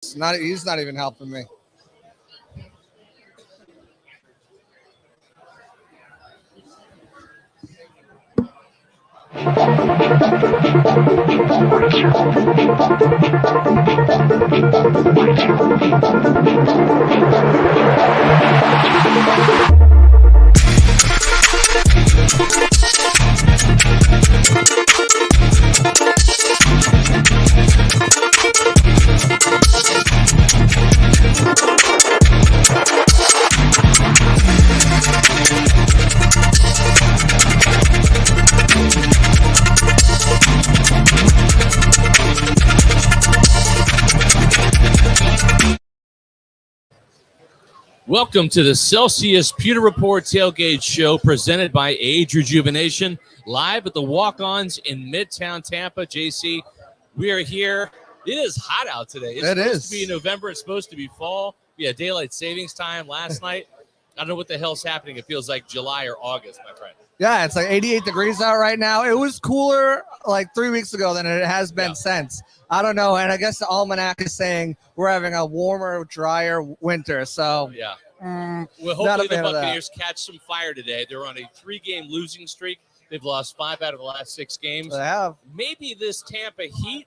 He's not even helping me. Welcome to the Celsius Pewter Report Tailgate Show presented by Age Rejuvenation, live at the Walk-Ons in Midtown Tampa. JC, we are here. It is hot out today. It's supposed to be November. It's supposed to be fall. We had daylight savings time last night. I don't know what the hell's happening. It feels like July or August, my friend. Yeah, it's like 88 degrees out right now. It was cooler like 3 weeks ago than it has been since. I don't know. And I guess the almanac is saying we're having a warmer, drier winter. So, yeah. Well, hopefully the Buccaneers catch some fire today. They're on a 3-game losing streak. They've lost 5 out of the last 6 games. They have. Maybe this Tampa Heat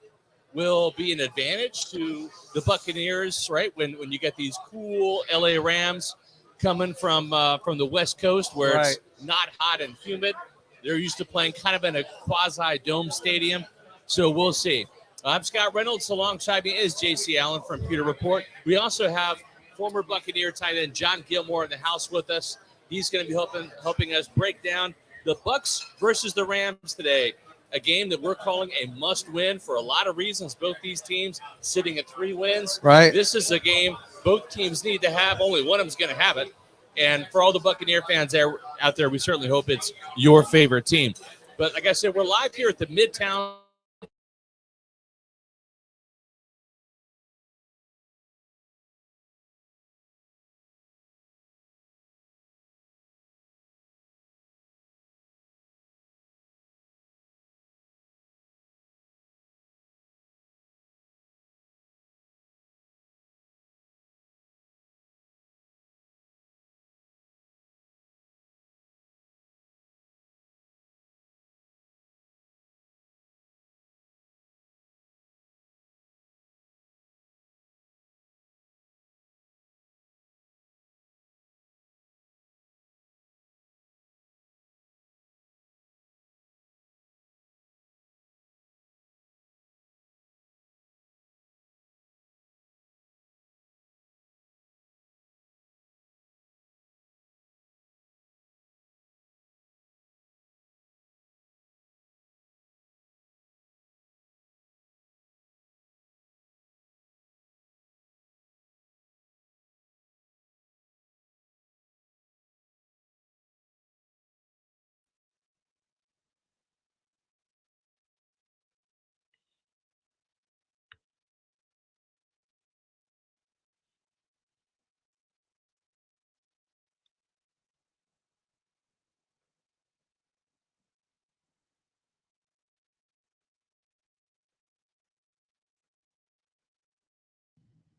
will be an advantage to the Buccaneers, right? When you get these cool LA Rams coming from the West Coast where it's not hot and humid. They're used to playing kind of in a quasi-dome stadium. So we'll see. I'm Scott Reynolds. Alongside me is JC Allen from Pewter Report. We also have former Buccaneer tight end John Gilmore in the house with us. He's going to be helping us break down the Bucs versus the Rams today, a game that we're calling a must-win for a lot of reasons. Both these teams sitting at 3 wins. Right. This is a game both teams need to have. Only one of them's going to have it. And for all the Buccaneer fans out there, we certainly hope it's your favorite team. But like I said, we're live here at the Midtown.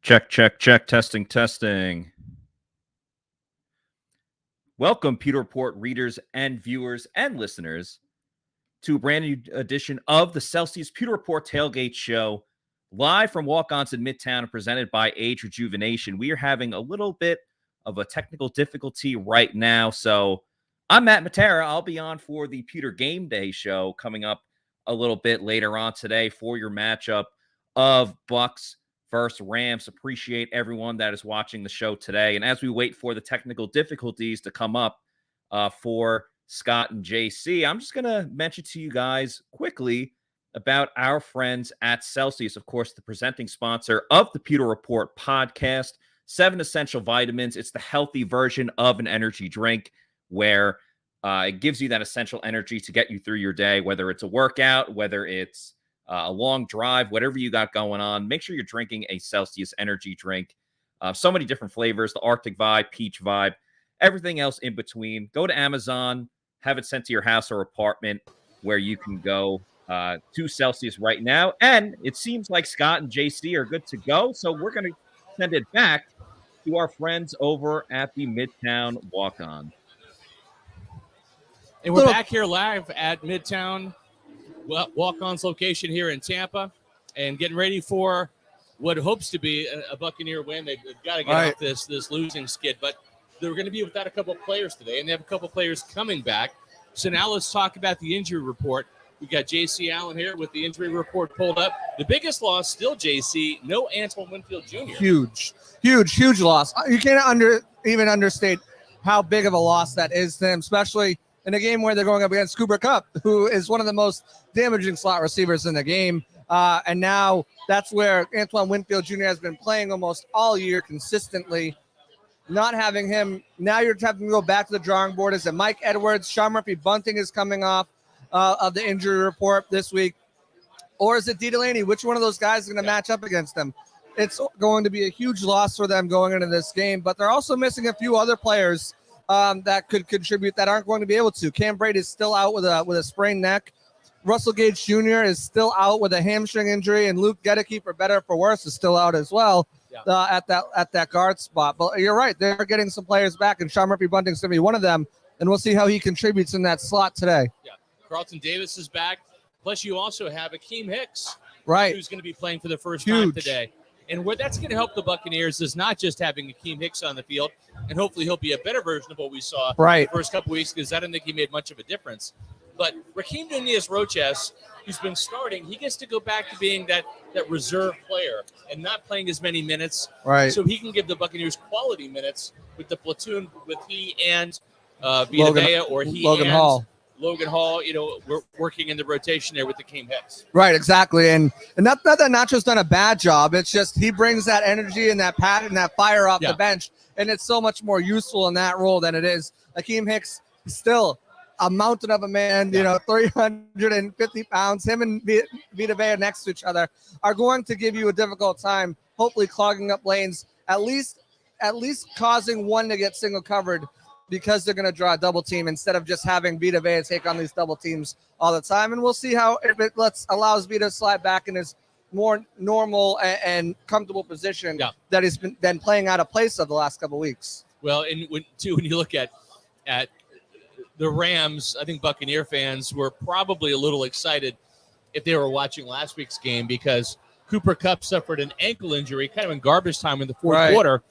Check. Testing. Welcome, Pewter Report readers and viewers and listeners, to a brand new edition of the Celsius Pewter Report Tailgate Show, live from Walk-Ons in Midtown and presented by Age Rejuvenation. We are having a little bit of a technical difficulty right now, so I'm Matt Matera. I'll be on for the Pewter GameDay show coming up a little bit later on today for your matchup of Bucs versus Rams. Appreciate everyone that is watching the show today. And as we wait for the technical difficulties to come up for Scott and JC, I'm just going to mention to you guys quickly about our friends at Celsius, of course, the presenting sponsor of the Pewter Report podcast. 7 essential vitamins. It's the healthy version of an energy drink where it gives you that essential energy to get you through your day, whether it's a workout, whether it's a long drive, whatever you got going on. Make sure you're drinking a Celsius energy drink. So many different flavors, the Arctic Vibe, Peach Vibe, everything else in between. Go to Amazon, have it sent to your house or apartment where you can go to Celsius right now. And it seems like Scott and JC are good to go. So we're going to send it back to our friends over at the Midtown Walk-On. And we're back here live at Midtown Walk-On's location here in Tampa and getting ready for what hopes to be a Buccaneer win. They've got to get off this losing skid, but they're going to be without a couple of players today, and they have a couple of players coming back. So now let's talk about the injury report. We got J.C. Allen here with the injury report pulled up. The biggest loss still, J.C., no Antoine Winfield Jr. Huge loss. You can't even understate how big of a loss that is to him, especially in a game where they're going up against Cooper Kupp, who is one of the most damaging slot receivers in the game. And now that's where Antoine Winfield Jr. has been playing almost all year consistently. Not having him, now you're having to go back to the drawing board. Is it Mike Edwards? Sean Murphy-Bunting is coming off of the injury report this week. Or is it D. Delaney? Which one of those guys is going to match up against them? It's going to be a huge loss for them going into this game, but they're also missing a few other players that could contribute that aren't going to be able to. Cam Brady is still out with a sprained neck. Russell Gage Jr. is still out with a hamstring injury, and Luke Gedeke, for better or for worse, is still out as well at that guard spot. But you're right, they're getting some players back, and Sean Murphy-Bunting is going to be one of them, and we'll see how he contributes in that slot today. Yeah, Carlton Davis is back. Plus, you also have Akeem Hicks, who's going to be playing for the first time today. And where that's going to help the Buccaneers is not just having Akeem Hicks on the field, and hopefully he'll be a better version of what we saw the first couple weeks, because I don't think he made much of a difference. But Raheem Nunez-Roches, who's been starting, he gets to go back to being that reserve player and not playing as many minutes. Right. So he can give the Buccaneers quality minutes with the platoon with he and Vita Vea, or he Logan and Hall. Logan Hall, we're working in the rotation there with Akeem Hicks. Right, exactly. And not that Nacho's done a bad job. It's just he brings that energy and that passion, that fire off the bench, and it's so much more useful in that role than it is. Akeem Hicks still a mountain of a man, 350 pounds. Him and Vita Vea next to each other are going to give you a difficult time, hopefully clogging up lanes, at least causing one to get single covered, because they're going to draw a double team instead of just having Vita Vea take on these double teams all the time. And we'll see how, if it allows Vita to slide back in his more normal and comfortable position that he's been playing out of place of the last couple of weeks. Well, and when you look at the Rams, I think Buccaneer fans were probably a little excited if they were watching last week's game, because Cooper Kupp suffered an ankle injury kind of in garbage time in the fourth quarter,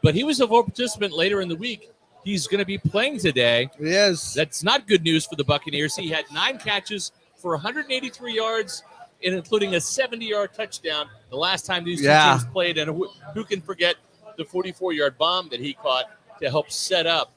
but he was a full participant later in the week. He's going to be playing today. He is. That's not good news for the Buccaneers. He had 9 catches for 183 yards, including a 70-yard touchdown the last time these two teams played. And who can forget the 44-yard bomb that he caught to help set up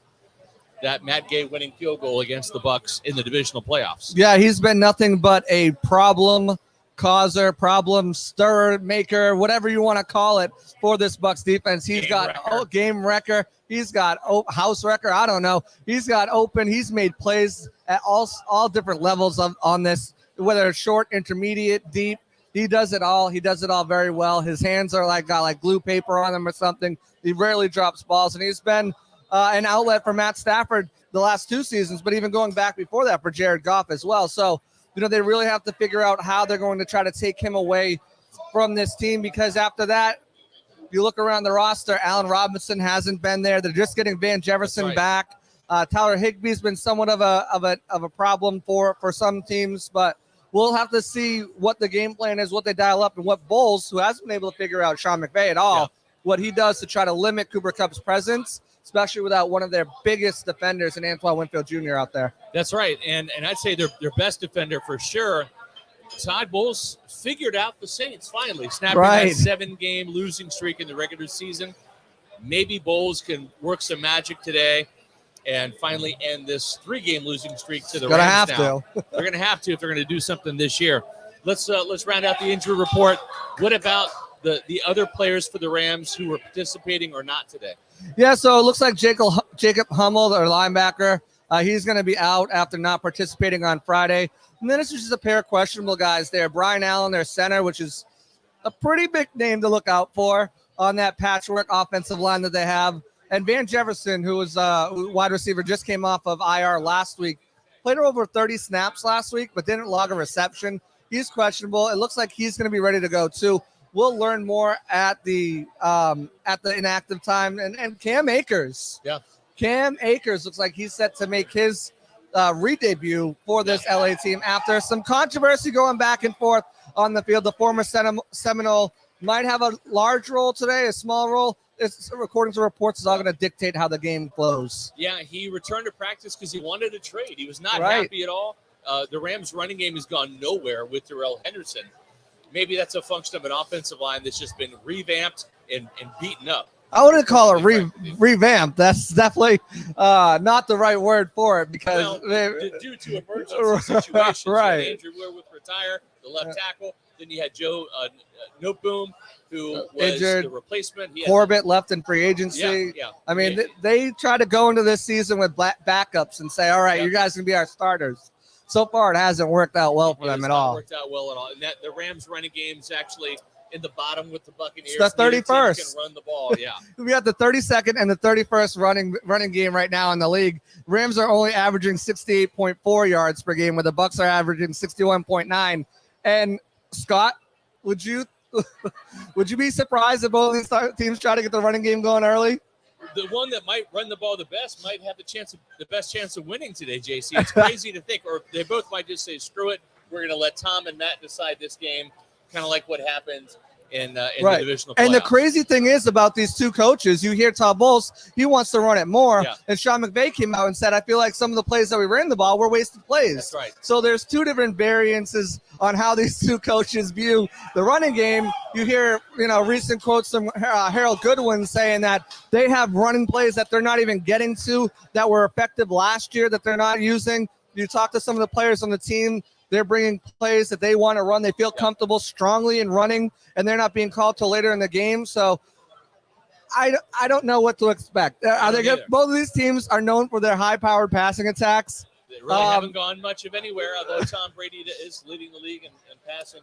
that Matt Gay winning field goal against the Bucs in the divisional playoffs. Yeah, he's been nothing but a problem causer, problem stirrer, maker, whatever you want to call it, for this Bucs defense. He's got game wrecker. He's got house wrecker. I don't know. He's got open. He's made plays at all different levels on this, whether it's short, intermediate, deep. He does it all. He does it all very well. His hands are got glue paper on them or something. He rarely drops balls, and he's been an outlet for Matt Stafford the last 2 seasons, but even going back before that for Jared Goff as well. So, they really have to figure out how they're going to try to take him away from this team, because after that, you look around the roster, Allen Robinson hasn't been there. They're just getting Van Jefferson back. Tyler Higbee's been somewhat of a problem for some teams, but we'll have to see what the game plan is, what they dial up, and what Bowles, who hasn't been able to figure out Sean McVay at all, what he does to try to limit Cooper Kupp's presence, especially without one of their biggest defenders in Antoine Winfield Jr. out there. That's right, and I'd say their best defender for sure. Todd Bowles figured out the Saints finally, snapping that 7-game losing streak in the regular season. Maybe Bowles can work some magic today and finally end this 3-game losing streak to the Rams now. They're going to have to if they're going to do something this year. Let's round out the injury report. What about the other players for the Rams who were participating or not today? Yeah, so it looks like Jacob Hummel, their linebacker, he's going to be out after not participating on Friday. And then it's just a pair of questionable guys there. Brian Allen, their center, which is a pretty big name to look out for on that patchwork offensive line that they have. And Van Jefferson, who was wide receiver, just came off of IR last week played over 30 snaps last week, but didn't log a reception. He's questionable. It looks like he's going to be ready to go too. We'll learn more at the inactive time. And Cam Akers. Yeah. Cam Akers looks like he's set to make his re-debut for this LA team after some controversy going back and forth on the field. The former Seminole might have a large role today, a small role. It's, according to reports, is all going to dictate how the game flows. Yeah, he returned to practice because he wanted to trade. He was not happy at all. The Rams' running game has gone nowhere with Darrell Henderson. Maybe that's a function of an offensive line that's just been revamped and beaten up. I wouldn't call it revamped. That's definitely not the right word for it because due to emergency situations, right. Andrew Woodruff retired, the left tackle. Then you had Joe Noteboom, who was injured. The replacement. Corbett left in free agency. Yeah. I mean, they try to go into this season with backups and say, all right, you guys can be our starters. So far, it hasn't worked out well for them at all. Worked out well at all. And the Rams running game's actually in the bottom with the Buccaneers. It's the 31st. Can run the ball, yeah. We got the 32nd and the 31st running game right now in the league. Rams are only averaging 68.4 yards per game, where the Bucs are averaging 61.9. And Scott, would you be surprised if both these teams try to get the running game going early? The one that might run the ball the best might have the best chance of winning today, JC. It's crazy to think, or they both might just say, screw it, we're going to let Tom and Matt decide this game, kind of like what happened in the divisional playoffs. And the crazy thing is about these two coaches, you hear Todd Bowles, he wants to run it more. Yeah. And Sean McVay came out and said, I feel like some of the plays that we ran the ball were wasted plays. That's right. So there's two different variances on how these two coaches view the running game. You hear, recent quotes from Harold Goodwin saying that they have running plays that they're not even getting to that were effective last year that they're not using. You talk to some of the players on the team, they're bringing plays that they want to run. They feel comfortable strongly in running, and they're not being called till later in the game. So I don't know what to expect. Both of these teams are known for their high-powered passing attacks. They really haven't gone much of anywhere, although Tom Brady is leading the league in passing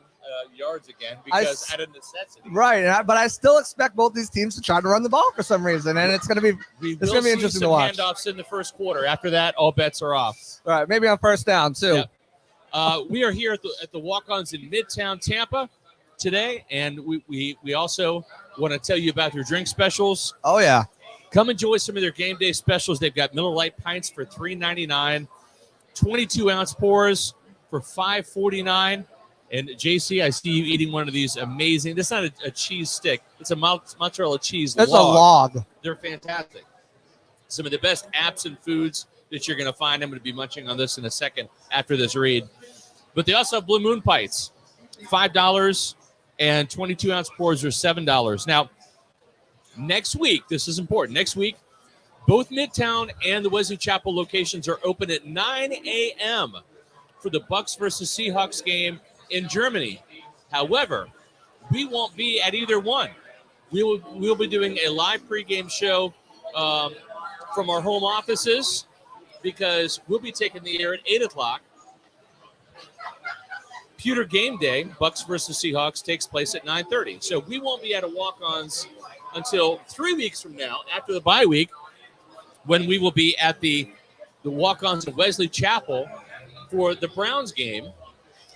yards again because out of necessity. Right, but I still expect both these teams to try to run the ball for some reason, and it's going to be interesting to watch. Handoffs in the first quarter. After that, all bets are off. All right, maybe on first down too. Yep. We are here at the Walk-Ons in Midtown Tampa today, and we also want to tell you about their drink specials. Oh, yeah. Come enjoy some of their game day specials. They've got Miller Lite pints for $3.99, 22-ounce pours for $5.49. And, JC, I see you eating one of these amazing – this is not a cheese stick. It's a mozzarella cheese log. It's a log. They're fantastic. Some of the best apps and foods that you're going to find. I'm going to be munching on this in a second after this read. But they also have Blue Moon Pints, $5, and 22-ounce pours are $7. Now, next week, this is important. Next week, both Midtown and the Wesley Chapel locations are open at 9 a.m. for the Bucs versus Seahawks game in Germany. However, we won't be at either one. We'll be doing a live pregame show from our home offices because we'll be taking the air at 8 o'clock. Pewter GameDay, Bucs versus Seahawks, takes place at 9:30. So we won't be at a walk-ons until 3 weeks from now, after the bye week, when we will be at the walk-ons at Wesley Chapel for the Browns game.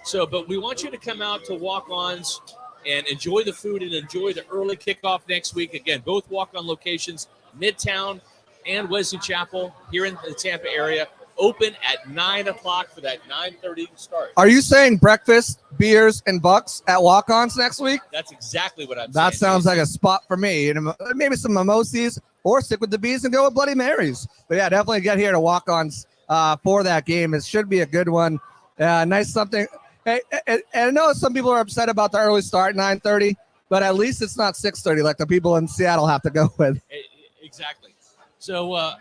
So, but we want you to come out to walk-ons and enjoy the food and enjoy the early kickoff next week. Again, both walk-on locations, Midtown and Wesley Chapel here in the Tampa area. Open at 9 o'clock for that 9:30 start. Are you saying breakfast, beers, and Bucs at walk-ons next week? That's exactly what I'm saying. That sounds like a spot for me. And maybe some mimosas, or stick with the bees and go with Bloody Marys. But yeah, definitely get here to walk-ons for that game. It should be a good one. Nice something. Hey, and I know some people are upset about the early start, 9:30, but at least it's not 6:30 like the people in Seattle have to go with. Exactly. So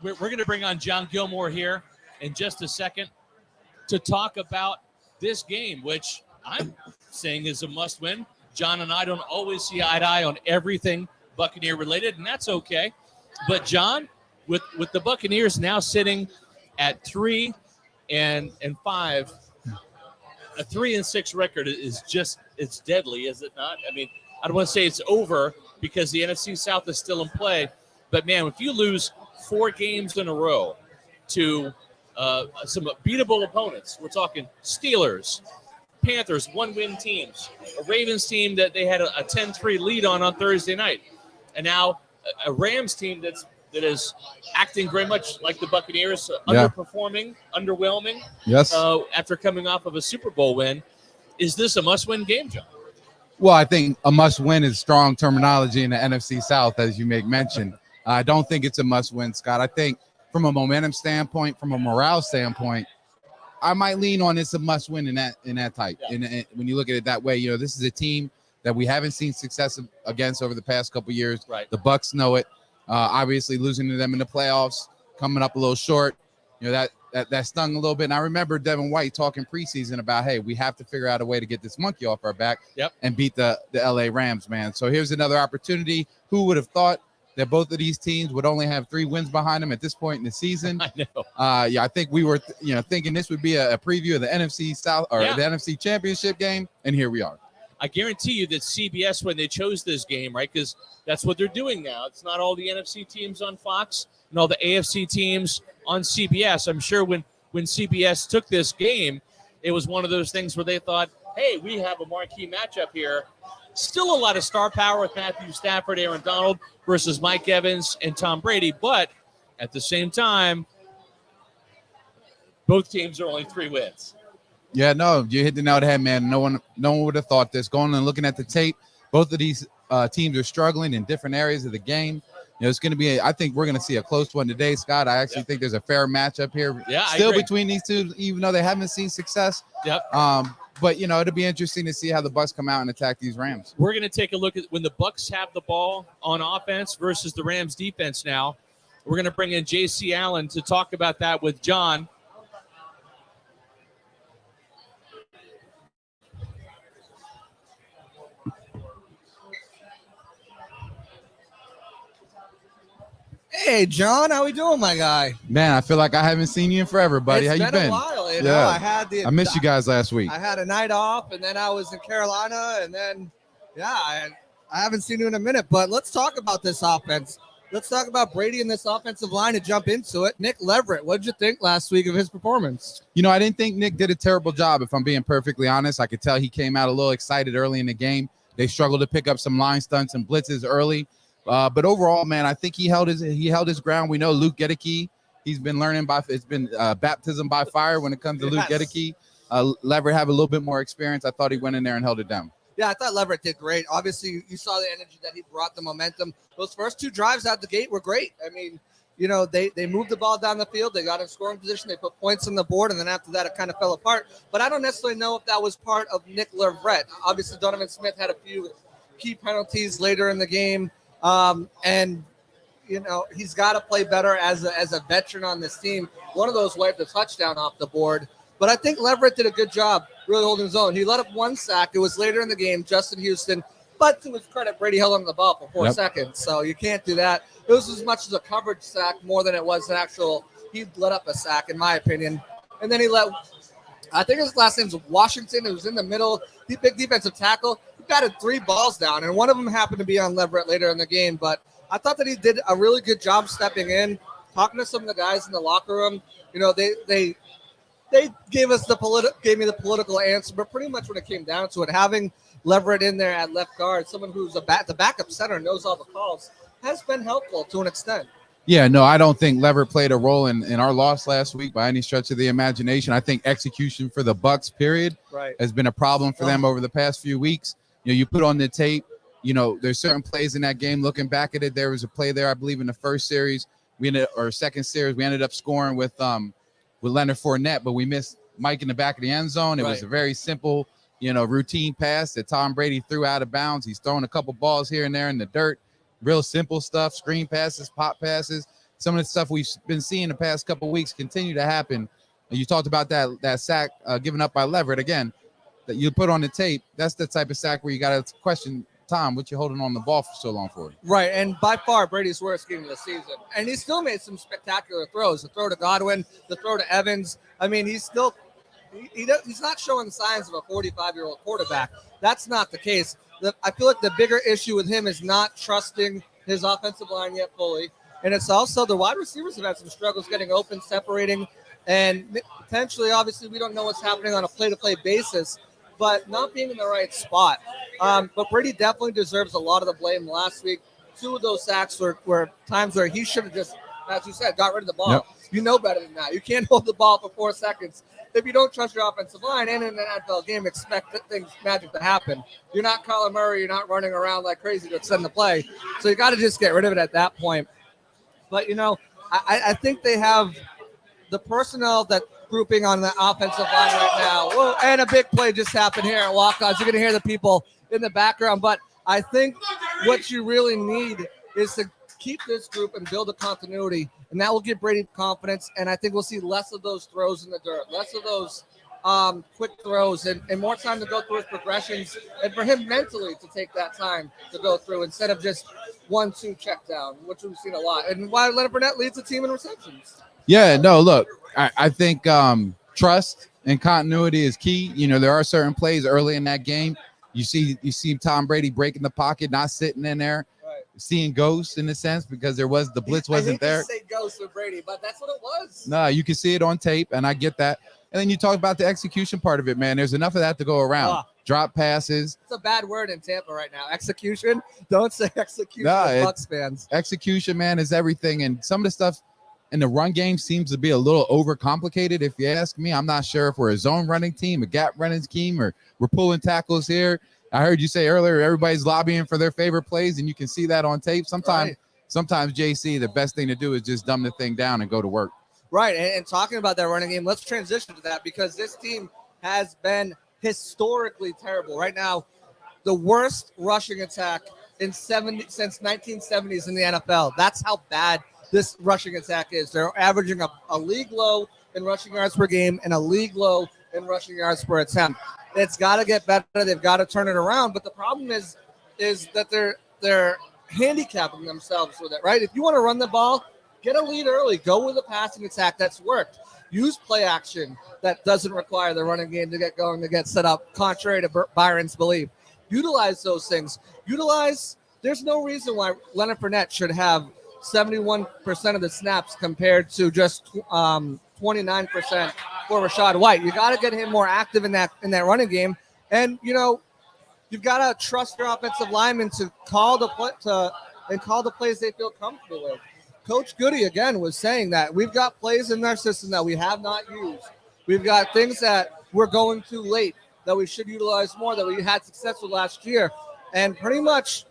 we're going to bring on John Gilmore here in just a second to talk about this game, which I'm saying is a must-win. John and I don't always see eye to eye on everything Buccaneer related, and that's okay. But John, with the Buccaneers now sitting at 3-5, a 3-6 record is it's deadly, is it not? I mean, I don't want to say it's over because the NFC South is still in play, but man, if you lose 4 games in a row to some beatable opponents. We're talking Steelers, Panthers, 1-win teams, a Ravens team that they had a 10-3 lead on Thursday night, and now a Rams team that is acting very much like the Buccaneers, underperforming, underwhelming. Yes. After coming off of a Super Bowl win. Is this a must-win game, John? Well, I think a must-win is strong terminology in the NFC South, as you make mention. I don't think it's a must-win, Scott. I think from a momentum standpoint, from a morale standpoint, I might lean on it's a must-win in that type. Yeah. And when you look at it that way, this is a team that we haven't seen success against over the past couple of years. Right. The Bucs know it. Obviously, losing to them in the playoffs, coming up a little short, that stung a little bit. And I remember Devin White talking preseason about, hey, we have to figure out a way to get this monkey off our back and beat the LA Rams, man. So here's another opportunity. Who would have thought that both of these teams would only have 3 wins behind them at this point in the season? I know. I think we were, thinking this would be a preview of the NFC South or the NFC Championship game, and here we are. I guarantee you that CBS, when they chose this game, right, because that's what they're doing now. It's not all the NFC teams on Fox and all the AFC teams on CBS. I'm sure when CBS took this game, it was one of those things where they thought, hey, we have a marquee matchup here. Still a lot of star power with Matthew Stafford, Aaron Donald versus Mike Evans and Tom Brady. But at the same time, both teams are only 3 wins. Yeah, no, you hit the nail on the head, man. No one would have thought this. Going and looking at the tape, both of these teams are struggling in different areas of the game. It's going to be I think we're going to see a close one today, Scott. I actually think there's a fair matchup here. Yeah, still between these two, even though they haven't seen success. Yep. But it'll be interesting to see how the Bucs come out and attack these Rams. We're going to take a look at when the Bucs have the ball on offense versus the Rams defense now. We're going to bring in J.C. Allen to talk about that with John. Hey, John, how we doing, my guy? Man, I feel like I haven't seen you in forever, buddy. It's how you been been? A while, I missed you guys last week. I had a night off, and then I was in Carolina, and then, I haven't seen you in a minute. But let's talk about this offense. Let's talk about Brady and this offensive line to jump into it. Nick Leverett, what did you think last week of his performance? I didn't think Nick did a terrible job, if I'm being perfectly honest. I could tell he came out a little excited early in the game. They struggled to pick up some line stunts and blitzes early. But overall, man, I think he held his ground. We know Luke Gedeke. He's been learning it's been baptism by fire when it comes to Luke Gedeke. Leverett have a little bit more experience. I thought he went in there and held it down. Yeah, I thought Leverett did great. Obviously, you saw the energy that he brought, the momentum. Those first 2 drives out the gate were great. I mean, they moved the ball down the field. They got in scoring position. They put points on the board, and then after that, it kind of fell apart. But I don't necessarily know if that was part of Nick Leverett. Obviously, Donovan Smith had a few key penalties later in the game. And he's got to play better as a veteran on this team. One of those wiped a touchdown off the board, but I think Leverett did a good job really holding his own. He let up 1 sack. It was later in the game, Justin Houston, but to his credit, Brady held on to the ball for 4 seconds. So you can't do that. It was as much as a coverage sack more than it was an actual, he let up a sack in my opinion. And then I think his last name's Washington. It was in the middle, big defensive tackle. Batted 3 balls down, and one of them happened to be on Leverett later in the game. But I thought that he did a really good job stepping in, talking to some of the guys in the locker room. They gave me the political answer, but pretty much when it came down to it, having Leverett in there at left guard, someone who's the backup center, knows all the calls, has been helpful to an extent. Yeah, no, I don't think Leverett played a role in our loss last week by any stretch of the imagination. I think execution for the Bucs, period, has been a problem for them over the past few weeks. You put on the tape, there's certain plays in that game. Looking back at it, there was a play there, I believe, in the first series. Second series, we ended up scoring with Leonard Fournette, but we missed Mike in the back of the end zone. It was a very simple, routine pass that Tom Brady threw out of bounds. He's thrown a couple balls here and there in the dirt. Real simple stuff, screen passes, pop passes. Some of the stuff we've been seeing the past couple of weeks continue to happen. And you talked about that sack given up by Leverett again. That you put on the tape, that's the type of sack where you got to question, Tom, what you holding on the ball for so long for? Right, and by far Brady's worst game of the season. And he still made some spectacular throws. The throw to Godwin, the throw to Evans. I mean, he's not showing signs of a 45-year-old quarterback. That's not the case. I feel like the bigger issue with him is not trusting his offensive line yet fully. And it's also the wide receivers have had some struggles getting open, separating. And potentially, obviously, we don't know what's happening on a play-to-play basis, but not being in the right spot. But Brady definitely deserves a lot of the blame last week. 2 of those sacks were times where he should have just, as you said, got rid of the ball. Yep. You know better than that. You can't hold the ball for 4 seconds. If you don't trust your offensive line and in an NFL game, expect things magic to happen. You're not Kyler Murray. You're not running around like crazy to extend the play. So you got to just get rid of it at that point. But, I think they have the personnel that grouping on the offensive line right now. Whoa, and a big play just happened here at walk-ons. You're going to hear the people in the background. But I think what you really need is to keep this group and build a continuity, and that will give Brady confidence. And I think we'll see less of those throws in the dirt, less of those quick throws, and more time to go through his progressions, and for him mentally to take that time to go through instead of just 1-2 check down, which we've seen a lot. And why Leonard Fournette leads the team in receptions. Yeah, no, look, I think trust and continuity is key. There are certain plays early in that game. You see Tom Brady breaking the pocket, not sitting in there, right, seeing ghosts in a sense because the blitz wasn't there. I say ghosts with Brady, but that's what it was. No, you can see it on tape, and I get that. And then you talk about the execution part of it, man. There's enough of that to go around. Drop passes. It's a bad word in Tampa right now. Execution. Don't say execution. Bucs fans. Execution, man, is everything. And some of the stuff in the run game seems to be a little overcomplicated. If you ask me, I'm not sure if we're a zone running team, a gap running team, or we're pulling tackles here. I heard you say earlier, everybody's lobbying for their favorite plays, and you can see that on tape. Sometimes, JC, the best thing to do is just dumb the thing down and go to work. Right, and talking about that running game, let's transition to that because this team has been historically terrible. Right now, the worst rushing attack since 1970s in the NFL. That's how bad this rushing attack is. They're averaging a league low in rushing yards per game and a league low in rushing yards per attempt. It's got to get better. They've got to turn it around. But the problem is that they're handicapping themselves with it, right? If you want to run the ball, get a lead early. Go with a passing attack that's worked. Use play action that doesn't require the running game to get going, to get set up, contrary to Byron's belief. Utilize those things. There's no reason why Leonard Fournette should have 71% of the snaps compared to just 29% for Rachaad White. You got to get him more active in that running game. And, you've got to trust your offensive linemen to call the plays they feel comfortable with. Coach Goody, again, was saying that we've got plays in our system that we have not used. We've got things that we're going too late that we should utilize more, that we had success with last year. And pretty much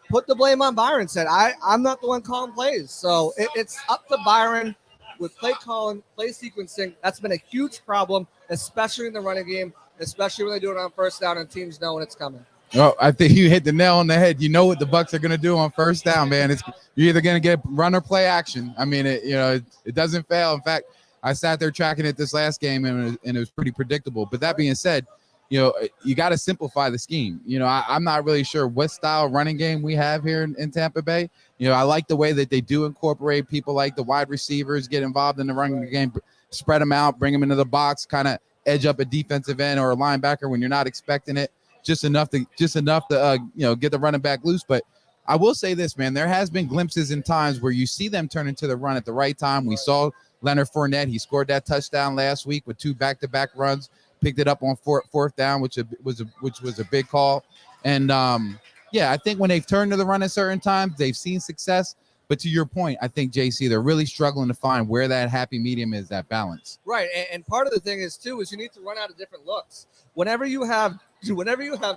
put the blame on Byron. Said, I'm not the one calling plays. So it's up to Byron with play calling, play sequencing. That's been a huge problem, especially in the running game, especially when they do it on first down and teams know when it's coming. Oh, I think you hit the nail on the head. You know what the Bucs are going to do on first down, man. You're either going to get run or play action. I mean, it doesn't fail. In fact, I sat there tracking it this last game, and it was pretty predictable. But that being said, you got to simplify the scheme. I'm not really sure what style running game we have here in Tampa Bay. I like the way that they do incorporate people like the wide receivers, get involved in the running game, spread them out, bring them into the box, kind of edge up a defensive end or a linebacker when you're not expecting it. Just enough to get the running back loose. But I will say this, man, there has been glimpses in times where you see them turn into the run at the right time. We saw Leonard Fournette. He scored that touchdown last week with 2 back-to-back runs, picked it up on fourth down, which was a big call. And I think when they've turned to the run at certain times, they've seen success. But to your point, I think, JC, they're really struggling to find where that happy medium is, that balance. Right, and part of the thing is you need to run out of different looks. Whenever you have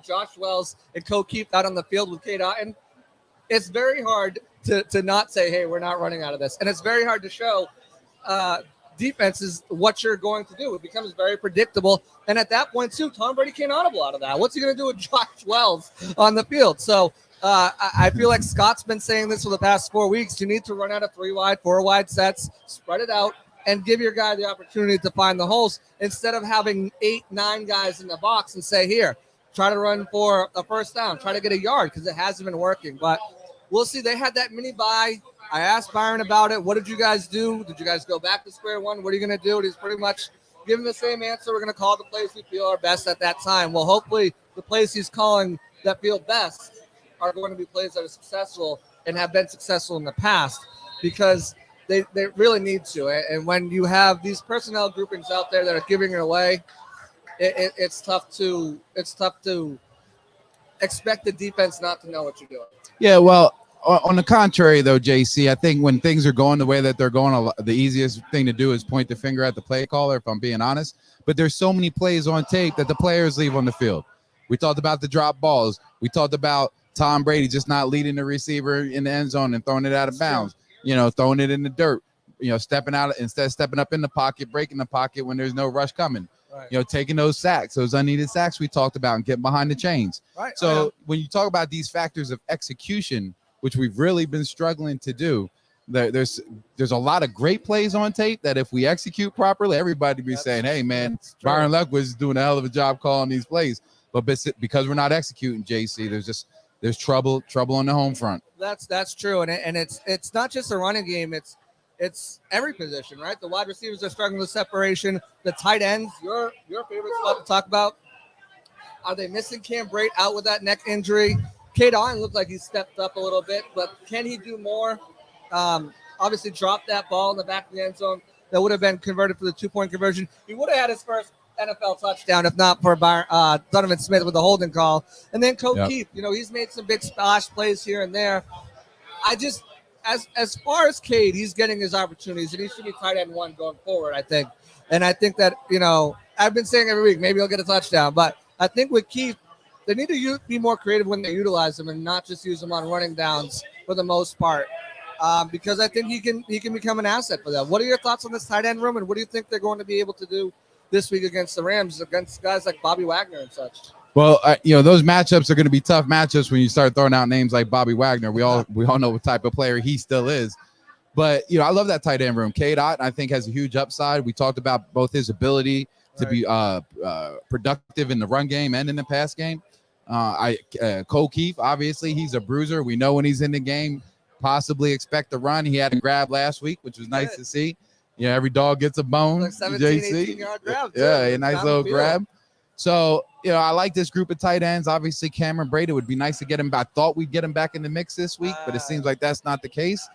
Josh Wells and Co Keith out on the field with Cade Otton, it's very hard to not say, hey, we're not running out of this. And it's very hard to show defenses what you're going to do. It becomes very predictable. And at that point, too, Tom Brady can't audible out of that. What's he going to do with Josh Wells on the field? So I feel like Scott's been saying this for the past 4 weeks. You need to run out of 3 wide, 4 wide sets, spread it out, and give your guy the opportunity to find the holes instead of having 8, 9 guys in the box and say, here, try to run for a first down, try to get a yard, because it hasn't been working. But we'll see. They had that mini bye. I asked Byron about it. What did you guys do? Did you guys go back to square one? What are you going to do? And he's pretty much giving the same answer. We're going to call the plays we feel are best at that time. Well, hopefully the plays he's calling that feel best are going to be plays that are successful and have been successful in the past, because They really need to. And when you have these personnel groupings out there that are giving it away, it's tough to expect the defense not to know what you're doing. Yeah, well, on the contrary, though, JC, I think when things are going the way that they're going, the easiest thing to do is point the finger at the play caller, if I'm being honest. But there's so many plays on tape that the players leave on the field. We talked about the drop balls. We talked about Tom Brady just not leading the receiver in the end zone and throwing it out of bounds, throwing it in the dirt, stepping out instead of stepping up in the pocket, breaking the pocket when there's no rush coming. Right. Taking those sacks, those unneeded sacks we talked about, and getting behind the chains. Right. So when you talk about these factors of execution, which we've really been struggling to do, there's a lot of great plays on tape that if we execute properly, everybody be saying, hey, man, Byron Leftwich is doing a hell of a job calling these plays. But because we're not executing, JC, there's trouble on the home front. That's true. And it's not just a running game. It's every position, right? The wide receivers are struggling with separation. The tight ends, your favorite spot to talk about. Are they missing Cam Brate out with that neck injury? Cade Otton looked like he stepped up a little bit, but can he do more? Obviously dropped that ball in the back of the end zone that would have been converted for the 2-point conversion. He would have had his first NFL touchdown if not for Donovan Smith with the holding call. And then Keith, he's made some big splash plays here and there. As far as Cade, he's getting his opportunities, and he should be tight end 1 going forward, I think. And I think that, I've been saying every week, maybe he'll get a touchdown. But I think with Keith, they need to be more creative when they utilize him and not just use him on running downs for the most part. Because I think he can become an asset for them. What are your thoughts on this tight end room, and what do you think they're going to be able to do this week against the Rams, against guys like Bobby Wagner and such? Well, those matchups are going to be tough matchups when you start throwing out names like Bobby Wagner. We all know what type of player he still is. But, I love that tight end room. Cade Otton, I think, has a huge upside. We talked about both his ability to be productive in the run game and in the pass game. Cole Keith, obviously, he's a bruiser. We know when he's in the game, possibly expect a run. He had a grab last week, which was nice to see. Every dog gets a bone. Like 17, 18-yard grab. Yeah, a nice little grab. So, I like this group of tight ends. Obviously, Cameron Brady, would be nice to get him. I thought we'd get him back in the mix this week, but it seems like that's not the case.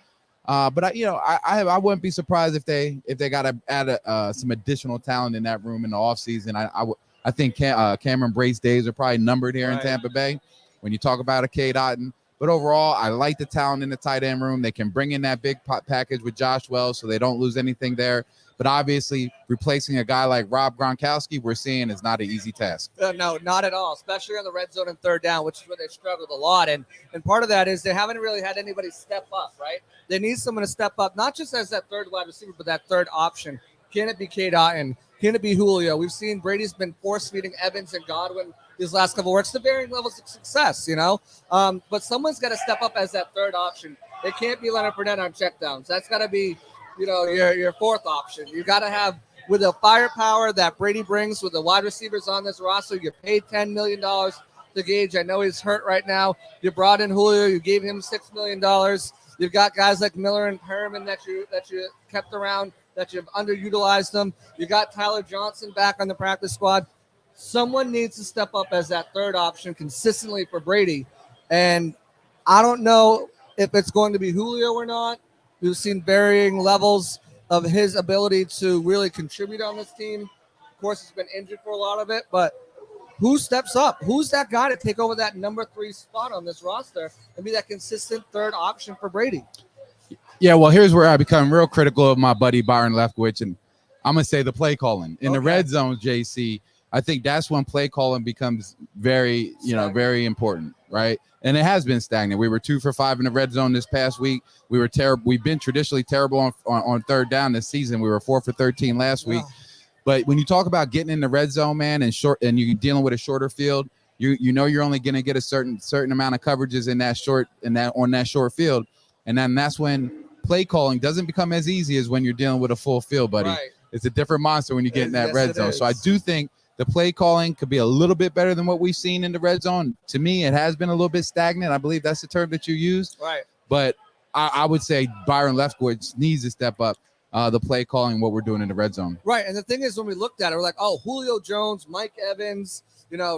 But I wouldn't be surprised if they got to add some additional talent in that room in the offseason. I think Cameron Brate's days are probably numbered here in Tampa Bay when you talk about a Cade Otton. But overall, I like the talent in the tight end room. They can bring in that big package with Josh Wells so they don't lose anything there. But obviously, replacing a guy like Rob Gronkowski, we're seeing is not an easy task. No, not at all, especially on the red zone and third down, which is where they struggled a lot. And part of that is they haven't really had anybody step up, right? They need someone to step up, not just as that third wide receiver, but that third option. Can it be Cade Otton? Can it be Julio? We've seen Brady's been force-feeding Evans and Godwin these last couple of weeks to varying levels of success, But someone's got to step up as that third option. It can't be Leonard Fournette on checkdowns. That's got to be, your fourth option. You got to have, with the firepower that Brady brings with the wide receivers on this roster, you paid $10 million to Gage. I know he's hurt right now. You brought in Julio. You gave him $6 million. You've got guys like Miller and Perriman that you kept around, that you've underutilized them. You got Tyler Johnson back on the practice squad. Someone needs to step up as that third option consistently for Brady. And I don't know if it's going to be Julio or not. We've seen varying levels of his ability to really contribute on this team. Of course, he's been injured for a lot of it, but who steps up? Who's that guy to take over that number 3 spot on this roster and be that consistent third option for Brady? Yeah, well, here's where I become real critical of my buddy Byron Leftwich, and I'm going to say the play calling. In the red zone, JC, I think that's when play calling becomes very, very important, right? And it has been stagnant. We were 2 for 5 in the red zone this past week. We were terrible. We've been traditionally terrible on third down this season. We were 4 for 13 last week. But when you talk about getting in the red zone, man, and you're dealing with a shorter field, you're only going to get a certain amount of coverages on that short field, and then that's when play calling doesn't become as easy as when you're dealing with a full field, buddy. Right. It's a different monster when you get in that red zone. So I do think the play calling could be a little bit better than what we've seen in the red zone. To me, it has been a little bit stagnant. I believe that's the term that you used. Right. But I would say Byron Leftwich needs to step up. the play calling, what we're doing in the red zone. Right. And the thing is, when we looked at it, we're like, oh, Julio Jones, Mike Evans,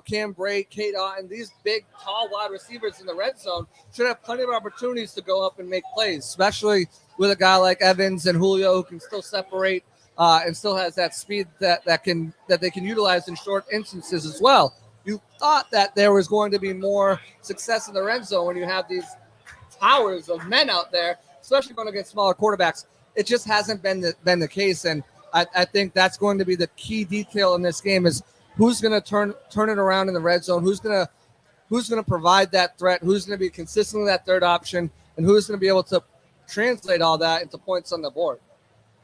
Cam Brate, Kate Otten, these big, tall wide receivers in the red zone should have plenty of opportunities to go up and make plays, especially with a guy like Evans and Julio who can still separate and still has that speed that they can utilize in short instances as well. You thought that there was going to be more success in the red zone when you have these towers of men out there, especially going against smaller quarterbacks. It just hasn't been the case, and I think that's going to be the key detail in this game is who's going to turn it around in the red zone, who's going to provide that threat, who's going to be consistently that third option, and who's going to be able to translate all that into points on the board.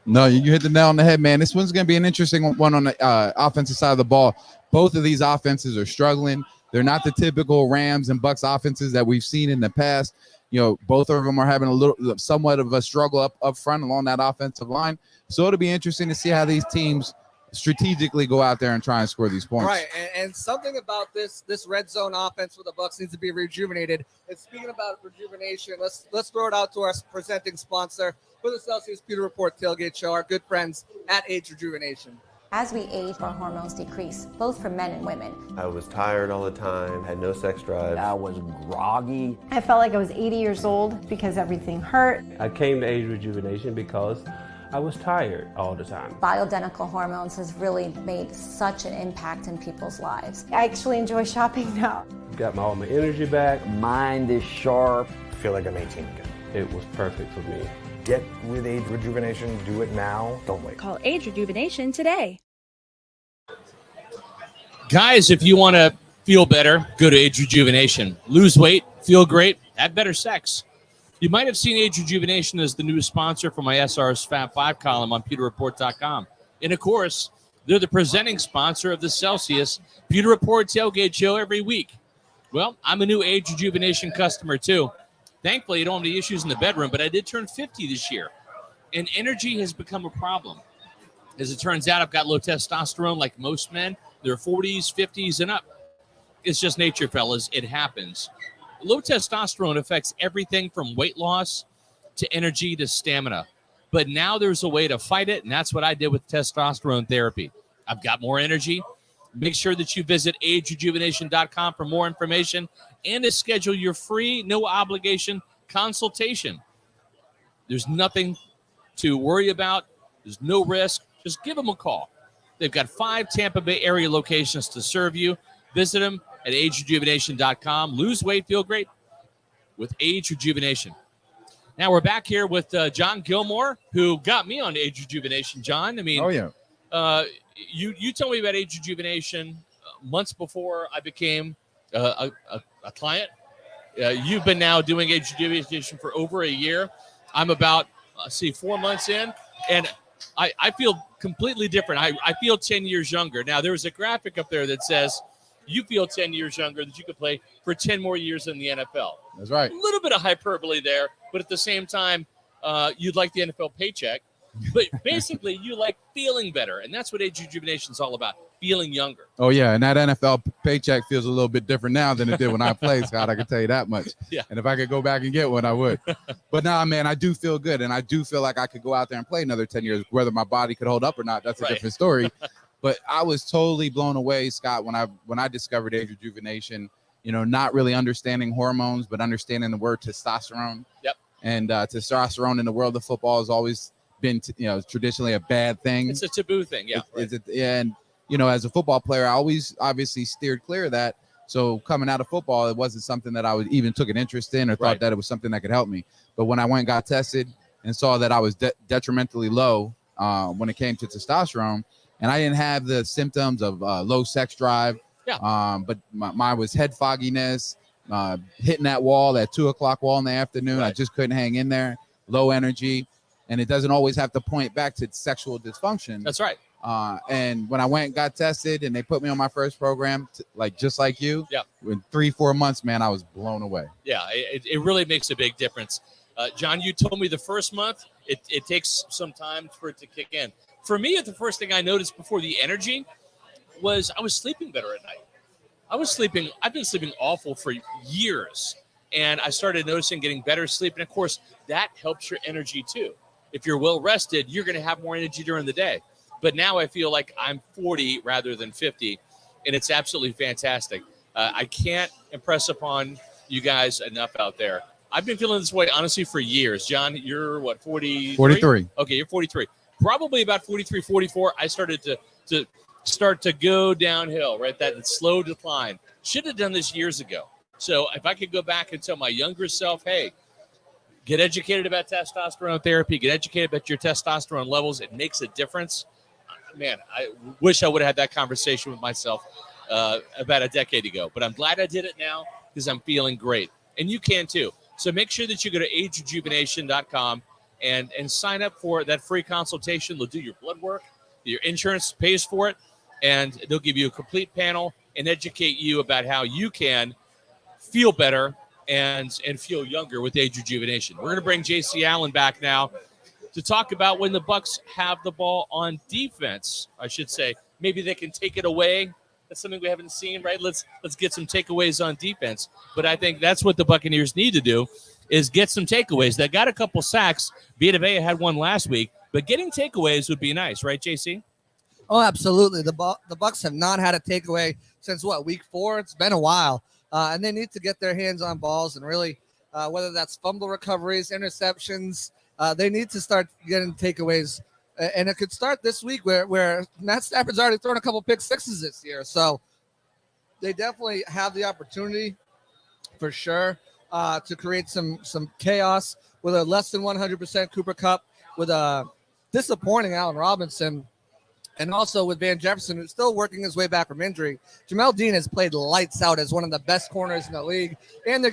No, you hit the nail on the head, man. This one's going to be an interesting one on the offensive side of the ball. Both of these offenses are struggling. They're not the typical Rams and Bucs offenses that we've seen in the past. Both of them are having somewhat of a struggle up front along that offensive line. So it'll be interesting to see how these teams strategically go out there and try and score these points. Right, and something about this red zone offense for the Bucs needs to be rejuvenated. And speaking about rejuvenation, let's throw it out to our presenting sponsor for the Celsius Pewter Report Tailgate Show, our good friends at Age Rejuvenation. As we age, our hormones decrease, both for men and women. I was tired all the time, had no sex drive. I was groggy. I felt like I was 80 years old because everything hurt. I came to Age Rejuvenation because I was tired all the time. Bioidentical hormones has really made such an impact in people's lives. I actually enjoy shopping now. Got all my energy back. Mind is sharp. I feel like I'm 18 again. It was perfect for me. Get with Age Rejuvenation. Do it now. Don't wait. Call Age Rejuvenation today. Guys, if you want to feel better, go to Age Rejuvenation. Lose weight, feel great, have better sex. You might have seen Age Rejuvenation as the new sponsor for my SR's Fab 5 column on pewterreport.com. And, of course, they're the presenting sponsor of the Celsius Pewter Report Tailgate Show every week. Well, I'm a new Age Rejuvenation customer, too. Thankfully, I don't have any issues in the bedroom, but I did turn 50 this year. And energy has become a problem. As it turns out, I've got low testosterone like most men. They're 40s, 50s, and up. It's just nature, fellas. It happens. Low testosterone affects everything from weight loss to energy to stamina. But now there's a way to fight it, and that's what I did with testosterone therapy. I've got more energy. Make sure that you visit agerejuvenation.com for more information and to schedule your free, no-obligation consultation. There's nothing to worry about. There's no risk. Just give them a call. They've got 5 Tampa Bay area locations to serve you. Visit them at agerejuvenation.com. Lose weight, feel great with Age Rejuvenation. Now we're back here with John Gilmore, who got me on Age Rejuvenation. John, I mean, Oh, yeah. You told me about Age Rejuvenation months before I became a client. You've been now doing Age Rejuvenation for over a year. I'm about 4 months in, and I feel completely different. I feel 10 years younger. Now, there's a graphic up there that says you feel 10 years younger, that you could play for 10 more years in the NFL. That's right. A little bit of hyperbole there, but at the same time, you'd like the NFL paycheck. But basically, you like feeling better, and that's what Age Rejuvenation is all about, feeling younger. Oh, yeah, and that NFL paycheck feels a little bit different now than it did when I played, Scott. I can tell you that much. Yeah. And if I could go back and get one, I would. But nah, man, I do feel good, and I do feel like I could go out there and play another 10 years. Whether my body could hold up or not, that's a different story. But I was totally blown away, Scott, when I discovered Age Rejuvenation, not really understanding hormones, but understanding the word testosterone. Yep. And testosterone in the world of football has always been traditionally a bad thing. It's a taboo thing. Yeah. And as a football player, I always obviously steered clear of that. So coming out of football, it wasn't something that I would even took an interest in or thought that it was something that could help me. But when I went and got tested and saw that I was detrimentally low when it came to testosterone, and I didn't have the symptoms of low sex drive. Yeah. But mine was head fogginess, hitting that 2:00 wall in the afternoon. I just couldn't hang in there. Low energy. And it doesn't always have to point back to sexual dysfunction. That's right. And when I went and got tested and they put me on my first program, just like you, in 3-4 months, man, I was blown away. Yeah, it really makes a big difference. John, you told me the first month, it takes some time for it to kick in. For me, the first thing I noticed before the energy was I was sleeping better at night. I've been sleeping awful for years. And I started noticing getting better sleep. And, of course, that helps your energy, too. if you're well rested, you're going to have more energy during the day. But now I feel like I'm 40 rather than 50, and it's absolutely fantastic. I can't impress upon you guys enough out there. I've been feeling this way, honestly, for years. John, you're what, 43? 43. Okay, you're 43. Probably about 43, 44, I started to go downhill, right? That slow decline. Should have done this years ago. So if I could go back and tell my younger self, hey, get educated about testosterone therapy, get educated about your testosterone levels. It makes a difference. Man, I wish I would have had that conversation with myself about a decade ago. But I'm glad I did it now because I'm feeling great. And you can too. So make sure that you go to agerejuvenation.com and sign up for that free consultation. They'll do your blood work. Your insurance pays for it. And they'll give you a complete panel and educate you about how you can feel better and feel younger with Age Rejuvenation. We're going to bring J.C. Allen back now to talk about when the Bucs have the ball on defense. I should say maybe they can take it away. That's something we haven't seen, right? Let's get some takeaways on defense. But I think that's what the Buccaneers need to do is get some takeaways. They got a couple sacks. Vita Vea had one last week, but getting takeaways would be nice, right, JC? Oh, absolutely. The Bucs have not had a takeaway since week 4? It's been a while, and they need to get their hands on balls and really, whether that's fumble recoveries, interceptions, they need to start getting takeaways, and it could start this week where Matt Stafford's already thrown a couple pick sixes this year, so they definitely have the opportunity for sure to create some chaos with a less than 100% Cooper Kupp, with a disappointing Allen Robinson. And also with Van Jefferson, who's still working his way back from injury. Jamel Dean has played lights out as one of the best corners in the league, and they're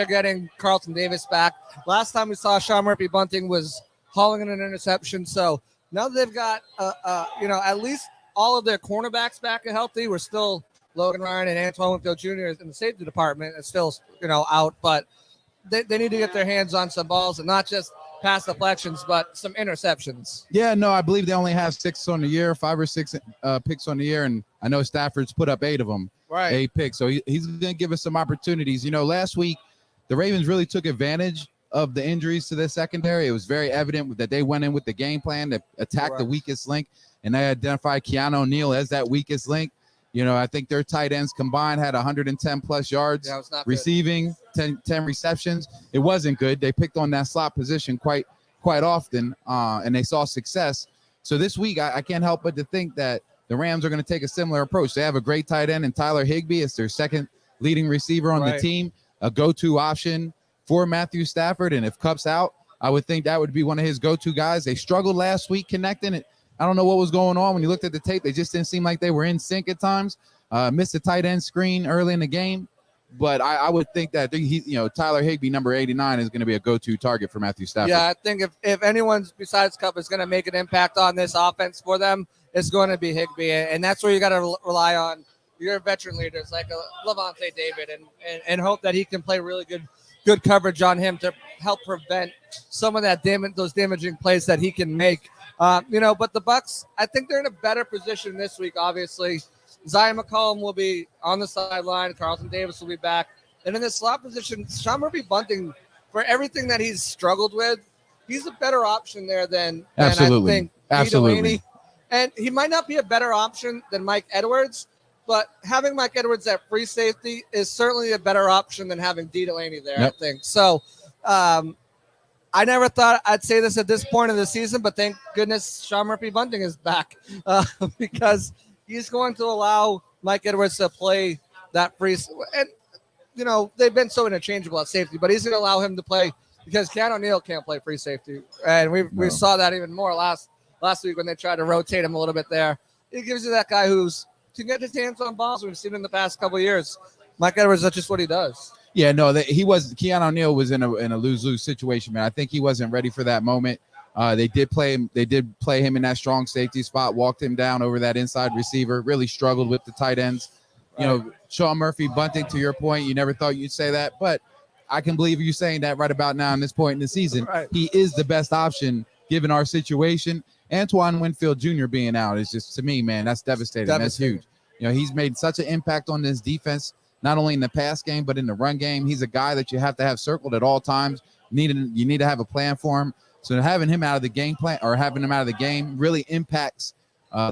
getting Carlton Davis back. Last time we saw Sean Murphy-Bunting was hauling in an interception. So now that they've got at least all of their cornerbacks back and healthy, we're still Logan Ryan and Antoine Winfield Jr. in the safety department is still out, but they need to get their hands on some balls and not just pass deflections, but some interceptions. Yeah, no, I believe they only have 6 on the year, 5 or 6 picks on the year, and I know Stafford's put up 8 of them, right? 8 picks, so he's going to give us some opportunities. Last week the Ravens really took advantage of the injuries to their secondary. It was very evident that they went in with the game plan to attack the weakest link, and they identified Keanu O'Neal as that weakest link. I think their tight ends combined had 110 plus yards receiving, 10 receptions. It wasn't good. They picked on that slot position quite often, and they saw success. So this week, I can't help but to think that the Rams are going to take a similar approach. They have a great tight end in Tyler Higbee. It's their second leading receiver on the team, a go-to option for Matthew Stafford. And if Kupp's out, I would think that would be one of his go-to guys. They struggled last week connecting it. I don't know what was going on. When you looked at the tape, they just didn't seem like they were in sync at times. Missed a tight end screen early in the game. But I would think that Tyler Higbee, number 89, is going to be a go-to target for Matthew Stafford. Yeah, I think if anyone besides Kupp is going to make an impact on this offense for them, it's going to be Higbee. And that's where you got to rely on your veteran leaders like Levante David and hope that he can play really good coverage on him to help prevent some of that those damaging plays that he can make. But the Bucs, I think they're in a better position this week, obviously. Zion McCollum will be on the sideline. Carlton Davis will be back. And in the slot position, Sean Murphy-Bunting, for everything that he's struggled with, he's a better option there than I think Absolutely. And he might not be a better option than Mike Edwards, but having Mike Edwards at free safety is certainly a better option than having D. Delaney there, I think. So I never thought I'd say this at this point of the season, but thank goodness Sean Murphy-Bunting is back because he's going to allow Mike Edwards to play that free. And, they've been so interchangeable at safety, but he's going to allow him to play because Keanu O'Neal can't play free safety. And we saw that even more last week when they tried to rotate him a little bit there. It gives you that guy who's to get his hands on balls. We've seen in the past couple of years. Mike Edwards, that's just what he does. Yeah, no, Keanu O'Neal was in a lose-lose situation, man. I think he wasn't ready for that moment. They did play him in that strong safety spot, walked him down over that inside receiver, really struggled with the tight ends. Right. Sean Murphy-Bunting, to your point, you never thought you'd say that, but I can believe you saying that right about now in this point in the season. Right. He is the best option given our situation. Antoine Winfield Jr. being out is just, to me, man, that's devastating. That's huge. He's made such an impact on this defense, not only in the pass game, but in the run game. He's a guy that you have to have circled at all times. You need to have a plan for him. So having him out of the game plan or having him out of the game really impacts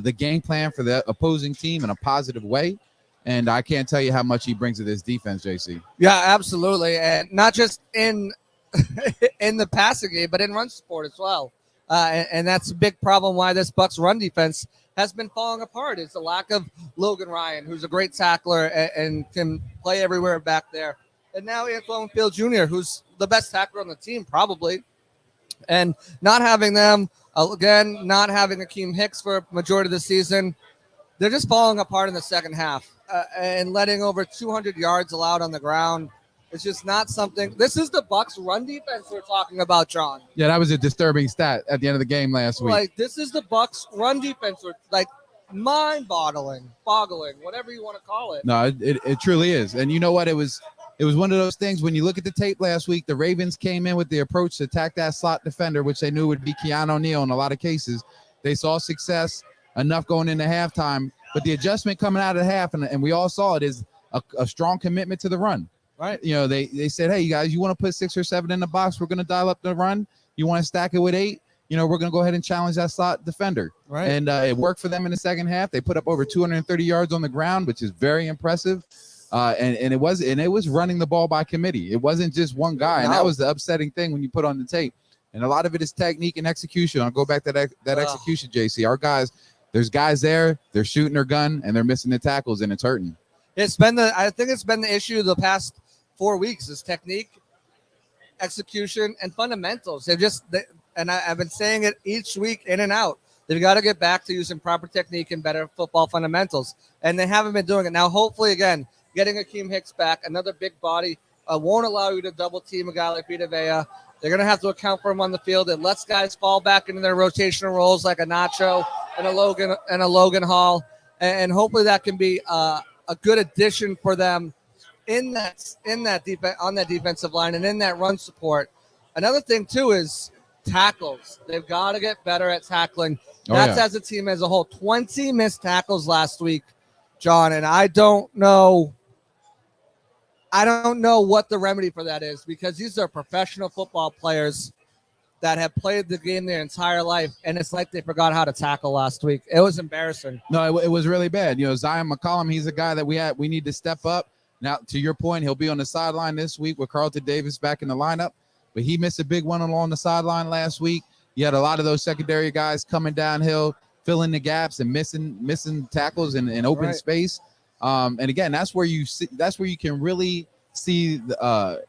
the game plan for the opposing team in a positive way. And I can't tell you how much he brings to this defense, JC. Yeah, absolutely. And not just in in the passing game, but in run support as well. And that's a big problem why this Bucs run defense has been falling apart. It's the lack of Logan Ryan, who's a great tackler and can play everywhere back there. And now Antoine Field Jr., who's the best tackler on the team, probably. And not having them, again, not having Akeem Hicks for a majority of the season, they're just falling apart in the second half and letting over 200 yards allowed on the ground. It's just not something. This is the Bucs run defense we're talking about, John. Yeah, that was a disturbing stat at the end of the game last week. Like, this is the Bucs run defense. Like, mind-boggling, whatever you want to call it. No, it truly is. And you know what? It was one of those things when you look at the tape last week, the Ravens came in with the approach to attack that slot defender, which they knew would be Keanu O'Neal in a lot of cases. They saw success enough going into halftime, but the adjustment coming out of the half, and we all saw it, is a strong commitment to the run. Right. You know, they said, hey, you guys, you want to put 6 or 7 in the box? We're going to dial up the run. You want to stack it with 8? You know, we're going to go ahead and challenge that slot defender. Right. And it worked for them in the second half. They put up over 230 yards on the ground, which is very impressive. And it was running the ball by committee. It wasn't just one guy. And that was the upsetting thing when you put on the tape. And a lot of it is technique and execution. I'll go back to that execution, JC. Our guys, there's guys there, they're shooting their gun and they're missing the tackles and it's hurting. I think it's been the issue the past 4 weeks is technique, execution, and fundamentals. I've been saying it each week in and out. They've got to get back to using proper technique and better football fundamentals. And they haven't been doing it. Now, hopefully, again, getting Akeem Hicks back, another big body, won't allow you to double team a guy like Vita Vea. They're going to have to account for him on the field. It lets guys fall back into their rotational roles like a Nacho and a Logan Hall. And hopefully that can be a good addition for them in that defense, on that defensive line and in that run support. Another thing too is tackles. They've got to get better at tackling. That's as a team as a whole. 20 missed tackles last week, John, and I don't know what the remedy for that is, because these are professional football players that have played the game their entire life, and it's like they forgot how to tackle last week. It was embarrassing. No, it was really bad. You know, Zion McCollum, he's a guy that we need to step up. Now, to your point, he'll be on the sideline this week with Carlton Davis back in the lineup, but he missed a big one along the sideline last week. You had a lot of those secondary guys coming downhill, filling the gaps and missing tackles in open space. And again, that's where you can really see a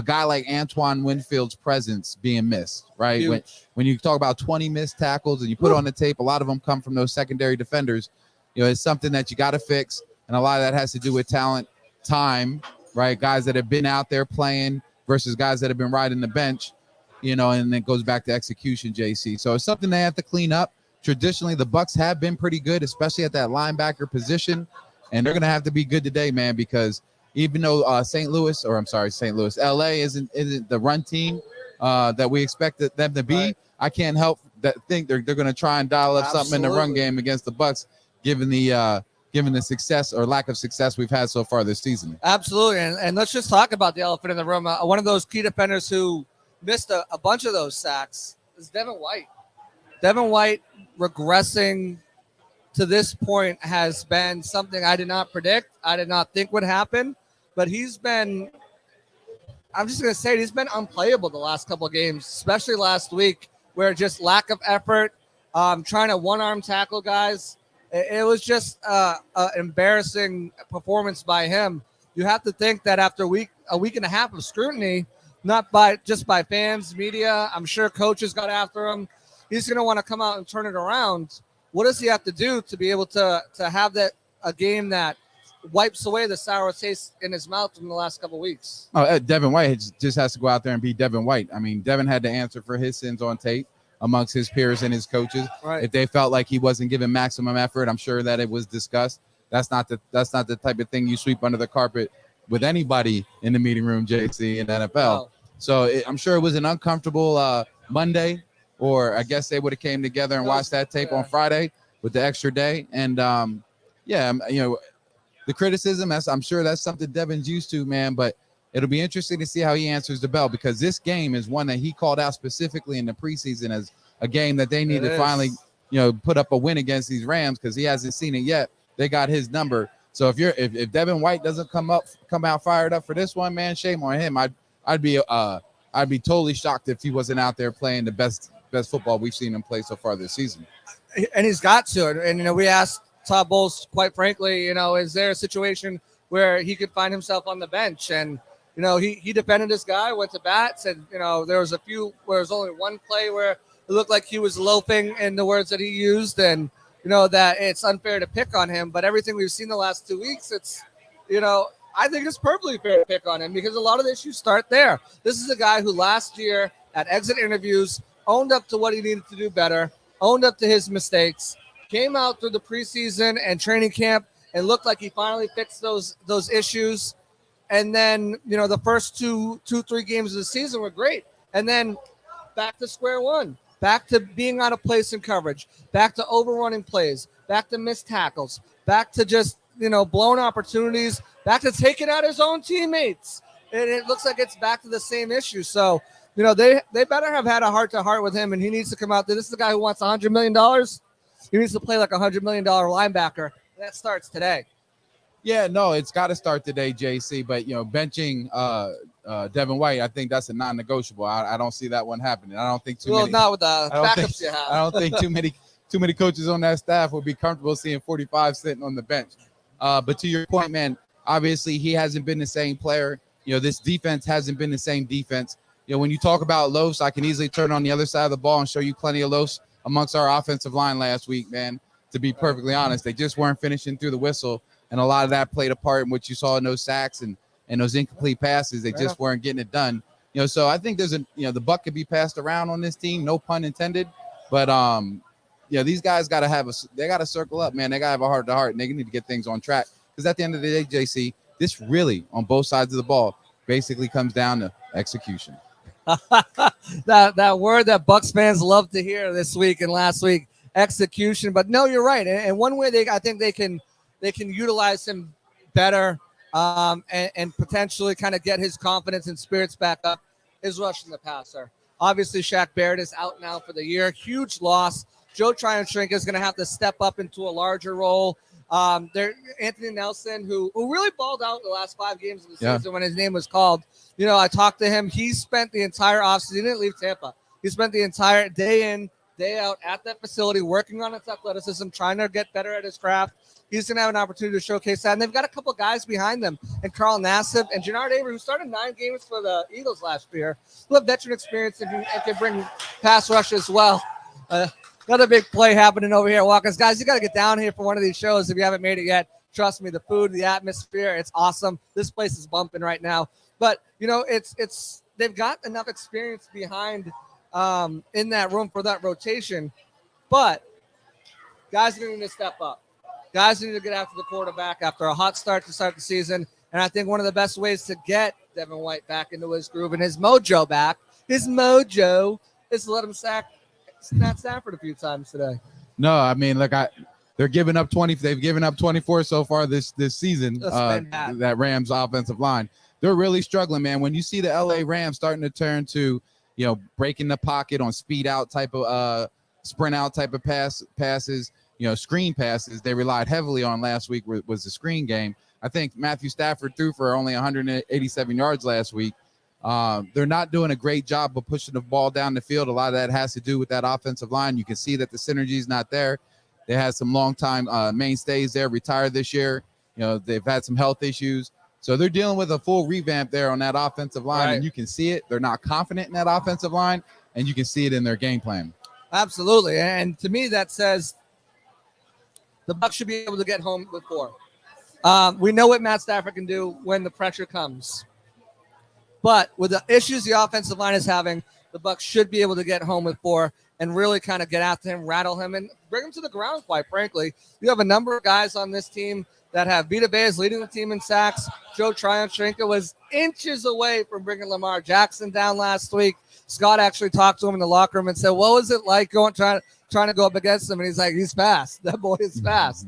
guy like Antoine Winfield's presence being missed, right? When you talk about 20 missed tackles and you put on the tape, a lot of them come from those secondary defenders. You know, it's something that you got to fix, and a lot of that has to do with talent, time, right? Guys that have been out there playing versus guys that have been riding the bench, you know, and it goes back to execution, JC. So it's something they have to clean up. Traditionally, the Bucs have been pretty good, especially at that linebacker position, and they're going to have to be good today, man, because even though LA isn't the run team that we expected them to be, right. I can't help that think they're going to try and dial up something in the run game against the Bucs, given the success or lack of success we've had so far this season. Absolutely. And let's just talk about the elephant in the room. One of those key defenders who missed a bunch of those sacks is Devin White. Devin White regressing to this point has been something I did not predict. I did not think would happen, but he's been unplayable the last couple of games, especially last week, where just lack of effort, trying to one-arm tackle guys. It was just an embarrassing performance by him. You have to think that after a week and a half of scrutiny, not just by fans, media, I'm sure coaches got after him. He's going to want to come out and turn it around. What does he have to do to be able to have a game that wipes away the sour taste in his mouth from the last couple of weeks? Oh, Devin White just has to go out there and be Devin White. I mean, Devin had to answer for his sins on tape amongst his peers and his coaches. Right. If they felt like he wasn't giving maximum effort, I'm sure that it was discussed. That's not the type of thing you sweep under the carpet with anybody in the meeting room, JC, in the NFL. Wow. So I'm sure it was an uncomfortable Monday, or I guess they would have came together and watched that tape on Friday with the extra day. And the criticism, I'm sure that's something Devin's used to, man. But it'll be interesting to see how he answers the bell, because this game is one that he called out specifically in the preseason as a game that they need to finally, put up a win against these Rams, because he hasn't seen it yet. They got his number. So if Devin White doesn't come out fired up for this one, man, shame on him. I'd be totally shocked if he wasn't out there playing the best football we've seen him play so far this season. And he's got to. And we asked Todd Bowles, quite frankly, is there a situation where he could find himself on the bench? And he defended this guy, went to bat, said there was a few where there was only one play where it looked like he was loafing, in the words that he used, and that it's unfair to pick on him. But everything we've seen the last 2 weeks, it's I think it's perfectly fair to pick on him, because a lot of the issues start there. This is a guy who last year at exit interviews owned up to what he needed to do better, owned up to his mistakes, came out through the preseason and training camp and looked like he finally fixed those issues. And then, the first 3 games of the season were great. And then back to square one, back to being out of place in coverage, back to overrunning plays, back to missed tackles, back to just, blown opportunities, back to taking out his own teammates. And it looks like it's back to the same issue. So, they better have had a heart-to-heart with him, and he needs to come out there. This is the guy who wants $100 million. He needs to play like a $100 million linebacker. That starts today. Yeah, no, it's got to start today, JC. But, benching Devin White, I think that's a non-negotiable. I don't see that one happening. I don't think not with the backups you have. I don't think too many coaches on that staff would be comfortable seeing 45 sitting on the bench. But to your point, man, obviously he hasn't been the same player. This defense hasn't been the same defense. When you talk about loafs, I can easily turn on the other side of the ball and show you plenty of loafs amongst our offensive line last week, man. To be perfectly honest, they just weren't finishing through the whistle. And a lot of that played a part in what you saw in those sacks and those incomplete passes. They just weren't getting it done. So I think there's the buck could be passed around on this team, no pun intended. But these guys got to circle up, man. They got to have a heart-to-heart, and they need to get things on track. Because at the end of the day, JC, this really, on both sides of the ball, basically comes down to execution. that word that Bucs fans love to hear this week and last week, execution. But no, you're right. And one way I think they can utilize him better and potentially kind of get his confidence and spirits back up is rushing the passer. Obviously, Shaq Barrett is out now for the year. Huge loss. Joe Tryon-Shrink is going to have to step up into a larger role. Anthony Nelson, who really balled out the last 5 games of the season when his name was called. I talked to him. He spent the entire offseason. He didn't leave Tampa. He spent the entire day in, day out at that facility, working on his athleticism, trying to get better at his craft. He's going to have an opportunity to showcase that. And they've got a couple guys behind them, and Carl Nassib and Jannard Avery, who started 9 games for the Eagles last year, who have veteran experience and can bring pass rush as well. Another big play happening over here at Watkins. Guys, you got to get down here for one of these shows if you haven't made it yet. Trust me, the food, the atmosphere, it's awesome. This place is bumping right now. But, it's they've got enough experience behind in that room for that rotation. But guys are going to step up. Guys need to get after the quarterback after a hot start to start the season. And I think one of the best ways to get Devin White back into his groove and his mojo back, is to let him sack Matt Stafford a few times today. No, I mean, look, they're giving up 20. They've given up 24 so far this season. That Rams offensive line, they're really struggling, man. When you see the LA Rams starting to turn to, breaking the pocket on speed out type of sprint out type of passes, screen passes, they relied heavily on last week was the screen game. I think Matthew Stafford threw for only 187 yards last week. They're not doing a great job of pushing the ball down the field. A lot of that has to do with that offensive line. You can see that the synergy is not there. They had some long-time mainstays there retired this year. They've had some health issues. So they're dealing with a full revamp there on that offensive line, and you can see it. They're not confident in that offensive line, and you can see it in their game plan. Absolutely. And to me, that says the Bucs should be able to get home with 4. We know what Matt Stafford can do when the pressure comes. But with the issues the offensive line is having, the Bucs should be able to get home with 4 and really kind of get after him, rattle him, and bring him to the ground, quite frankly. You have a number of guys on this team that have Vita Baez leading the team in sacks. Joe Tryon-Shrink was inches away from bringing Lamar Jackson down last week. Scott actually talked to him in the locker room and said, what was it like trying to go up against him? And he's like, he's fast. That boy is fast.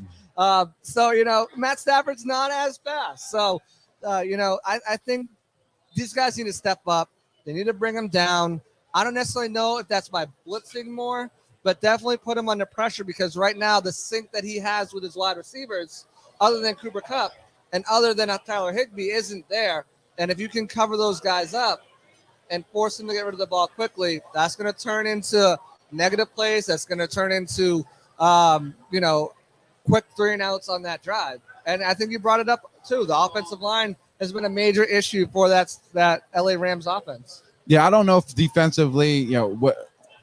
So, Matt Stafford's not as fast. So, I think these guys need to step up. They need to bring them down. I don't necessarily know if that's by blitzing more, but definitely put him under pressure because right now the sync that he has with his wide receivers, other than Cooper Kupp and other than Tyler Higbee, isn't there. And if you can cover those guys up and force them to get rid of the ball quickly, that's going to turn into negative plays. That's going to turn into, quick 3-and-outs on that drive. And I think you brought it up too. The offensive line has been a major issue for that LA Rams offense. Yeah, I don't know if defensively,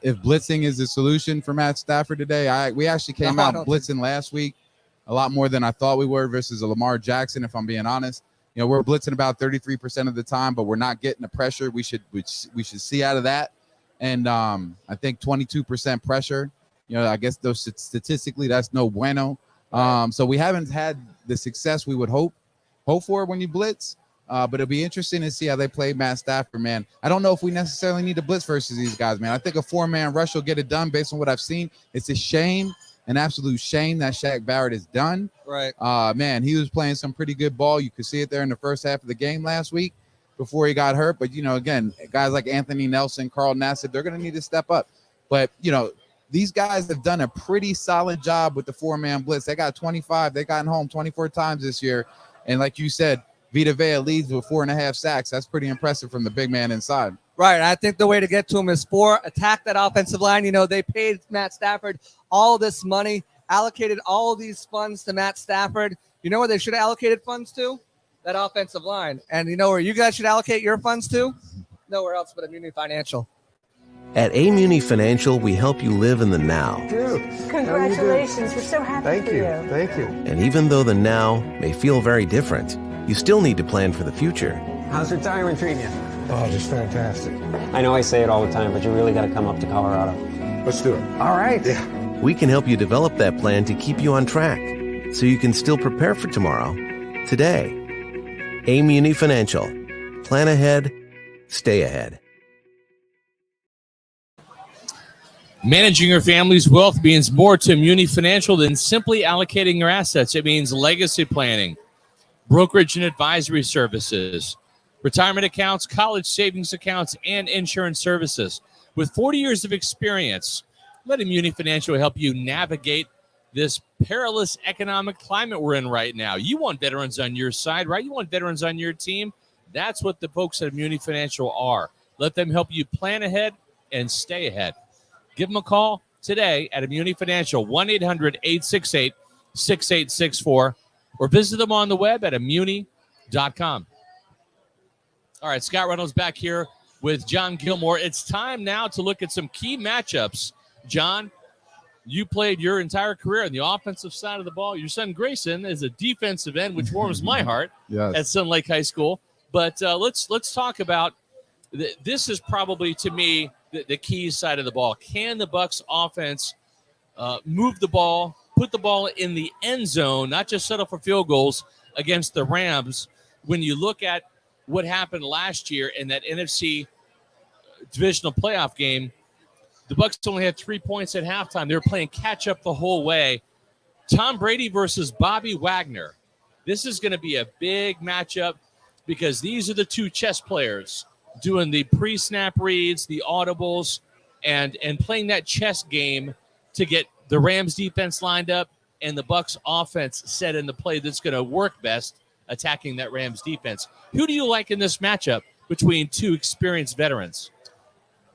if blitzing is the solution for Matt Stafford today. We actually came out blitzing last week a lot more than I thought we were versus a Lamar Jackson, if I'm being honest. We're blitzing about 33% of the time, but we're not getting the pressure we should see out of that. And I think 22% pressure, I guess those statistically that's no bueno. So we haven't had the success we would hope for when you blitz. But it'll be interesting to see how they play Matt Stafford, man. I don't know if we necessarily need to blitz versus these guys, man. I think a 4-man rush will get it done based on what I've seen. It's a shame, an absolute shame that Shaq Barrett is done. Right. Man, he was playing some pretty good ball. You could see it there in the first half of the game last week before he got hurt. But, again, guys like Anthony Nelson, Carl Nassib, they're going to need to step up. But, these guys have done a pretty solid job with the 4-man blitz. They got 25. They gotten home 24 times this year. And like you said, Vita Vea leads with 4.5 sacks. That's pretty impressive from the big man inside. Right. I think the way to get to him is attack that offensive line. They paid Matt Stafford all this money, allocated all of these funds to Matt Stafford. You know where they should have allocated funds to? That offensive line. And you know where you guys should allocate your funds to? Nowhere else but Immunity Financial. At Amuni Financial, we help you live in the now. Dude, congratulations. We're so happy for you. Thank you. And even though the now may feel very different, you still need to plan for the future. How's retirement treating you? Oh, just fantastic. I know I say it all the time, but you really got to come up to Colorado. Let's do it. All right. Yeah. We can help you develop that plan to keep you on track so you can still prepare for tomorrow, today. Amuni Financial. Plan ahead, stay ahead. Managing your family's wealth means more to Muni Financial than simply allocating your assets. It means legacy planning, brokerage and advisory services, retirement accounts, college savings accounts, and insurance services. With 40 years of experience, let Muni Financial help you navigate this perilous economic climate we're in right now. You want veterans on your side, right? You want veterans on your team. That's what the folks at Muni Financial are. Let them help you plan ahead and stay ahead. Give them a call today at Immunity Financial, 1-800-868-6864, or visit them on the web at immuni.com. All right, Scott Reynolds back here with John Gilmore. It's time now to look at some key matchups. John, you played your entire career on the offensive side of the ball. Your son Grayson is a defensive end, which warms my heart at Sun Lake High School. But let's talk about this is probably, to me, the key side of the ball. Can the Bucs offense move the ball, put the ball in the end zone, not just settle for field goals against the Rams? When you look at what happened last year in that NFC divisional playoff game, the Bucs only had 3 points at halftime. They were playing catch up the whole way. Tom Brady versus Bobby Wagner. This is going to be a big matchup because these are the two chess players doing the pre-snap reads, the audibles, and playing that chess game to get the Rams defense lined up and the Bucs offense set in the play that's going to work best attacking that Rams defense. Who do you like in this matchup between two experienced veterans?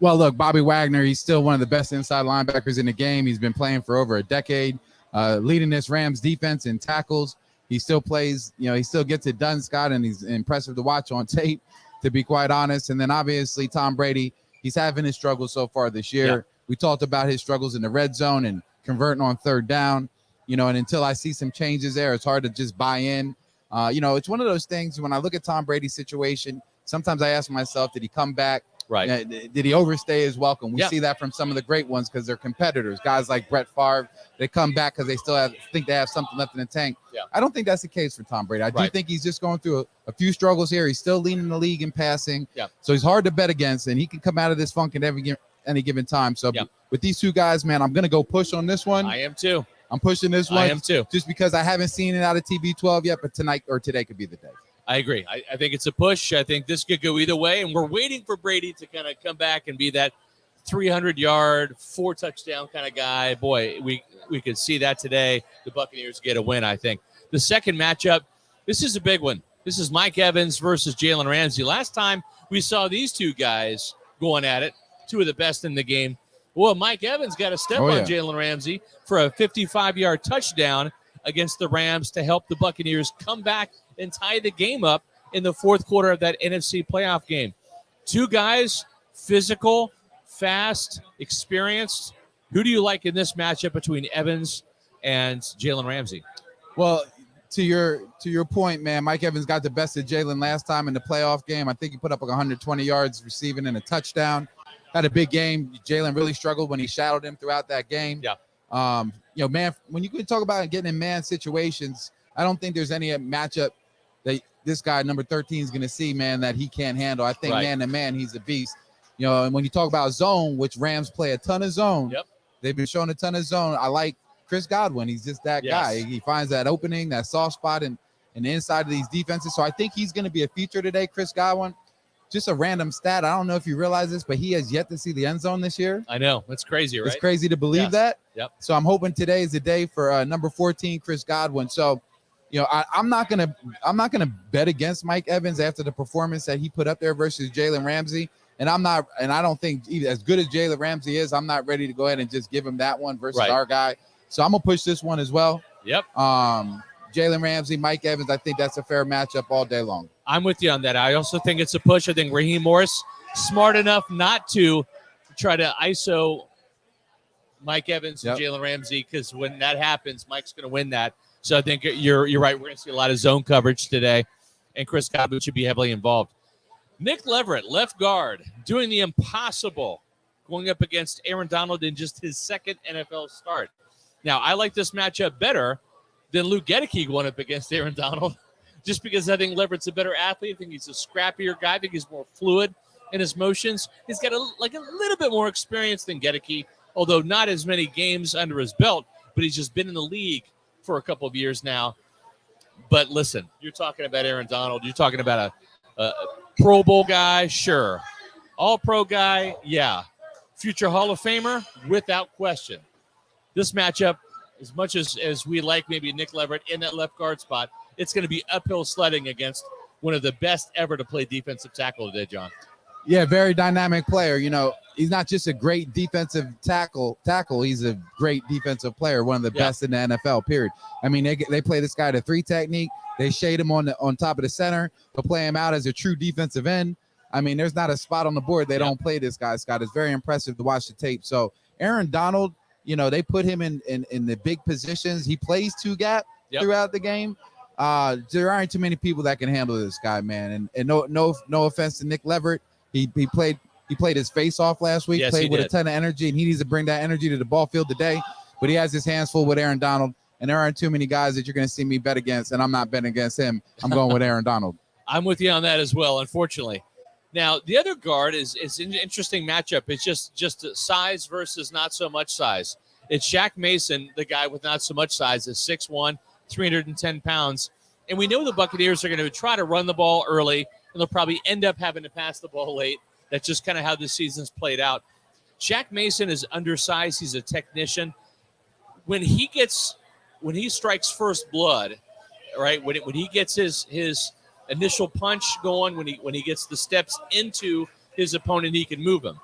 Well, look, Bobby Wagner, he's still one of the best inside linebackers in the game. He's been playing for over a decade, leading this Rams defense in tackles. He still plays, he still gets it done, Scott, and he's impressive to watch on tape, to be quite honest. And then obviously Tom Brady, he's having his struggles so far this year. Yeah. We talked about his struggles in the red zone and converting on third down, and until I see some changes there, it's hard to just buy in. It's one of those things when I look at Tom Brady's situation, sometimes I ask myself, did he come back? Right. Did he overstay his welcome? We see that from some of the great ones because they're competitors. Guys like Brett Favre, they come back because they still think they have something left in the tank. Yeah. I don't think that's the case for Tom Brady. I do think he's just going through a few struggles here. He's still leading the league in passing. Yeah. So he's hard to bet against, and he can come out of this funk at any given time. So with these two guys, man, I'm going to go push on this one. I am too. I'm pushing this one. I am too. Just because I haven't seen it out of TB12 yet, but tonight or today could be the day. I agree. I think it's a push. I think this could go either way, and we're waiting for Brady to kind of come back and be that 300-yard, 4-touchdown kind of guy. Boy, we could see that today. The Buccaneers get a win, I think. The second matchup, this is a big one. This is Mike Evans versus Jalen Ramsey. Last time we saw these two guys going at it, two of the best in the game. Well, Mike Evans got a step on Jalen Ramsey for a 55-yard touchdown against the Rams to help the Buccaneers come back and tie the game up in the fourth quarter of that NFC playoff game. Two guys, physical, fast, experienced. Who do you like in this matchup between Evans and Jalen Ramsey? Well, to your point, man, Mike Evans got the best of Jalen last time in the playoff game. I think he put up like 120 yards receiving and a touchdown. Had a big game. Jalen really struggled when he shadowed him throughout that game. Yeah. Man, when you can talk about getting in man situations, I don't think there's any matchup that this guy, number 13, is going to see, man, that he can't handle. I think man to man, he's a beast. And when you talk about zone, which Rams play a ton of zone, they've been showing a ton of zone. I like Chris Godwin. He's just that guy. He finds that opening, that soft spot in the inside of these defenses. So I think he's going to be a feature today, Chris Godwin. Just a random stat. I don't know if you realize this, but he has yet to see the end zone this year. I know. That's crazy, right? It's crazy to believe that. Yep. So I'm hoping today is the day for number 14, Chris Godwin. So, I'm not gonna bet against Mike Evans after the performance that he put up there versus Jalen Ramsey. And I don't think either, as good as Jalen Ramsey is, I'm not ready to go ahead and just give him that one versus our guy. So I'm gonna push this one as well. Yep. Jalen Ramsey, Mike Evans, I think that's a fair matchup all day long. I'm with you on that. I also think it's a push. I think Raheem Morris, smart enough not to try to ISO Mike Evans and Jalen Ramsey, because when that happens, Mike's going to win that. So I think you're right. We're going to see a lot of zone coverage today, and Chris Godwin should be heavily involved. Nick Leverett, left guard, doing the impossible, going up against Aaron Donald in just his second NFL start. Now, I like this matchup better than Luke Gedeke going up against Aaron Donald, just because I think Leverett's a better athlete. I think he's a scrappier guy. I think he's more fluid in his motions. He's got a little bit more experience than Gedeke, although not as many games under his belt, but he's just been in the league for a couple of years now. But listen, you're talking about Aaron Donald. You're talking about a Pro Bowl guy, sure. All-Pro guy, yeah. Future Hall of Famer, without question. This matchup, as much as we like maybe Nick Leverett in that left guard spot, it's going to be uphill sledding against one of the best ever to play defensive tackle today, John. Yeah, very dynamic player. He's not just a great defensive tackle. He's a great defensive player, one of the best in the NFL, period. I mean, they play this guy the 3 technique. They shade him on top of the center. They'll play him out as a true defensive end. I mean, there's not a spot on the board they don't play this guy, Scott. It's very impressive to watch the tape. So Aaron Donald, they put him in the big positions. He plays 2-gap throughout the game. There aren't too many people that can handle this guy, man. And no offense to Nick Leverett. He played his face off last week, played with a ton of energy, and he needs to bring that energy to the ball field today. But he has his hands full with Aaron Donald, and there aren't too many guys that you're going to see me bet against, and I'm not betting against him. I'm going with Aaron Donald. I'm with you on that as well, unfortunately. Now, the other guard is an interesting matchup. It's just size versus not so much size. It's Shaq Mason, the guy with not so much size, is 6'1", 310 pounds. And we know the Buccaneers are going to try to run the ball early, and they'll probably end up having to pass the ball late. That's just kind of how this season's played out. Shaq Mason is undersized. He's a technician. When he strikes first blood, right, when he gets his initial punch going, when he gets the steps into his opponent, he can move him.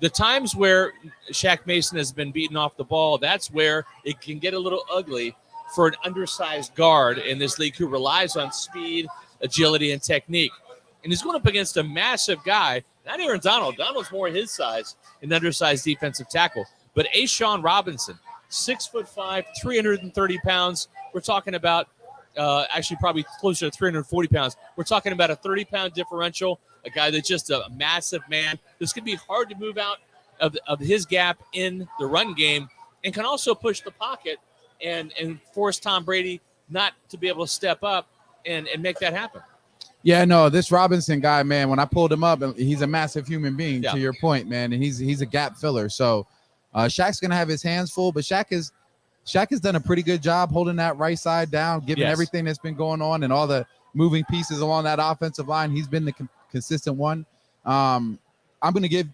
The times where Shaq Mason has been beaten off the ball, that's where it can get a little ugly for an undersized guard in this league who relies on speed, agility, and technique. And he's going up against a massive guy, not Aaron Donald. Donald's more his size, an undersized defensive tackle. But Ashawn Robinson, 6'5", 330 pounds. We're talking about actually probably closer to 340 pounds. We're talking about a 30-pound differential, a guy that's just a massive man. This could be hard to move out of his gap in the run game, and can also push the pocket and force Tom Brady not to be able to step up and make that happen. Yeah, no, this Robinson guy, man, when I pulled him up, he's a massive human being, to your point, man, and he's a gap filler. So Shaq's going to have his hands full, but Shaq has done a pretty good job holding that right side down, given everything that's been going on and all the moving pieces along that offensive line. He's been the consistent one. I'm gonna give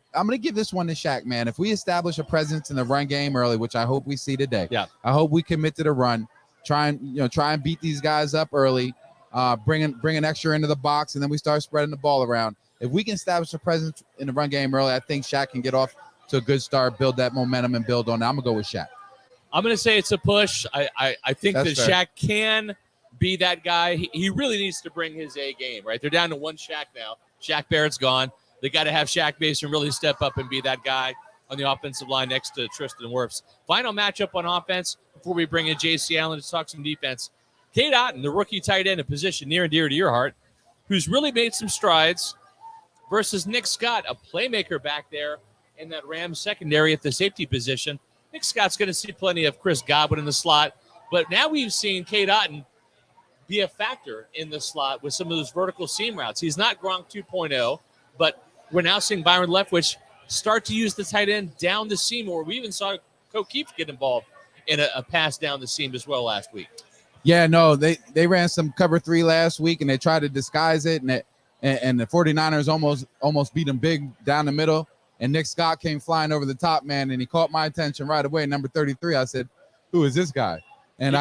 this one to Shaq, man. If we establish a presence in the run game early, which I hope we see today, I hope we commit to the run. Try and beat these guys up early. Bring an extra into the box, and then we start spreading the ball around. If we can establish a presence in the run game early, I think Shaq can get off to a good start, build that momentum, and build on it. I'm gonna go with Shaq. I'm gonna say it's a push. I think That's that fair. Shaq can be that guy. He really needs to bring his A game, right? They're down to one Shaq now. Shaq Barrett's gone. They got to have Shaq Mason really step up and be that guy on the offensive line next to Tristan Wirfs. Final matchup on offense before we bring in J.C. Allen to talk some defense. Cade Otton, the rookie tight end, a position near and dear to your heart, who's really made some strides, versus Nick Scott, a playmaker back there in that Rams secondary at the safety position. Nick Scott's going to see plenty of Chris Godwin in the slot, but now we've seen Cade Otton be a factor in the slot with some of those vertical seam routes. He's not Gronk 2.0, but we're now seeing Byron Leftwich start to use the tight end down the seam, or we even saw O'Keefe get involved in a pass down the seam as well last week. Yeah, no, they ran some cover 3 last week, and they tried to disguise it, and the 49ers almost beat them big down the middle, and Nick Scott came flying over the top, man, and he caught my attention right away. Number 33, I said, who is this guy? And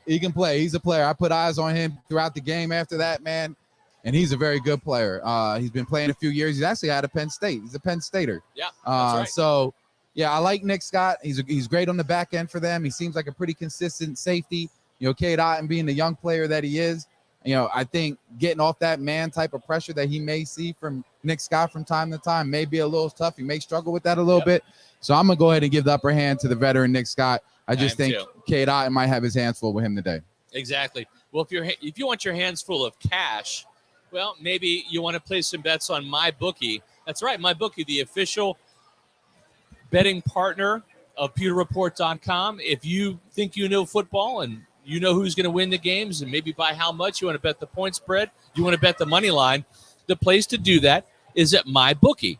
he can play. He's a player. I put eyes on him throughout the game after that, man, and he's a very good player. He's been playing a few years. He's actually out of Penn State. He's a Penn Stater. Yeah, that's right. So, yeah, I like Nick Scott. He's great on the back end for them. He seems like a pretty consistent safety. Cade Otton being the young player that he is, I think getting off that man type of pressure that he may see from Nick Scott from time to time may be a little tough. He may struggle with that a little bit. So I'm going to go ahead and give the upper hand to the veteran Nick Scott. I just think Cade Otton might have his hands full with him today. Exactly. Well, if you want your hands full of cash, well, maybe you want to place some bets on MyBookie. That's right, MyBookie, the official betting partner of PewterReport.com. If you think you know football and you know who's going to win the games and maybe by how much, you want to bet the point spread, you want to bet the money line, the place to do that is at MyBookie.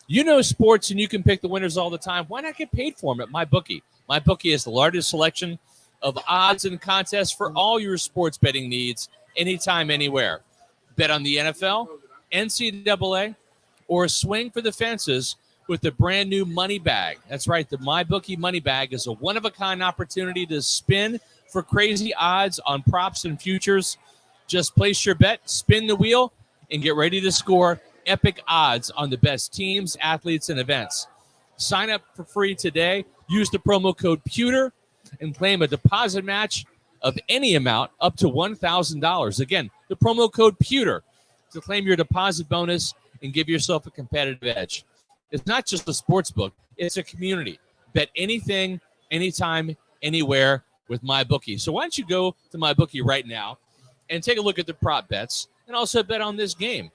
You know sports and you can pick the winners all the time. Why not get paid for them at MyBookie? MyBookie is the largest selection of odds and contests for all your sports betting needs, anytime, anywhere. Bet on the NFL, NCAA, or swing for the fences with the brand new money bag. That's right, the MyBookie money bag is a one-of-a-kind opportunity to spin for crazy odds on props and futures. Just place your bet, spin the wheel, and get ready to score epic odds on the best teams, athletes, and events. Sign up for free today. Use the promo code Pewter and claim a deposit match of any amount up to $1,000. Again, the promo code Pewter to claim your deposit bonus and give yourself a competitive edge. It's not just a sports book. It's a community. Bet anything, anytime, anywhere with MyBookie. So why don't you go to MyBookie right now and take a look at the prop bets and also bet on this game.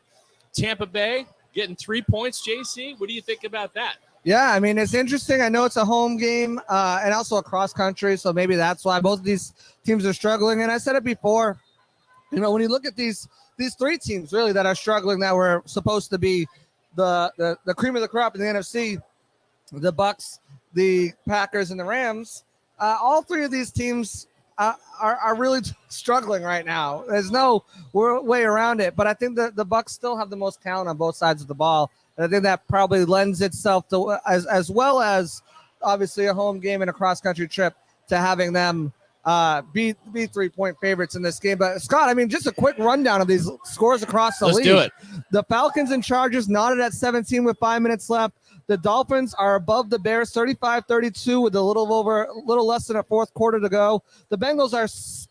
Tampa Bay getting 3 points, JC. What do you think about that? Yeah, I mean, it's interesting. I know it's a home game and also a cross country, so maybe that's why both of these teams are struggling. And I said it before, when you look at these 3 teams really that are struggling, that were supposed to be the cream of the crop in the NFC, the Bucs, the Packers, and the Rams, all 3 of these teams are really struggling right now. There's no way around it, but I think that the Bucs still have the most talent on both sides of the ball. And I think that probably lends itself to, as well as obviously a home game and a cross-country trip, to having them be 3-point favorites in this game. But Scott, I mean, just a quick rundown of these scores across the league. Let's do it. The Falcons and Chargers knotted at 17 with 5 minutes left. The Dolphins are above the Bears 35-32 with a little less than a fourth quarter to go. The Bengals are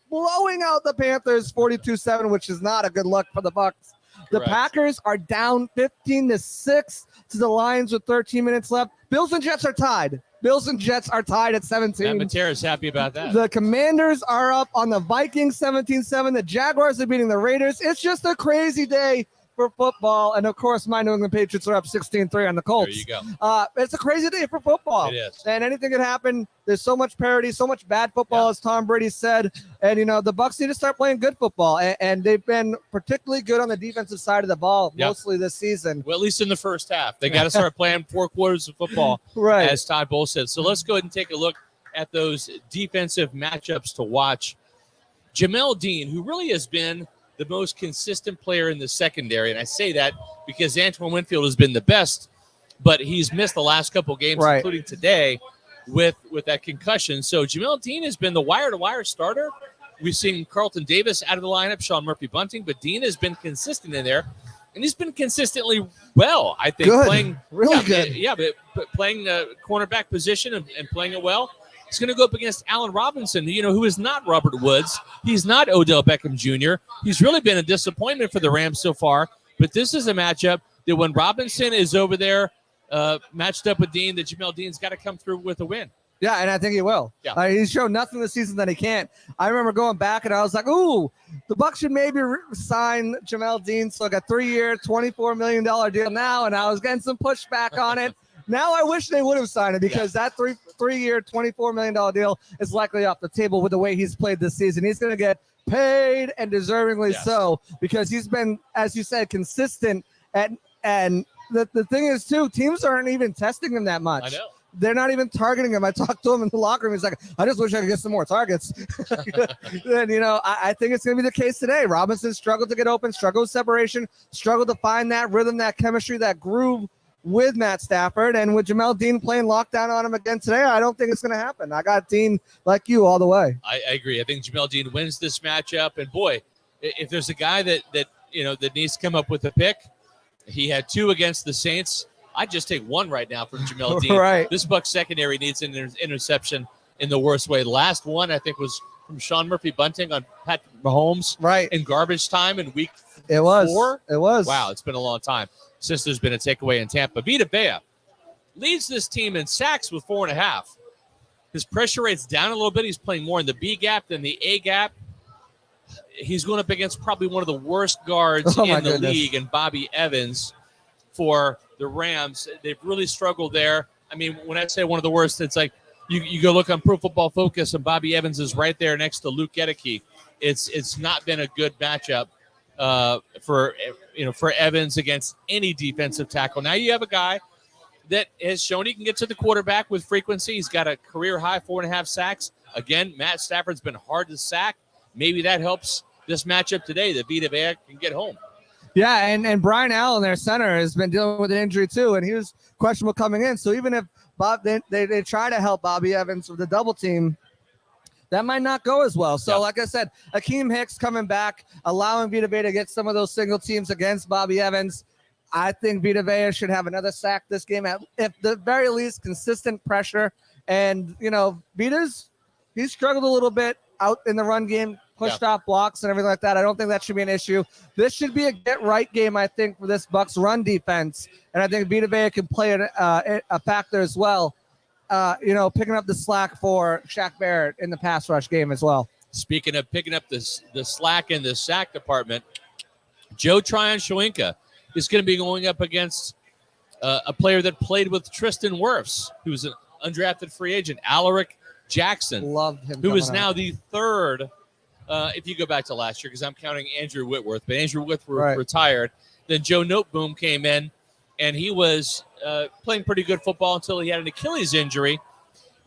blowing out the Panthers 42-7, which is not a good look for the Bucs. The Packers are down 15-6 to the Lions with 13 minutes left. Bills and Jets are tied. At 17. Yeah, Matera's happy about that. The Commanders are up on the Vikings 17-7. The Jaguars are beating the Raiders. It's just a crazy day for football. And, of course, my New England Patriots are up 16-3 on the Colts. There you go. It's a crazy day for football. It is. And anything can happen. There's so much parity, so much bad football, as Tom Brady said. And, the Bucs need to start playing good football. And they've been particularly good on the defensive side of the ball mostly this season. Well, at least in the first half. They got to start playing 4 quarters of football, right, as Todd Bowles said. So let's go ahead and take a look at those defensive matchups to watch. Jamel Dean, who really has been the most consistent player in the secondary. And I say that because Antoine Winfield has been the best, but he's missed the last couple of games, including today, with that concussion. So Jamel Dean has been the wire-to-wire starter. We've seen Carlton Davis out of the lineup, Sean Murphy-Bunting, but Dean has been consistent in there, and he's been consistently well, I think. Good. Playing really good. Yeah, but playing the cornerback position and playing it well. He's going to go up against Allen Robinson, who is not Robert Woods. He's not Odell Beckham Jr. He's really been a disappointment for the Rams so far, but this is a matchup that when Robinson is over there matched up with Dean, that Jamel Dean's got to come through with a win. Yeah, and I think he will. Yeah. He's shown nothing this season that he can't. I remember going back and I was like, ooh, the Bucs should maybe sign Jamel Dean. So like a 3-year, $24 million deal now, and I was getting some pushback on it. Now I wish they would have signed it because that three-year, $24 million deal is likely off the table with the way he's played this season. He's going to get paid, and deservingly so, because he's been, as you said, consistent. And the thing is, too, teams aren't even testing him that much. I know. They're not even targeting him. I talked to him in the locker room. He's like, I just wish I could get some more targets. And, I think it's going to be the case today. Robinson struggled to get open, struggled with separation, struggled to find that rhythm, that chemistry, that groove with Matt Stafford. And with Jamel Dean playing lockdown on him again today, I don't think it's going to happen. I got Dean like you all the way. I agree. I think Jamel Dean wins this matchup. And, boy, if there's a guy that needs to come up with a pick, he had 2 against the Saints. I'd just take 1 right now from Jamel Dean. Right. This Bucs secondary needs an interception in the worst way. The last one, I think, was from Sean Murphy-Bunting on Patrick Mahomes in garbage time in week 4. It was. Wow, it's been a long time since there's been a takeaway in Tampa. Vita Vea leads this team in sacks with 4.5. His pressure rate's down a little bit. He's playing more in the B gap than the A gap. He's going up against probably one of the worst guards in the league, and Bobby Evans for the Rams. They've really struggled there. I mean, when I say one of the worst, it's like you go look on Pro Football Focus, and Bobby Evans is right there next to Luke Gedeke. It's not been a good matchup for Evans against any defensive tackle. Now you have a guy that has shown he can get to the quarterback with frequency. He's got a career high 4.5 sacks. Again, Matt Stafford's been hard to sack. Maybe that helps this matchup today, that Vita Vea can get home. Yeah, and Brian Allen, their center, has been dealing with an injury too, and he was questionable coming in. So even if they try to help Bobby Evans with the double team, that might not go as well. So like I said, Akeem Hicks coming back, allowing Vita Vea to get some of those single teams against Bobby Evans. I think Vita Vea should have another sack this game, at the very least, consistent pressure. And, he struggled a little bit out in the run game, pushed off blocks and everything like that. I don't think that should be an issue. This should be a get-right game, I think, for this Bucs run defense. And I think Vita Vea can play a factor as well, picking up the slack for Shaq Barrett in the pass rush game as well. Speaking of picking up the slack in the sack department, Joe Tryon-Shoyinka is going to be going up against a player that played with Tristan Wirfs, who's an undrafted free agent, Alaric Jackson. Loved him. Who is now the third, if you go back to last year, because I'm counting Andrew Whitworth, but Andrew Whitworth retired. Then Joe Noteboom came in, and he was playing pretty good football until he had an Achilles injury.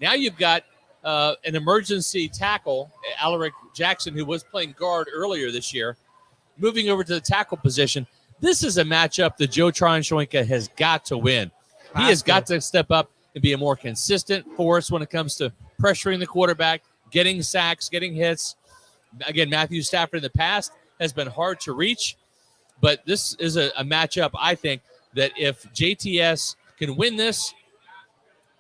Now you've got an emergency tackle, Alaric Jackson, who was playing guard earlier this year, moving over to the tackle position. This is a matchup that Joe Tryon-Shoyinka has got to win. He has got to step up and be a more consistent force when it comes to pressuring the quarterback, getting sacks, getting hits. Again, Matthew Stafford in the past has been hard to reach, but this is a matchup, I think, that if JTS can win this,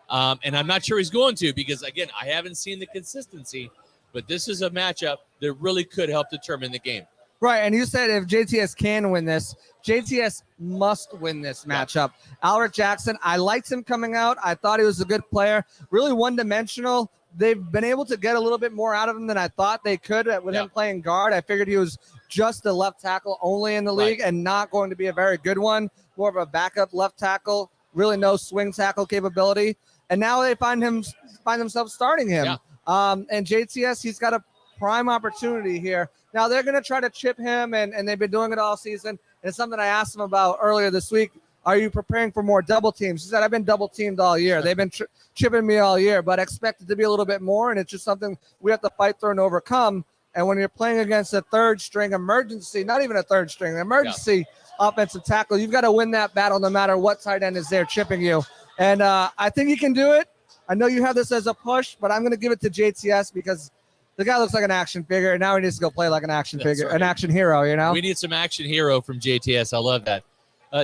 and I'm not sure he's going to because, again, I haven't seen the consistency, but this is a matchup that really could help determine the game. Right, and you said if JTS can win this, JTS must win this matchup. Alaric Jackson, I liked him coming out. I thought he was a good player, really one-dimensional. They've been able to get a little bit more out of him than I thought they could with him playing guard. I figured he was just a left tackle only in the league and not going to be a very good one, more of a backup left tackle, really no swing tackle capability. And now they find themselves starting him. Yeah. And JTS, he's got a prime opportunity here. Now they're going to try to chip him, and they've been doing it all season. And it's something I asked him about earlier this week. Are you preparing for more double teams? He said, I've been double teamed all year. They've been chipping me all year, but expect it to be a little bit more. And it's just something we have to fight through and overcome. And when you're playing against a third string emergency, not even a third string, emergency offensive tackle, you've got to win that battle no matter what tight end is there chipping you. And I think he can do it. I know you have this as a push, but I'm going to give it to JTS because the guy looks like an action figure, and now he needs to go play like an action figure, an action hero, you know? We need some action hero from JTS. I love that.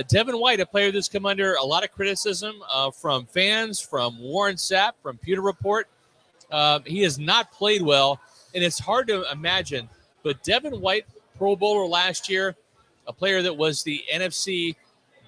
Devin White, a player that's come under a lot of criticism from fans, from Warren Sapp, from Pewter Report. He has not played well, and it's hard to imagine. But Devin White, Pro Bowler last year, a player that was the NFC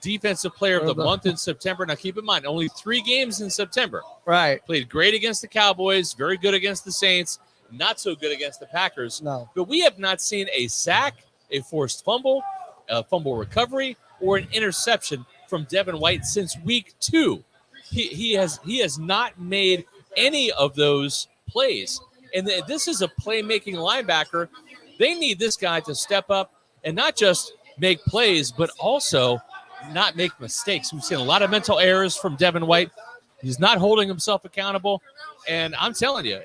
Defensive Player of the Month in September. Now, keep in mind, only 3 games in September. Right. Played great against the Cowboys, very good against the Saints, not so good against the Packers. No. But we have not seen a sack, a forced fumble, a fumble recovery, or an interception from Devin White since week 2. He has not made any of those plays. And this is a playmaking linebacker. They need this guy to step up and not just make plays, but also not make mistakes. We've seen a lot of mental errors from Devin White. He's not holding himself accountable. And I'm telling you,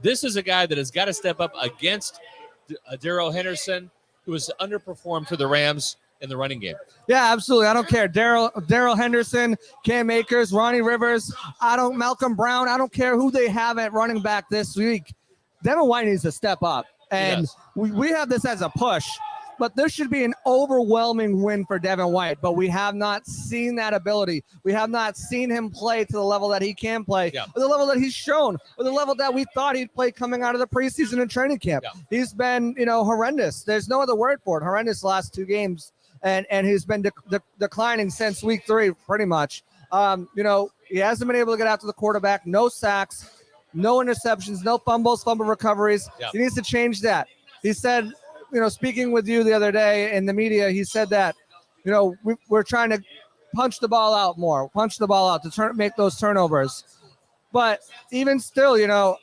this is a guy that has got to step up against Darrell Henderson, who has underperformed for the Rams in the running game. Yeah, absolutely. I don't care. Darrell Henderson, Cam Akers, Ronnie Rivers, Malcolm Brown. I don't care who they have at running back this week. Devin White needs to step up. And we have this as a push. But there should be an overwhelming win for Devin White. But we have not seen that ability. We have not seen him play to the level that he can play, or the level that he's shown, or the level that we thought he'd play coming out of the preseason and training camp. He's been, horrendous. There's no other word for it. Horrendous last 2 games. And he's been declining since week 3, pretty much. He hasn't been able to get after the quarterback. No sacks, no interceptions, no fumbles, fumble recoveries. He needs to change that. He said, speaking with you the other day in the media, he said that, we're trying to punch the ball out to make those turnovers. But even still,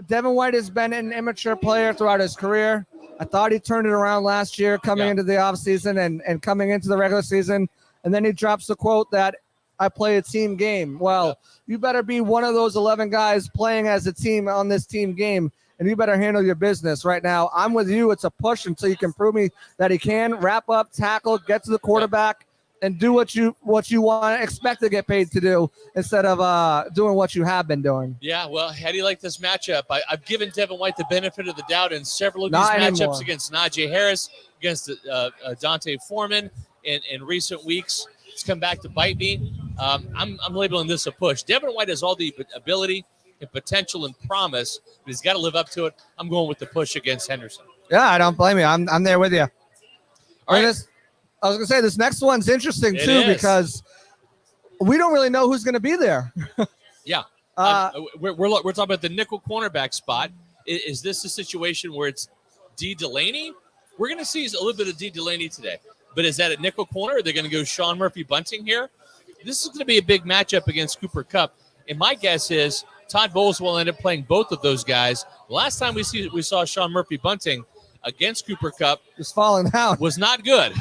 Devin White has been an immature player throughout his career. I thought he turned it around last year coming into the offseason and coming into the regular season. And then he drops the quote that I play a team game. Well, you better be one of those 11 guys playing as a team on this team game, and you better handle your business right now. I'm with you. It's a push until you can prove me that he can wrap up, tackle, get to the quarterback, and do what you want to expect to get paid to do instead of doing what you have been doing. Yeah, well, how do you like this matchup? I've given Devin White the benefit of the doubt in several of these matchups against Najee Harris, against Dante Foreman in recent weeks. It's come back to bite me. I'm labeling this a push. Devin White has all the ability and potential and promise, but he's got to live up to it. I'm going with the push against Henderson. Yeah, I don't blame you. I'm there with you. All right. I was going to say, this next one's interesting, because we don't really know who's going to be there. Yeah. We're talking about the nickel cornerback spot. Is this a situation where it's D. Delaney? We're going to see a little bit of D. Delaney today. But is that a nickel corner? Are they going to go Sean Murphy-Bunting here? This is going to be a big matchup against Cooper Kupp. And my guess is Todd Bowles will end up playing both of those guys. Last time we saw Sean Murphy-Bunting against Cooper Kupp was falling down. Was not good.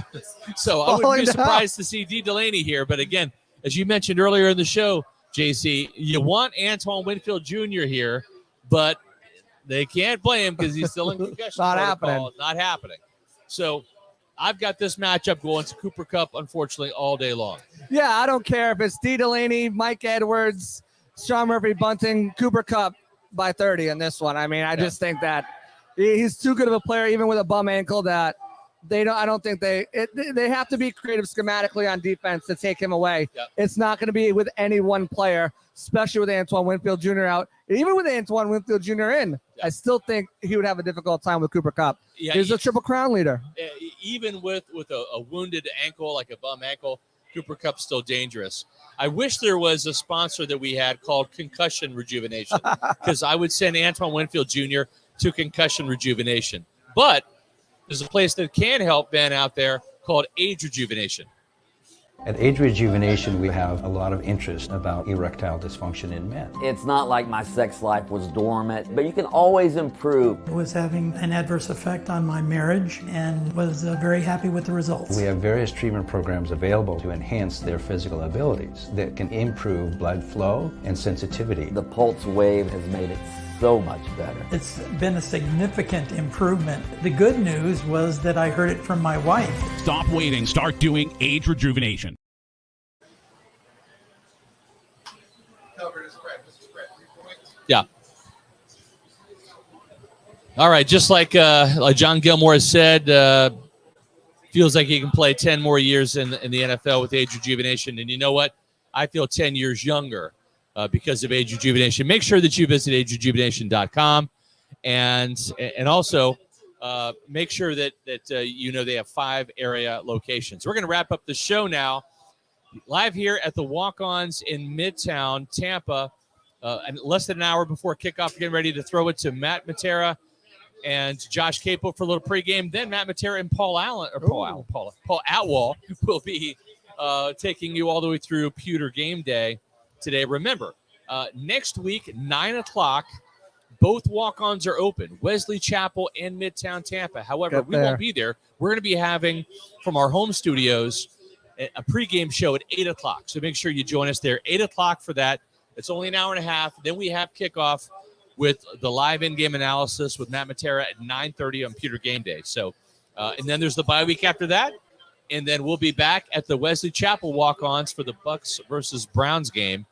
So I wouldn't be surprised to see D. Delaney here. But again, as you mentioned earlier in the show, JC, you want Antoine Winfield Jr. here, but they can't play him because he's still in concussion protocol. Not happening. So I've got this matchup going to Cooper Kupp, unfortunately, all day long. Yeah, I don't care if it's D. Delaney, Mike Edwards, Sean Murphy-Bunting, Cooper Kupp by 30 in this one. I mean, I just think that he's too good of a player, even with a bum ankle, that I don't think they have to be creative schematically on defense to take him away. Yep. It's not going to be with any one player, especially with Antoine Winfield Jr. out. Even with Antoine Winfield Jr. in, I still think he would have a difficult time with Cooper Kupp. Yeah, he's a Triple Crown leader. Even with a wounded ankle, like a bum ankle, Cooper Kupp's still dangerous. I wish there was a sponsor that we had called Concussion Rejuvenation, because I would send Antoine Winfield Jr. to Concussion Rejuvenation. But there's a place that can help Ben out there called Age Rejuvenation. At Age Rejuvenation, we have a lot of interest about erectile dysfunction in men. It's not like my sex life was dormant, but you can always improve. I was having an adverse effect on my marriage and was very happy with the results. We have various treatment programs available to enhance their physical abilities that can improve blood flow and sensitivity. The pulse wave has made it so much better. It's been a significant improvement. The good news was that I heard it from my wife. Stop waiting. Start doing age rejuvenation. Yeah. All right. Just like John Gilmore has said, feels like he can play 10 more years in the NFL with age rejuvenation. And you know what? I feel 10 years younger because of age rejuvenation. Make sure that you visit agerejuvenation.com and also make sure that they have 5 area locations. We're going to wrap up the show now. Live here at the Walk-Ons in Midtown, Tampa. And less than an hour before kickoff, getting ready to throw it to Matt Matera and Josh Capo for a little pregame. Then Matt Matera and Paul Atwall will be taking you all the way through Pewter GameDay today. Remember, next week, 9 o'clock, both walk-ons are open, Wesley Chapel and Midtown Tampa. However, we won't be there. We're going to be having, from our home studios, a pregame show at 8 o'clock. So make sure you join us there, 8 o'clock for that. It's only an hour and a half. Then we have kickoff with the live in-game analysis with Matt Matera at 9:30 on Pewter GameDay. So, and then there's the bye week after that. And then we'll be back at the Wesley Chapel walk-ons for the Bucs versus Browns game.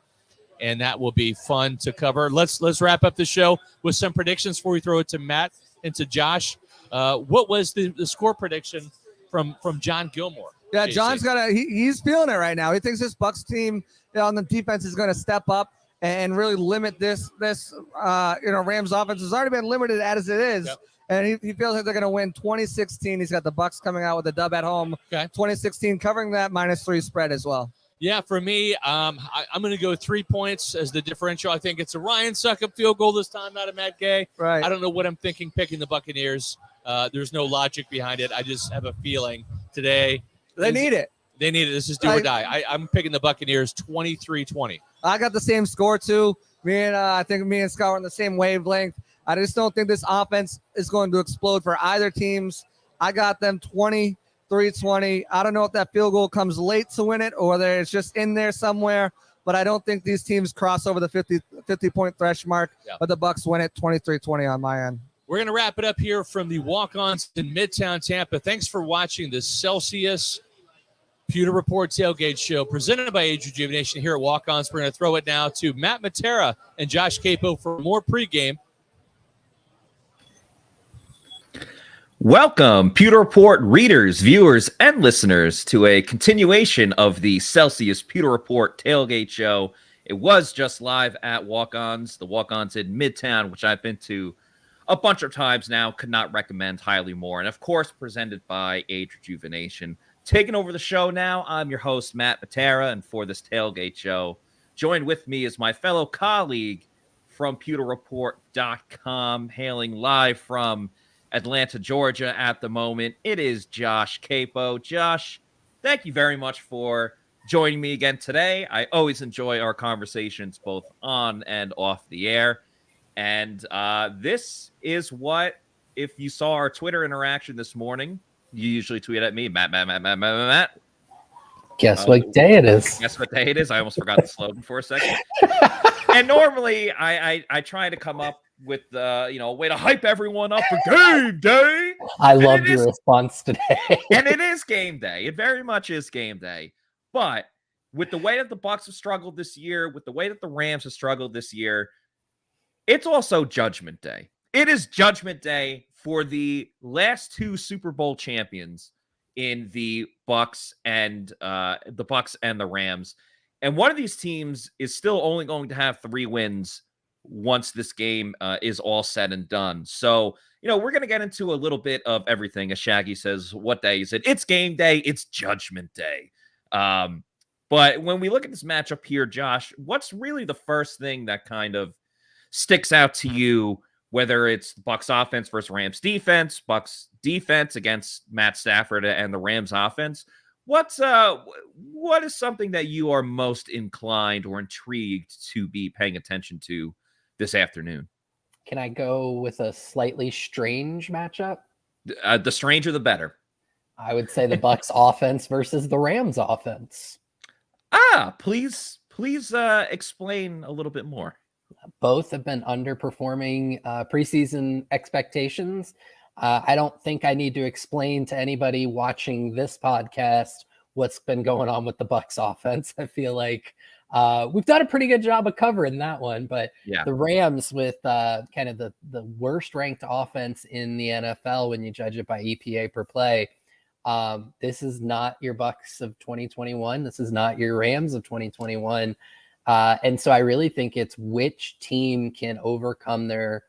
And that will be fun to cover. Let's wrap up the show with some predictions before we throw it to Matt and to Josh. What was the score prediction from John Gilmore? Yeah, John's he's feeling it right now. He thinks this Bucs team on the defense is going to step up and really limit this Rams offense has already been limited as it is. Yep. And he feels like they're going to win 2016. He's got the Bucs coming out with a dub at home. Okay. 2016 covering that -3 spread as well. Yeah, for me, I'm going to go 3 points as the differential. I think it's a Ryan Suckup field goal this time, not a Matt Gay. Right. I don't know what I'm thinking picking the Buccaneers. There's no logic behind it. I just have a feeling today. They need it. They need it. This is do or die. I'm picking the Buccaneers 23-20. I got the same score, too. I think me and Scott are on the same wavelength. I just don't think this offense is going to explode for either teams. I got them 23-20. I don't know if that field goal comes late to win it or it's just in there somewhere, but I don't think these teams cross over the 50-point thresh mark, but the Bucs win it 23-20 on my end. We're going to wrap it up here from the Walk-Ons in Midtown Tampa. Thanks for watching the Celsius Pewter Report Tailgate Show presented by Age Rejuvenation here at Walk-Ons. We're going to throw it now to Matt Matera and Josh Capo for more pregame. Welcome, Pewter Report readers, viewers, and listeners to a continuation of the Celsius Pewter Report Tailgate Show. It was just live at Walk-Ons, the Walk-Ons in Midtown, which I've been to a bunch of times now, could not recommend highly more. And, of course, presented by Age Rejuvenation. Taking over the show now, I'm your host, Matt Matera, and for this Tailgate Show, joined with me is my fellow colleague from PewterReport.com, hailing live from Atlanta, Georgia at the moment. It is Josh Capo. Josh, thank you very much for joining me again today. I always enjoy our conversations both on and off the air. And this is what, if you saw our Twitter interaction this morning, you usually tweet at me, Matt. Guess what day it is. Guess what day it is. I almost forgot the slogan for a second. And normally I try to come up with a way to hype everyone up for game day. I loved your response today. And it is game day. It very much is game day. But with the way that the Bucs have struggled this year, with the way that the Rams have struggled this year, it's also Judgment Day. It is Judgment Day for the last 2 Super Bowl champions in the Bucs and the Rams. And one of these teams is still only going to have 3 wins once this game is all said and done. So, we're going to get into a little bit of everything. As Shaggy says, what day is it? It's game day. It's Judgment Day. But when we look at this matchup here, Josh, what's really the first thing that kind of sticks out to you, whether it's the Bucs offense versus Rams defense, Bucs defense against Matt Stafford and the Rams offense? What is something that you are most inclined or intrigued to be paying attention to this afternoon? Can I go with a slightly strange matchup? The stranger, the better. I would say the Bucs offense versus the Rams offense. Please explain a little bit more. Both have been underperforming preseason expectations. I don't think I need to explain to anybody watching this podcast what's been going on with the Bucs offense. I feel like we've done a pretty good job of covering that one, but the Rams with kind of the worst ranked offense in the NFL when you judge it by EPA per play. This is not your Bucs of 2021. This is not your Rams of 2021. And so I really think it's which team can overcome their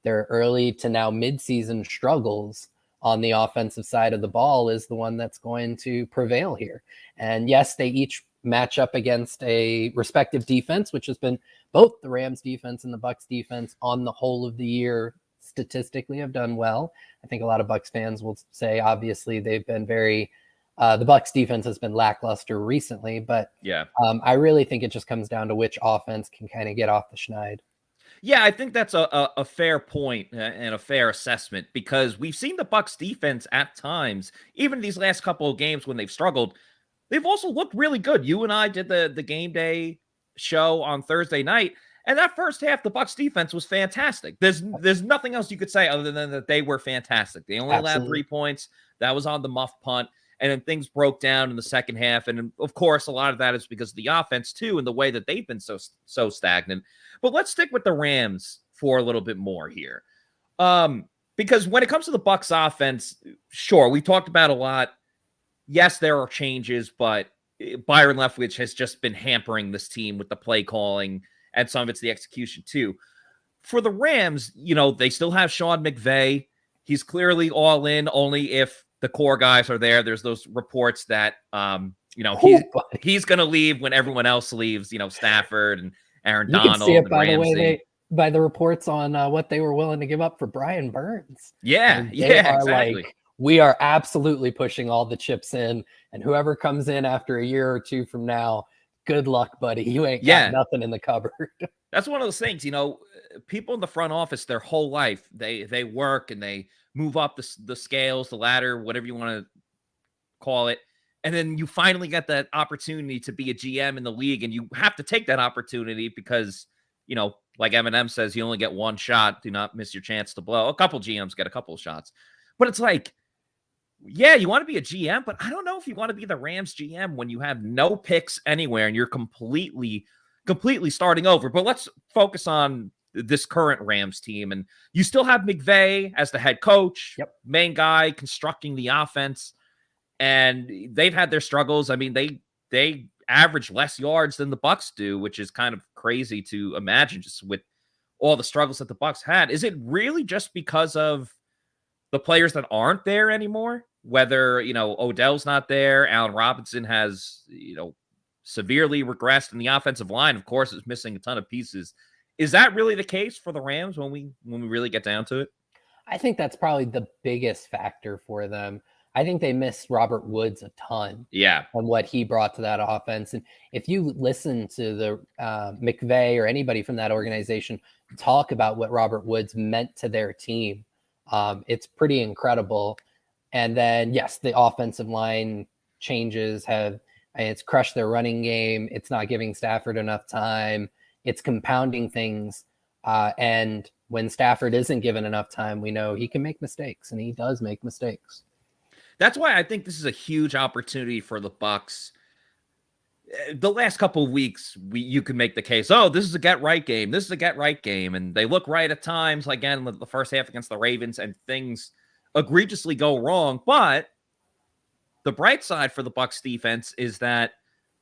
early to now midseason struggles on the offensive side of the ball is the one that's going to prevail here. And yes, they each match up against a respective defense, which has been both the Rams defense and the Bucs defense on the whole of the year statistically have done well. I think a lot of Bucs fans will say, obviously, they've been very the Bucs defense has been lackluster recently, but I really think it just comes down to which offense can kind of get off the schneid. Yeah, I think that's a fair point and a fair assessment, because we've seen the Bucs defense at times, even these last couple of games when they've struggled, they've also looked really good. You and I did the game day show on Thursday night, and that first half, the Bucs defense was fantastic. There's nothing else you could say other than that they were fantastic. They only allowed 3 points. That was on the muff punt. And then things broke down in the second half. And of course, a lot of that is because of the offense too, and the way that they've been so stagnant. But let's stick with the Rams for a little bit more here. Because when it comes to the Bucs offense, sure, we talked about a lot. Yes, there are changes, but Byron Leftwich has just been hampering this team with the play calling, and some of it's the execution too. For the Rams, they still have Sean McVay. He's clearly all in, only if the core guys are there. There's those reports that, he's going to leave when everyone else leaves, Stafford and Aaron Donald. You can see it, by the way, by the reports on what they were willing to give up for Brian Burns. Yeah, exactly. Like, we are absolutely pushing all the chips in, and whoever comes in after a year or two from now, good luck, buddy. You ain't got nothing in the cupboard. That's one of those things, people in the front office, their whole life, they work and they move up the scales, the ladder, whatever you want to call it. And then you finally get that opportunity to be a GM in the league, and you have to take that opportunity because, like Eminem says, you only get one shot. Do not miss your chance to blow. A couple GMs get a couple of shots. But it's like, yeah, you want to be a GM, but I don't know if you want to be the Rams GM when you have no picks anywhere and you're completely starting over. But let's focus on this current Rams team. And you still have McVay as the head coach, main guy constructing the offense. And they've had their struggles. I mean, they average less yards than the Bucs do, which is kind of crazy to imagine just with all the struggles that the Bucs had. Is it really just because of the players that aren't there anymore? Whether, Odell's not there, Allen Robinson has, severely regressed, and the offensive line, of course, is missing a ton of pieces. Is that really the case for the Rams when we really get down to it? I think that's probably the biggest factor for them. I think they missed Robert Woods a ton. Yeah. On what he brought to that offense. And if you listen to the McVay or anybody from that organization talk about what Robert Woods meant to their team, it's pretty incredible. And then, yes, the offensive line changes it's crushed their running game. It's not giving Stafford enough time. It's compounding things. And when Stafford isn't given enough time, we know he can make mistakes, and he does make mistakes. That's why I think this is a huge opportunity for the Bucs. The last couple of weeks, you can make the case, this is a get-right game. This is a get-right game. And they look right at times, like again, the first half against the Ravens, and things egregiously go wrong. But the bright side for the Bucs defense is that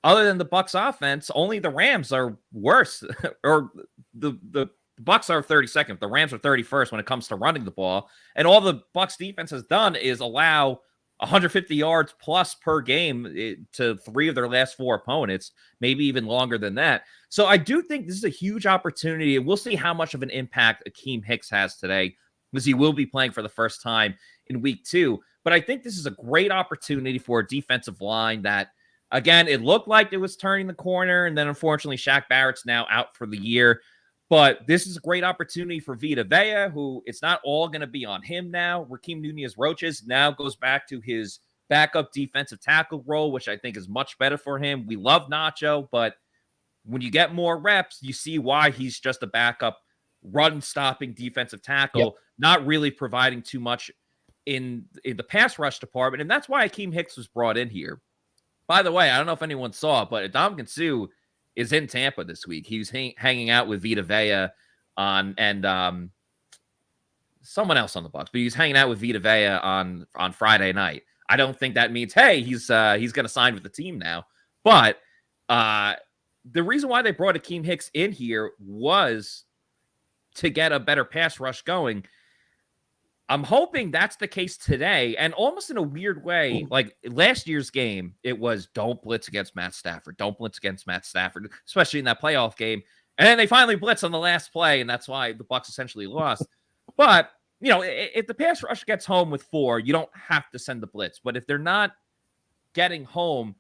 other than the Bucs offense, only the Rams are worse. Or the Bucs are 32nd. The Rams are 31st when it comes to running the ball. And all the Bucs defense has done is allow 150 yards plus per game to 3 of their last 4 opponents, maybe even longer than that. So I do think this is a huge opportunity, and we'll see how much of an impact Akeem Hicks has today, because he will be playing for the first time in week 2. But I think this is a great opportunity for a defensive line that, again, it looked like it was turning the corner, and then unfortunately Shaq Barrett's now out for the year. But this is a great opportunity for Vita Vea, who it's not all going to be on him now. Raheem Nunez-Roches now goes back to his backup defensive tackle role, which I think is much better for him. We love Nacho, but when you get more reps, you see why he's just a backup run-stopping defensive tackle, not really providing too much in the pass rush department. And that's why Akeem Hicks was brought in here. By the way, I don't know if anyone saw it, but Ndamukong Suh is in Tampa this week. He was hanging out with Vita Vea and someone else on the Bucs, but he's hanging out with Vita Vea on Friday night. I don't think that means, hey, he's going to sign with the team now. But the reason why they brought Akeem Hicks in here was to get a better pass rush going. I'm hoping that's the case today. And almost in a weird way, like last year's game, it was don't blitz against Matt Stafford. Don't blitz against Matt Stafford, especially in that playoff game. And then they finally blitz on the last play, and that's why the Bucs essentially lost. But, you know, if the pass rush gets home with 4, you don't have to send the blitz. But if they're not getting home,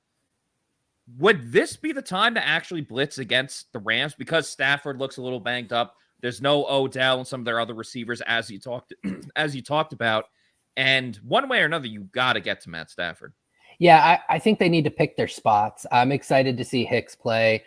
would this be the time to actually blitz against the Rams? Because Stafford looks a little banged up. There's no Odell and some of their other receivers, as you talked about. And one way or another, you got to get to Matt Stafford. Yeah, I think they need to pick their spots. I'm excited to see Hicks play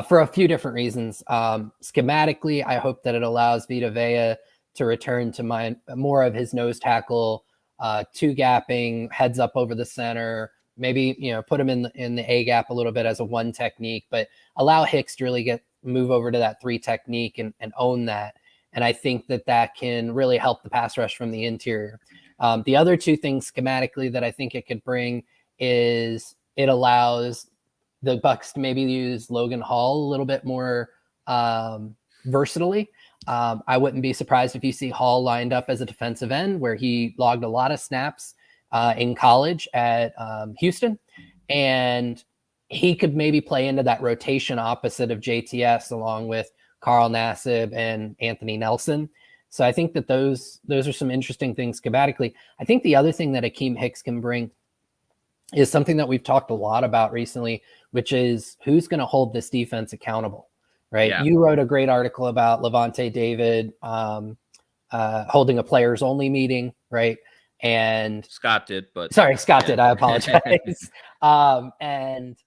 for a few different reasons. Schematically, I hope that it allows Vita Vea to return to more of his nose tackle, 2-gapping, heads up over the center. Maybe, you know, put him in the A gap a little bit as a 1 technique, but allow Hicks to really move over to that 3 technique and own that. And I think that can really help the pass rush from the interior. The other 2 things schematically that I think it could bring is it allows the Bucs to maybe use Logan Hall a little bit more versatilely. I wouldn't be surprised if you see Hall lined up as a defensive end, where he logged a lot of snaps in college at Houston. And he could maybe play into that rotation opposite of JTS along with Carl Nassib and Anthony Nelson. So I think that those are some interesting things schematically. I think the other thing that Akeem Hicks can bring is something that we've talked a lot about recently, which is who's going to hold this defense accountable, right? Yeah. You wrote a great article about Levante David holding a players only meeting, right? And Scott did, but Scott did. I apologize. And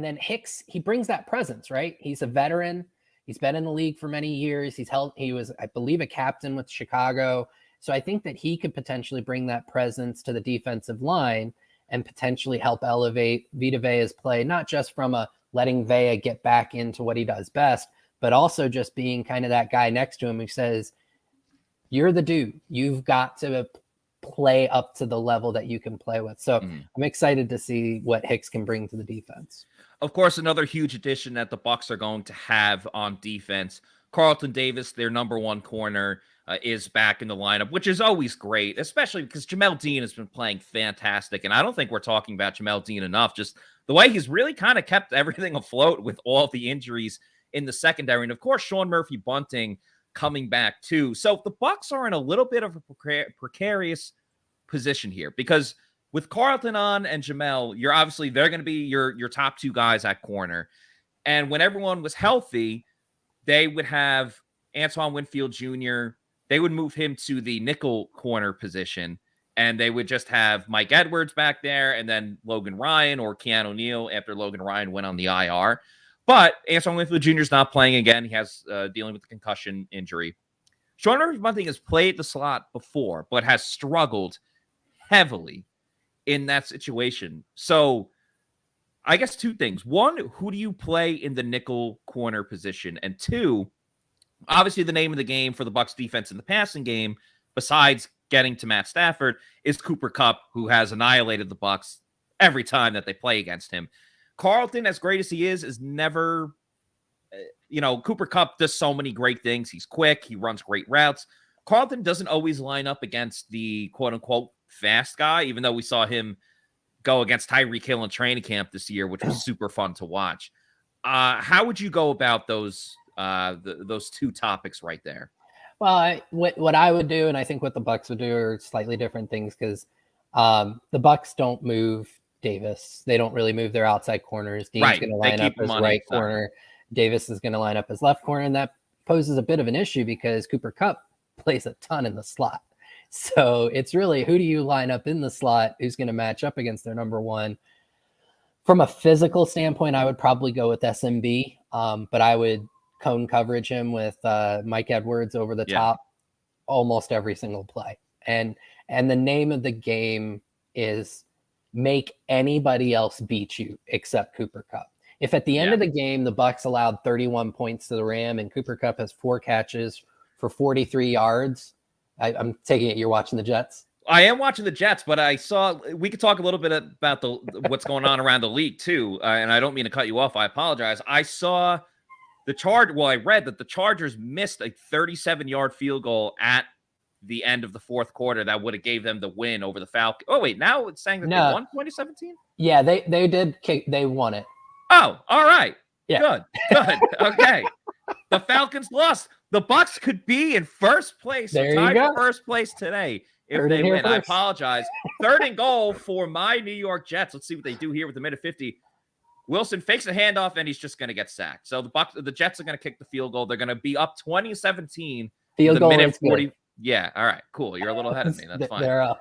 then Hicks, he brings that presence, right? He's a veteran. He's been in the league for many years. He was, I believe, a captain with Chicago. So I think that he could potentially bring that presence to the defensive line and potentially help elevate Vita Vea's play, not just from letting Vea get back into what he does best, but also just being kind of that guy next to him who says, you're the dude. You've got to play up to the level that you can play with. So I'm excited to see what Hicks can bring to the defense. Of course, another huge addition that the Bucs are going to have on defense, Carlton Davis, their number 1 corner, is back in the lineup, which is always great, especially because Jamel Dean has been playing fantastic. And I don't think we're talking about Jamel Dean enough. Just the way he's really kind of kept everything afloat with all the injuries in the secondary. And of course, Sean Murphy-Bunting coming back too. So the Bucs are in a little bit of a precarious position here, because with Carlton on and Jamel, they're going to be your top 2 guys at corner. And when everyone was healthy, they would have Antoine Winfield Jr. They would move him to the nickel corner position, and they would just have Mike Edwards back there, and then Logan Ryan or Keanu Neal after Logan Ryan went on the IR. But Antoine Winfield Jr. is not playing again. He has dealing with a concussion injury. Sean Murphy-Bunting has played the slot before, but has struggled heavily in that situation. So I guess 2 things. 1, who do you play in the nickel corner position? And 2, obviously the name of the game for the Bucs defense in the passing game, besides getting to Matt Stafford, is Cooper Kupp, who has annihilated the Bucs every time that they play against him. Carlton, as great as he is never, Cooper Kupp does so many great things. He's quick. He runs great routes. Carlton doesn't always line up against the quote-unquote fast guy, even though we saw him go against Tyreek Hill in training camp this year, which was super fun to watch. How would you go about those 2 topics right there? Well, what I would do, and I think what the Bucs would do, are slightly different things, because the Bucs don't move Davis. They don't really move their outside corners. Dean's going to line up as right corner. Davis is going to line up as left corner, and that poses a bit of an issue because Cooper Kupp plays a ton in the slot. So it's really, who do you line up in the slot? Who's going to match up against their number 1? From a physical standpoint, I would probably go with SMB, but I would cone coverage him with Mike Edwards over the top almost every single play. And the name of the game is make anybody else beat you except Cooper Kupp. If at the end of the game, the Bucs allowed 31 points to the Ram and Cooper Kupp has 4 catches for 43 yards, I'm taking it you're watching the Jets. I am watching the Jets, but we could talk a little bit about what's going on around the league too. And I don't mean to cut you off. I apologize. I saw I read that the Chargers missed a 37-yard field goal at the end of the fourth quarter that would have gave them the win over the Falcons. Oh wait, now it's saying that they won 2017? Yeah, they did they won it. Oh, all right. Yeah. Good. Okay. The Falcons lost. The Bucs could be in first place. There you go. First place today if they win. I apologize. 3rd and goal for my New York Jets. Let's see what they do here with the minute 50. Wilson fakes a handoff, and he's just going to get sacked. So the Jets are going to kick the field goal. They're going to be up 20-17. Field goal minute 40. Good. Yeah. All right. Cool. You're a little ahead of me. That's fine. They're up.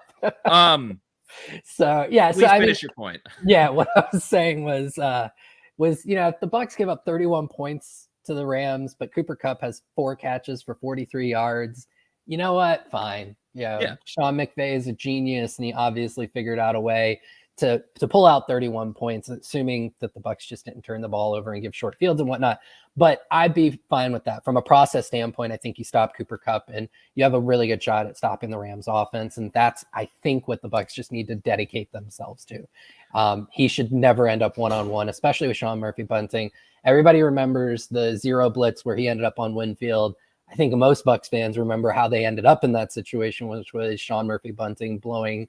So Please finish your point. Yeah. What I was saying was if the Bucs give up 31 points to the Rams, but Cooper Kupp has 4 catches for 43 yards, you know what? Fine. Yeah. Sean McVay is a genius, and he obviously figured out a way to pull out 31 points, assuming that the Bucs just didn't turn the ball over and give short fields and whatnot. But I'd be fine with that. From a process standpoint, I think you stop Cooper Kupp and you have a really good shot at stopping the Rams offense. And that's, I think, what the Bucs just need to dedicate themselves to. He should never end up one-on-one, especially with Sean Murphy bunting. Everybody remembers the 0 blitz where he ended up on Winfield. I think most Bucs fans remember how they ended up in that situation, which was Sean Murphy bunting blowing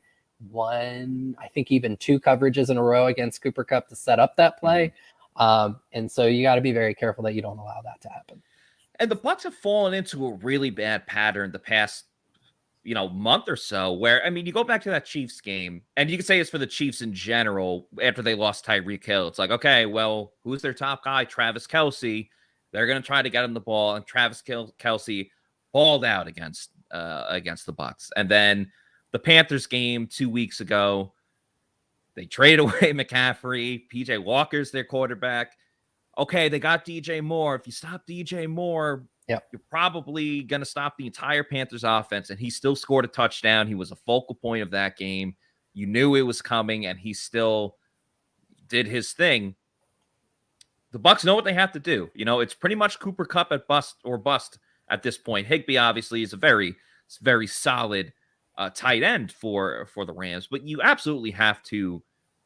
1, I think even 2 coverages in a row against Cooper Kupp to set up that play. And so you got to be very careful that you don't allow that to happen. And the Bucs have fallen into a really bad pattern the past, month or so where, you go back to that Chiefs game, and you can say it's for the Chiefs in general after they lost Tyreek Hill. It's like, okay, well, who's their top guy? Travis Kelce. They're going to try to get him the ball, and Travis Kelce balled out against the Bucs. And then the Panthers game 2 weeks ago, they traded away McCaffrey. PJ Walker's their quarterback. Okay, they got DJ Moore. If you stop DJ Moore, you're probably going to stop the entire Panthers offense. And he still scored a touchdown. He was a focal point of that game. You knew it was coming, and he still did his thing. The Bucs know what they have to do. It's pretty much Cooper Kupp at bust at this point. Higbee obviously is a very, very solid tight end for the Rams, but you absolutely have to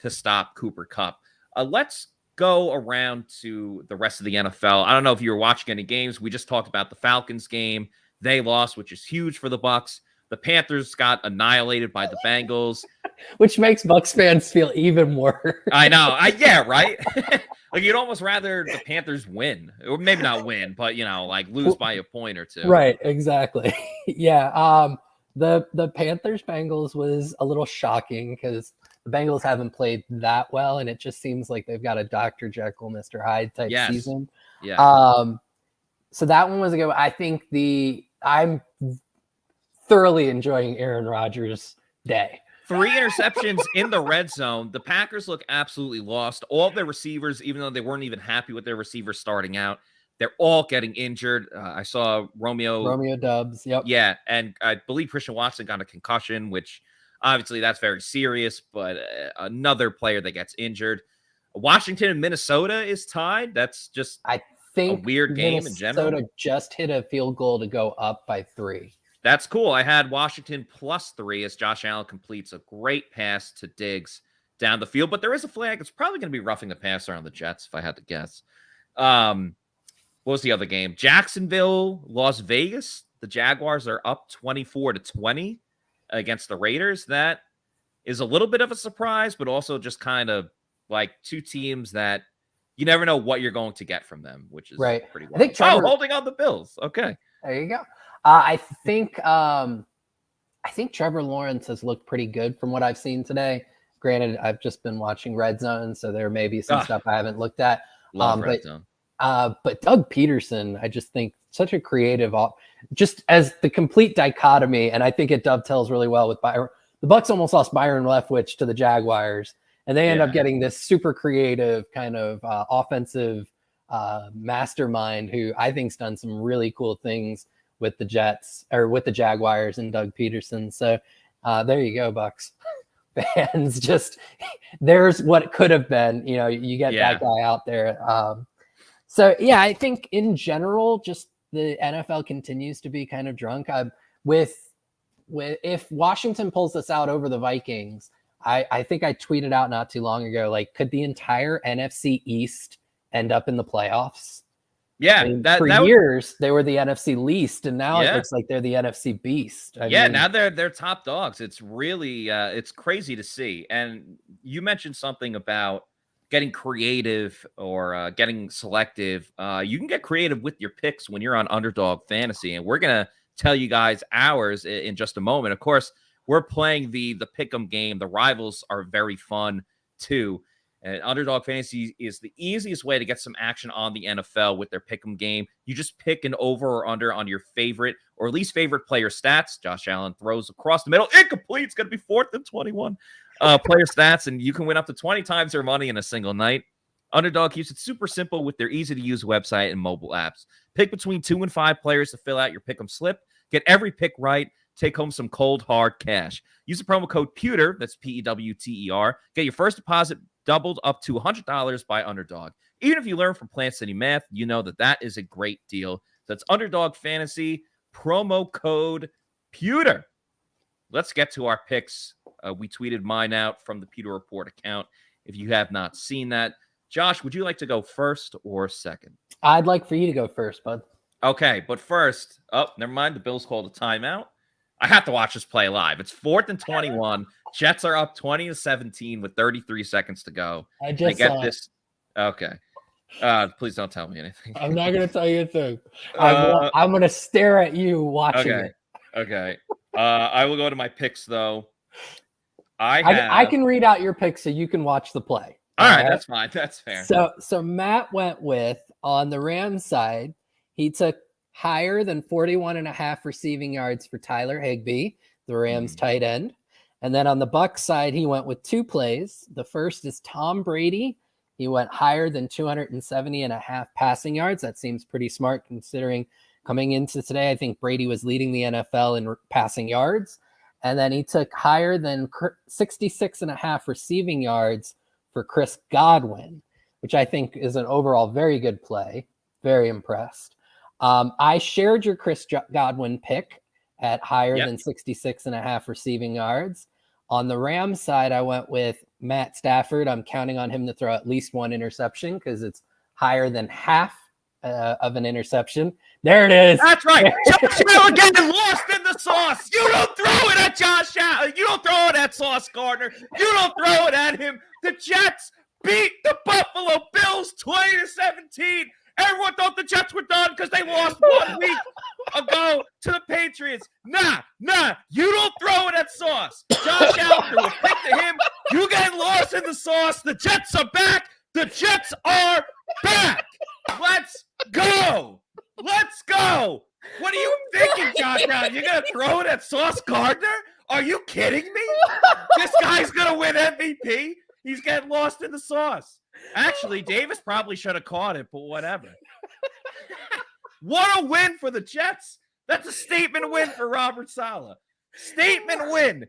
stop Cooper Kupp. Let's go around to the rest of the NFL. I don't know if you were watching any games. We just talked about the Falcons game. They lost, which is huge for the Bucs. The Panthers got annihilated by the Bengals, which makes Bucs fans feel even worse. I know. Right? Like, you'd almost rather the Panthers win, or maybe not win, but lose by a point or 2. Right. Exactly. Yeah. The Panthers Bengals was a little shocking because the Bengals haven't played that well, and it just seems like they've got a Dr. Jekyll, Mr. Hyde type season. Yeah. So that one was a good one. I think I'm thoroughly enjoying Aaron Rodgers' day. 3 interceptions in the red zone. The Packers look absolutely lost. All of their receivers, even though they weren't even happy with their receivers starting out, they're all getting injured. I saw Romeo Doubs. Yep. Yeah. And I believe Christian Watson got a concussion, which obviously that's very serious, but another player that gets injured. Washington and Minnesota is tied. That's just a weird game in general. Minnesota just hit a field goal to go up by 3. That's cool. I had Washington +3 as Josh Allen completes a great pass to Diggs down the field, but there is a flag. It's probably going to be roughing the passer on the Jets, if I had to guess. What was the other game? Jacksonville, Las Vegas. The Jaguars are up 24-20 against the Raiders. That is a little bit of a surprise, but also just kind of like 2 teams that you never know what you're going to get from them, which is pretty well. Holding on the Bills. Okay. There you go. I think Trevor Lawrence has looked pretty good from what I've seen today. Granted, I've just been watching Red Zone, so there may be some stuff I haven't looked at. Red Zone. But Doug Peterson, I just think such a creative, just as the complete dichotomy, and I think it dovetails really well with Byron. The Bucs almost lost Byron Leftwich to the Jaguars, And they end up getting this super creative kind of offensive mastermind who I think's done some really cool things with the Jets or with the Jaguars and Doug Peterson. So there you go, Bucs fans. Just there's what could have been. You get that guy out there. So yeah, I think in general, just the NFL continues to be kind of drunk. With if Washington pulls this out over the Vikings, I think I tweeted out not too long ago, like, could the entire NFC East end up in the playoffs? Yeah, I mean, for years they were the NFC least, and now it looks like they're the NFC beast. I mean, now they're top dogs. It's really it's crazy to see. And you mentioned something about getting creative or getting selective. You can get creative with your picks when you're on Underdog Fantasy, and we're gonna tell you guys ours in just a moment. Of course, we're playing the pick'em game. The rivals are very fun too. And Underdog Fantasy is the easiest way to get some action on the NFL with their pick'em game. You just pick an over or under on your favorite or least favorite player stats. Josh Allen throws across the middle, incomplete. It's going to be 4th and 21 player stats, and you can win up to 20 times their money in a single night. Underdog keeps it super simple with their easy-to-use website and mobile apps. Pick between 2 and 5 players to fill out your pick'em slip. Get every pick right. Take home some cold, hard cash. Use the promo code PEWTER, that's PEWTER. Get your first deposit doubled up to $100 by Underdog. Even if you learn from Plant City Math, you know that is a great deal. That's Underdog Fantasy, promo code Pewter. Let's get to our picks. We tweeted mine out from the Pewter Report account. If you have not seen that, Josh, would you like to go first or second? I'd like for you to go first, bud. Okay, but first, never mind. The Bills called a timeout. I have to watch this play live. It's 4th and 21. Jets are up 20-17 with 33 seconds to go. I just get this. Okay. Please don't tell me anything. I'm not going to tell you a thing. I'm going to stare at you watching it. Okay. I will go to my picks, though. I can read out your picks so you can watch the play. All right, that's fine. That's fair. So Matt went with, on the Rams side, he took higher than 41.5 receiving yards for Tyler Higbee, the Rams tight end. And then on the Bucs side, he went with 2 plays. The first is Tom Brady. He went higher than 270.5 passing yards. That seems pretty smart considering coming into today, I think Brady was leading the NFL in passing yards. And then he took higher than 66.5 receiving yards for Chris Godwin, which I think is an overall very good play. Very impressed. I shared your Chris Godwin pick at higher than 66.5 receiving yards. On the Rams side, I went with Matt Stafford. I'm counting on him to throw at least 1 interception because it's higher than half of an interception. There it is. That's right. Josh Allen getting lost in the sauce. You don't throw it at Josh Allen. You don't throw it at Sauce Gardner. You don't throw it at him. The Jets beat the Buffalo Bills 20-17. Everyone thought the Jets were done because they lost 1 week ago to the Patriots. Nah, you don't throw it at Sauce. Josh Allen threw a pick to him. You getting lost in the sauce. The Jets are back. The Jets are back. Let's go. Let's go. What are you thinking, Josh Allen? You're going to throw it at Sauce Gardner? Are you kidding me? This guy's going to win MVP? He's getting lost in the sauce. Actually, Davis probably should have caught it, but whatever. What a win for the Jets. That's a statement win for Robert Saleh. Statement win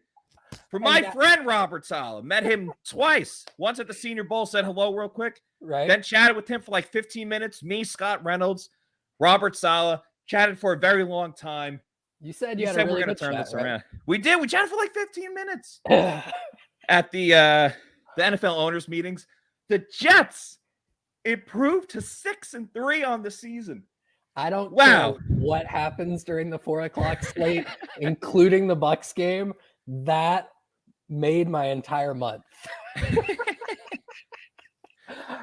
for my friend Robert Saleh. Met him twice. Once at the Senior Bowl, said hello real quick. Right. Then chatted with him for like 15 minutes. Me, Scott Reynolds, Robert Saleh, chatted for a very long time. You said you had a really we're going good to turn chat, this right? around. We did. We chatted for like 15 minutes at the NFL owners meetings. The Jets improved to 6-3 on the season. I don't know what happens during the 4 o'clock slate, including the Bucs game. That made my entire month.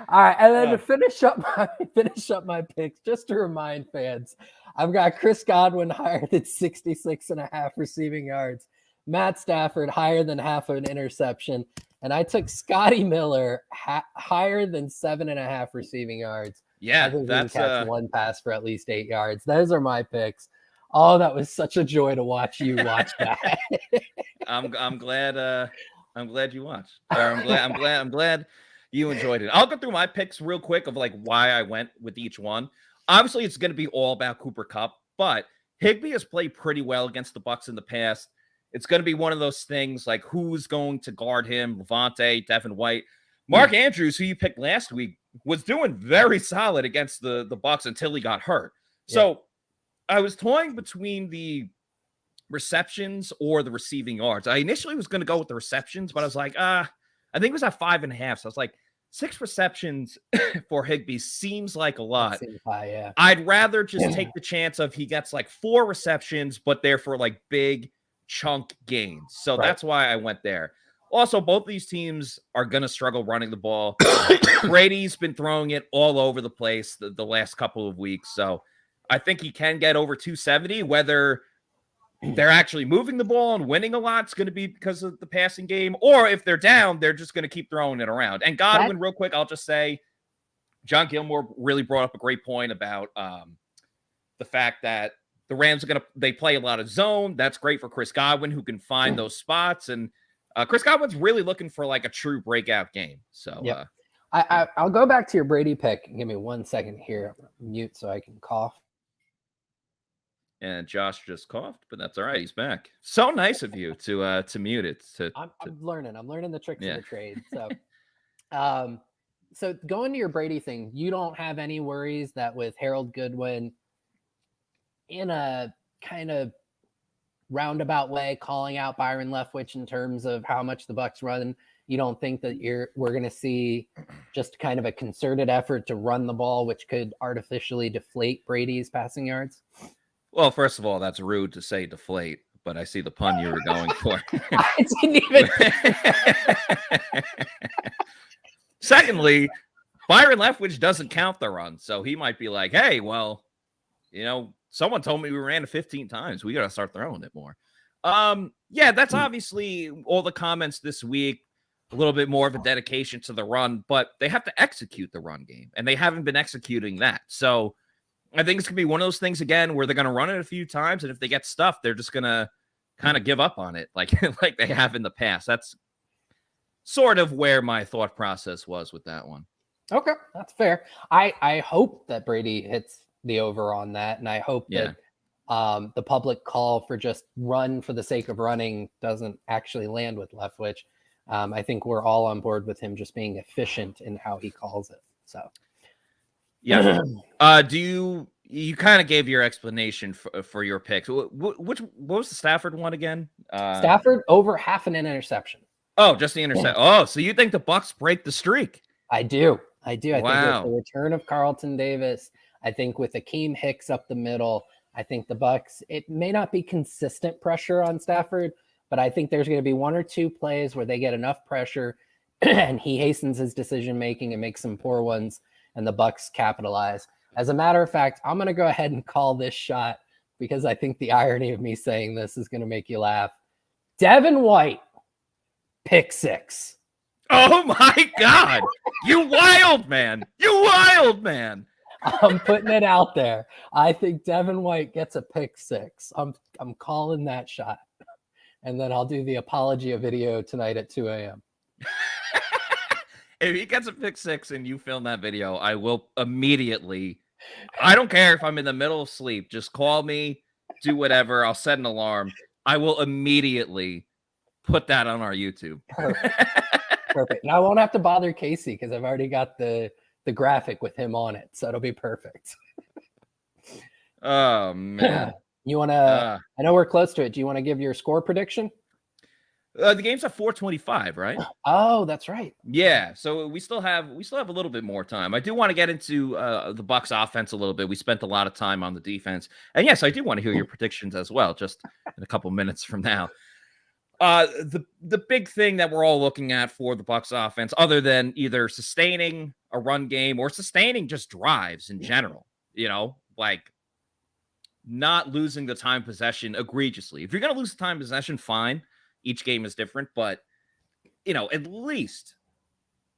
All right, and then to finish up my picks, just to remind fans, I've got Chris Godwin higher than 66.5 receiving yards, Matt Stafford higher than half of an interception, and I took Scotty Miller higher than 7.5 receiving yards. Yeah, I think that's he can catch 1 pass for at least 8 yards. Those are my picks. Oh, that was such a joy to watch you watch that. I'm glad I'm glad you watched. I'm glad you enjoyed it. I'll go through my picks real quick of like why I went with each one. Obviously, it's going to be all about Cooper Kupp, but Higbee has played pretty well against the Bucs in the past. It's going to be one of those things like who's going to guard him, Levante, Devin White. Mark Andrews, who you picked last week, was doing very solid against the Bucs until he got hurt. Yeah. So I was toying between the receptions or the receiving yards. I initially was going to go with the receptions, but I was like, I think it was at 5.5. So I was like, 6 receptions for Higbee seems like a lot. Seems high, yeah. I'd rather just take the chance of he gets like 4 receptions, but they're for like big chunk gains. So that's why I went there. Also, both these teams are going to struggle running the ball. Brady's been throwing it all over the place the last couple of weeks. So I think he can get over 270. Whether they're actually moving the ball and winning a lot, it's going to be because of the passing game. Or if they're down, they're just going to keep throwing it around. And Godwin, real quick, I'll just say, John Gilmore really brought up a great point about the fact that the Rams are they play a lot of zone. That's great for Chris Godwin, who can find those spots. And Chris Godwin's really looking for like a true breakout game. So I'll go back to your Brady pick. Give me 1 second here. Mute so I can cough. And Josh just coughed, but that's all right. He's back. So nice of you to mute it. I'm learning. I'm learning the tricks of the trade. So, so going to your Brady thing, you don't have any worries that with Harold Goodwin in a kind of roundabout way calling out Byron Leftwich in terms of how much the Bucs run, you don't think that we're going to see just kind of a concerted effort to run the ball, which could artificially deflate Brady's passing yards? Well, first of all, that's rude to say deflate, but I see the pun you were going for. I didn't even. Secondly, Byron Leftwich doesn't count the run, so he might be like, hey, well, someone told me we ran it 15 times. We got to start throwing it more. That's obviously all the comments this week, a little bit more of a dedication to the run, but they have to execute the run game, and they haven't been executing that. So I think it's going to be one of those things, again, where they're going to run it a few times, and if they get stuffed, they're just going to kind of give up on it like they have in the past. That's sort of where my thought process was with that one. Okay, that's fair. I hope that Brady hits the over on that, and I hope that the public call for just run for the sake of running doesn't actually land with Leftwich. I think we're all on board with him just being efficient in how he calls it. So, yeah. You kind of gave your explanation for your picks. What was the Stafford one again? Stafford over half an interception. Oh, just the interception. Oh, so you think the Bucs break the streak? I do. I think with the return of Carlton Davis, I think with Akeem Hicks up the middle, I think the Bucs, it may not be consistent pressure on Stafford, but I think there's going to be 1 or 2 plays where they get enough pressure and he hastens his decision making and makes some poor ones, and the Bucs capitalize. As a matter of fact, I'm going to go ahead and call this shot because I think the irony of me saying this is going to make you laugh. Devin White, pick 6. Oh my God. You wild man. You wild man. I'm putting it out there. I think Devin White gets a pick 6. I'm calling that shot. And then I'll do the apology video tonight at 2 a.m. If he gets a pick 6 and you film that video, I will immediately, I don't care if I'm in the middle of sleep, just call me, do whatever. I'll set an alarm. I will immediately put that on our YouTube. Perfect. And I won't have to bother Casey because I've already got the graphic with him on it. So it'll be perfect. Oh, man. You want to, I know we're close to it. Do you want to give your score prediction? The game's at 4:25, right? Oh, that's right. Yeah, so we still have a little bit more time. I do want to get into the Bucs offense a little bit. We spent a lot of time on the defense, and yes, I do want to hear your predictions as well. Just in a couple minutes from now, the big thing that we're all looking at for the Bucs offense, other than either sustaining a run game or sustaining just drives in general, like not losing the time possession egregiously. If you're going to lose the time possession, fine. Each game is different, but at least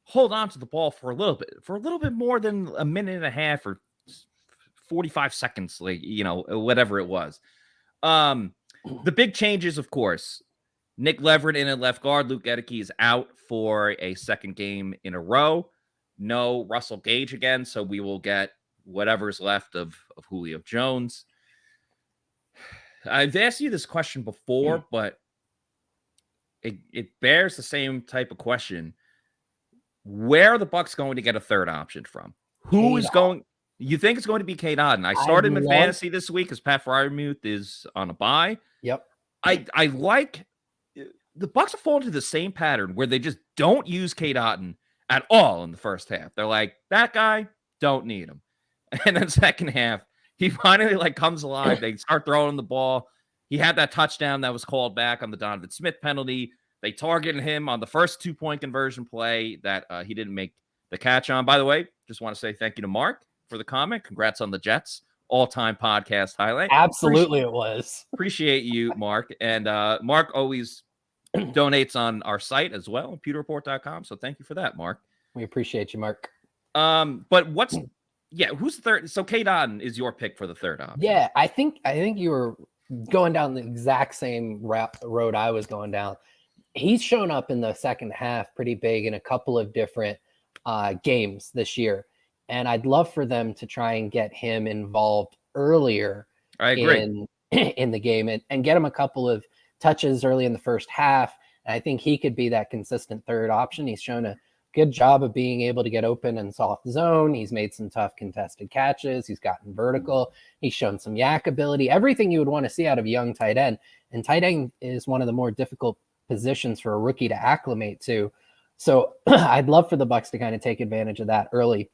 hold on to the ball for a little bit more than a minute and a half or 45 seconds, like, whatever it was. The big changes, of course, Nick Leverett in at left guard. Luke Edeke is out for a second game in a row. No Russell Gage again, so we will get whatever's left of Julio Jones. I've asked you this question before, but it bears the same type of question. Where are the Bucs going to get a third option from? Who is going? You think it's going to be Cade Otton? I started him in fantasy this week because Pat Freiermuth is on a bye. Yep. I like the Bucs have fallen into the same pattern where they just don't use Cade Otton at all in the first half. They're like, that guy, don't need him. And then second half, he finally like comes alive. They start throwing the ball. He had that touchdown that was called back on the Donovan Smith penalty. They targeted him on the first 2-point conversion play that he didn't make the catch on. By the way, just want to say thank you to Mark for the comment. Congrats on the Jets. All-time podcast highlight. Absolutely, it was. Appreciate you, Mark. And Mark always donates on our site as well, pewterreport.com. So thank you for that, Mark. We appreciate you, Mark. But who's the third? So Cade Otton is your pick for the third option. Yeah, I think you were going down the exact same road I was going down. He's shown up in the second half pretty big in a couple of different games this year. And I'd love for them to try and get him involved earlier in the game and get him a couple of touches early in the first half. And I think he could be that consistent third option. He's shown a good job of being able to get open and soft zone. He's made some tough contested catches. He's gotten vertical. He's shown some yak ability, everything you would want to see out of a young tight end. And tight end is one of the more difficult positions for a rookie to acclimate to. So I'd love for the Bucs to kind of take advantage of that early.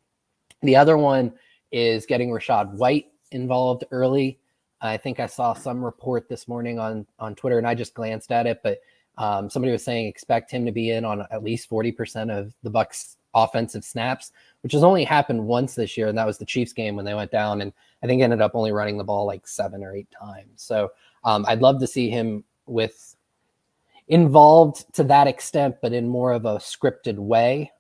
The other one is getting Rachaad White involved early. I think I saw some report this morning on Twitter, and I just glanced at it, but somebody was saying expect him to be in on at least 40% of the Bucs offensive snaps, which has only happened once this year, and that was the Chiefs game when they went down, and I think ended up only running the ball like 7 or 8 times. So I'd love to see him involved to that extent, but in more of a scripted way,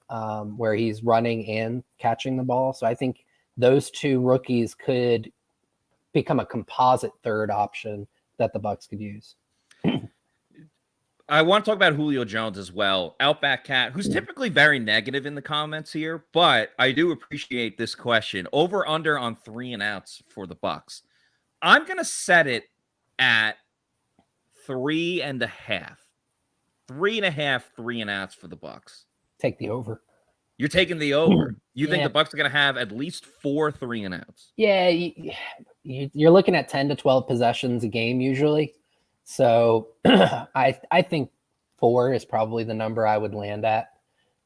where he's running and catching the ball. So I think those two rookies could become a composite third option that the Bucs could use. I want to talk about Julio Jones as well. Outback Cat, who's typically very negative in the comments here, but I do appreciate this question. Over under on 3 and outs for the Bucs. I'm going to set it at 3.5. 3.5 3 and outs for the Bucs. Take the over. You're taking the over. You think the Bucs are going to have at least 4 3 and outs? Yeah, you're looking at 10 to 12 possessions a game usually. So I think 4 is probably the number I would land at.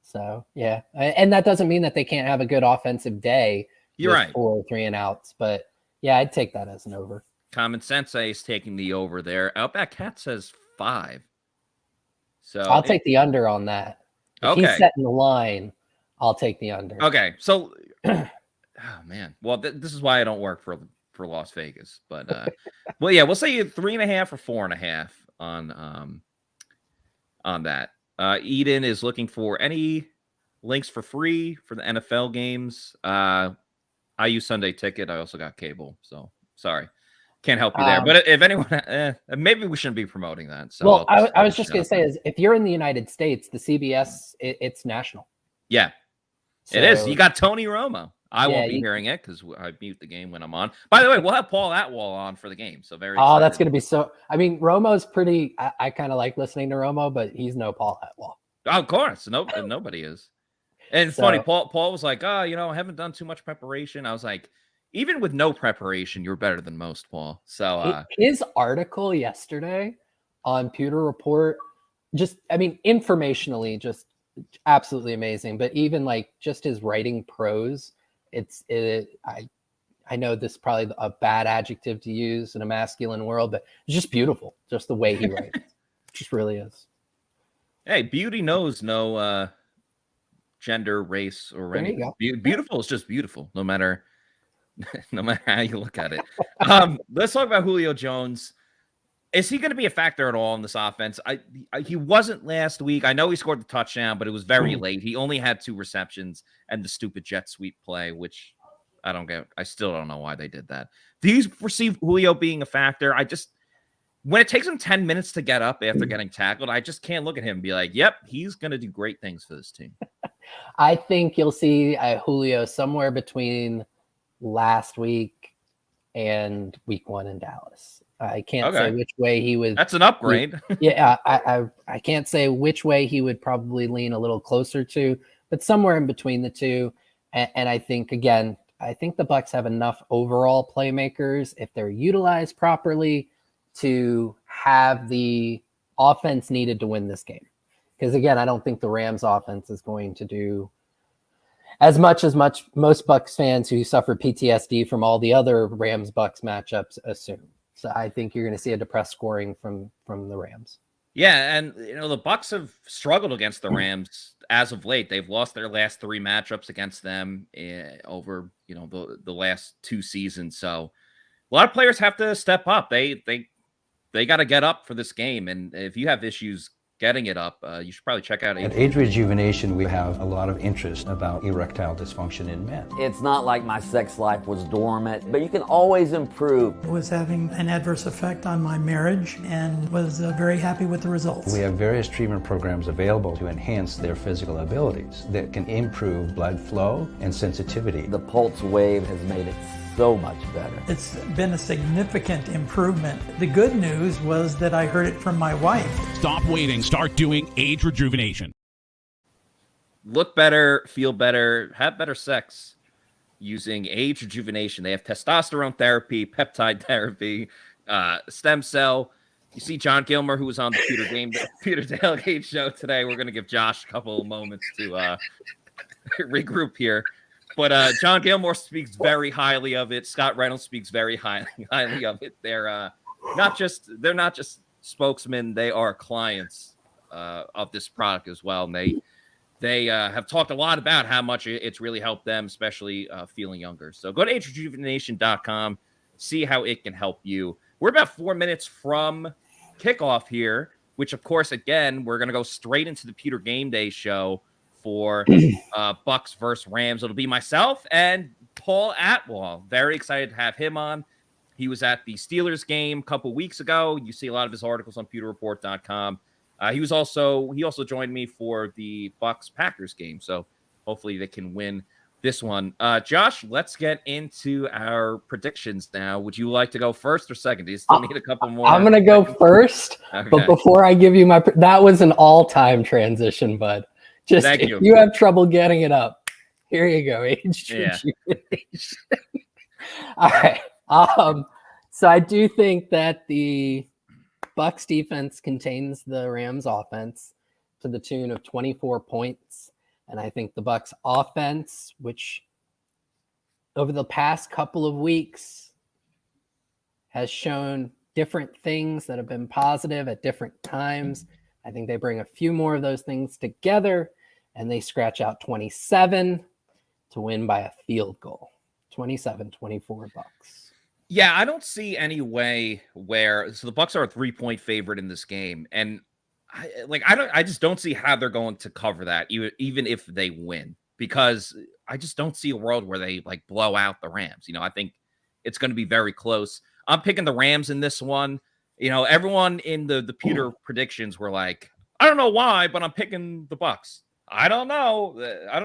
So yeah, and that doesn't mean that they can't have a good offensive day. You're right. 4 3 and outs, but yeah, I'd take that as an over. Common Sensei is taking the over there. Outback Cat says 5. So I'll take the under on that. If he's setting the line, I'll take the under. Okay, so oh man, well this is why I don't work for Las Vegas, but well yeah, we'll say 3.5 or 4.5 on that. Eden is looking for any links for free for the NFL games. I use Sunday Ticket. I also got cable, so sorry. Can't help you there. But if anyone, maybe we shouldn't be promoting that. So well, I was just going to say is if you're in the United States, the CBS, it's national. Yeah, so, it is. You got Tony Romo. I won't be hearing it because I mute the game when I'm on. By the way, we'll have Paul Atwell on for the game. So very excited. That's going to be so. I mean, Romo's pretty. I kind of like listening to Romo, but he's no Paul Atwell. Oh, of course. Nobody is. And it's funny. Paul was like, I haven't done too much preparation. I was like, even with no preparation, you're better than most, Paul. So his article yesterday on Pewter Report, informationally, just absolutely amazing. But even like just his writing prose, I know this is probably a bad adjective to use in a masculine world, but it's just beautiful. Just the way he writes, it just really is. Hey, beauty knows no gender, race, or anything. Beautiful is just beautiful, no matter how you look at it. Let's talk about Julio Jones. Is he going to be a factor at all in this offense? He wasn't last week. I know he scored the touchdown, but it was very late. He only had 2 receptions and the stupid jet sweep play, which I don't get. I still don't know why they did that. Do you foresee Julio being a factor? when it takes him 10 minutes to get up after getting tackled, I just can't look at him and be like, yep, he's going to do great things for this team. I think you'll see Julio somewhere between last week and week 1 in Dallas. I can't say which way he would. That's an upgrade. I can't say which way he would probably lean a little closer to, but somewhere in between the two. And I think, again, I think the Bucs have enough overall playmakers, if they're utilized properly, to have the offense needed to win this game. Because, again, I don't think the Rams offense is going to do as much most Bucs fans who suffer PTSD from all the other Rams-Bucs matchups assume. So I think you're going to see a depressed scoring from the Rams. Yeah, and the Bucs have struggled against the Rams as of late. They've lost their last 3 matchups against them over the last 2 seasons. So a lot of players have to step up. They got to get up for this game, and if you have issues getting it up, you should probably check out At Age Rejuvenation, we have a lot of interest about erectile dysfunction in men. It's not like my sex life was dormant, but you can always improve. It was having an adverse effect on my marriage and was very happy with the results. We have various treatment programs available to enhance their physical abilities that can improve blood flow and sensitivity. The pulse wave has made it so much better. It's been a significant improvement. The good news was that I heard it from my wife. Stop waiting. Start doing Age Rejuvenation. Look better, feel better, have better sex using Age Rejuvenation. They have testosterone therapy, peptide therapy, stem cell. You see John Gilmore, who was on the Pewter Tailgate show today. We're going to give Josh a couple of moments to regroup here. But John Gilmore speaks very highly of it. Scott Reynolds speaks very highly of it. They're not just spokesmen; they are clients of this product as well. And they have talked a lot about how much it's really helped them, especially feeling younger. So go to agerejuvenation.com, see how it can help you. We're about 4 minutes from kickoff here, which of course, again, we're going to go straight into the Pewter GameDay show for Bucs versus Rams. It'll be myself and Paul Atwell. Very excited to have him on. He was at the Steelers game a couple weeks ago. You see a lot of his articles on pewterreport.com. He also joined me for the Bucs Packers game. So hopefully they can win this one. Josh, let's get into our predictions now. Would you like to go first or second? Do you still need a couple more? I'm going to go first. Okay. But before I give you that was an all-time transition, bud. Just if you have trouble getting it up, here you go. Age Rejuvenation. All right. So I do think that the Bucs defense contains the Rams offense to the tune of 24 points. And I think the Bucs offense, which over the past couple of weeks has shown different things that have been positive at different times. I think they bring a few more of those things together and they scratch out 27 to win by a field goal. 27-24 Bucs. Yeah, I don't see any way where the Bucs are a 3-point favorite in this game. And I just don't see how they're going to cover that, even if they win, because I just don't see a world where they blow out the Rams. I think it's going to be very close. I'm picking the Rams in this one. Everyone in the Pewter predictions were like, I don't know why, but I'm picking the Bucs. I don't know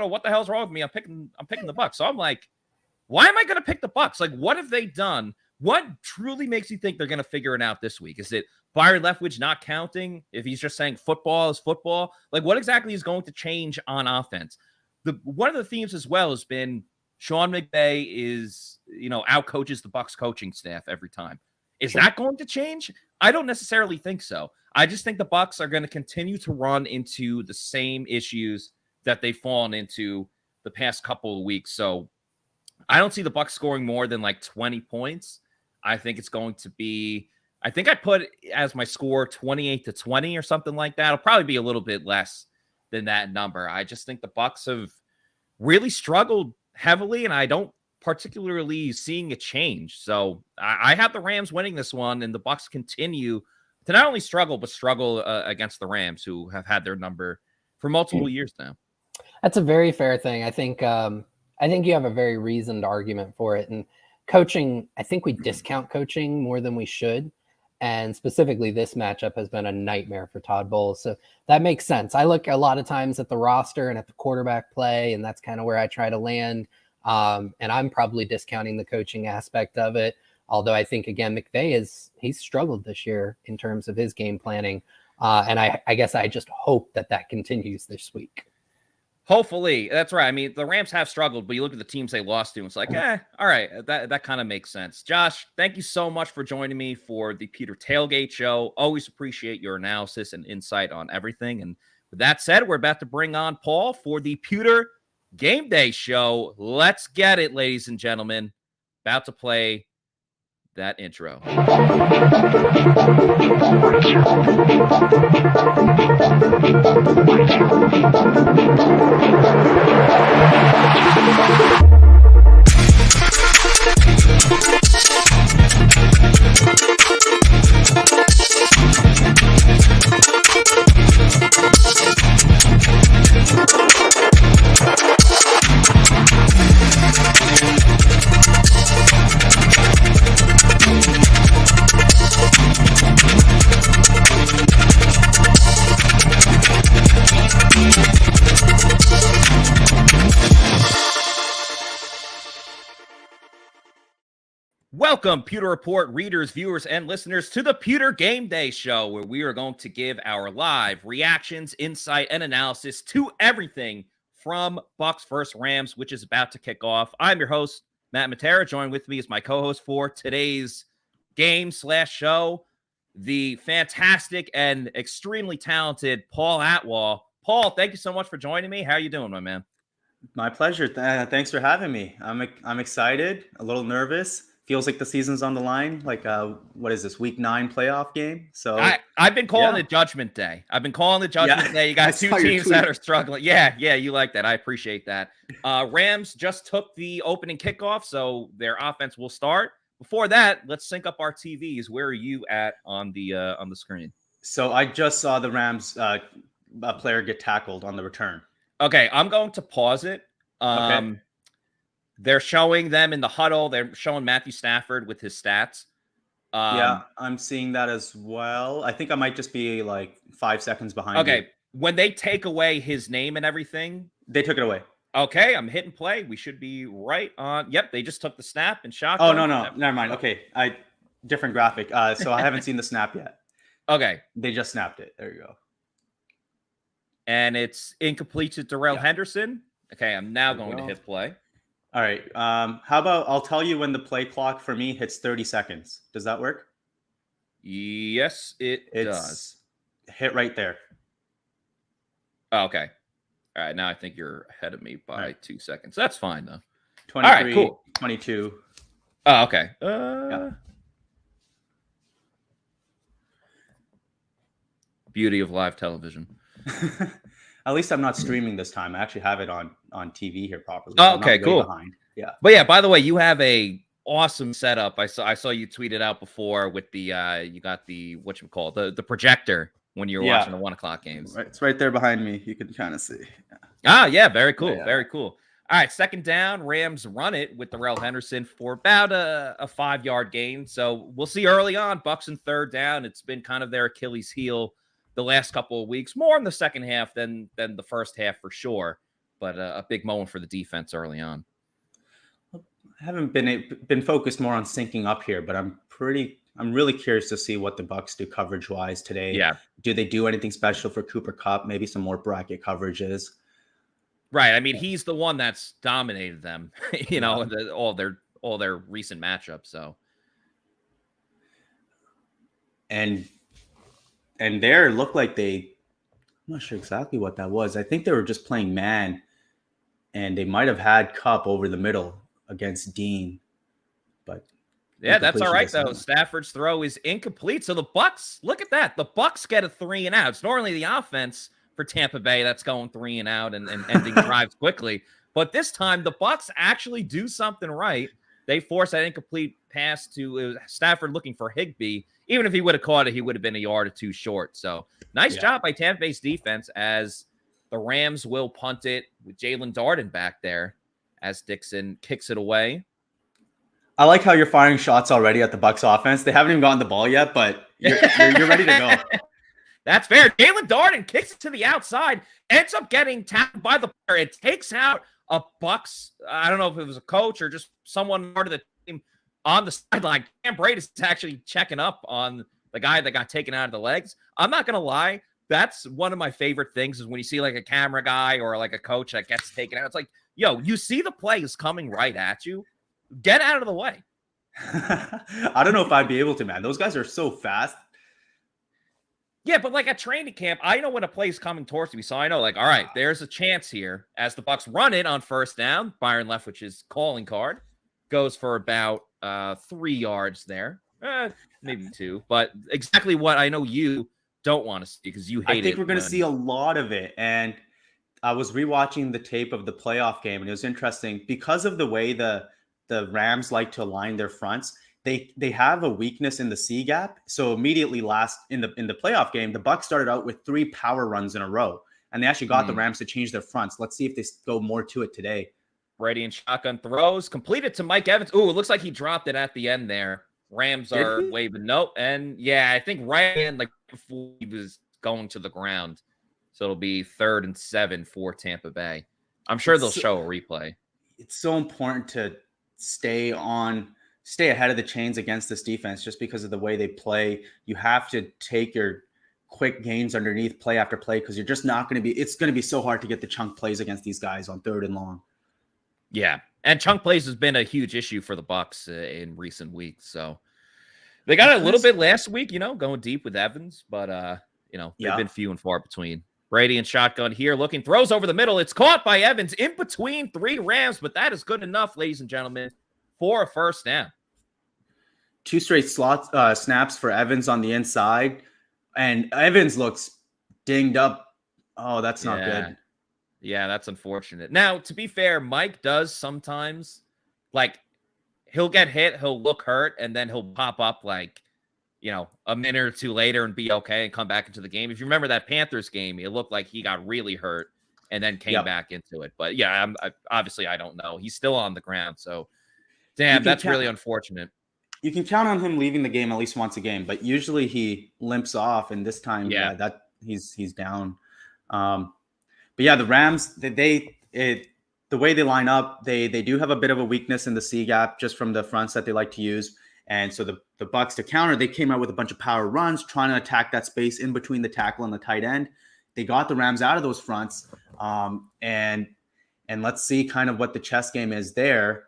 what the hell's wrong with me. I'm picking the Bucs. So I'm like, why am I going to pick the Bucs? What have they done? What truly makes you think they're going to figure it out this week? Is it Byron Leftwich not counting? If he's just saying football is football, what exactly is going to change on offense? One of the themes as well has been Sean McVay is, out coaches the Bucs coaching staff every time. Is that going to change? I don't necessarily think so. I just think the Bucs are going to continue to run into the same issues that they've fallen into the past couple of weeks. So I don't see the Bucs scoring more than 20 points. I think it's going to be, I think I put as my score 28-20 or something like that. It'll probably be a little bit less than that number. I just think the Bucs have really struggled heavily, and I don't particularly seeing a change. So I have the Rams winning this one, and the Bucs continue to not only struggle, but struggle against the Rams, who have had their number for multiple years now. That's a very fair thing. I think you have a very reasoned argument for it. And coaching, I think we discount coaching more than we should. And specifically, this matchup has been a nightmare for Todd Bowles. So that makes sense. I look a lot of times at the roster and at the quarterback play, and that's kind of where I try to land. And I'm probably discounting the coaching aspect of it. Although I think, again, McVay he's struggled this year in terms of his game planning. And I guess I just hope that continues this week. Hopefully. That's right. I mean, the Rams have struggled, but you look at the teams they lost to, and it's like, all right, that kind of makes sense. Josh, thank you so much for joining me for the Pewter Tailgate Show. Always appreciate your analysis and insight on everything. And with that said, we're about to bring on Paul for the Pewter Game Day Show. Let's get it, ladies and gentlemen. About to play that intro. Welcome, Pewter Report readers, viewers, and listeners to the Pewter Game Day Show, where we are going to give our live reactions, insight, and analysis to everything from Bucs vs. Rams, which is about to kick off. I'm your host, Matt Matera. Joined with me is my co-host for today's game/show, the fantastic and extremely talented Paul Atwall. Paul, thank you so much for joining me. How are you doing, my man? My pleasure. Thanks for having me. I'm excited, a little nervous. Feels like the season's on the line. Like, what is this, week 9 playoff game? So I've been calling it Judgment Day. Day. You got two teams that are struggling. Yeah, you like that. I appreciate that. Rams just took the opening kickoff, so their offense will start. Before that, let's sync up our TVs. Where are you at on the screen? So I just saw the Rams player get tackled on the return. Okay, I'm going to pause it. Okay. They're showing them in the huddle. They're showing Matthew Stafford with his stats. Yeah, I'm seeing that as well. I think I might just be like 5 seconds behind. Okay, when they take away his name and everything. They took it away. Okay, I'm hitting play. We should be right on. Yep, they just took the snap and shot. Oh, no. Never mind. Okay, different graphic. So I haven't seen the snap yet. Okay. They just snapped it. There you go. And it's incomplete to Darrell Henderson. Okay, I'm now going to hit play. All right. How about I'll tell you when the play clock for me hits 30 seconds. Does that work? Yes, it does. Hit right there. Oh, okay. All right. Now I think you're ahead of me by 2 seconds. That's fine, though. 23, all right, cool. 22. Oh, okay. Beauty of live television. At least I'm not streaming this time. I actually have it on TV here properly. So okay, cool. Behind. Yeah. But yeah, by the way, you have a awesome setup. I saw you tweet it out before with the you got the the projector when you were watching the 1 o'clock games. Right, it's right there behind me. You can kind of see. Yeah. Very cool. Yeah. Very cool. All right, second down. Rams run it with Darrell Henderson for about a 5-yard gain. So we'll see early on. Bucs in third down. It's been kind of their Achilles heel the last couple of weeks, more in the second half than the first half for sure. But a big moment for the defense early on. I haven't been focused more on syncing up here, but I'm really curious to see what the Bucs do coverage wise today. Yeah. Do they do anything special for Cooper Kupp? Maybe some more bracket coverages. Right. I mean, he's the one that's dominated them, all their recent matchups. So. And there looked like I'm not sure exactly what that was. I think they were just playing man, and they might have had Kupp over the middle against Dean. But yeah, that's all right though. Stafford's throw is incomplete. So the Bucs, look at that. The Bucs get a 3 and out. It's normally the offense for Tampa Bay that's going 3 and out and ending drives quickly. But this time the Bucs actually do something right. They force that incomplete pass to Stafford looking for Higbee. Even if he would have caught it, he would have been a yard or two short. So nice job by Tampa Bay's defense as the Rams will punt it with Jalen Darden back there as Dixon kicks it away. I like how you're firing shots already at the Bucs offense. They haven't even gotten the ball yet, but You're ready to go. That's fair. Jalen Darden kicks it to the outside, ends up getting tackled by the player. It takes out a Bucs. I don't know if it was a coach or just someone part of the team on the sideline. Cam Brady is actually checking up on the guy that got taken out of the legs. I'm not going to lie. That's one of my favorite things is when you see like a camera guy or like a coach that gets taken out. It's like, yo, you see the play is coming right at you. Get out of the way. I don't know if I'd be able to, man. Those guys are so fast. Yeah, but like at training camp, I know when a play is coming towards me. So I know, like, all right, there's a chance here as the Bucs run it on first down. Byron Leftwich's calling card goes for about 3 yards there. Maybe 2. But exactly what I know you don't want to see because you hate it. I think we're going to see a lot of it. And I was rewatching the tape of the playoff game, and it was interesting because of the way the Rams like to align their fronts. They have a weakness in the C gap. So immediately in the playoff game, the Bucs started out with 3 power runs in a row, and they actually got the Rams to change their fronts. Let's see if they go more to it today. Brady and shotgun throws completed to Mike Evans. Ooh, it looks like he dropped it at the end there. Rams are waving nope. And yeah, I think right in like before he was going to the ground. So it'll be 3rd and 7 for Tampa Bay. I'm sure they'll show a replay. It's so important to stay ahead of the chains against this defense just because of the way they play. You have to take your quick gains underneath play after play because you're just not going to be – it's going to be so hard to get the chunk plays against these guys on 3rd and long. Yeah, and chunk plays has been a huge issue for the Bucs in recent weeks. So they got it a little bit last week, going deep with Evans, but, they've been few and far between. Brady and shotgun here looking, throws over the middle. It's caught by Evans in between 3 Rams, but that is good enough, ladies and gentlemen, for a first down. 2 straight slot snaps for Evans on the inside, and Evans looks dinged up. Oh, that's not good. Yeah, that's unfortunate. Now, to be fair, Mike does sometimes, like, he'll get hit, he'll look hurt, and then he'll pop up, like, a minute or 2 later and be okay and come back into the game. If you remember that Panthers game, it looked like he got really hurt and then came back into it. But, yeah, obviously I don't know. He's still on the ground, so, damn, that's really unfortunate. You can count on him leaving the game at least once a game, but usually he limps off, and this time, that he's down. But yeah, the Rams, the way they line up, they do have a bit of a weakness in the C gap just from the fronts that they like to use. And so the Bucs to counter, they came out with a bunch of power runs, trying to attack that space in between the tackle and the tight end. They got the Rams out of those fronts. And let's see kind of what the chess game is there.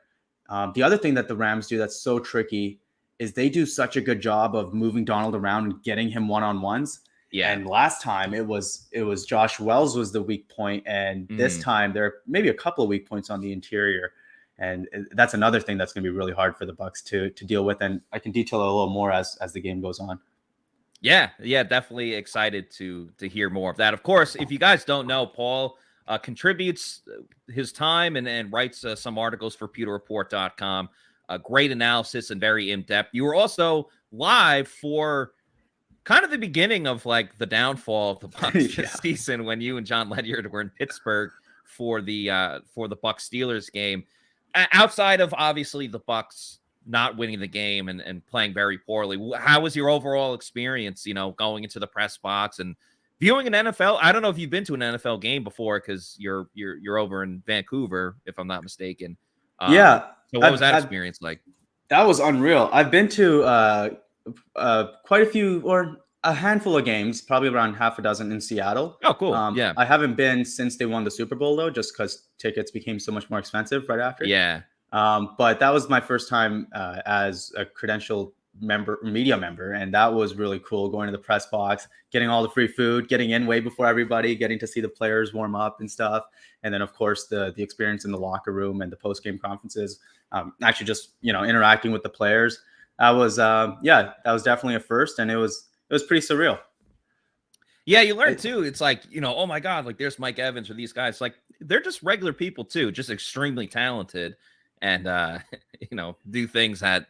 The other thing that the Rams do that's so tricky is they do such a good job of moving Donald around and getting him one-on-ones. Yeah. And last time it was Josh Wells was the weak point. And this time there are maybe a couple of weak points on the interior. And that's another thing that's going to be really hard for the Bucs to deal with. And I can detail a little more as the game goes on. Yeah, definitely excited to hear more of that. Of course, if you guys don't know, Paul contributes his time and writes some articles for pewterreport.com. Great analysis and very in-depth. You were also live for kind of the beginning of like the downfall of the Bucs this season when you and John Ledyard were in Pittsburgh for the Bucs Steelers game. Outside of obviously the Bucs not winning the game and playing very poorly, how was your overall experience, going into the press box and viewing an NFL? I don't know if you've been to an NFL game before because you're over in Vancouver, if I'm not mistaken. So what was that experience like? That was unreal. I've been to quite a few or a handful of games, probably around half a dozen in Seattle. Oh, cool. I haven't been since they won the Super Bowl though, just because tickets became so much more expensive right after. Yeah. But that was my first time as a credentialed media member, and that was really cool, going to the press box, getting all the free food, getting in way before everybody, getting to see the players warm up and stuff, and then of course the experience in the locker room and the post-game conferences, actually just interacting with the players. That was that was definitely a first, and it was pretty surreal. Yeah, you learn too. It's like, oh my God, like there's Mike Evans or these guys, like they're just regular people too, just extremely talented and do things that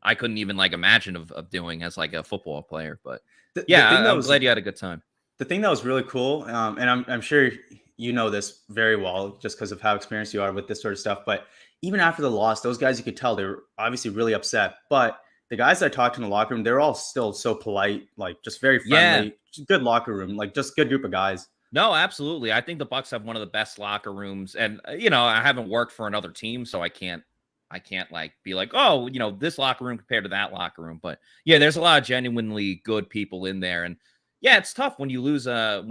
I couldn't even like imagine of doing as like a football player. But I'm glad you had a good time. The thing that was really cool, and I'm sure you know this very well just because of how experienced you are with this sort of stuff, but even after the loss, those guys, you could tell they were obviously really upset, but the guys I talked to in the locker room, they're all still so polite, like just very friendly, good locker room, like just good group of guys. No, absolutely. I think the Bucs have one of the best locker rooms, and I haven't worked for another team, so I can't like be like, oh, this locker room compared to that locker room. But yeah, there's a lot of genuinely good people in there, and yeah, it's tough when you lose a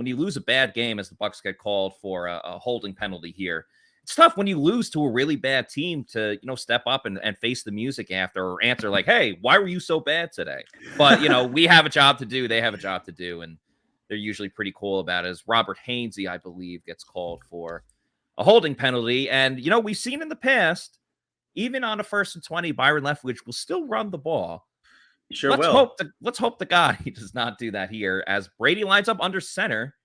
bad game, as the Bucs get called for a holding penalty here. It's tough when you lose to a really bad team to, step up and face the music after, or answer like, hey, why were you so bad today? But, we have a job to do. They have a job to do. And they're usually pretty cool about it. As Robert Hainsey, I believe, gets called for a holding penalty. And, we've seen in the past, even on a 1st and 20, Byron Leftwich will still run the ball. Sure let's will. Let's hope to God he does not do that here, as Brady lines up under center.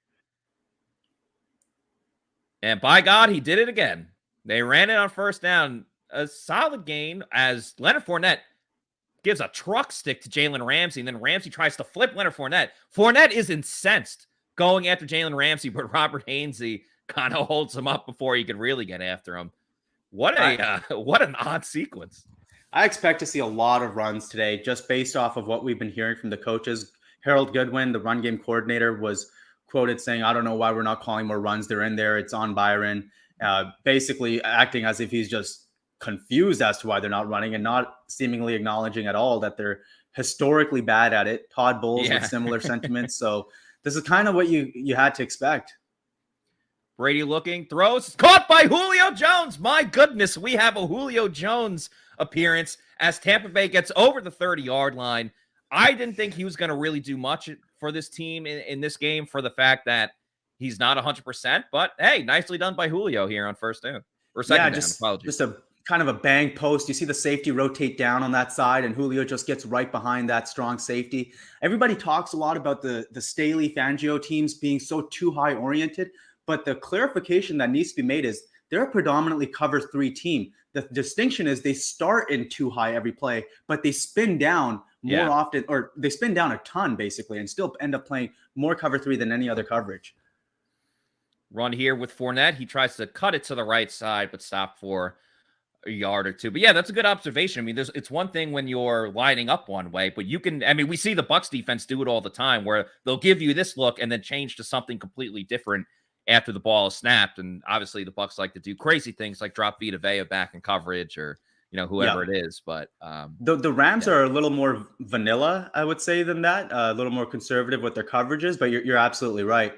And by God, he did it again. They ran it on 1st down. A solid gain as Leonard Fournette gives a truck stick to Jalen Ramsey, and then Ramsey tries to flip Leonard Fournette. Fournette is incensed going after Jalen Ramsey, but Robert Hainsey kind of holds him up before he could really get after him. What an odd sequence. I expect to see a lot of runs today, just based off of what we've been hearing from the coaches. Harold Goodwin, the run game coordinator, was quoted saying, I don't know why we're not calling more runs. They're in there. It's on Byron. Basically acting as if he's just confused as to why they're not running, and not seemingly acknowledging at all that they're historically bad at it. Todd Bowles with similar sentiments. So this is kind of what you had to expect. Brady looking, throws, caught by Julio Jones. My goodness, we have a Julio Jones appearance as Tampa Bay gets over the 30-yard line. I didn't think he was going to really do much for this team in this game, for the fact that he's not 100%. But hey, nicely done by Julio here on 1st down or 2nd down. Apologies. Just a kind of a bang post. You see the safety rotate down on that side, and Julio just gets right behind that strong safety. Everybody talks a lot about the Staley Fangio teams being so too high oriented, but the clarification that needs to be made is they're a predominantly cover 3 team. The distinction is they start in too high every play, but they spin down more often, or they spin down a ton basically, and still end up playing more cover 3 than any other coverage. Run here with Fournette. He tries to cut it to the right side, but stop for a yard or two. But yeah, that's a good observation. I mean, it's one thing when you're lining up one way, but we see the Bucs defense do it all the time, where they'll give you this look and then change to something completely different after the ball is snapped. And obviously the Bucs like to do crazy things like drop Vita Vea back in coverage, or whoever it is. But the Rams are a little more vanilla, I would say, than that. A little more conservative with their coverages, but you're absolutely right.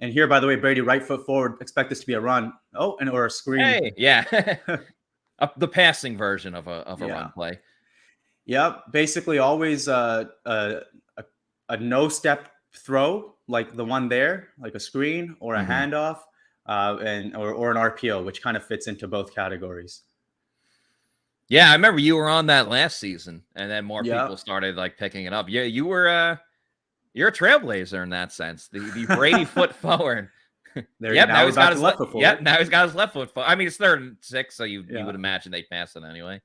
And here, by the way, Brady, right foot forward, expect this to be a run. Oh, or a screen. Hey, yeah. The passing version of a run play. Yeah, basically always a no-step throw, like the one there, like a screen or a handoff, or an RPO, which kind of fits into both categories. Yeah, I remember you were on that last season, and then more people started like picking it up. Yeah, you're a trailblazer in that sense. The Brady foot forward. Now he's got his left foot forward. Yep, now he's got his left foot forward. I mean, it's 3rd and 6, so you would imagine they'd pass it anyway.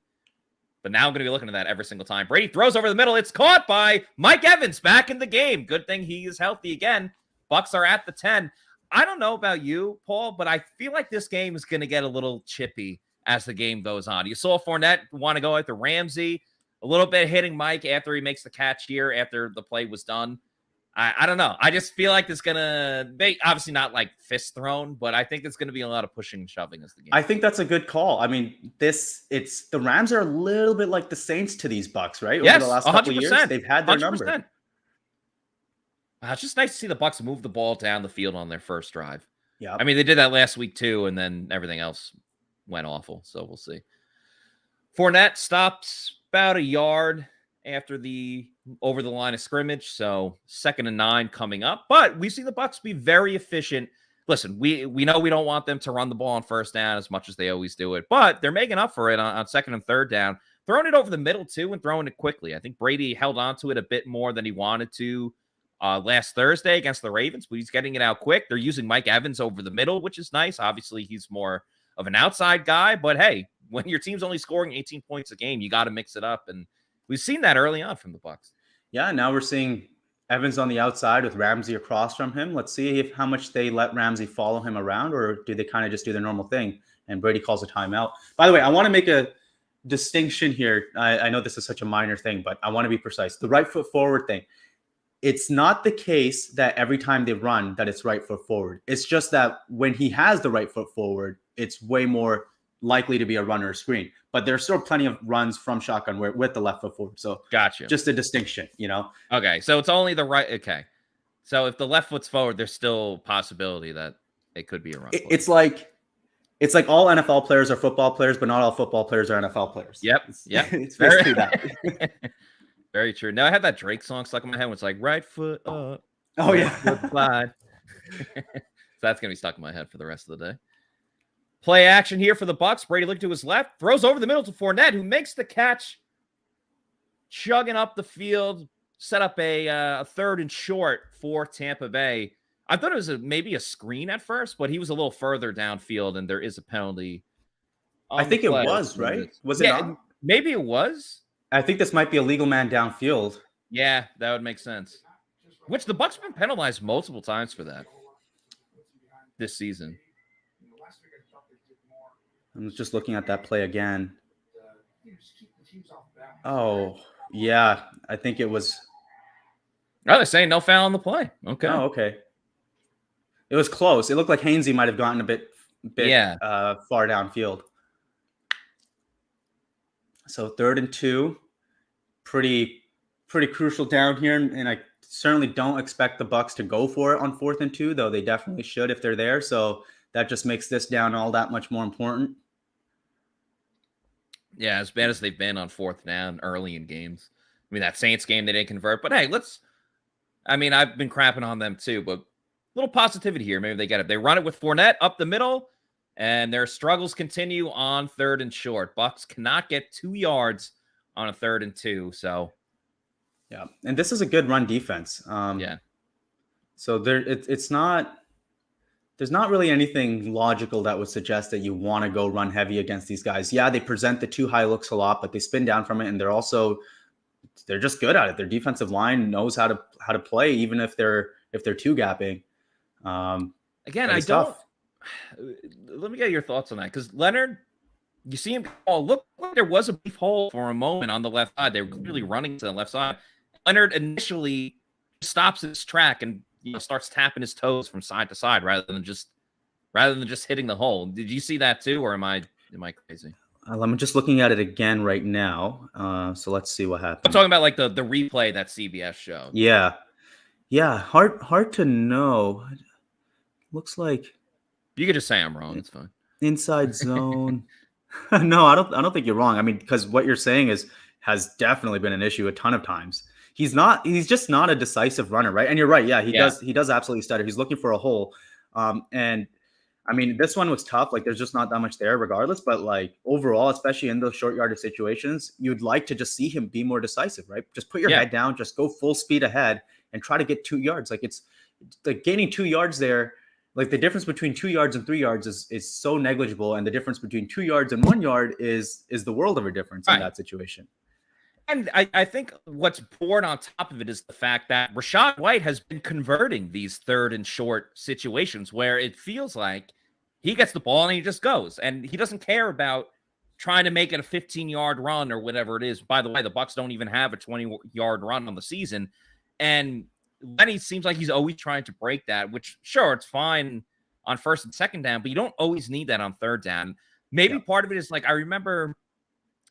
But now I'm going to be looking at that every single time. Brady throws over the middle. It's caught by Mike Evans back in the game. Good thing he is healthy again. Bucs are at the 10. I don't know about you, Paul, but I feel like this game is going to get a little chippy as the game goes on. You saw Fournette want to go after Ramsey, a little bit hitting Mike after he makes the catch here after the play was done. I don't know. I just feel like it's going to be obviously not like fist thrown, but I think it's going to be a lot of pushing and shoving as the game. I think that's a good call. I mean, the Rams are a little bit like the Saints to these Bucs, right? Yes, over the last couple of years, they've had their 100%. Number. It's just nice to see the Bucs move the ball down the field on their first drive. Yeah. I mean, they did that last week too, and then everything else went awful. So we'll see. Fournette stops about a yard after over the line of scrimmage. So 2nd and 9 coming up, but we see the Bucs be very efficient. Listen, we know we don't want them to run the ball on 1st down as much as they always do it, but they're making up for it on 2nd and 3rd down, throwing it over the middle too, and throwing it quickly. I think Brady held on to it a bit more than he wanted to last Thursday against the Ravens, but he's getting it out quick. They're using Mike Evans over the middle, which is nice. Obviously, he's more of an outside guy, but hey, when your team's only scoring 18 points a game, you got to mix it up. And we've seen that early on from the Bucs. Yeah, now we're seeing Evans on the outside with Ramsey across from him. Let's see how much they let Ramsey follow him around, or do they kind of just do their normal thing? And Brady calls a timeout. By the way, I want to make distinction here. I know this is such a minor thing, but I want to be precise. The right foot forward thing. It's not the case that every time they run that it's right foot forward. It's just that when he has the right foot forward, it's way more likely to be a run or a screen. But there's still plenty of runs from shotgun with the left foot forward. So gotcha. Just a distinction, Okay, so it's only the right. Okay, so if the left foot's forward, there's still possibility that it could be a run. It's like all NFL players are football players, but not all football players are NFL players. Yep. It's basically that. Very true. Now I have that Drake song stuck in my head when it's like right foot up. Oh yeah. Foot slide. So that's gonna be stuck in my head for the rest of the day. Play action here for the Bucs. Brady looked to his left, throws over the middle to Fournette, who makes the catch, chugging up the field, set up a 3rd and short for Tampa Bay. I thought it was maybe a screen at first, but he was a little further downfield, and there is a penalty. I think it was, right? Was it not? Maybe it was. I think this might be a legal man downfield. Yeah, that would make sense. Which the Bucs have been penalized multiple times for that this season. I'm just looking at that play again. Oh, yeah. I think it was. Oh, they're saying no foul on the play. Okay. Oh, okay. It was close. It looked like Hainsey might have gotten a bit far downfield. So 3rd and 2. Pretty crucial down here, and I certainly don't expect the Bucs to go for it on 4th and 2, though they definitely should if they're there. So that just makes this down all that much more important. Yeah, as bad as they've been on 4th down early in games. I mean, that Saints game they didn't convert, but hey, I've been crapping on them too, but a little positivity here. Maybe they get it. They run it with Fournette up the middle, and their struggles continue on 3rd and short. Bucs cannot get 2 yards on a 3rd and 2. So, yeah, and this is a good run defense. Yeah. So there's not really anything logical that would suggest that you want to go run heavy against these guys. Yeah, they present the 2 high looks a lot, but they spin down from it, and they're just good at it. Their defensive line knows how to play, even if they're 2 gapping. Again, let me get your thoughts on that, because Leonard. You see him look like there was a brief hole for a moment on the left side. They were clearly running to the left side. Leonard initially stops his track and starts tapping his toes from side to side rather than just hitting the hole. Did you see that too, or am I crazy? I'm just looking at it again right now. So let's see what happens. I'm talking about like the replay that CBS showed. Yeah. Hard to know. Looks like you could just say I'm wrong. It's fine. Inside zone. No, I don't think you're wrong. I mean, because what you're saying has definitely been an issue a ton of times. He's just not a decisive runner, right? And you're right. Yeah, he does absolutely stutter. He's looking for a hole. And I mean, this one was tough. Like, there's just not that much there regardless. But like overall, especially in those short yardage situations, you'd like to just see him be more decisive, right? Just put your head down, just go full speed ahead and try to get 2 yards. Like, it's like gaining 2 yards there. Like, the difference between 2 yards and 3 yards is so negligible, and the difference between 2 yards and 1 yard is the world of a difference in that situation. And I think what's poured on top of it is the fact that Rachaad White has been converting these 3rd and short situations where it feels like he gets the ball and he just goes, and he doesn't care about trying to make it a 15-yard run or whatever it is. By the way, the Bucs don't even have a 20-yard run on the season, and Lenny seems like he's always trying to break that, which, sure, it's fine on 1st and 2nd down, but you don't always need that on 3rd down. Maybe part of it is like, I remember,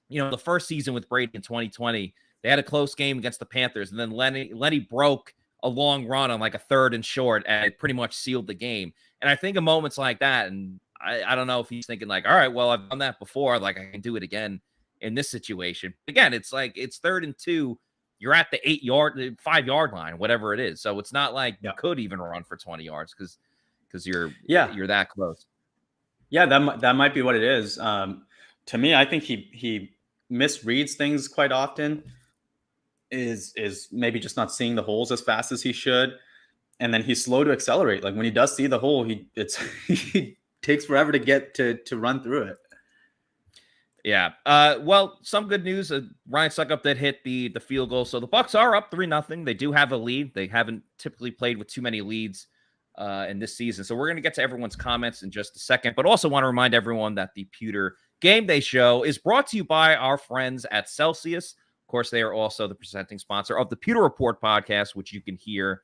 the first season with Brady in 2020, they had a close game against the Panthers, and then Lenny broke a long run on like a 3rd and short, and it pretty much sealed the game. And I think of moments like that, and I don't know if he's thinking like, all right, well, I've done that before, like I can do it again in this situation. Again, it's like it's 3rd and 2. You're at the 5-yard line, whatever it is. So it's not like you could even run for 20 yards because you're that close. Yeah, that might be what it is. To me, I think he misreads things quite often. Is maybe just not seeing the holes as fast as he should, and then he's slow to accelerate. Like, when he does see the hole, he takes forever to get to run through it. Yeah. Well, some good news. Ryan Suckup did hit the field goal. So the Bucs are up 3-0. They do have a lead. They haven't typically played with too many leads in this season. So we're going to get to everyone's comments in just a second, but also want to remind everyone that the Pewter Game Day Show is brought to you by our friends at Celsius. Of course, they are also the presenting sponsor of the Pewter Report podcast, which you can hear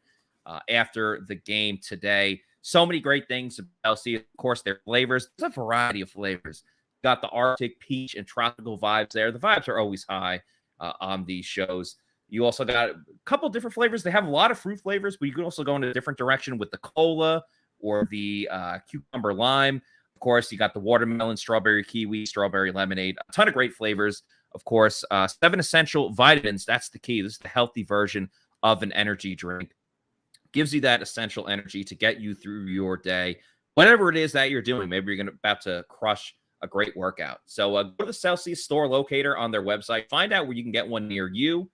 after the game today. So many great things about Celsius. Of course, their flavors. There's a variety of flavors. Got the Arctic, peach, and tropical vibes there. The vibes are always high on these shows. You also got a couple different flavors. They have a lot of fruit flavors, but you can also go in a different direction with the cola or the cucumber lime. Of course, you got the watermelon, strawberry kiwi, strawberry lemonade. A ton of great flavors. Of course, 7 essential vitamins. That's the key. This is the healthy version of an energy drink. Gives you that essential energy to get you through your day, whatever it is that you're doing. Maybe you're about to crush a great workout. So go to the Celsius store locator on their website. Find out where you can get one near you,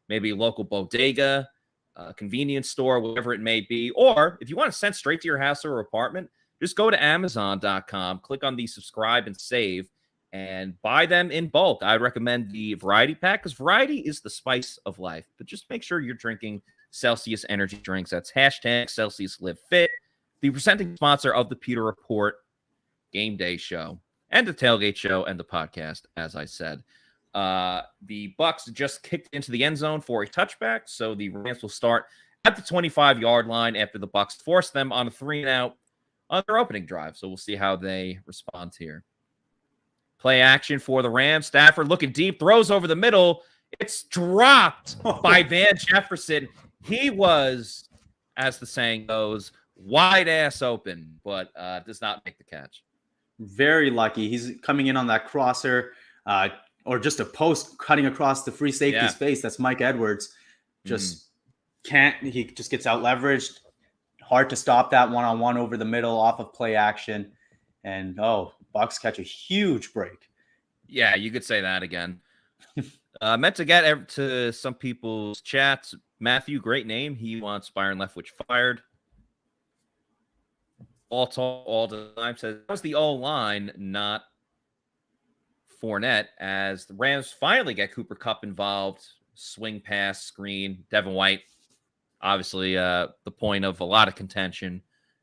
maybe a local bodega, convenience store, whatever it may be. Or if you want to send straight to your house or apartment, just go to Amazon.com, click on the subscribe and save, and buy them in bulk. I recommend the variety pack because variety is the spice of life. But just make sure you're drinking Celsius energy drinks. That's hashtag Celsius Live Fit, the presenting sponsor of the Pewter Report Game Day Show and the Tailgate Show and the podcast, as I said. The Bucs just kicked into the end zone for a touchback, so the Rams will start at the 25-yard line after the Bucs force them on a 3-and-out on their opening drive. So we'll see how they respond here. Play action for the Rams. Stafford looking deep, throws over the middle. It's dropped by Van Jefferson. He was, as the saying goes, wide ass open, but does not make the catch. Very lucky. He's coming in on that crosser or just a post cutting across the free safety's face. That's Mike Edwards. Just can't. He just gets out leveraged. Hard to stop that one-on-one over the middle off of play action. And, Bucs catch a huge break. Yeah, you could say that again. Meant to get to some people's chats. Matthew, great name. He wants Byron Leftwich fired. All the time says that was the O-line, not Fournette, as the Rams finally get Cooper Kupp involved. Swing pass, screen. Devin White, obviously the point of a lot of contention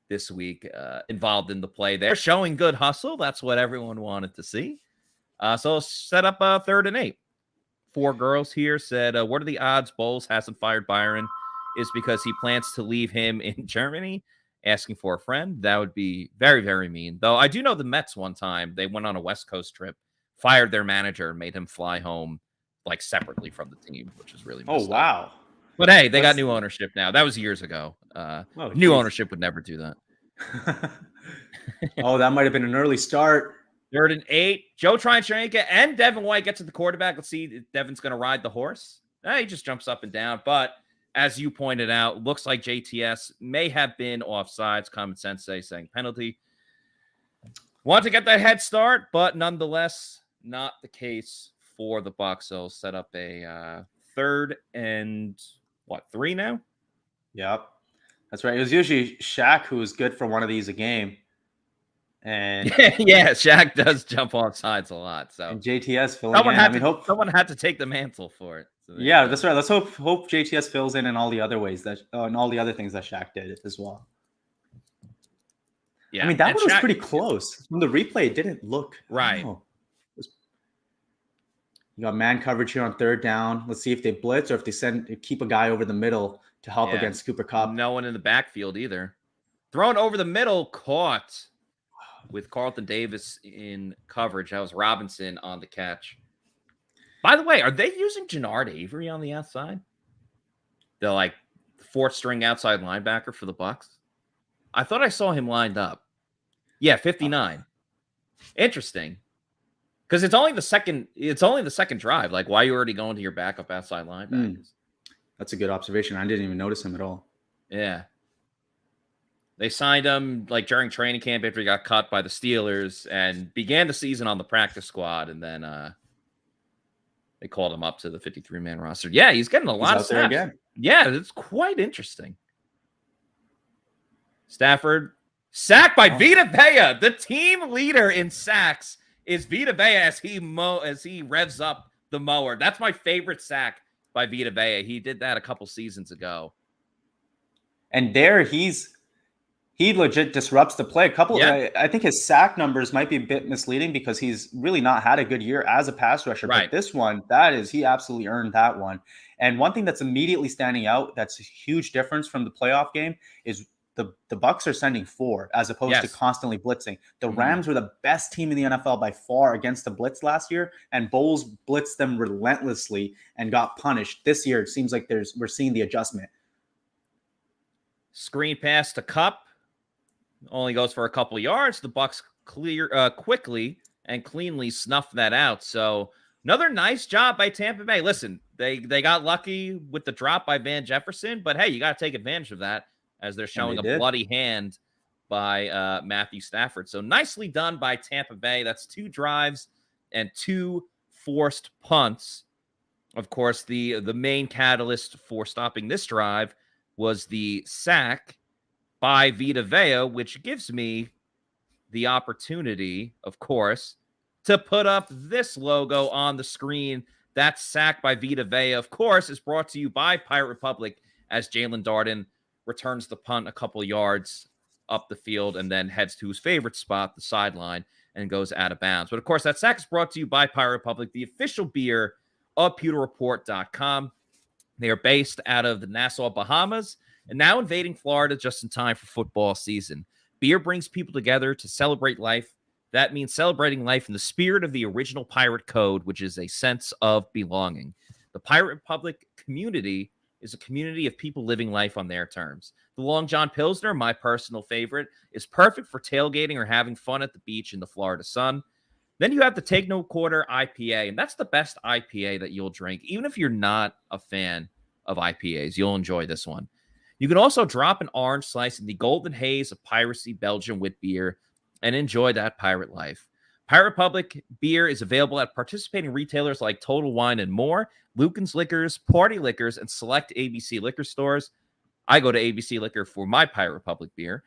this week, involved in the play. They're showing good hustle. That's what everyone wanted to see. So set up a 3rd and 8. 4 girls here said, what are the odds Bowles hasn't fired Byron? Is because he plans to leave him in Germany, asking for a friend. That would be very, very mean. Though I do know the Mets one time, they went on a West Coast trip, fired their manager, and made him fly home like separately from the team, which is really messed up. But hey, they got new ownership now. That was years ago. New ownership would never do that. That might have been an early start. 3rd and 8. Joe Tryon-Shoyinka and Devin White get to the quarterback. Let's see if Devin's going to ride the horse. He just jumps up and down. But as you pointed out, looks like JTS may have been offsides. Common sense saying penalty. Want to get that head start, but nonetheless, not the case for the Bucs. So set up a 3rd and 3 now? Yep. That's right. It was usually Shaq who was good for one of these a game. And yeah, Shaq does jump off sides a lot. So and JTS filling in. Someone had to take the mantle for it. So that's right. Let's hope JTS fills in all the other ways and all the other things that Shaq did as well. Yeah, I mean that one was pretty close. From the replay, it didn't look right. You got man coverage here on 3rd down. Let's see if they blitz or if they keep a guy over the middle to help against Cooper Kupp. No one in the backfield either. Thrown over the middle, caught with Carlton Davis in coverage. That was Robinson on the catch. By the way, are they using Jannard Avery on the outside? The 4th string outside linebacker for the Bucs? I thought I saw him lined up. Yeah, 59. Interesting. Because it's only the second drive. Like, why are you already going to your backup outside linebackers? That's a good observation. I didn't even notice him at all. Yeah. They signed him during training camp after he got cut by the Steelers and began the season on the practice squad. And then they called him up to the 53-man roster. Yeah, he's getting a lot of snaps. Again. Yeah, it's quite interesting. Stafford sacked by Vita Vea. The team leader in sacks is Vita Vea as he revs up the mower. That's my favorite sack by Vita Vea. He did that a couple seasons ago. And there he's he legit disrupts the play. Yeah. I think his sack numbers might be a bit misleading because he's really not had a good year as a pass rusher. Right. But this one, he absolutely earned that one. And one thing that's immediately standing out, that's a huge difference from the playoff game, is the Bucs are sending 4 as opposed to constantly blitzing. The Rams were the best team in the NFL by far against the blitz last year, and Bowles blitzed them relentlessly and got punished. This year, it seems like we're seeing the adjustment. Screen pass to Cup. Only goes for a couple of yards. The Bucs quickly and cleanly snuff that out. So another nice job by Tampa Bay. Listen, they got lucky with the drop by Van Jefferson, but hey, you got to take advantage of that as they're showing a bloody hand by Matthew Stafford. So nicely done by Tampa Bay. That's 2 drives and 2 forced punts. Of course, the main catalyst for stopping this drive was the sack by Vita Vea, which gives me the opportunity, of course, to put up this logo on the screen. That sack by Vita Vea, of course, is brought to you by Pirate Republic as Jalen Darden returns the punt a couple yards up the field and then heads to his favorite spot, the sideline, and goes out of bounds. But, of course, that sack is brought to you by Pirate Republic, the official beer of PewterReport.com. They are based out of the Nassau, Bahamas, and now invading Florida just in time for football season. Beer brings people together to celebrate life. That means celebrating life in the spirit of the original pirate code, which is a sense of belonging. The Pirate Republic community is a community of people living life on their terms. The Long John Pilsner, my personal favorite, is perfect for tailgating or having fun at the beach in the Florida sun. Then you have the Take No Quarter IPA, and that's the best IPA that you'll drink. Even if you're not a fan of IPAs, you'll enjoy this one. You can also drop an orange slice in the golden haze of piracy Belgian wit beer and enjoy that pirate life. Pirate Republic beer is available at participating retailers like Total Wine and More, Lucan's Liquors, Party Liquors, and select ABC liquor stores. I go to ABC Liquor for my Pirate Republic beer.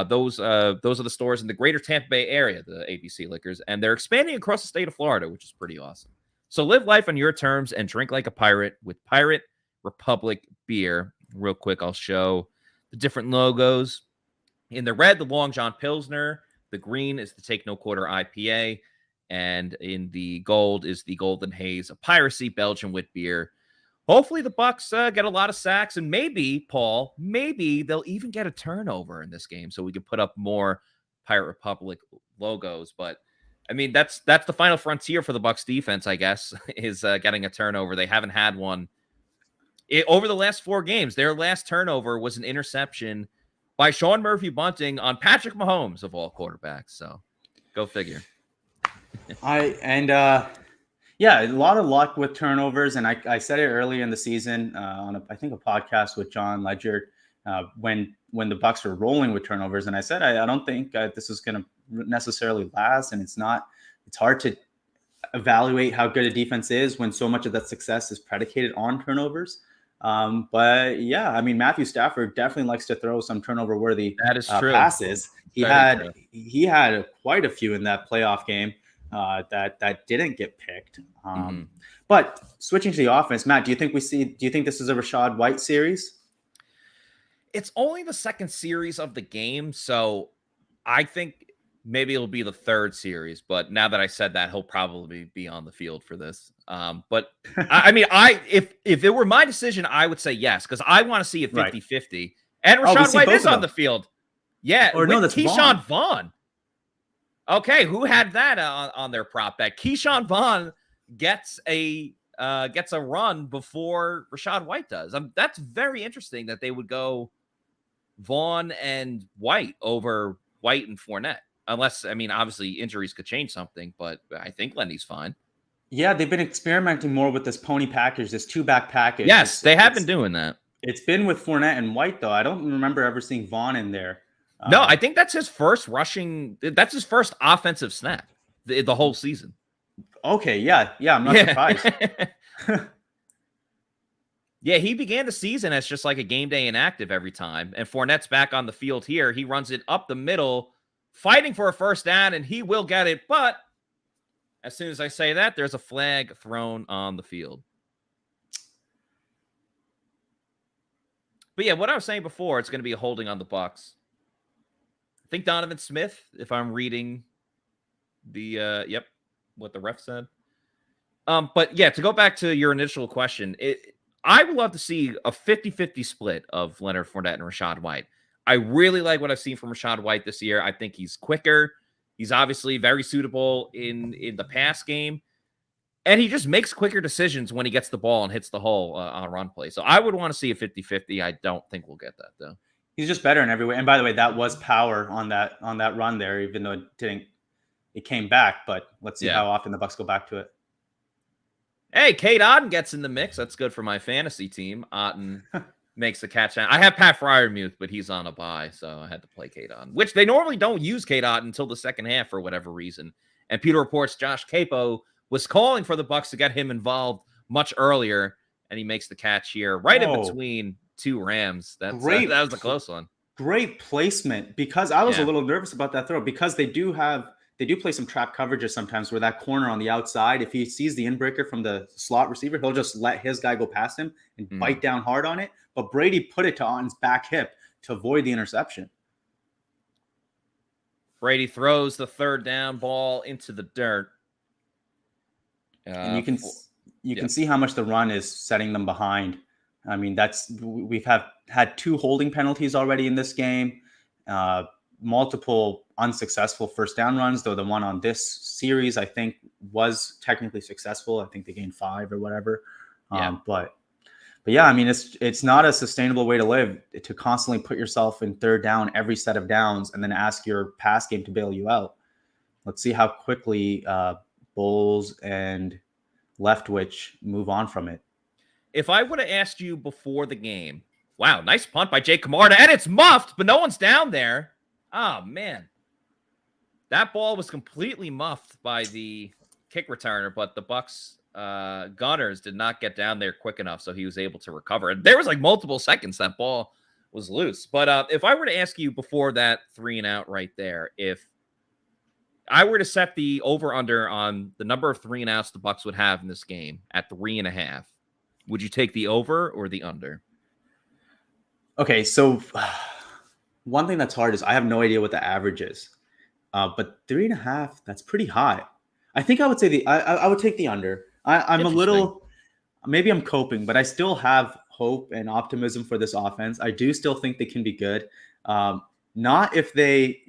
Those are the stores in the greater Tampa Bay area, the ABC Liquors, and they're expanding across the state of Florida, which is pretty awesome. So live life on your terms and drink like a pirate with Pirate Republic beer. Real quick, I'll show the different logos. In the red, the Long John Pilsner. The green is the Take No Quarter IPA. And in the gold is the Golden Haze, a piracy Belgian wit beer. Hopefully the Bucs get a lot of sacks, and maybe, Paul, they'll even get a turnover in this game so we can put up more Pirate Republic logos. But, I mean, that's the final frontier for the Bucs defense, I guess, is getting a turnover. They haven't had one. Over the last 4 games, their last turnover was an interception by Sean Murphy Bunting on Patrick Mahomes, of all quarterbacks. So, go figure. Yeah, a lot of luck with turnovers, and I said it earlier in the season on a podcast with John Ledger when the Bucs were rolling with turnovers, and I said I don't think this is going to necessarily last, and it's hard to evaluate how good a defense is when so much of that success is predicated on turnovers. But yeah, I mean, Matthew Stafford definitely likes to throw some turnover-worthy passes. He had quite a few in that playoff game. That didn't get picked. But switching to the offense, Matt, do you think this is a Rachaad White series? It's only the second series of the game, so I think maybe it'll be the third series. But now that I said that, he'll probably be on the field for this. But I mean, if it were my decision, I would say yes, because I want to see a 50-50. And Rachaad White is on the field. Yeah, or no, that's Keyshawn Vaughn. Okay, who had that on their prop bet? Keyshawn Vaughn gets a run before Rachaad White does. That's very interesting that they would go Vaughn and White over White and Fournette. Unless, I mean, obviously injuries could change something, but I think Lenny's fine. Yeah, they've been experimenting more with this pony package, this 2-back package. Yes, they have been doing that. It's been with Fournette and White, though. I don't remember ever seeing Vaughn in there. No, I think that's his first offensive snap the whole season. Okay, yeah, I'm not surprised. Yeah, he began the season as just like a game day inactive every time. And Fournette's back on the field here. He runs it up the middle, fighting for a first down, and he will get it. But as soon as I say that, there's a flag thrown on the field. But yeah, what I was saying before, it's going to be a holding on the Bucs. think Donovan Smith, if I'm reading the what the ref said. But yeah, to go back to your initial question, I would love to see a 50-50 split of Leonard Fournette and Rachaad White. I really like what I've seen from Rachaad White this year. I think he's quicker. He's obviously very suitable in the pass game. And he just makes quicker decisions when he gets the ball and hits the hole on a run play. So I would want to see a 50-50. I don't think we'll get that, though. He's just better in every way. And by the way, that was power on that run there, even though it came back. But let's see how often the Bucs go back to it. Hey, Kate Otten gets in the mix. That's good for my fantasy team. Otten makes the catch. I have Pat Freiermuth, but he's on a bye, so I had to play Kate Otten, which they normally don't use Kate Otten until the second half for whatever reason. And Pewter reports Josh Capo was calling for the Bucs to get him involved much earlier, and he makes the catch here right in between two Rams. That was a close one. Great placement, because I was a little nervous about that throw, because they do play some trap coverages sometimes where that corner on the outside, if he sees the inbreaker from the slot receiver, he'll just let his guy go past him and bite down hard on it. But Brady put it to Otten's back hip to avoid the interception. Brady throws the third down ball into the dirt. And you can see how much the run is setting them behind. I mean, we've had 2 holding penalties already in this game, multiple unsuccessful first down runs, though the one on this series I think was technically successful. I think they gained 5 or whatever. But yeah, I mean, it's not a sustainable way to live, to constantly put yourself in third down every set of downs and then ask your pass game to bail you out. Let's see how quickly Bowles and Leftwich move on from it. If I would have asked you before the game, wow, nice punt by Jake Camarda, and it's muffed, but no one's down there. Oh, man. That ball was completely muffed by the kick returner, but the Bucs gunners did not get down there quick enough, so he was able to recover. And there was like multiple seconds that ball was loose. But if I were to ask you before that 3-and-out right there, if I were to set the over-under on the number of 3-and-outs the Bucs would have in this game at 3.5, would you take the over or the under? Okay, so one thing that's hard is I have no idea what the average is. But 3.5, that's pretty high. I think I would say I would take the under. I'm a little, maybe I'm coping, but I still have hope and optimism for this offense. I do still think they can be good. Not if they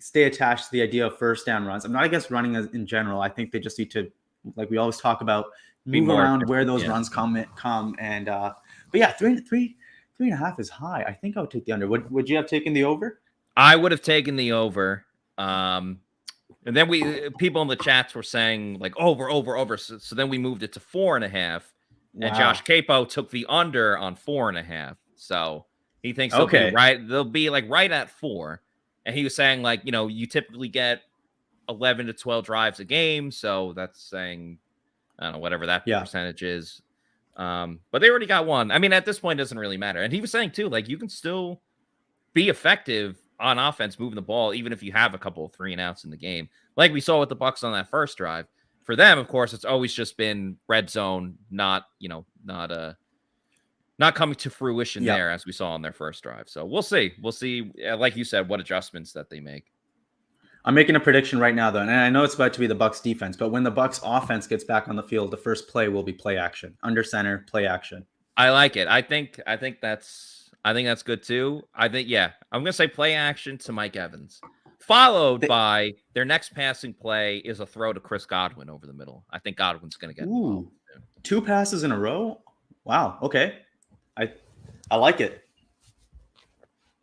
stay attached to the idea of first down runs. I'm not against running in general. I think they just need to, like we always talk about, move around where those runs come. And but yeah, 3.5 is high. I think I would take the under. Would you have taken the over? I would have taken the over. And then people in the chats were saying like over. So then we moved it to 4.5. And Josh Capo took the under on 4.5. So he thinks they'll be like right at 4. And he was saying like, you typically get 11 to 12 drives a game. So that's saying, I don't know, whatever that percentage is. But they already got one. I mean, at this point, it doesn't really matter. And he was saying too, like you can still be effective on offense, moving the ball, even if you have a couple of 3-and-outs in the game, like we saw with the Bucs on that first drive. For them, of course, it's always just been red zone, not coming to fruition there as we saw on their first drive. So we'll see. Like you said, what adjustments that they make. I'm making a prediction right now, though, and I know it's about to be the Bucs defense, but when the Bucs offense gets back on the field, the first play will be play action, under center, play action. I like it. I think that's good too. I'm gonna say play action to Mike Evans, followed by their next passing play is a throw to Chris Godwin over the middle. I think Godwin's gonna get involved. 2 passes in a row. Wow. Okay, I like it.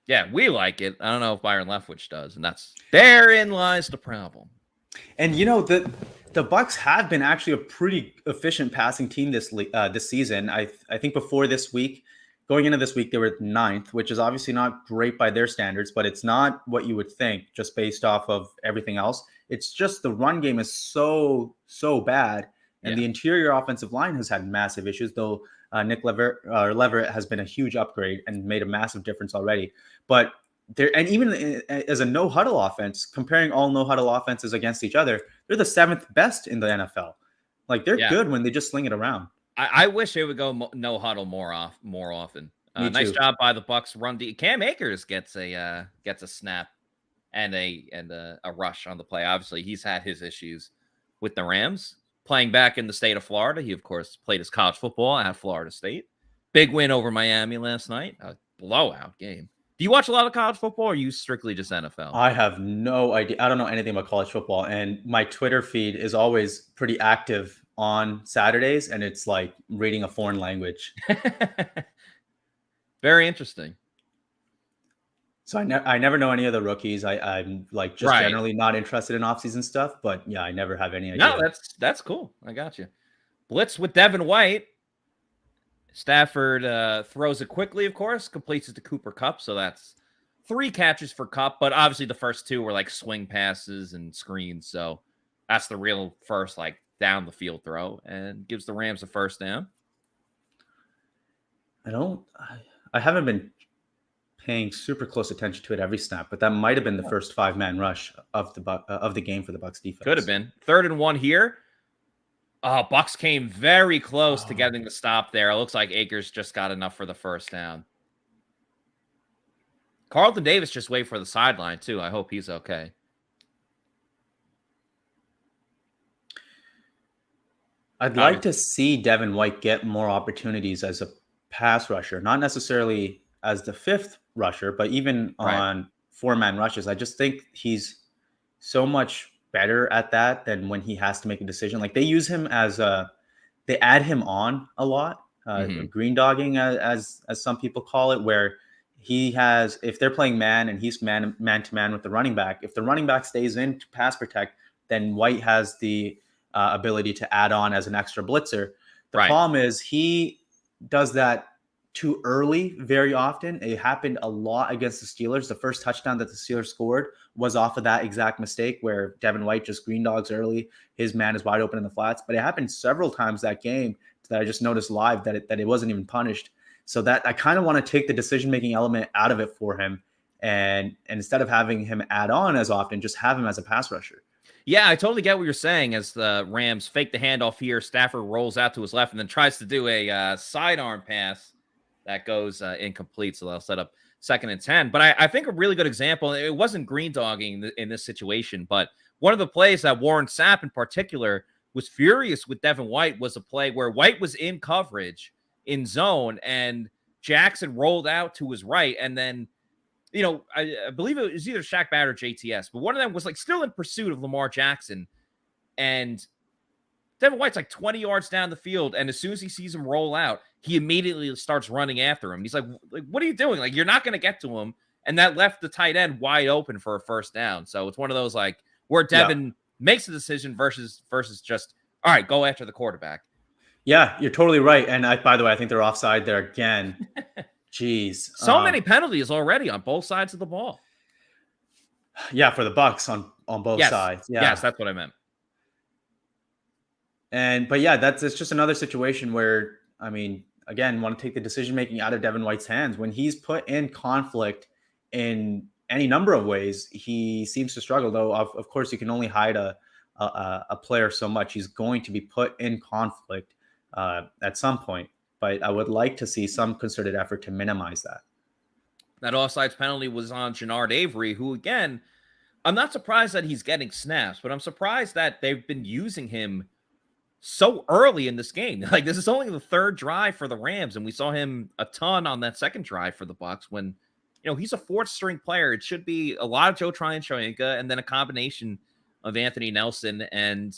Yeah, we like it. I don't know if Byron Leftwich does, and therein lies the problem. And the Bucs have been actually a pretty efficient passing team this season. I think before this week, going into this week, they were 9th, which is obviously not great by their standards, but it's not what you would think just based off of everything else. It's just the run game is so bad, and the interior offensive line has had massive issues, though Nick Leverett has been a huge upgrade and made a massive difference already. But and even as a no-huddle offense, comparing all no-huddle offenses against each other, they're the 7th best in the NFL. Like, they're good when they just sling it around. I wish it would go no huddle more often. Nice job by the Bucs run. Cam Akers gets a snap and a rush on the play. Obviously, he's had his issues with the Rams. Playing back in the state of Florida, he, of course, played his college football at Florida State. Big win over Miami last night. A blowout game. Do you watch a lot of college football, or are you strictly just NFL? I have no idea. I don't know anything about college football, and my Twitter feed is always pretty active on Saturdays, and it's like reading a foreign language. Very interesting. So I never know any of the rookies. I'm like just generally not interested in offseason stuff, but yeah, I never have any idea. No, that's cool. I got you. Blitz with Devin White. Stafford throws it quickly, of course, completes it to Cooper Kupp. So that's 3 catches for Kupp, but obviously the first 2 were like swing passes and screens. So that's the real first like down the field throw, and gives the Rams a first down. I haven't been paying super close attention to it every snap, but that might have been the first 5-man rush of the game for the Bucs defense. Could have been 3rd and 1 here. Bucs came very close to getting the stop there. It looks like Akers just got enough for the first down. Carlton Davis just wait for the sideline too. I hope he's okay. I'd like to see Devin White get more opportunities as a pass rusher, not necessarily as the 5th rusher, but even on 4-man rushes. I just think he's so much better at that than when he has to make a decision. Like they use him as they add him on a lot, green dogging as some people call it, where he has, if they're playing man and he's man to man with the running back, if the running back stays in to pass protect, then White has the ability to add on as an extra blitzer. The problem is he does that too early very often. It happened a lot against the Steelers. The first touchdown that the Steelers scored was off of that exact mistake where Devin White just green dogs early. His man is wide open in the flats. But it happened several times that game that I just noticed live that it wasn't even punished. So that I kind of want to take the decision-making element out of it for him. And instead of having him add on as often, just have him as a pass rusher. Yeah, I totally get what you're saying. As the Rams fake the handoff here, Stafford rolls out to his left and then tries to do a sidearm pass that goes incomplete. So they'll set up 2nd and 10. But I think a really good example, it wasn't green dogging in this situation, but one of the plays that Warren Sapp in particular was furious with Devin White was a play where White was in coverage in zone and Jackson rolled out to his right. And then, you know, I believe it was either Shaq Barrett or JTS, but one of them was like still in pursuit of Lamar Jackson. And Devin White's like 20 yards down the field, and as soon as he sees him roll out, he immediately starts running after him. He's like, what are you doing? Like, you're not going to get to him. And that left the tight end wide open for a first down. So it's one of those like where Devin makes a decision versus just, all right, go after the quarterback. Yeah, you're totally right. And by the way, I think they're offside there again. Jeez. So many penalties already on both sides of the ball. Yeah, for the Bucs on both sides. Yeah. Yes, that's what I meant. But yeah, it's just another situation where, I mean, again, want to take the decision-making out of Devin White's hands. When he's put in conflict in any number of ways, he seems to struggle, though. Of course, you can only hide a player so much. He's going to be put in conflict at some point, but I would like to see some concerted effort to minimize that. That offsides penalty was on Jannard Avery, who, again, I'm not surprised that he's getting snaps, but I'm surprised that they've been using him so early in this game. Like, this is only the 3rd drive for the Rams, and we saw him a ton on that 2nd drive for the Bucs when, you know, he's a 4th string player. It should be a lot of Joe Tryon-Shoyinka and then a combination of Anthony Nelson and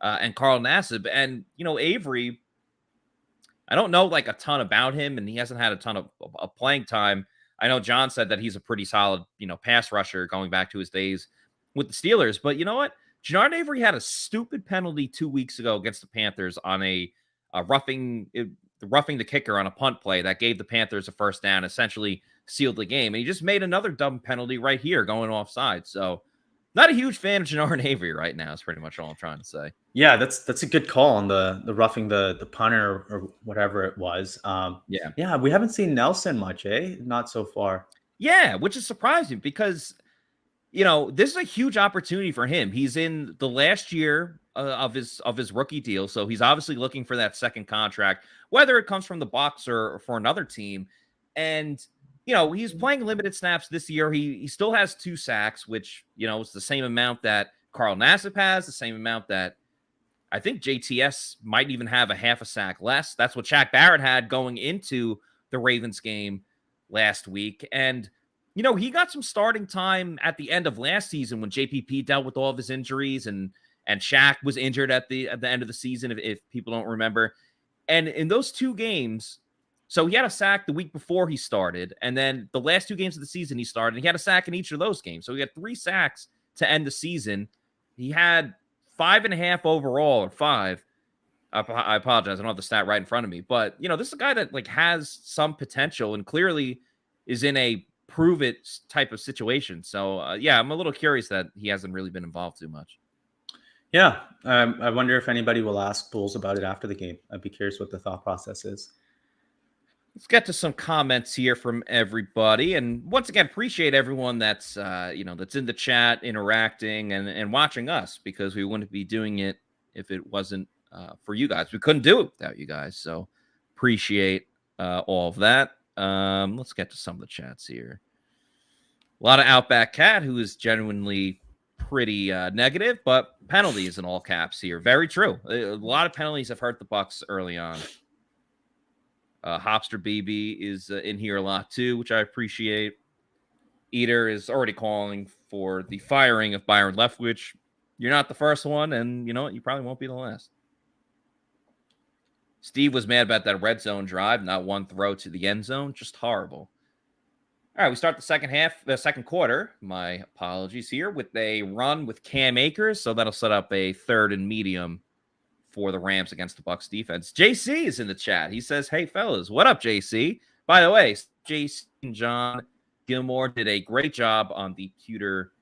Carl Nassib. And, you know, Avery, I don't know like a ton about him, and he hasn't had a ton of playing time. I know John said that he's a pretty solid, you know, pass rusher going back to his days with the Steelers. But you know what? Jannard Avery had a stupid penalty 2 weeks ago against the Panthers on a roughing the kicker on a punt play that gave the Panthers a first down, essentially sealed the game. And he just made another dumb penalty right here going offside. So not a huge fan of Jannard Avery right now is pretty much all I'm trying to say. Yeah, that's a good call on the roughing the punter or whatever it was. Yeah, we haven't seen Nelson much, not so far. Yeah, which is surprising because, you know, this is a huge opportunity for him. He's in the last year of his rookie deal, so he's obviously looking for that 2nd contract, whether it comes from the Bucs or for another team. And he's playing limited snaps this year. He still has 2 sacks, which, is the same amount that Carl Nassib has, the same amount that I think JTS might even have a half a sack less. That's what Shaq Barrett had going into the Ravens game last week. And, he got some starting time at the end of last season when JPP dealt with all of his injuries and Shaq was injured at the end of the season, if people don't remember. And in those 2 games, so he had a sack the week before he started, and then the last 2 games of the season he started, and he had a sack in each of those games. So he had 3 sacks to end the season. He had 5.5 overall, or 5. I apologize. I don't have the stat right in front of me. But, this is a guy that has some potential and clearly is in a prove it type of situation. So, I'm a little curious that he hasn't really been involved too much. Yeah. I wonder if anybody will ask Bulls about it after the game. I'd be curious what the thought process is. Let's get to some comments here from everybody. And once again, appreciate everyone that's, that's in the chat, interacting and watching us, because we wouldn't be doing it if it wasn't for you guys. We couldn't do it without you guys. So appreciate all of that. Let's get to some of the chats here. A lot of Outback Cat, who is genuinely pretty negative, but penalties in all caps here. Very true. A lot of penalties have hurt the Bucs early on. Hopster BB is in here a lot too, which I appreciate. Eater is already calling for the firing of Byron Leftwich. You're not the first one, and you know what? You probably won't be the last. Steve was mad about that red zone drive, not one throw to the end zone. Just horrible. All right, we start the second quarter. My apologies here, with a run with Cam Akers. So that'll set up a 3rd and medium for the Rams against the Bucs defense. JC is in the chat. He says, hey, fellas, what up, JC? By the way, JC and John Gilmore did a great job on the Pewter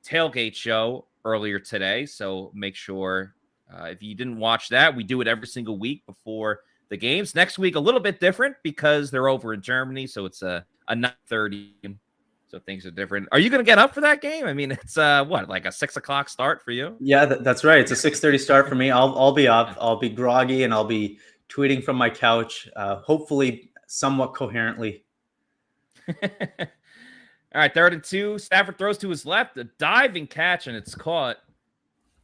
Tailgate show earlier today. So make sure if you didn't watch that, we do it every single week before the games. Next week, a little bit different because they're over in Germany. So it's a 9:30. So things are different. Are you going to get up for that game? I mean, it's like a 6 o'clock start for you? Yeah, that's right. It's a 6:30 start for me. I'll be up. I'll be groggy and I'll be tweeting from my couch, hopefully somewhat coherently. All right, 3rd and 2. Stafford throws to his left, a diving catch, and it's caught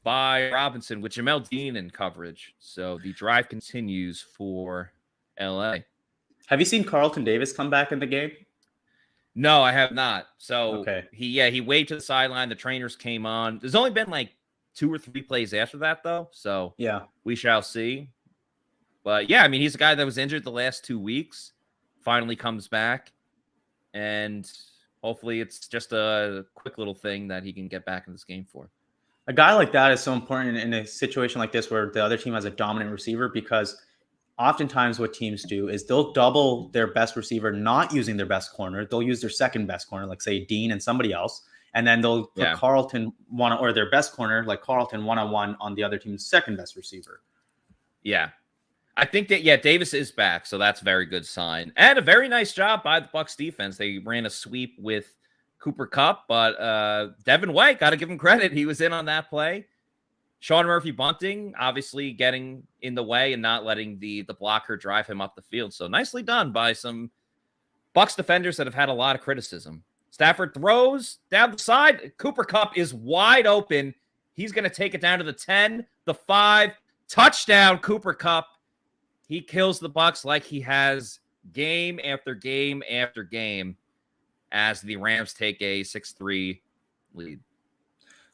by Robinson with Jamel Dean in coverage. So the drive continues for LA. Have you seen Carlton Davis come back in the game? No, I have not. So okay. He waved to the sideline. The trainers came on. There's only been like 2 or 3 plays after that, though. So yeah, we shall see. But yeah, I mean, he's a guy that was injured the last 2 weeks, finally comes back, and hopefully it's just a quick little thing that he can get back in this game for. A guy like that is so important in a situation like this where the other team has a dominant receiver, because oftentimes what teams do is they'll double their best receiver, not using their best corner. They'll use their second best corner, like say Dean and somebody else. And then they'll put Carlton or their best corner, like Carlton, one-on-one on the other team's second best receiver. Yeah. I think that, Davis is back. So that's a very good sign. And a very nice job by the Bucs defense. They ran a sweep with Cooper Kupp, but Devin White, got to give him credit. He was in on that play. Sean Murphy bunting, obviously getting in the way and not letting the blocker drive him up the field. So nicely done by some Bucs defenders that have had a lot of criticism. Stafford throws down the side. Cooper Kupp is wide open. He's going to take it down to the 10, the 5. Touchdown, Cooper Kupp. He kills the Bucs like he has game after game after game as the Rams take a 6-3 lead.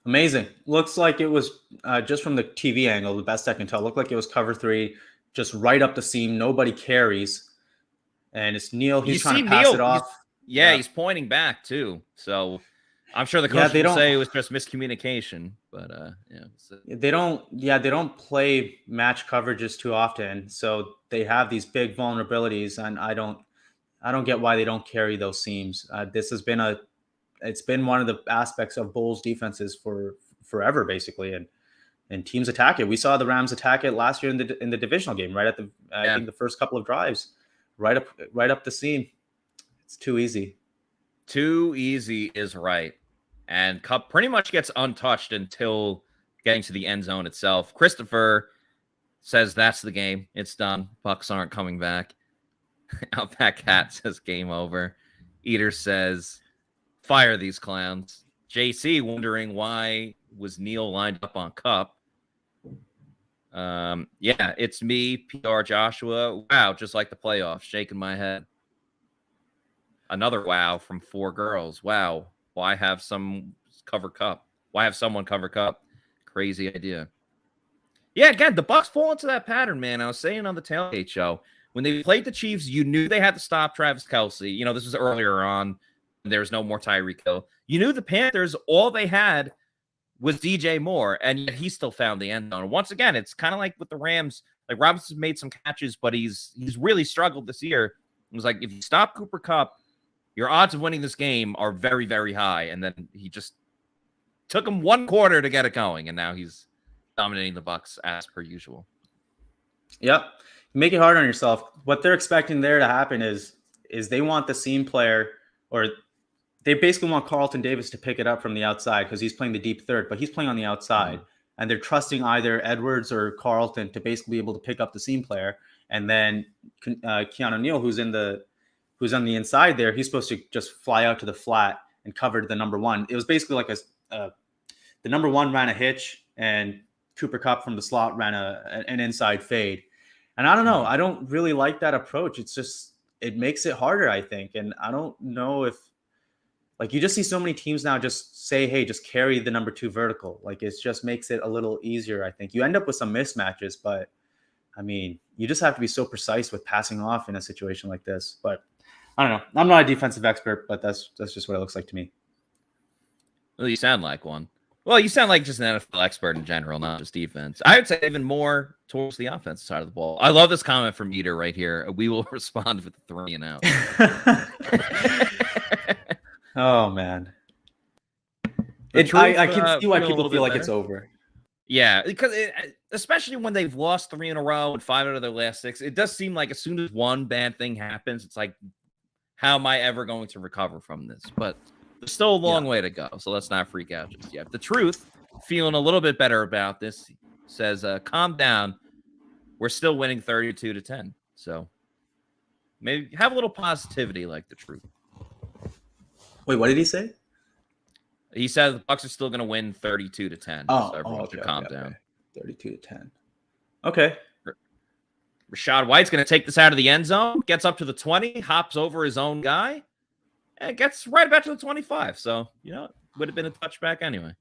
Amazing. Looks like it was just from the TV angle, the best I can tell, looked like it was cover 3, just right up the seam. Nobody carries. And it's Neal. He's trying to pass it off. He's pointing back too. So I'm sure the coach will say it was just miscommunication. But they don't play match coverages too often. So they have these big vulnerabilities, and I don't get why they don't carry those seams. This has been it's been one of the aspects of Bulls defenses for forever, basically, and teams attack it. We saw the Rams attack it last year in the divisional game, right at the I think the first couple of drives, right up the seam. It's too easy. Too easy is right, and Kupp pretty much gets untouched until getting to the end zone itself. Christopher says that's the game. It's done. Bucs aren't coming back. Outback Cat says game over. Eater says, fire these clowns. JC wondering why was Neil lined up on Cup. Yeah, it's me, PR Joshua. Wow, just like the playoffs, shaking my head. Another wow from 4 girls. Wow, why have some cover Cup? Why have someone cover Cup? Crazy idea. Yeah, again, the Bucs fall into that pattern, man. I was saying on the Tailgate show, when they played the Chiefs, you knew they had to stop Travis Kelce. You know, this was earlier on. There was no more Tyreek Hill. You knew the Panthers, all they had was DJ Moore, and yet he still found the end zone. Once again, it's kind of like with the Rams. Like, Robinson made some catches, but he's really struggled this year. It was like, if you stop Cooper Kupp, your odds of winning this game are very, very high. And then he just took him 1 quarter to get it going, and now he's dominating the Bucs as per usual. Yep. Make it hard on yourself. What they're expecting there to happen is they want the seam player, or they basically want Carlton Davis to pick it up from the outside because he's playing the deep third, but he's playing on the outside. And they're trusting either Edwards or Carlton to basically be able to pick up the seam player. And then Keanu Neal, who's on the inside there, he's supposed to just fly out to the flat and cover the number 1. It was basically like the number 1 ran a hitch, and Cooper Kupp from the slot ran an inside fade. And I don't know. I don't really like that approach. It's just, it makes it harder, I think. And I don't know if, like, you just see so many teams now just say, hey, just carry the number 2 vertical. Like, it just makes it a little easier, I think. You end up with some mismatches, but I mean, you just have to be so precise with passing off in a situation like this. But I don't know. I'm not a defensive expert, but that's just what it looks like to me. Well, you sound like one. Well, you sound like just an NFL expert in general, not just defense. I would say even more towards the offensive side of the ball. I love this comment from Eater right here. We will respond with the 3 and out. Oh, man. I can see why people feel like it's over. Yeah, because especially when they've lost 3 in a row and 5 out of their last 6, it does seem like as soon as one bad thing happens, it's like, how am I ever going to recover from this? But there's still a long way to go, so let's not freak out just yet. The Truth, feeling a little bit better about this, says, calm down. We're still winning 32-10. So maybe have a little positivity like The Truth. Wait, what did he say? He said the Bucs are still going to win 32-10. So everyone should calm down. 32-10. Okay. Rachaad White's going to take this out of the end zone, gets up to the 20, hops over his own guy, and gets right back to the 25. So, you know, it would have been a touchback anyway.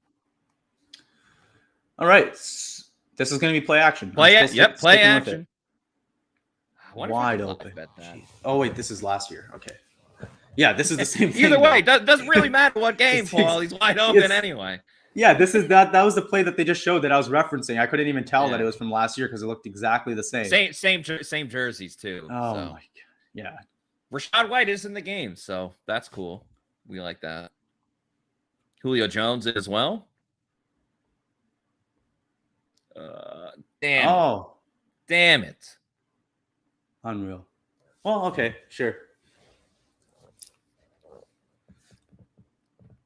All right. This is going to be play action. Play action. Wide open. Oh, wait, this is last year. Okay. Yeah, this is the same thing. Either way, doesn't really matter what game, Paul. He's wide open anyway. Yeah, this is that was the play that they just showed that I was referencing. I couldn't even tell that it was from last year because it looked exactly the same. Same jerseys too. Oh my God. Yeah. Rachaad White is in the game, so that's cool. We like that. Julio Jones as well. Damn it. Unreal. Well, okay, sure.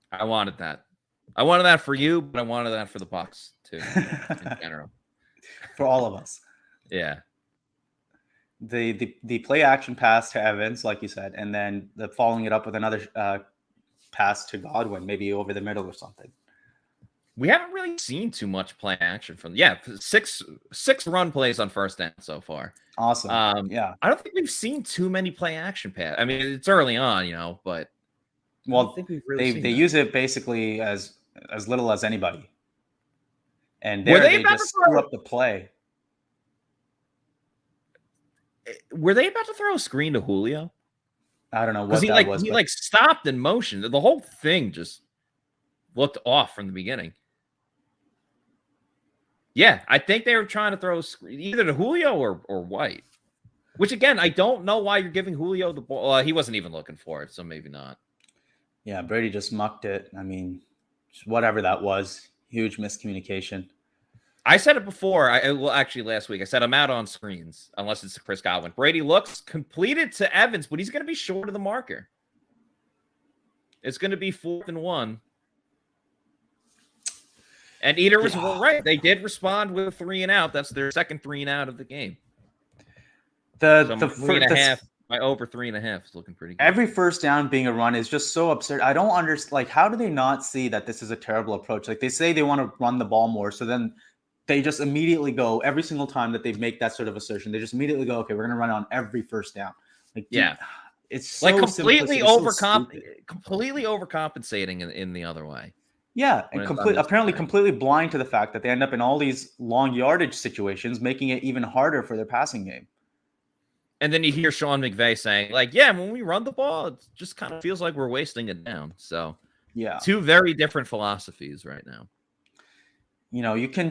I wanted that. I wanted that for you, but I wanted that for the Bucs too, in general. For all of us. Yeah. The play action pass to Evans, like you said, and then the following it up with another pass to Godwin, maybe over the middle or something. We haven't really seen too much play action from. Six run plays on first down so far. Awesome. I don't think we've seen too many play action pass. I mean, it's early on, you know, but. Well, they use it basically as little as anybody, and they just screw up the play. Were they about to throw a screen to Julio? I don't know what that was. He stopped in motion. The whole thing just looked off from the beginning. Yeah, I think they were trying to throw a screen either to Julio or White. Which again, I don't know why you're giving Julio the ball. He wasn't even looking for it, so maybe not. Yeah, Brady just mucked it. I mean, whatever that was, huge miscommunication. I said it before. Actually, last week, I said I'm out on screens unless it's Chris Godwin. Brady looks completed to Evans, but he's going to be short of the marker. It's going to be 4th and 1. And Eater was right. They did respond with 3 and out. That's their second 3 and out of the game. The My over 3.5 is looking pretty good. Every first down being a run is just so absurd. I don't understand. Like, how do they not see that this is a terrible approach? Like, they say they want to run the ball more, so then they just immediately go every single time that they make that sort of assertion. They just immediately go, okay, we're going to run on every first down. Like, yeah, it's so like completely completely overcompensating in the other way. Yeah, and completely blind to the fact that they end up in all these long yardage situations, making it even harder for their passing game. And then you hear Sean McVay saying, like, yeah, when we run the ball, it just kind of feels like we're wasting it down. So, yeah, two very different philosophies right now. You know, you can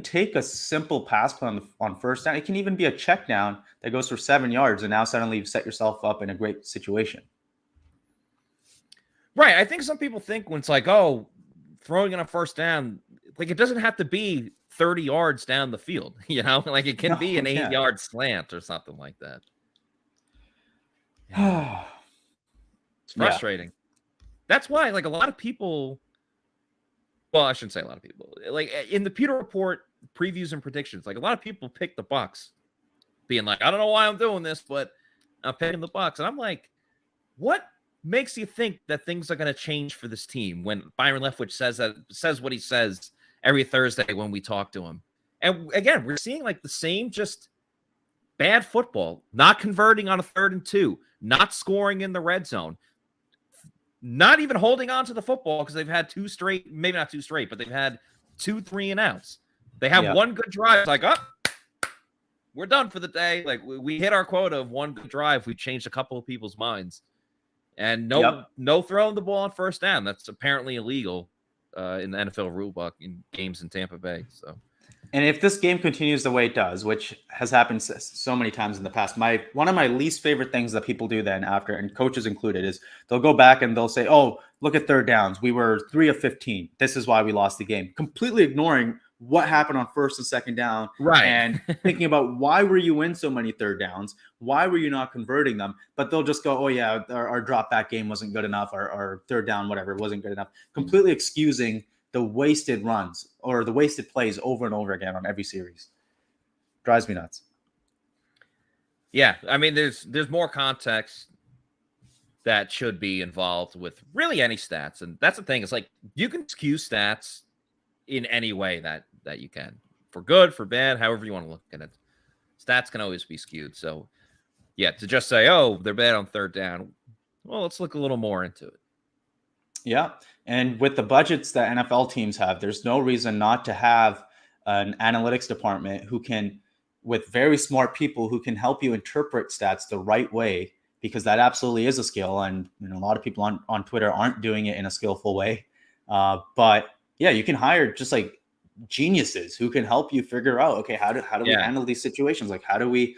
take a simple pass play on first down. It can even be a check down that goes for 7 yards, and now suddenly you've set yourself up in a great situation. Right. I think some people think when it's like, oh, throwing in a first down, like it doesn't have to be 30 yards down the field, you know, like it can be an 8-yard slant or something like that. It's frustrating. That's why, like, a lot of people, well, I shouldn't say a lot of people, like in the Pewter Report previews and predictions, like a lot of people pick the Bucs, being like, I don't know why I'm doing this, but I'm picking the Bucs. And I'm like, what makes you think that things are going to change for this team when Byron Leftwich says what he says every Thursday when we talk to him? And again, we're seeing like the same just bad football, not converting on a 3rd and 2, not scoring in the red zone, not even holding on to the football because they've had 2 straight, maybe not 2 straight, but they've had 2 3-and-outs. They have one good drive. It's like, oh, we're done for the day. Like we hit our quota of one good drive. We changed a couple of people's minds. And no throwing the ball on first down. That's apparently illegal in the NFL rulebook in games in Tampa Bay. So, and if this game continues the way it does, which has happened so many times in the past, one of my least favorite things that people do then after, and coaches included, is they'll go back and they'll say, "Oh, look at 3rd downs. We were 3 of 15. This is why we lost the game," completely ignoring what happened on 1st and 2nd down, right? And thinking about why were you in so many 3rd downs? Why were you not converting them? But they'll just go, oh yeah, our drop back game wasn't good enough, our 3rd down, whatever, wasn't good enough. Completely excusing the wasted runs or the wasted plays over and over again on every series. Drives me nuts. Yeah, I mean, there's more context that should be involved with really any stats, and that's the thing. It's like you can skew stats in any way that you can, for good, for bad, however you want to look at it. Stats can always be skewed. So yeah, to just say, oh, they're bad on 3rd down, well, let's look a little more into it. Yeah, and with the budgets that NFL teams have, there's no reason not to have an analytics department who can, with very smart people who can help you interpret stats the right way, because that absolutely is a skill. And you know, a lot of people on Twitter aren't doing it in a skillful way. But yeah, you can hire just like geniuses who can help you figure out, okay, how do we handle these situations? Like, how do we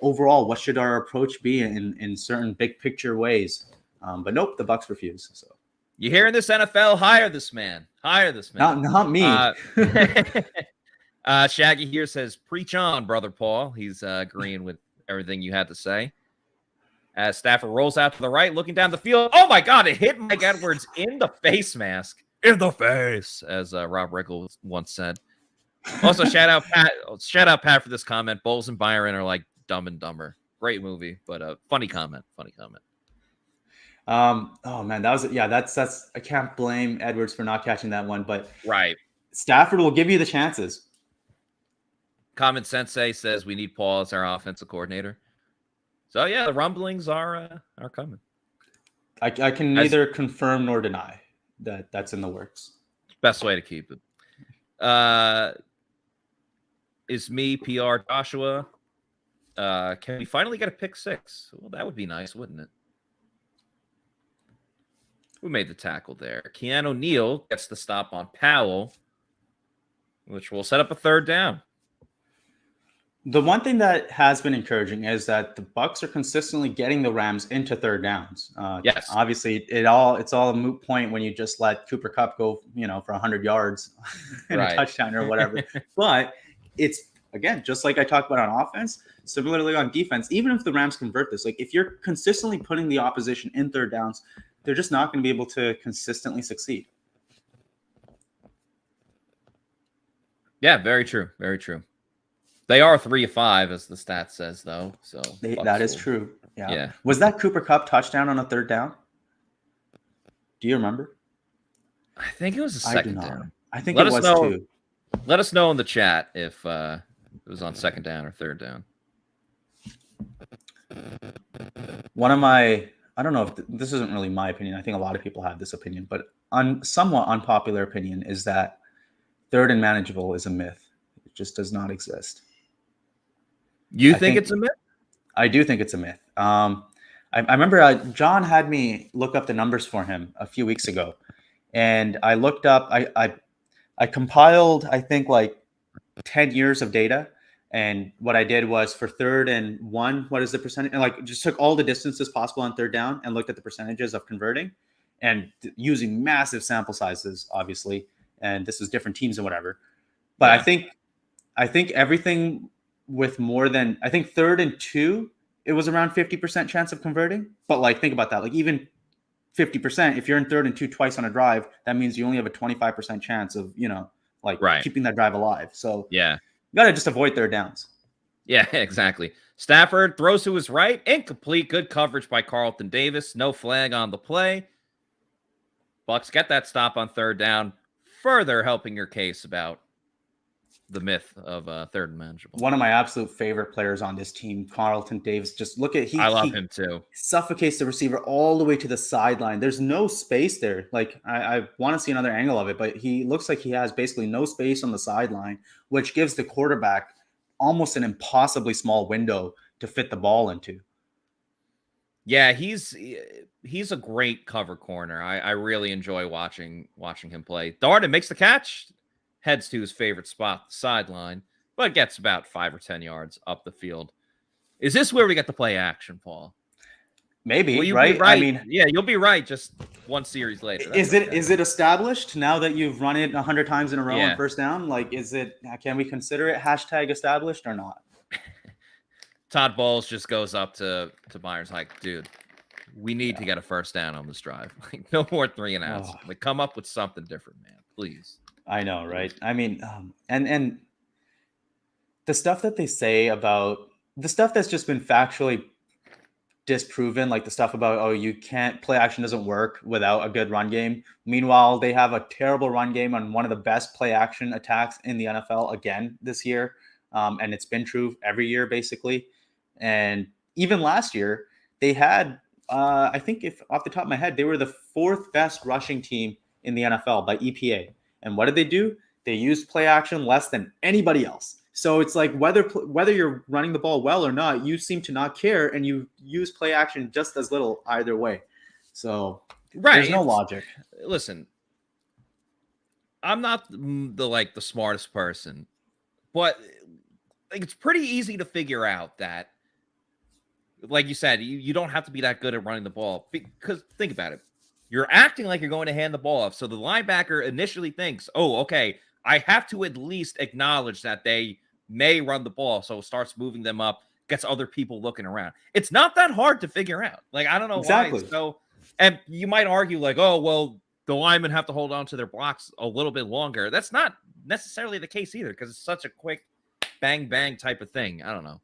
overall, what should our approach be in certain big picture ways? But nope, the Bucs refuse. So you hearing this, NFL? Hire this man. Not me. Shaggy here says, preach on, brother Paul. He's agreeing with everything you had to say. As Stafford rolls out to the right, looking down the field. Oh my God, it hit Mike Edwards in the face mask. In the face, as Rob Riggle once said. Also, shout out Pat for this comment. Bowles and Byron are like Dumb and Dumber. Great movie, but funny comment. Oh man, that's I can't blame Edwards for not catching that one, but right. Stafford will give you the chances. Common Sensei says we need Paul as our offensive coordinator. So yeah, the rumblings are coming. I can neither confirm nor deny that's in the works. Best way to keep it. Is me, PR Joshua. Can we finally get a pick 6? Well, that would be nice, wouldn't it? Who made the tackle there? Keanu Neal gets the stop on Powell, which will set up a 3rd down. The one thing that has been encouraging is that the Bucs are consistently getting the Rams into 3rd downs. Yes, obviously it's all a moot point when you just let Cooper Kupp go, for 100 yards and a touchdown or whatever. But it's, again, just like I talked about on offense, similarly on defense. Even if the Rams convert this, like if you're consistently putting the opposition in 3rd downs, they're just not going to be able to consistently succeed. Yeah, very true. Very true. They are 3 of 5, as the stat says, though. So that is true. Yeah. Was that Cooper Kupp touchdown on a third down? Do you remember? I think it was a second down. I think it was too. Let us know in the chat if it was on second down or third down. One of my, I don't know if this isn't really my opinion. I think a lot of people have this opinion, but somewhat unpopular opinion is that third and manageable is a myth. It just does not exist. You think it's a myth? I do think it's a myth. I remember John had me look up the numbers for him a few weeks ago, and I looked up. I compiled, I think, like 10 years of data, and what I did was for 3rd and 1, what is the percentage? And like just took all the distances possible on third down and looked at the percentages of converting, and using massive sample sizes, obviously. And this is different teams and whatever. But yeah. I think everything with more than, I think 3rd and 2, it was around 50% chance of converting. But like, think about that. Like even 50%, if you're in 3rd and 2 twice on a drive, that means you only have a 25% chance of, keeping that drive alive. So yeah, you got to just avoid third downs. Yeah, exactly. Stafford throws to his right. Incomplete. Good coverage by Carlton Davis. No flag on the play. Bucs get that stop on third down. Further helping your case about the myth of third and manageable. One of my absolute favorite players on this team, Carlton Davis. Just look at I love him too. Suffocates the receiver all the way to the sideline. There's no space there. Like I want to see another angle of it, but he looks like he has basically no space on the sideline, which gives the quarterback almost an impossibly small window to fit the ball into. Yeah, he's a great cover corner. I really enjoy watching him play. Darden makes the catch. Heads to his favorite spot, the sideline, but gets about 5 or 10 yards up the field. Is this where we get to play action, Paul? Maybe, right? I mean, yeah, you'll be right. Just one series later. Is it established now that you've run it 100 times in a row on first down? Like, can we consider it #established or not? Todd Bowles just goes up to Myers like, dude, we need to get a first down on this drive. Like, no more 3 and outs. Like, come up with something different, man, please. I know, right? I mean, and the stuff that they say about the stuff that's just been factually disproven, like the stuff about, you can't, play action doesn't work without a good run game. Meanwhile, they have a terrible run game on one of the best play action attacks in the NFL again this year. And it's been true every year, basically. And even last year, they had, I think if off the top of my head, they were the 4th best rushing team in the NFL by EPA. And what did they do? They used play action less than anybody else. So it's like whether you're running the ball well or not, you seem to not care, and you use play action just as little either way. So there's no logic. Listen, I'm not the smartest person, but like it's pretty easy to figure out that, like you said, you don't have to be that good at running the ball, because think about it. You're acting like you're going to hand the ball off. So the linebacker initially thinks, okay, I have to at least acknowledge that they may run the ball. So it starts moving them up, gets other people looking around. It's not that hard to figure out. Like, I don't know why. So, and you might argue like, the linemen have to hold on to their blocks a little bit longer. That's not necessarily the case either, because it's such a quick bang, bang type of thing. I don't know.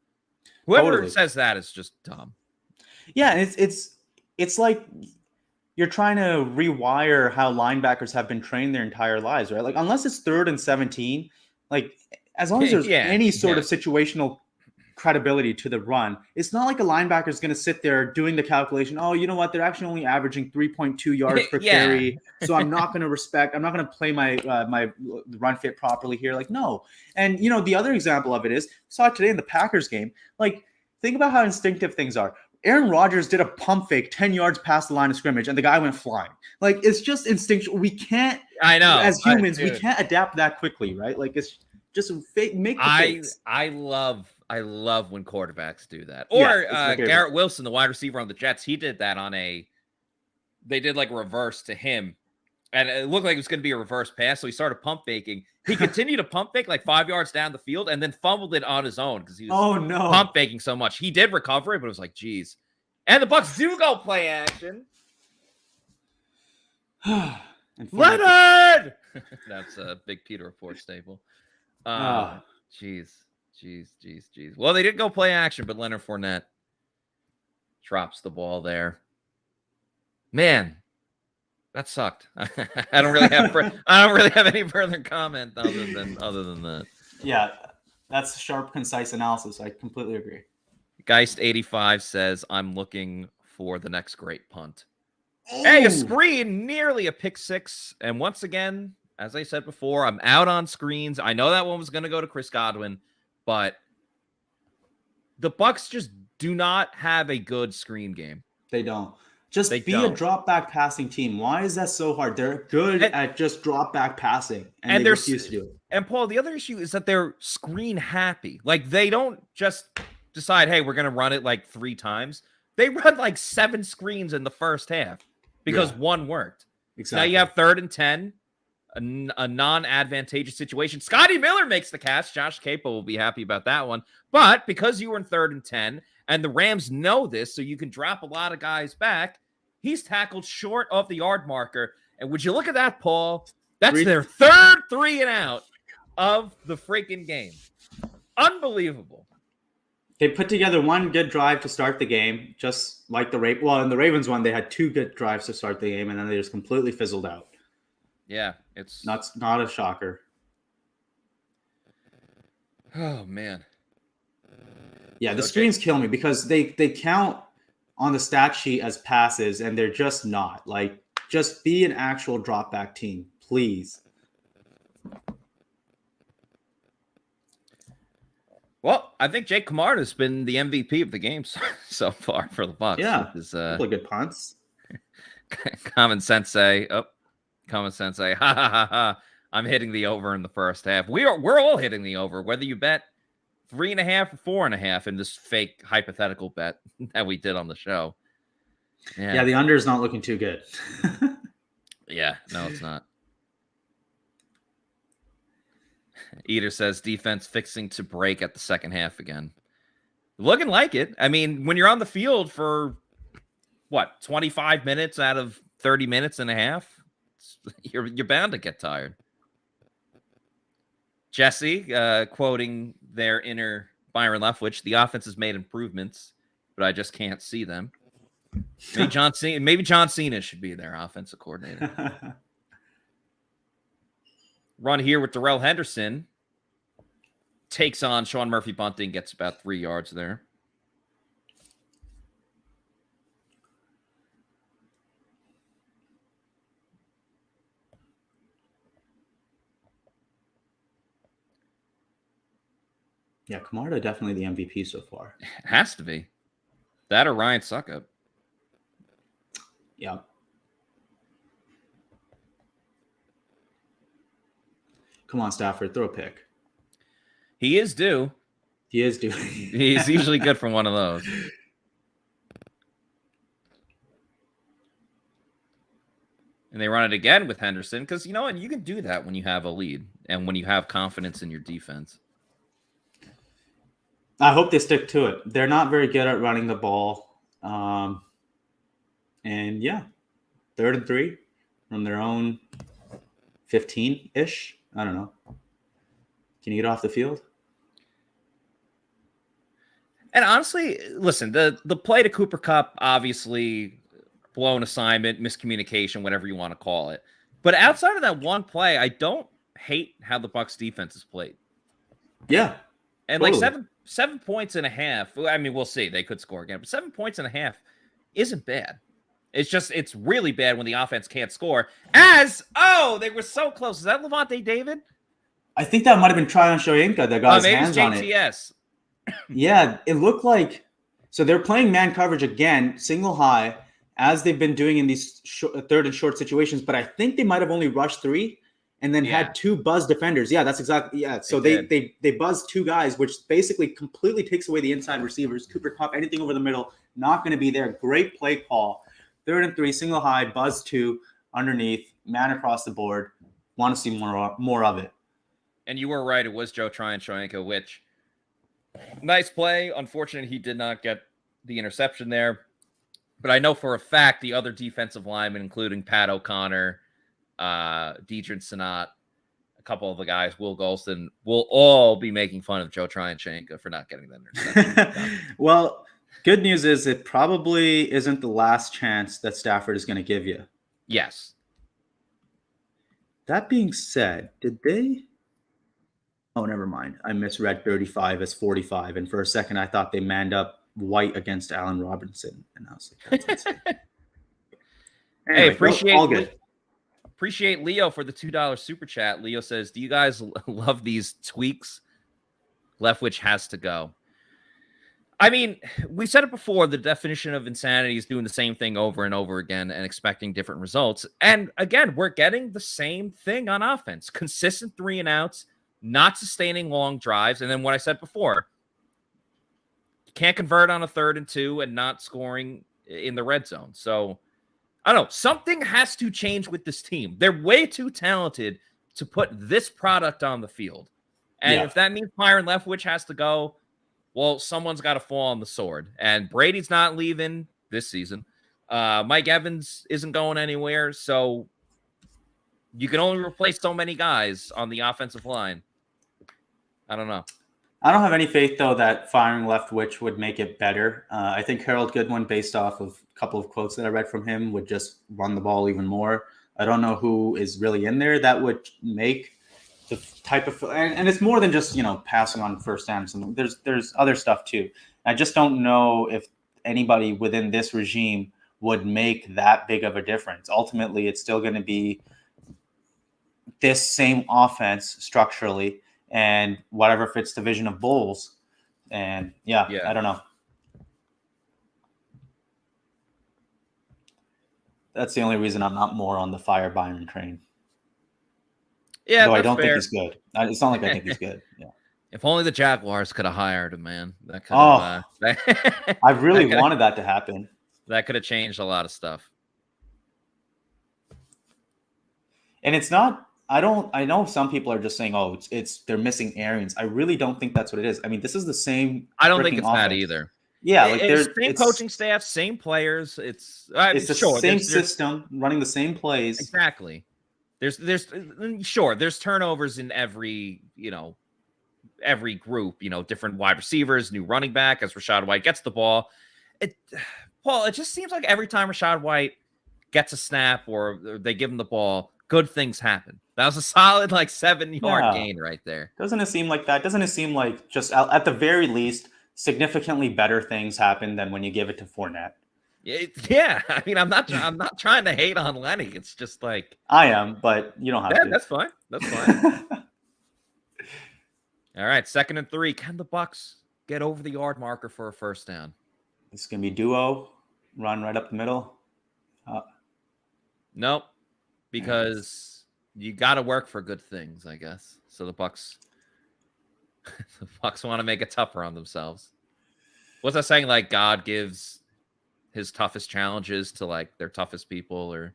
Whoever says that is just dumb. Yeah. It's like, you're trying to rewire how linebackers have been trained their entire lives, right? Like, unless it's 3rd and 17, like, as long as there's any sort of situational credibility to the run, it's not like a linebacker is going to sit there doing the calculation. Oh, you know what? They're actually only averaging 3.2 yards per carry. So I'm not going to play my my run fit properly here. Like, no. And, the other example of it is, saw it today in the Packers game. Like, think about how instinctive things are. Aaron Rodgers did a pump fake 10 yards past the line of scrimmage, and the guy went flying. Like, it's just instinctual. We can't, I know, as humans, we can't adapt that quickly, right? Like, it's just make the fakes. I love when quarterbacks do that. Or Garrett Wilson, the wide receiver on the Jets, he did that they did like a reverse to him. And it looked like it was going to be a reverse pass, so he started pump faking. He continued to pump fake like 5 yards down the field and then fumbled it on his own because he was pump faking so much. He did recover it, but it was like, geez. And the Bucs do go play action. Leonard! That's a big Pewter Report staple. Jeez. Well, they did go play action, but Leonard Fournette drops the ball there. Man, that sucked. I don't really have any further comment other than that. Yeah, that's sharp, concise analysis. I completely agree. Geist85 says, I'm looking for the next great punt. Ooh. Hey, a screen, nearly a pick six. And once again, as I said before, I'm out on screens. I know that one was going to go to Chris Godwin, but the Bucs just do not have a good screen game. They don't. A drop back passing team. Why is that so hard? They're good at just drop back passing, and they refuse to do it. And Paul, the other issue is that they're screen happy. Like, they don't just decide, hey, we're going to run it like 3 times. They run like 7 screens in the first half because one worked. Exactly. Now you have 3rd and 10, a non-advantageous situation. Scotty Miller makes the catch. Josh Capo will be happy about that one. But because you were in 3rd and 10, and the Rams know this, so you can drop a lot of guys back, he's tackled short of the yard marker. And would you look at that, Paul? That's their 3rd 3 and out of the freaking game. Unbelievable. They put together one good drive to start the game, just like the Ravens. Well, in the Ravens one, they had 2 good drives to start the game, and then they just completely fizzled out. Yeah, it's not a shocker. Oh, man. Yeah, the screens kill me because they count on the stat sheet as passes, and they're just not. Like, just be an actual drop back team, please. Well, I think Jake Camarda has been the MVP of the game so far for the Bucs. Yeah, couple of good punts. Common Sensei, ha ha ha ha. I'm hitting the over in the first half. We're all hitting the over, whether you bet 3.5 or 4.5 in this fake hypothetical bet that we did on the show. Yeah, the under is not looking too good. Yeah, no, it's not. Eater says defense fixing to break at the second half again. Looking like it. I mean, when you're on the field for 25 minutes out of 30 minutes and a half, you're bound to get tired. Jesse, quoting their inner Byron Leftwich, the offense has made improvements, but I just can't see them. Maybe John Cena should be their offensive coordinator. Run here with Darrell Henderson. Takes on Sean Murphy Bunting, gets about 3 yards there. Yeah, Camarda definitely the MVP so far. Has to be. That or Ryan Suckup. Yeah. Come on, Stafford, throw a pick. He is due. He's usually good for one of those. And they run it again with Henderson because, and you can do that when you have a lead and when you have confidence in your defense. I hope they stick to it. They're not very good at running the ball. And yeah, 3rd and 3 from their own 15-ish. I don't know. Can you get off the field? And honestly, listen, the play to Cooper Kupp, obviously blown assignment, miscommunication, whatever you want to call it. But outside of that one play, I don't hate how the Bucs defense is played. Yeah. And totally. like 7 points and a half. I mean, we'll see. They could score again, but 7 points and a half isn't bad. It's really bad when the offense can't score. They were so close. Is that Levante David? I think that might have been Tryon Shoyinka that got his hands on it. JTS. Yeah, it looked like. So they're playing man coverage again, single high, as they've been doing in these 3rd and short situations. But I think they might have only rushed 3 and then had 2 buzz defenders. Yeah, that's exactly. Yeah, so they buzzed 2 guys, which basically completely takes away the inside receivers. Cooper Kupp, anything over the middle, not going to be there. Great play call. 3rd and 3, single high, buzz 2 underneath, man across the board. Want to see more of it. And you were right. It was Joe Tryon Shoyinka, which nice play. Unfortunately, he did not get the interception there. But I know for a fact the other defensive linemen, including Pat O'Connor, Deidre Sanat, a couple of the guys, Will Golston, will all be making fun of Joe Tryon Shoyinka for not getting that interception. Well, Good news is it probably isn't the last chance that Stafford is going to give you. Yes. That being said, did they? Oh, never mind. I misread 35 as 45. And for a second, I thought they manned up White against Allen Robinson. And I was like, that's insane. Anyway, all good. Appreciate Leo for the $2 super chat. Leo says, do you guys love these tweaks? Leftwich has to go. I mean, we said it before, the definition of insanity is doing the same thing over and over again and expecting different results. And again, we're getting the same thing on offense. Consistent 3-and-outs, not sustaining long drives. And then what I said before, you can't convert on a 3rd and 2 and not scoring in the red zone. So, I don't know. Something has to change with this team. They're way too talented to put this product on the field. And if that means Byron Leftwich has to go, well, someone's got to fall on the sword. And Brady's not leaving this season. Mike Evans isn't going anywhere. So you can only replace so many guys on the offensive line. I don't know. I don't have any faith, though, that firing Leftwich would make it better. I think Harold Goodwin, based off of a couple of quotes that I read from him, would just run the ball even more. I don't know who is really in there that would make the type of, and it's more than just, passing on first downs. And there's other stuff too. I just don't know if anybody within this regime would make that big of a difference. Ultimately, it's still going to be this same offense structurally and whatever fits the vision of Bulls. And I don't know. That's the only reason I'm not more on the fire Byron train. Yeah, though I don't think he's good. It's not like I think he's good. Yeah. If only the Jaguars could have hired him, man. That could have, I really wanted that to happen. That could have changed a lot of stuff. And it's not. I know some people are just saying, "Oh, it's they're missing Arians." I really don't think that's what it is. I mean, this is the same. I don't think it's offense. That either. Yeah, like there's same coaching staff, same players. It's the same system, running the same plays. Exactly. There's turnovers in every group, different wide receivers, new running back as Rachaad White gets the ball. Paul, it just seems like every time Rachaad White gets a snap or they give him the ball, good things happen. That was a solid 7-yard gain right there. Doesn't it seem like that? Doesn't it seem like just at the very least, significantly better things happen than when you give it to Fournette? Yeah, I mean, I'm not trying to hate on Lenny. It's just like I am, but you don't have to. That's fine. That's fine. All right, 2nd and 3. Can the Bucs get over the yard marker for a first down? It's gonna be duo, run right up the middle. Nope, because you got to work for good things, I guess. So the Bucs want to make it tougher on themselves. What's that saying? Like God gives his toughest challenges to their toughest people, or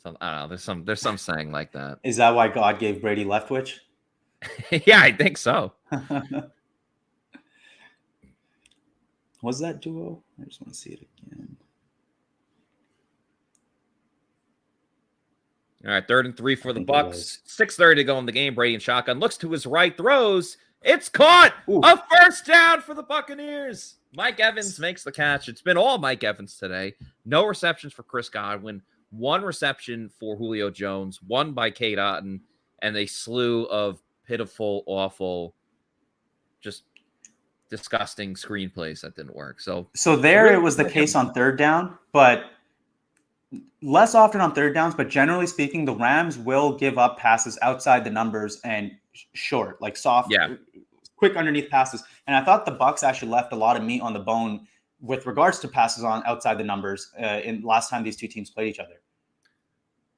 some. I don't know. There's some saying like that. Is that why God gave Brady Leftwich? Yeah, I think so. Was that duo? I just want to see it again. All right, 3rd and 3 for the Bucs. 6:30 to go in the game. Brady in shotgun looks to his right, throws. It's caught. Ooh. A first down for the Buccaneers. Mike Evans makes the catch. It's been all Mike Evans today. No receptions for Chris Godwin. 1 reception for Julio Jones. 1 by Cade Otton. And a slew of pitiful, awful, just disgusting screenplays that didn't work. So there it was the case on 3rd down, but less often on 3rd downs. But generally speaking, the Rams will give up passes outside the numbers and short, soft. Yeah. Quick underneath passes. And I thought the Bucs actually left a lot of meat on the bone with regards to passes on outside the numbers in last time these two teams played each other.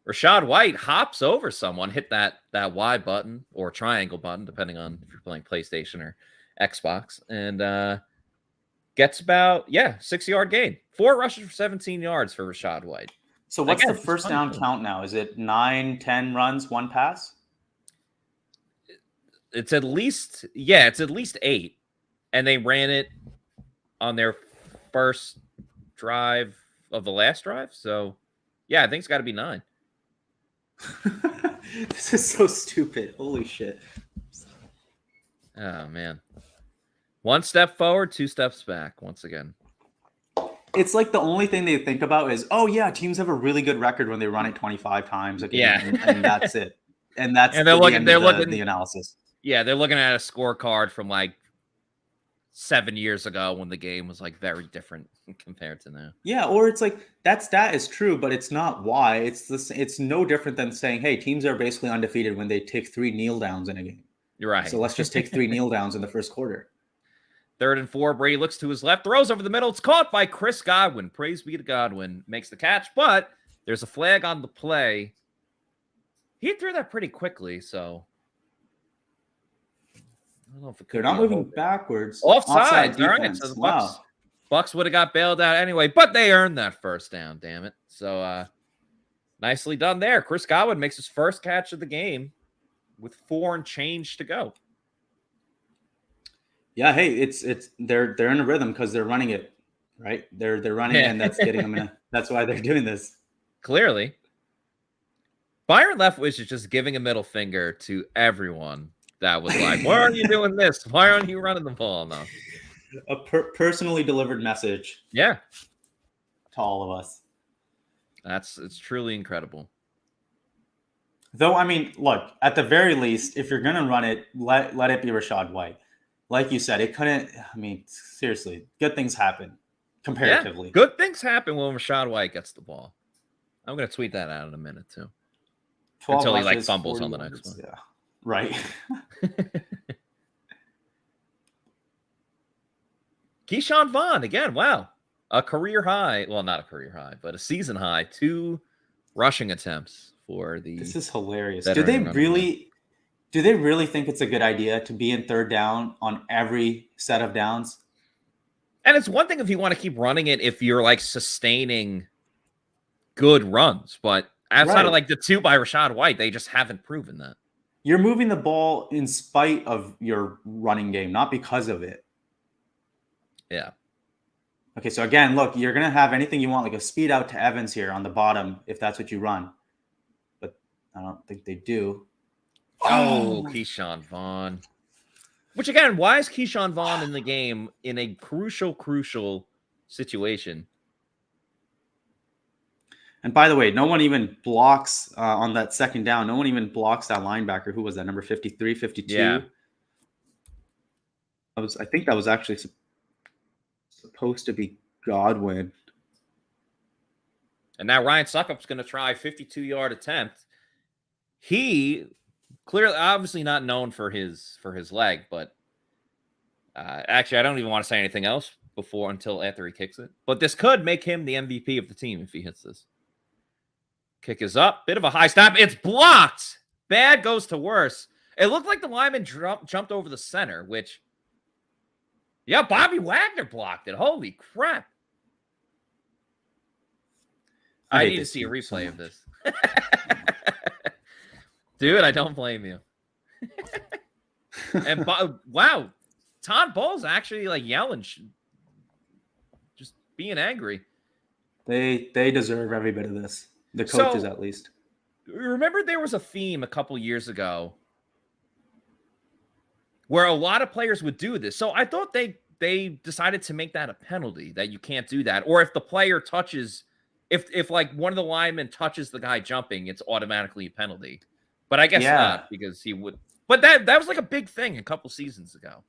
Rachaad White hops over someone, hit that Y button or triangle button, depending on if you're playing PlayStation or Xbox, and gets about 6-yard gain. 4 rushes for 17 yards for Rachaad White. So what's the first down count now? Is it 9, 10 runs, 1 pass? It's at least 8, and they ran it on their first drive of the last drive. So, I think it's got to be 9. This is so stupid. Holy shit. Oh, man. 1 step forward, 2 steps back once again. it's like the only thing they think about is, oh yeah, teams have a really good record when they run it 25 times a game, and that's it. And that's and they're looking, the analysis. Yeah, they're looking at a scorecard from like 7 years ago when the game was like very different compared to now. Yeah, or it's like that stat is true, but it's not why. It's no different than saying, hey, teams are basically undefeated when they take 3 kneel downs in a game. You're right. So let's just take 3 kneel downs in the first quarter. 3rd and 4. Brady looks to his left, throws over the middle. It's caught by Chris Godwin. Praise be to Godwin. Makes the catch, but there's a flag on the play. He threw that pretty quickly, so I don't know if it could. They're not moving backwards. Offside. All right, defense. so the Wow. Bucs would have got bailed out anyway, but they earned that first down, damn it. So nicely done there. Chris Godwin makes his first catch of the game with 4 and change to go. Yeah, hey, it's they're in a rhythm because they're running it, right? They're running it, and that's getting them that's why they're doing this. Clearly. Byron Leftwich is just giving a middle finger to everyone that was like, why aren't you doing this? Why aren't you running the ball now? A personally delivered message. Yeah. To all of us. It's truly incredible. Though, I mean, look, at the very least, if you're going to run it, let it be Rachaad White. Like you said, it couldn't, I mean, seriously, good things happen comparatively. Yeah, good things happen when Rachaad White gets the ball. I'm going to tweet that out in a minute, too. Until he, like, fumbles on the next one. Yeah, right. Keyshawn Vaughn, again, wow. A career high, well, not a career high, but a season high, 2 rushing attempts for the... This is hilarious. Do they really think it's a good idea to be in 3rd down on every set of downs? And it's one thing if you want to keep running it if you're like sustaining good runs, but outside of like the 2 by Rachaad White, they just haven't proven that. You're moving the ball in spite of your running game, not because of it. Yeah. Okay, so again, look, you're going to have anything you want, like a speed out to Evans here on the bottom, if that's what you run. But I don't think they do. Oh, Keyshawn Vaughn. Which, again, why is Keyshawn Vaughn in the game in a crucial situation? And by the way, no one even blocks on that 2nd down. No one even blocks that linebacker. Who was that? Number 53, 52? Yeah. I think that was actually supposed to be Godwin. And now Ryan Succop's going to try a 52-yard attempt. He... clearly, obviously not known for his leg, but actually, I don't even want to say anything else until after he kicks it. But this could make him the MVP of the team if he hits this. Kick is up. Bit of a high snap. It's blocked. Bad goes to worse. It looked like the lineman jumped over the center, which, yeah, Bobby Wagner blocked it. Holy crap. I need to see a replay of this. Dude, I don't blame you. And wow, Todd Bowles actually like yelling, just being angry. They deserve every bit of this. The coaches, at least. Remember, there was a theme a couple years ago where a lot of players would do this. So I thought they decided to make that a penalty, that you can't do that, or if the player touches, if like one of the linemen touches the guy jumping, it's automatically a penalty. But I guess not, because he would. But that was like a big thing a couple seasons ago.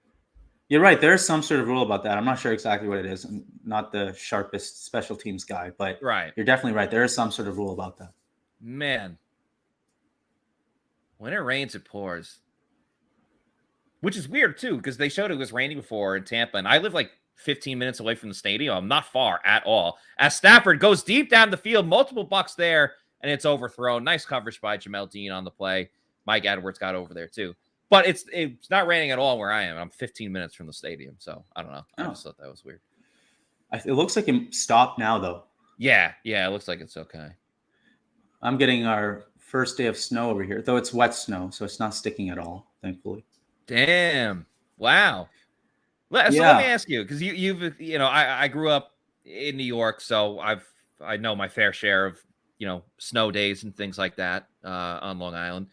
You're right. There's some sort of rule about that. I'm not sure exactly what it is. I'm not the sharpest special teams guy, but you're definitely right. There is some sort of rule about that. Man, when it rains, it pours. Which is weird, too, because they showed it was raining before in Tampa, and I live like 15 minutes away from the stadium. I'm not far at all. As Stafford goes deep down the field, multiple Bucs there, and it's overthrown. Nice coverage by Jamel Dean on the play. Mike Edwards got over there, too. But it's not raining at all where I am. I'm 15 minutes from the stadium, so I don't know. I just thought that was weird. It looks like it stopped now, though. Yeah, it looks like it's okay. I'm getting our first day of snow over here, though it's wet snow, so it's not sticking at all, thankfully. Damn. Wow. So let me ask you, because I grew up in New York, so I know my fair share of, snow days and things like that on Long Island.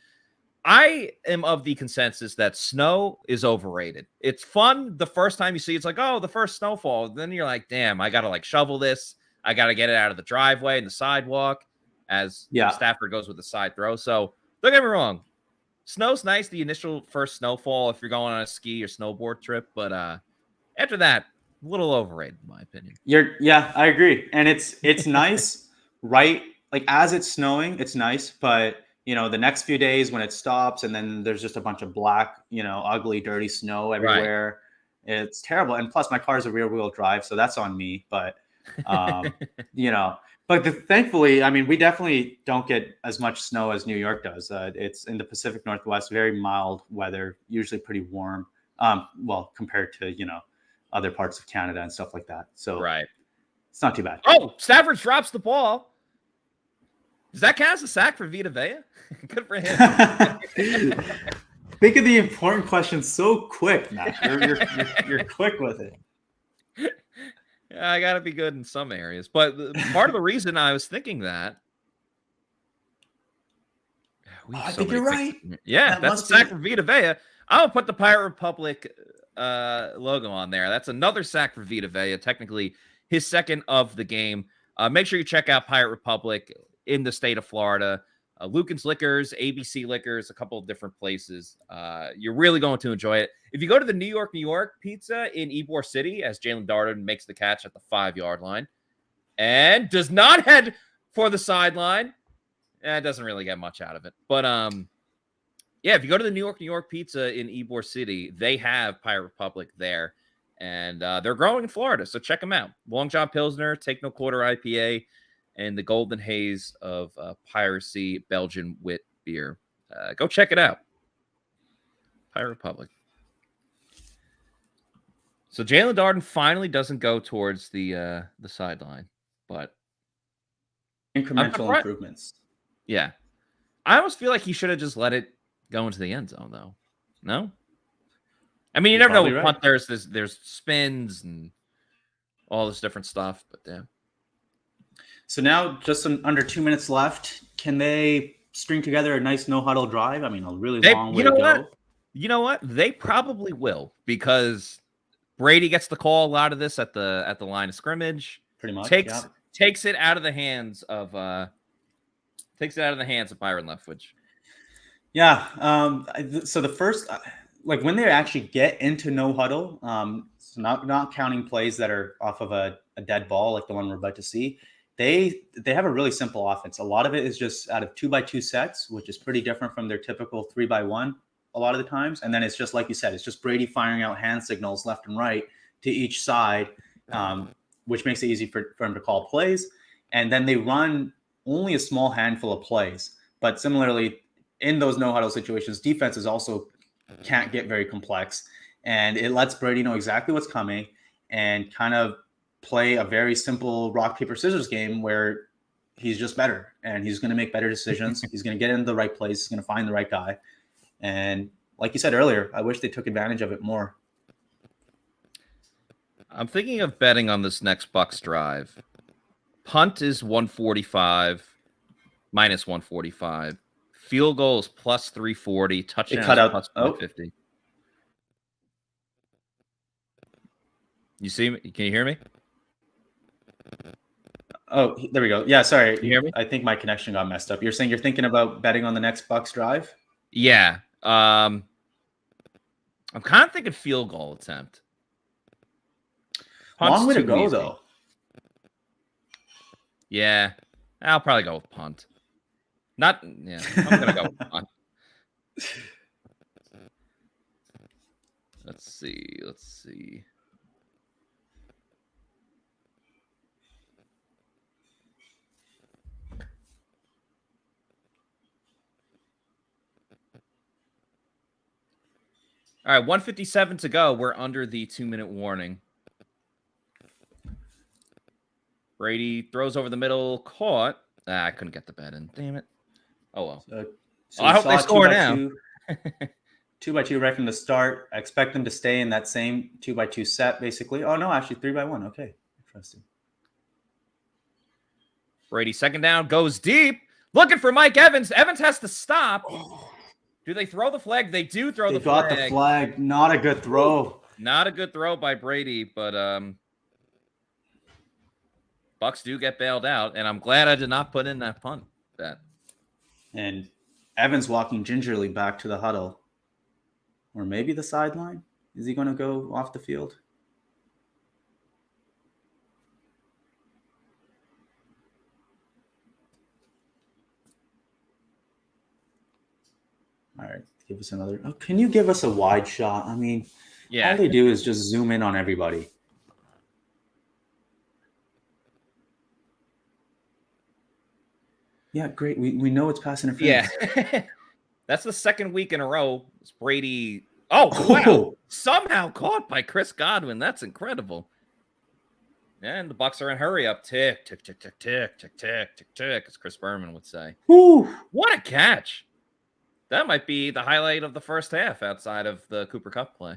I am of the consensus that snow is overrated. It's fun the first time you see it's like, oh, the first snowfall. Then you're like, damn, I got to like shovel this. I got to get it out of the driveway and the sidewalk as Stafford goes with the side throw. So don't get me wrong. Snow's nice, the initial first snowfall if you're going on a ski or snowboard trip. But after that, a little overrated, in my opinion. Yeah, I agree. And it's nice, right? Like as it's snowing, it's nice. But, you know, the next few days when it stops and then there's just a bunch of black, you know, ugly, dirty snow everywhere. Right. It's terrible. And plus my car is a rear wheel drive. So that's on me. But, you know, but thankfully, I mean, we definitely don't get as much snow as New York does. It's in the Pacific Northwest, very mild weather, usually pretty warm. Well, compared to, you know, other parts of Canada and stuff like that. So it's not too bad. Oh, Stafford drops the ball. Does that count as a sack for Vita Vea? Good for him. Think of the important questions so quick, Matt. You're quick with it. Yeah, I got to be good in some areas. But part of the reason I was thinking that. I think you're right. Yeah, that's a sack for Vita Vea. I'll put the Pirate Republic logo on there. That's another sack for Vita Vea, technically his second of the game. Make sure you check out Pirate Republic in the state of Florida. Lucan's Liquors, ABC Liquors, a couple of different places. You're really going to enjoy it. If you go to the New York Pizza in Ybor City, as Jalen Darden makes the catch at the 5-yard line and does not head for the sideline, it doesn't really get much out of it. But yeah, if you go to the New York Pizza in Ybor City, they have Pirate Republic there, and they're growing in Florida, so check them out. Long John Pilsner, Take No Quarter IPA, and the Golden Haze of Piracy Belgian Wit beer. Go check it out. Pirate Republic. So Jalen Darden finally doesn't go towards the sideline, but incremental improvements. Yeah. I almost feel like he should have just let it go into the end zone, though. No? I mean, you never know with punt. There's spins and all this different stuff, but yeah. So now, just under 2 minutes left, can they string together a nice no-huddle drive? I mean, a really long way to go. You know what? They probably will, because Brady gets the call a lot of this at the line of scrimmage. Pretty much. Takes it out of the hands of Byron Leftwich. Yeah. So the first, like when they actually get into no huddle, so not counting plays that are off of a dead ball like the one we're about to see. They have a really simple offense. A lot of it is just out of 2x2 sets, which is pretty different from their typical 3x1 a lot of the times. And then it's just like you said, it's just Brady firing out hand signals left and right to each side, which makes it easy for him to call plays. And then they run only a small handful of plays. But similarly, in those no-huddle situations, defenses also can't get very complex. And it lets Brady know exactly what's coming and kind of play a very simple rock, paper, scissors game where he's just better and he's going to make better decisions. He's going to get into the right place. He's going to find the right guy. And like you said earlier, I wish they took advantage of it more. I'm thinking of betting on this next Bucs drive. Punt is 145, minus 145. Field goal is plus 340. Touchdown is plus 150. You see me? Can you hear me? Oh, there we go. Yeah, sorry. Can you hear me? I think my connection got messed up. You're saying you're thinking about betting on the next Bucs drive? Yeah. I'm kind of thinking field goal attempt. Long way to go, though. Yeah. I'll probably go with punt. I'm going to go with punt. Let's see. All right, 157 to go. We're under the 2-minute warning. Brady throws over the middle, caught. I couldn't get the bet in. Damn it. Oh, well. So I hope they score now. 2x2 right from the start. I expect them to stay in that same 2x2 set, basically. Oh, no, actually 3x1. Okay. Interesting. Brady, second down, goes deep. Looking for Mike Evans. Evans has to stop. Do they throw the flag? They do throw the flag. They got the flag. Not a good throw. Not a good throw by Brady, but Bucs do get bailed out, and I'm glad I did not put in that punt bet. And Evans walking gingerly back to the huddle. Or maybe the sideline. Is he going to go off the field? All right, give us another. Oh, can you give us a wide shot? I mean, all they do is just zoom in on everybody. Yeah, great. We know it's pass interference. Yeah. That's the second week in a row. It's Brady. Oh, wow. Somehow caught by Chris Godwin. That's incredible. And the Bucs are in hurry up. Tick, tick, tick, tick, tick, tick, tick, tick, tick, as Chris Berman would say. Whew. What a catch. That might be the highlight of the first half outside of the Cooper Kupp play.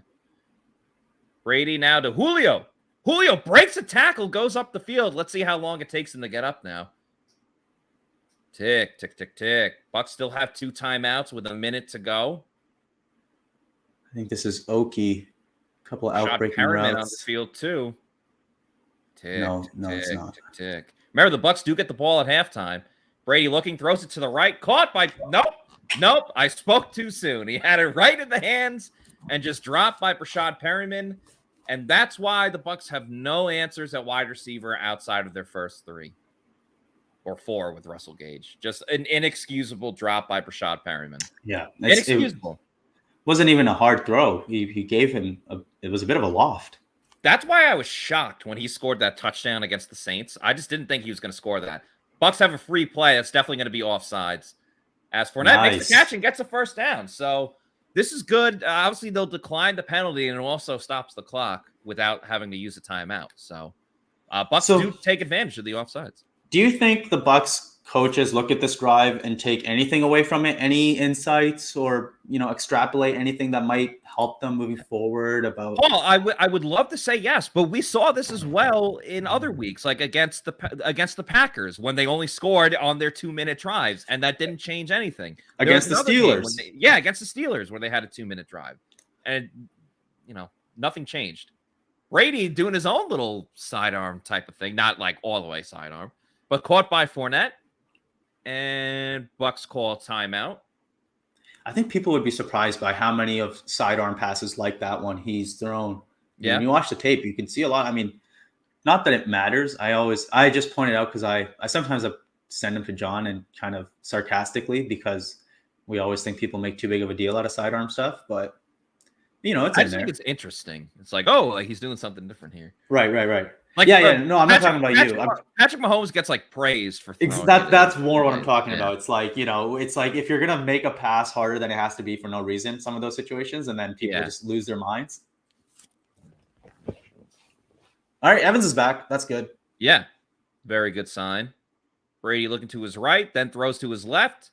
Brady now to Julio. Julio breaks a tackle, goes up the field. Let's see how long it takes him to get up now. Tick, tick, tick, tick. Bucs still have 2 timeouts with a minute to go. I think this is Oki. A couple of outbreaking routes on routes. the field too. Tick, No, tick, it's tick, not. tick, tick. Remember, the Bucs do get the ball at halftime. Brady looking, throws it to the right. Caught by... Nope. I spoke too soon. He had it right in the hands and just dropped by Brashad Perryman. And that's why the Bucs have no answers at wide receiver outside of their first 3. Or 4 with Russell Gage. Just an inexcusable drop by Brashad Perryman. Yeah. Inexcusable. It wasn't even a hard throw. He gave him it was a bit of a loft. That's why I was shocked when he scored that touchdown against the Saints. I just didn't think he was going to score that. Bucs have a free play. It's definitely going to be offsides. As Fournette makes the catch and gets a first down. So this is good. Obviously, they'll decline the penalty, and it also stops the clock without having to use a timeout. So Bucs do take advantage of the offsides. Do you think the Bucs coaches look at this drive and take anything away from it? Any insights or, extrapolate anything that might help them moving forward about? Well, I would love to say yes, but we saw this as well in other weeks, like against the Packers when they only scored on their 2-minute drives, and that didn't change anything. Against the Steelers. Against the Steelers where they had a 2-minute drive. And, nothing changed. Brady doing his own little sidearm type of thing, not like all the way sidearm, but caught by Fournette. And Bucs call timeout. I think people would be surprised by how many of sidearm passes like that one he's thrown. Yeah. When you watch the tape, you can see a lot. I mean, not that it matters. I just pointed out because I sometimes send them to John and kind of sarcastically because we always think people make too big of a deal out of sidearm stuff. But, it's I in just there. think it's interesting. It's like, he's doing something different here. Right. Like, No, I'm not talking about you. Patrick Mahomes gets praised for throwing that's more what I'm talking about. It's like, it's like if you're gonna make a pass harder than it has to be for no reason, some of those situations, and then people just lose their minds. All right, Evans is back. That's good. Yeah, very good sign. Brady looking to his right, then throws to his left.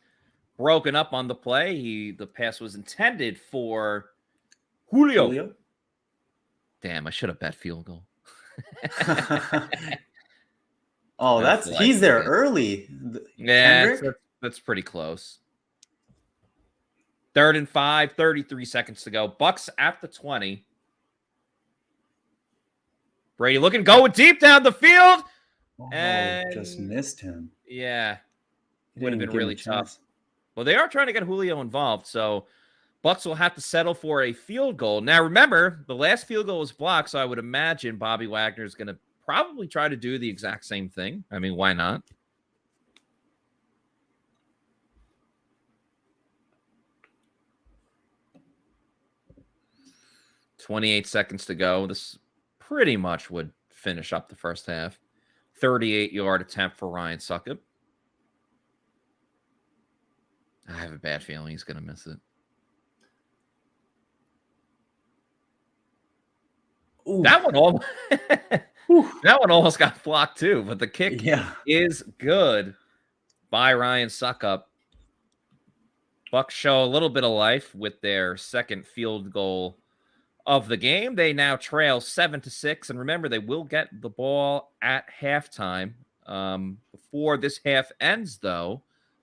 Broken up on the play. The pass was intended for Julio. Damn, I should have bet field goal. He's there early. Yeah, that's pretty close. 3rd and 5, 33 seconds to go. Bucs at the 20. Brady going deep down the field. And just missed him. Yeah. Would have been really tough. Well, they are trying to get Julio involved, so Bucs will have to settle for a field goal. Now, remember, the last field goal was blocked, so I would imagine Bobby Wagner is going to probably try to do the exact same thing. I mean, why not? $28 seconds to go. This pretty much would finish up the first half. 38-yard attempt for Ryan Succop. I have a bad feeling he's going to miss it. Ooh. That one almost got blocked too, but the kick is good by Ryan Succop. Bucs show a little bit of life with their second field goal of the game. They now trail 7-6, and remember, they will get the ball at halftime. Before this half ends, though,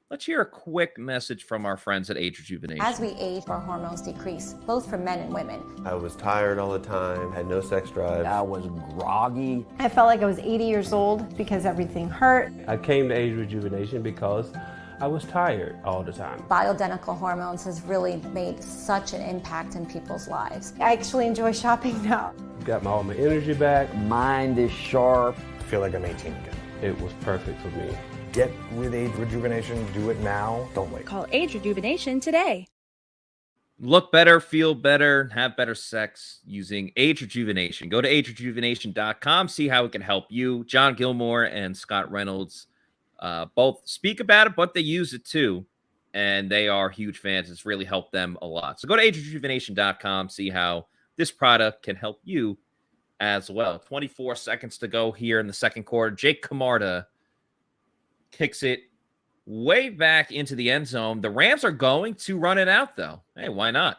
let's hear a quick message from our friends at Age Rejuvenation. As we age, our hormones decrease, both for men and women. I was tired all the time, had no sex drive. I was groggy. I felt like I was 80 years old because everything hurt. I came to Age Rejuvenation because I was tired all the time. Bioidentical hormones has really made such an impact in people's lives. I actually enjoy shopping now. Got all my energy back. Mind is sharp. I feel like I'm 18 again. It was perfect for me. Get with Age Rejuvenation. Do it now. Don't wait. Call Age Rejuvenation today. Look better, feel better, have better sex using Age Rejuvenation. Go to agerejuvenation.com, see how it can help you. John Gilmore and Scott Reynolds both speak about it, but they use it too. And they are huge fans. It's really helped them a lot. So go to agerejuvenation.com, see how this product can help you as well. 24 seconds to go here in the second quarter. Jake Camarda kicks it way back into the end zone. The Rams are going to run it out, though. Hey, why not?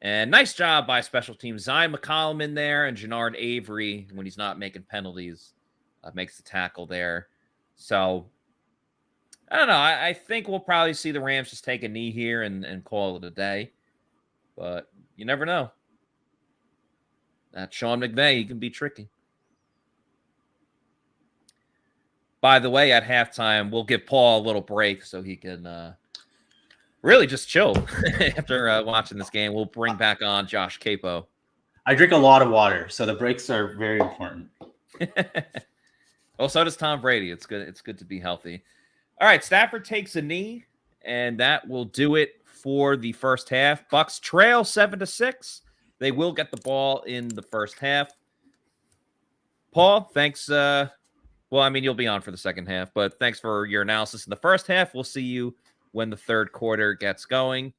And nice job by special teams. Zion McCollum in there and Jannard Avery, when he's not making penalties, makes the tackle there. So, I don't know. I think we'll probably see the Rams just take a knee here and call it a day. But you never know. That's Sean McVay. He can be tricky. By the way, at halftime, we'll give Paul a little break so he can really just chill after watching this game. We'll bring back on Josh Capo. I drink a lot of water, so the breaks are very important. Well, so does Tom Brady. It's good. It's good to be healthy. All right, Stafford takes a knee, and that will do it for the first half. Bucs trail 7-6. They will get the ball in the first half. Paul, thanks. Well, I mean, you'll be on for the second half, but thanks for your analysis in the first half. We'll see you when the third quarter gets going.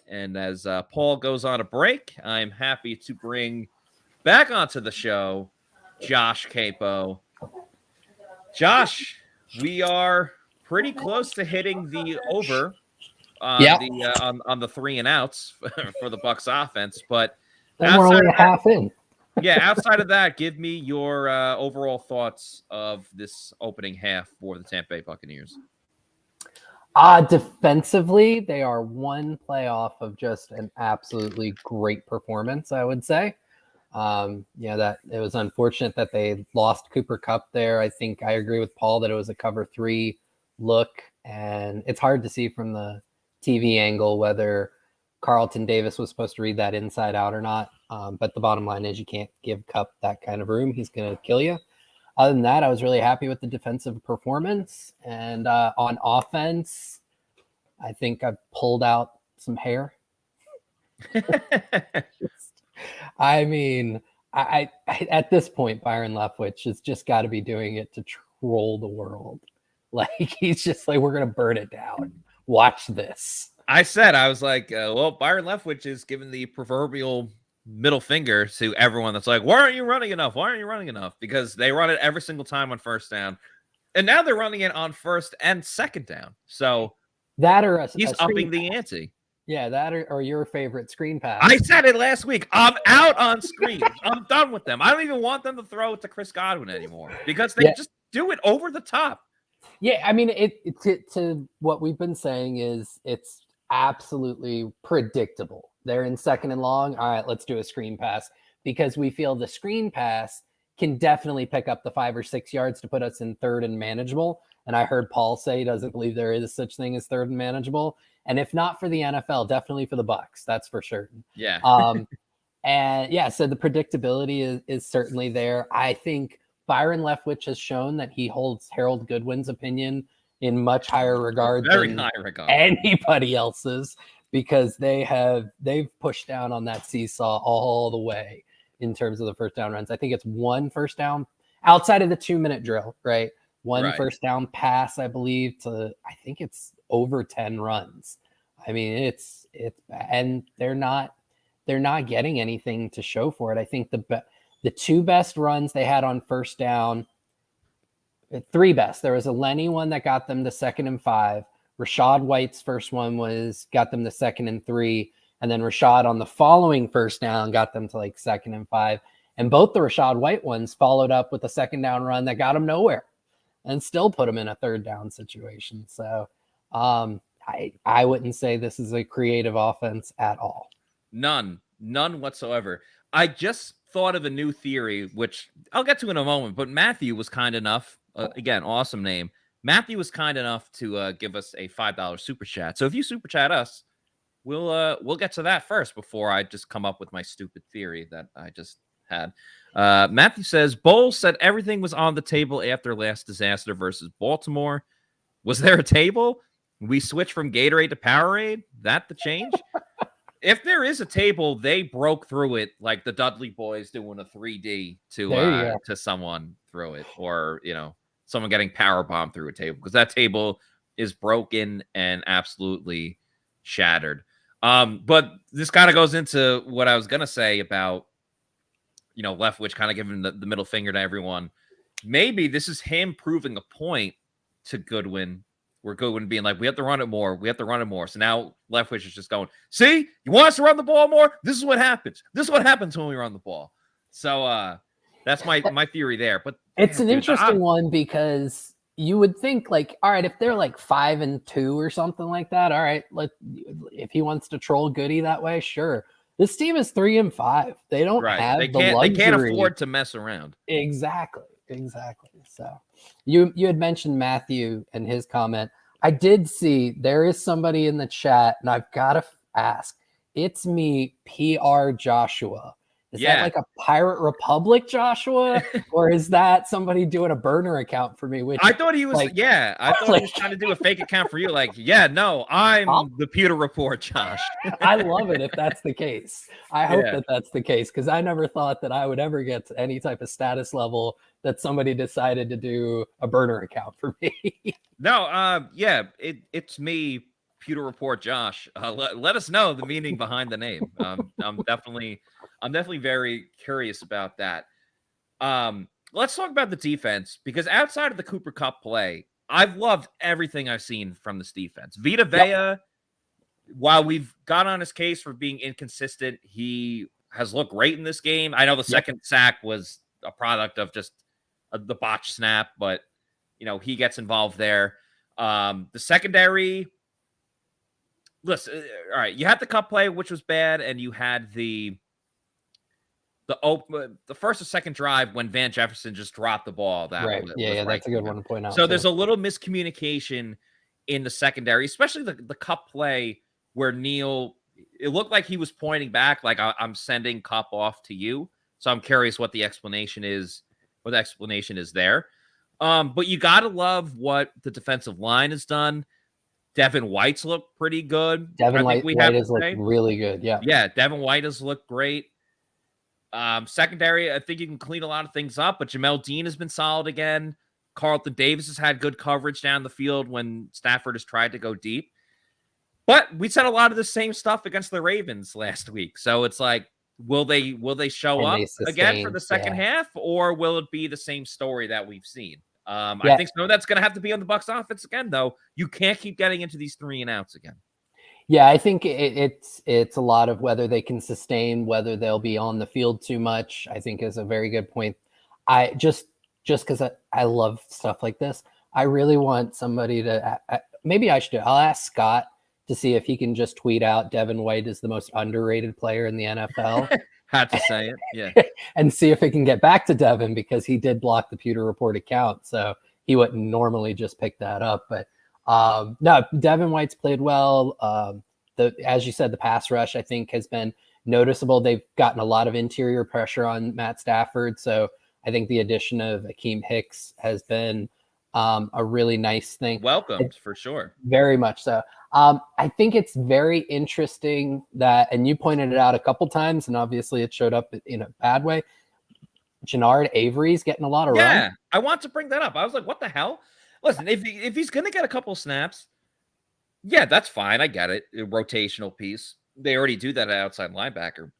And as Paul goes on a break, I'm happy to bring back onto the show Josh Capo. Josh, we are pretty close to hitting the over on the 3 and outs for the Bucs offense, but we're only half in. Yeah, outside of that, give me your overall thoughts of this opening half for the Tampa Bay Buccaneers. Defensively, they are one play off of just an absolutely great performance, I would say. That it was unfortunate that they lost Cooper Kupp there. I think I agree with Paul that it was a cover 3 look, and it's hard to see from the TV angle whether Carlton Davis was supposed to read that inside out or not. But the bottom line is you can't give Kupp that kind of room. He's going to kill you. Other than that, I was really happy with the defensive performance. And on offense, I think I pulled out some hair. I mean, I at this point, Byron Leftwich has just got to be doing it to troll the world. Like, he's just like, we're going to burn it down. Watch this. I was like, well, Byron Leftwich is giving the proverbial middle finger to everyone that's like, why aren't you running enough? Why aren't you running enough? Because they run it every single time on first down. And now they're running it on first and second down. So that or he's upping the ante. Yeah, that or your favorite screen pass. I said it last week. I'm out on screens. I'm done with them. I don't even want them to throw it to Chris Godwin anymore because they just do it over the top. Yeah, I mean, to what we've been saying is it's absolutely predictable. They're in second and long. All right, let's do a screen pass because we feel the screen pass can definitely pick up the 5 or 6 yards to put us in third and manageable. And I heard Paul say he doesn't believe there is such thing as third and manageable. And if not for the NFL, definitely for the Bucs. That's for certain. Yeah. And yeah, so the predictability is certainly there. I think Byron Leftwich has shown that he holds Harold Goodwin's opinion in much higher regard than anybody else's, because they've pushed down on that seesaw all the way in terms of the first down runs. I think it's one first down outside of the 2-minute drill, right? One first down pass, I believe, I think it's over 10 runs. I mean, it's and they're not getting anything to show for it. I think the 2 best runs they had on first down, 3 best. There was a Lenny one that got them to 2nd and 5. Rashad White's first one got them to 2nd and 3. And then Rashad on the following first down got them to like 2nd and 5. And both the Rashad White ones followed up with a 2nd down run that got them nowhere and still put them in a 3rd down situation. So I wouldn't say this is a creative offense at all. None whatsoever. I just thought of a new theory, which I'll get to in a moment, but Matthew was kind enough, again, awesome name. Matthew was kind enough to give us a $5 super chat. So if you super chat us, we'll get to that first before I just come up with my stupid theory that I just had. Matthew says, Bowles said everything was on the table after last disaster versus Baltimore. Was there a table? We switched from Gatorade to Powerade? That the change? If there is a table, they broke through it like the Dudley Boys doing a 3D to someone through it, or someone getting power bombed through a table, because that table is broken and absolutely shattered. But this kind of goes into what I was gonna say about Leftwich kind of giving the middle finger to everyone. Maybe this is him proving a point to Goodwin, where Goodwin being like, we have to run it more. We have to run it more. So now Leftwich is just going, see, you want us to run the ball more? This is what happens. This is what happens when we run the ball. So that's my theory there. But it's an interesting one, because you would think like, all right, if they're like 5-2 or something like that, all right, if he wants to troll Goody that way, sure. This team is 3-5. They don't have the luxury. They can't afford to mess around. Exactly. So you had mentioned Matthew and his comment. I did see there is somebody in the chat, and I've got to ask. It's me, PR Joshua. Is that like a Pirate Republic Joshua, or is that somebody doing a burner account for me? Which I thought he was. I thought he was trying to do a fake account for you. Like, no, I'm the Pewter Report, Josh. I love it if that's the case. I hope that that's the case, because I never thought that I would ever get to any type of status level that somebody decided to do a burner account for me. No, it's me, Pewter Report, Josh. Let us know the meaning behind the name. I'm definitely very curious about that. Let's talk about the defense, because outside of the Cooper Kupp play, I've loved everything I've seen from this defense. Vita Vea, while we've got on his case for being inconsistent, he has looked great in this game. I know the second sack was a product of just the botch snap, but he gets involved there. The secondary, listen, all right, you had the Kupp play, which was bad, and you had the first or second drive when Van Jefferson just dropped the ball. That that's a good one to point out. So there's a little miscommunication in the secondary, especially the Kupp play where Neal, it looked like he was pointing back, like I'm sending Kupp off to you. So I'm curious what the explanation is. There. But you gotta love what the defensive line has done. Devin White's looked pretty good. Devin White has looked really good. Yeah, Devin White has looked great. Secondary, I think you can clean a lot of things up, but Jamel Dean has been solid again. Carlton Davis has had good coverage down the field when Stafford has tried to go deep. But we said a lot of the same stuff against the Ravens last week. So it's like, will they show up again for the second half, or will it be the same story that we've seen? I think some of that's going to have to be on the Bucs offense again, though. You can't keep getting into these 3 and outs again. Yeah, I think it's a lot of whether they can sustain, whether they'll be on the field too much, I think is a very good point. I just because I love stuff like this, I really want somebody to maybe I should do. I'll ask Scott to see if he can just tweet out Devin White is the most underrated player in the NFL. Had to say it, yeah. And see if it can get back to Devin, because he did block the Pewter Report account, so he wouldn't normally just pick that up. But no, Devin White's played well. As you said, the pass rush, I think, has been noticeable. They've gotten a lot of interior pressure on Matt Stafford, so I think the addition of Akeem Hicks has been a really nice thing. Welcomed, for sure. Very much so. I think it's very interesting that, and you pointed it out a couple times, and obviously it showed up in a bad way, Jannard Avery's getting a lot of run. Yeah, I want to bring that up. I was like, what the hell? Listen, if he's going to get a couple snaps, yeah, that's fine. I get it. A rotational piece. They already do that at outside linebacker.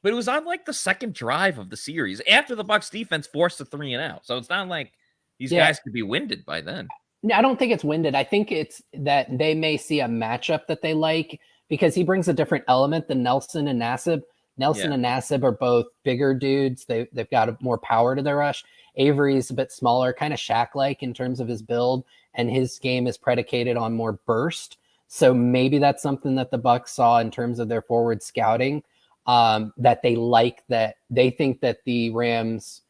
But it was on like the second drive of the series after the Bucs defense forced a 3 and out. So it's not like these guys could be winded by then. I don't think it's winded. I think it's that they may see a matchup that they like, because he brings a different element than Nelson and Nassib. Nelson and Nassib are both bigger dudes. They've got more power to their rush. Avery's a bit smaller, kind of Shaq-like in terms of his build, and his game is predicated on more burst. So maybe that's something that the Bucs saw in terms of their forward scouting, that they think that the Rams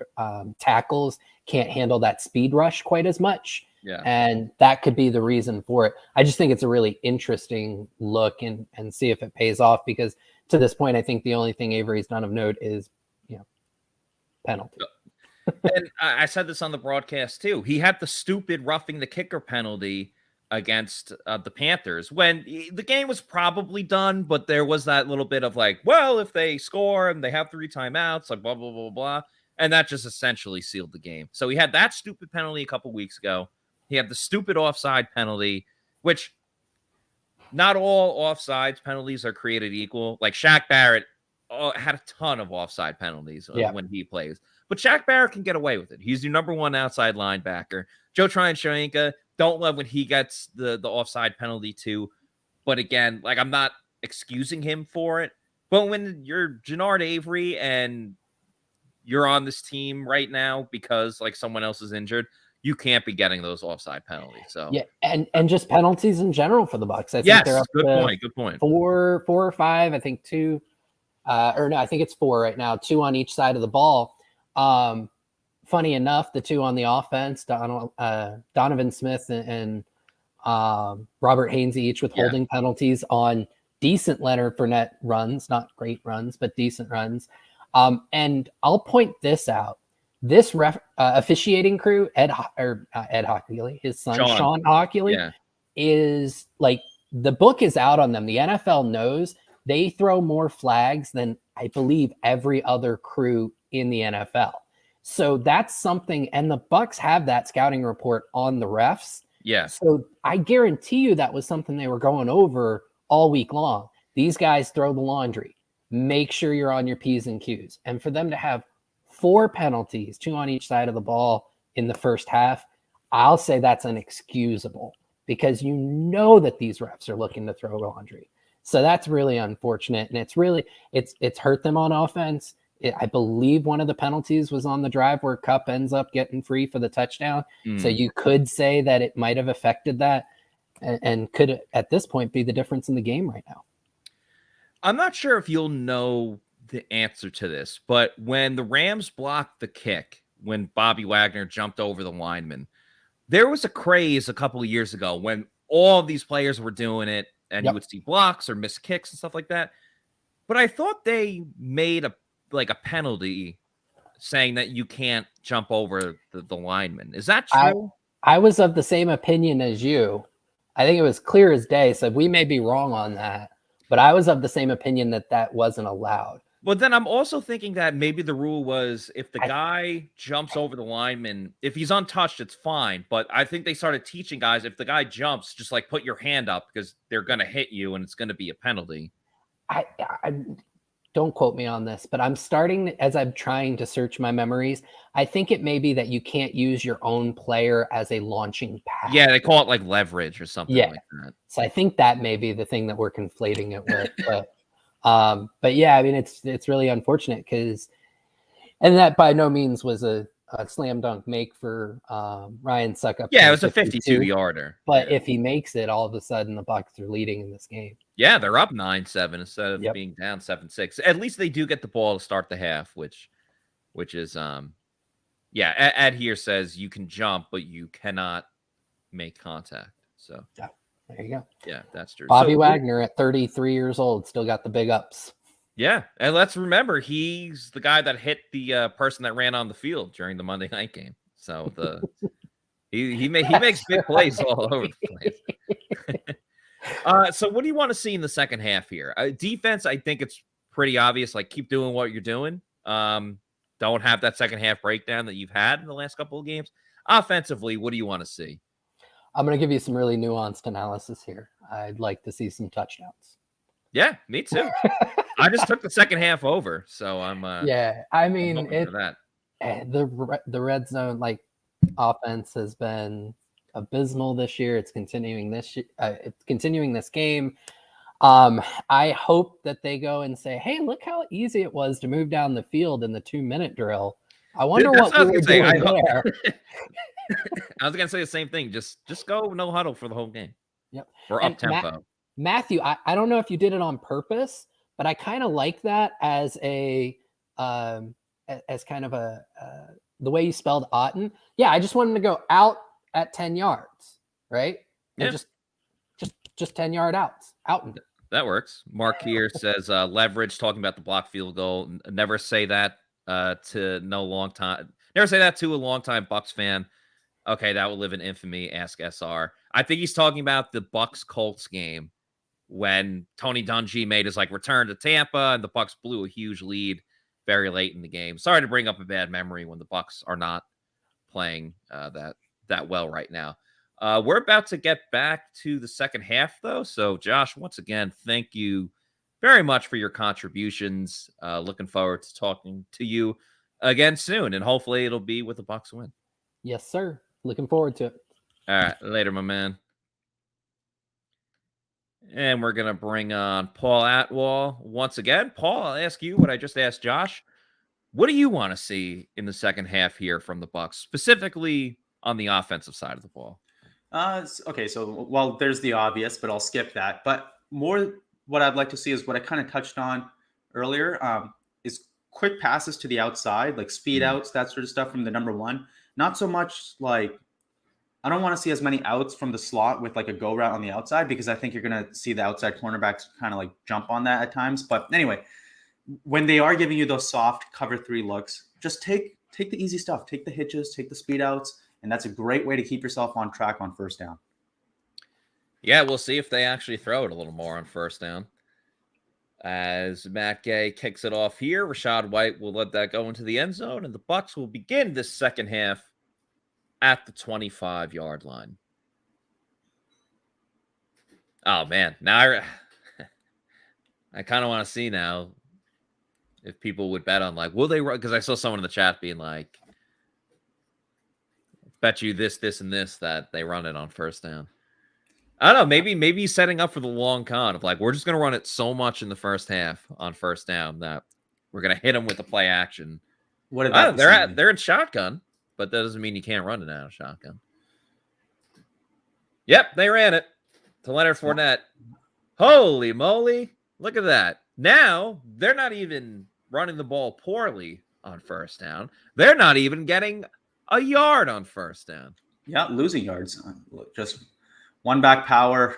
tackles can't handle that speed rush quite as much. Yeah. And that could be the reason for it. I just think it's a really interesting look and see if it pays off, because to this point, I think the only thing Avery's done of note is, penalty. And I said this on the broadcast too. He had the stupid roughing the kicker penalty against the Panthers when the game was probably done, but there was that little bit of like, well, if they score and they have 3 timeouts, like blah, blah, blah, blah. And that just essentially sealed the game. So he had that stupid penalty a couple weeks ago. He had the stupid offside penalty, which not all offsides penalties are created equal. Like Shaq Barrett had a ton of offside penalties when he plays. But Shaq Barrett can get away with it. He's your number 1 outside linebacker. Joe Tryon-Shoyinka, don't love when he gets the offside penalty too. But again, like, I'm not excusing him for it. But when you're Jannard Avery and you're on this team right now because like someone else is injured, you can't be getting those offside penalties. So yeah, and just penalties in general for the Bucs. I think they're up good point. 4 or 5. I think 2, or no, I think it's 4 right now. 2 on each side of the ball. Funny enough, the 2 on the offense, Donovan Smith and Robert Hainsey, each with holding penalties on decent Leonard Fournette runs, not great runs, but decent runs. And I'll point this out. This officiating crew, Ed Hockley, his son, Sean Hockley, is like, the book is out on them. The NFL knows they throw more flags than I believe every other crew in the NFL. So that's something, and the Bucs have that scouting report on the refs. Yeah. So I guarantee you that was something they were going over all week long. These guys throw the laundry. Make sure you're on your P's and Q's. And for them to have 4 penalties, 2 on each side of the ball in the first half, I'll say that's inexcusable, because you know that these refs are looking to throw laundry. So that's really unfortunate. And it's hurt them on offense. I believe one of the penalties was on the drive where Kupp ends up getting free for the touchdown. So you could say that it might have affected that and could at this point be the difference in the game right now. I'm not sure if you'll know the answer to this, but when the Rams blocked the kick, when Bobby Wagner jumped over the lineman, there was a craze a couple of years ago when all of these players were doing it, and you would see blocks or missed kicks and stuff like that. But I thought they made a penalty saying that you can't jump over the lineman. Is that true? I was of the same opinion as you. I think it was clear as day. So we may be wrong on that, but I was of the same opinion that wasn't allowed. Well, then I'm also thinking that maybe the rule was if the guy jumps over the lineman, if he's untouched, it's fine. But I think they started teaching guys, if the guy jumps, just like put your hand up because they're going to hit you and it's going to be a penalty. I don't quote me on this, but I'm starting, as I'm trying to search my memories, I think it may be that you can't use your own player as a launching pad. Yeah, they call it like leverage or something like that. So I think that may be the thing that we're conflating it with. But yeah, I mean, it's really unfortunate because, and that by no means was a slam dunk make for Ryan Suckup. Yeah, it was a 52-yarder. But if he makes it, all of a sudden the Bucs are leading in this game. Yeah, they're up 9-7 instead of being down 7-6. At least they do get the ball to start the half, which is Ed here says you can jump, but you cannot make contact. So yeah, there you go. Yeah, that's true. Bobby Wagner at 33 years old still got the big ups. Yeah, and let's remember he's the guy that hit the person that ran on the field during the Monday night game. So he makes big plays all over the place. So what do you want to see in the second half here? Defense, I think it's pretty obvious. Like, keep doing what you're doing. Don't have that second half breakdown that you've had in the last couple of games. Offensively, what do you want to see? I'm going to give you some really nuanced analysis here. I'd like to see some touchdowns. Yeah, me too. I just took the second half over, so I'm. I mean, the red zone offense has been abysmal this year. It's continuing this game. I hope that they go and say, "Hey, look how easy it was to move down the field in the 2-minute drill." I wonder what we were doing there. I was gonna say the same thing. Just go no huddle for the whole game. Yep. Or up tempo. Matthew, I don't know if you did it on purpose, but I kind of like that as a as kind of a the way you spelled Otten. Yeah, I just wanted to go out at 10 yards, right? Yeah. And just 10-yard outs. Out. That works. Mark here says leverage, talking about the block field goal. Never say that to a longtime Bucs fan. Okay, that will live in infamy. Ask SR. I think he's talking about the Bucs Colts game when Tony Dungy made his return to Tampa and the Bucs blew a huge lead very late in the game. Sorry to bring up a bad memory when the Bucs are not playing that well right now. We're about to get back to the second half, though. So, Josh, once again, thank you very much for your contributions. Looking forward to talking to you again soon, and hopefully it'll be with a Bucs win. Yes, sir. Looking forward to it. All right, later, my man. And we're going to bring on Paul Atwall once again. Paul, I'll ask you what I just asked Josh. What do you want to see in the second half here from the Bucs, specifically on the offensive side of the ball? Okay, so there's the obvious, but I'll skip that. But more what I'd like to see is what I kind of touched on earlier, is quick passes to the outside, like speed outs, that sort of stuff from the number one. Not so much I don't want to see as many outs from the slot with a go route on the outside, because I think you're going to see the outside cornerbacks kind of jump on that at times. But anyway, when they are giving you those soft cover 3 looks, just take the easy stuff, take the hitches, take the speed outs. And that's a great way to keep yourself on track on first down. Yeah, we'll see if they actually throw it a little more on first down. As Matt Gay kicks it off here, Rachaad White will let that go into the end zone, and the Bucs will begin this second half at the 25-yard line. Oh, man. Now I kind of want to see now if people would bet on, will they run? Because I saw someone in the chat being like, bet you this, and this, that they run it on first down. I don't know. Maybe he's setting up for the long con of we're just going to run it so much in the first half on first down that we're going to hit them with the play action. What they're in shotgun, but that doesn't mean you can't run it out of shotgun. Yep, they ran it to Leonard Fournette. Holy moly. Look at that. Now they're not even running the ball poorly on first down. They're not even getting a yard on first down. Yeah, losing yards. Just one back power.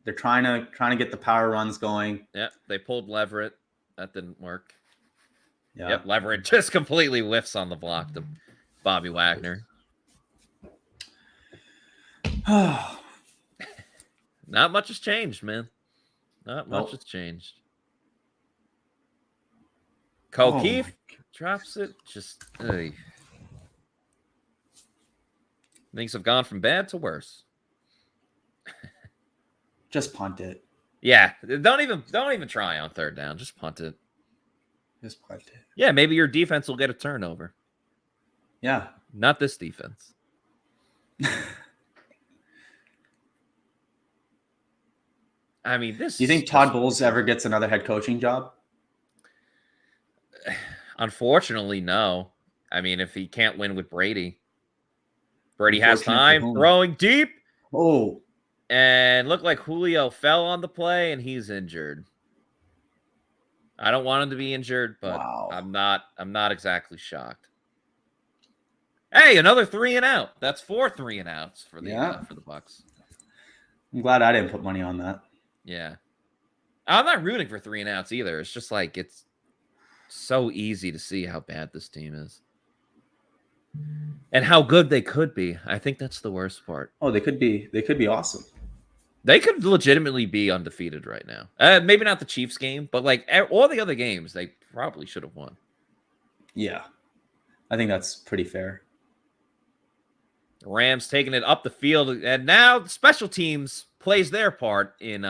They're trying to get the power runs going. Yeah, they pulled Leverett. That didn't work. Yeah. Yep, Leverett just completely whiffs on the block to Bobby Wagner. Not much has changed, man. Not much has changed. Keefe drops it. Just things have gone from bad to worse. Just punt it. Yeah, don't even try on third down. Just punt it. Just punt it. Yeah, maybe your defense will get a turnover. Yeah. Not this defense. I mean, this. Do you think Todd Bowles ever gets another head coaching job? Unfortunately, no. I mean, if he can't win with Brady. Brady has time throwing deep. Oh. And looked like Julio fell on the play and he's injured. I don't want him to be injured, but wow. I'm not exactly shocked. Hey, another 3 and out. That's 4 3 and outs for the Bucs. I'm glad I didn't put money on that. Yeah. I'm not rooting for 3 and outs either. It's just it's so easy to see how bad this team is. And how good they could be. I think that's the worst part. Oh, they could be awesome. They could legitimately be undefeated right now. Maybe not the Chiefs game, but all the other games, they probably should have won. Yeah. I think that's pretty fair. The Rams taking it up the field, and now the special teams plays their part in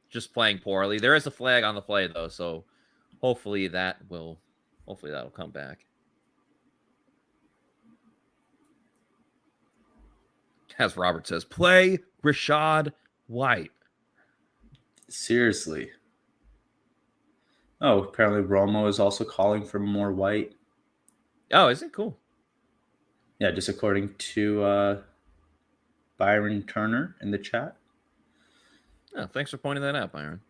just playing poorly. There is a flag on the play, though, so hopefully that'll come back. As Robert says, play Rachaad White. Seriously. Oh, apparently Romo is also calling for more White. Oh, is it cool? Yeah, just according to Byron Turner in the chat. Oh, thanks for pointing that out, Byron.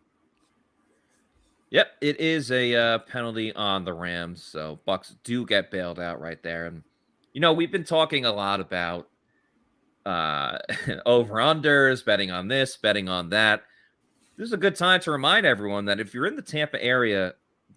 Yep, it is a penalty on the Rams, so Bucs do get bailed out right there. And, we've been talking a lot about over-unders, betting on this, betting on that. This is a good time to remind everyone that if you're in the Tampa area,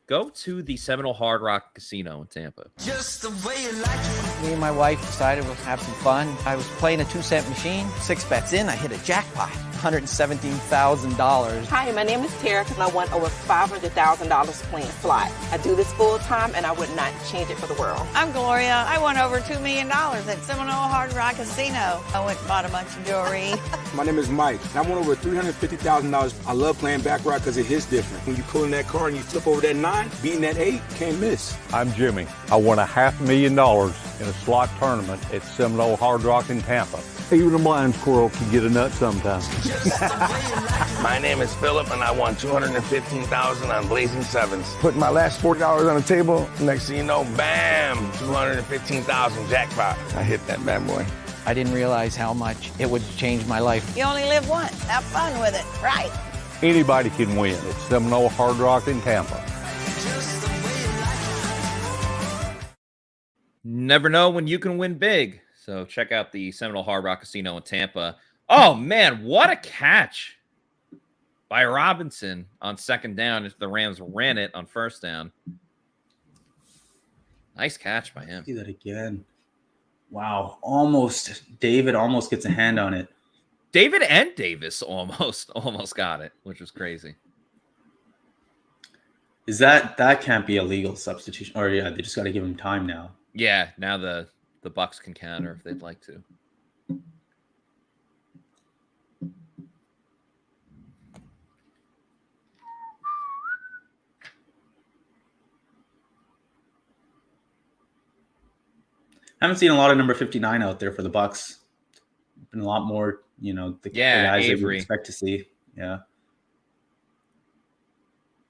go to the Seminole Hard Rock Casino in Tampa. Just the way you like it. Me and my wife decided we'll have some fun. I was playing a 2-cent machine. 6 bets in, I hit a jackpot. $117,000. Hi, my name is Tara, and I won over $500,000 playing slot. I do this full time, and I would not change it for the world. I'm Gloria. I won over $2 million at Seminole Hard Rock Casino. I went and bought a bunch of jewelry. My name is Mike, and I won over $350,000. I love playing baccarat because it hits different. When you pull in that car and you flip over that 9, beating that 8, can't miss. I'm Jimmy. I won $500,000 in a slot tournament at Seminole Hard Rock in Tampa. Even a blind squirrel can get a nut sometimes. My name is Philip, and I won $215,000 on Blazing Sevens. Put my last $40 on the table. Next thing you know, bam, $215,000 jackpot. I hit that bad boy. I didn't realize how much it would change my life. You only live once. Have fun with it. Right. Anybody can win at Seminole Hard Rock in Tampa. Never know when you can win big. So check out the Seminole Hard Rock Casino in Tampa. Oh, man, what a catch by Robinson on second down if the Rams ran it on first down. Nice catch by him. See that again. Wow. David almost gets a hand on it. David and Davis almost got it, which was crazy. Is that can't be a legal substitution? Or, yeah, they just got to give him time now. Yeah, now the Bucs can counter if they'd like to. I haven't seen a lot of number 59 out there for the Bucs. Been a lot more, the guys that we expect to see. Yeah.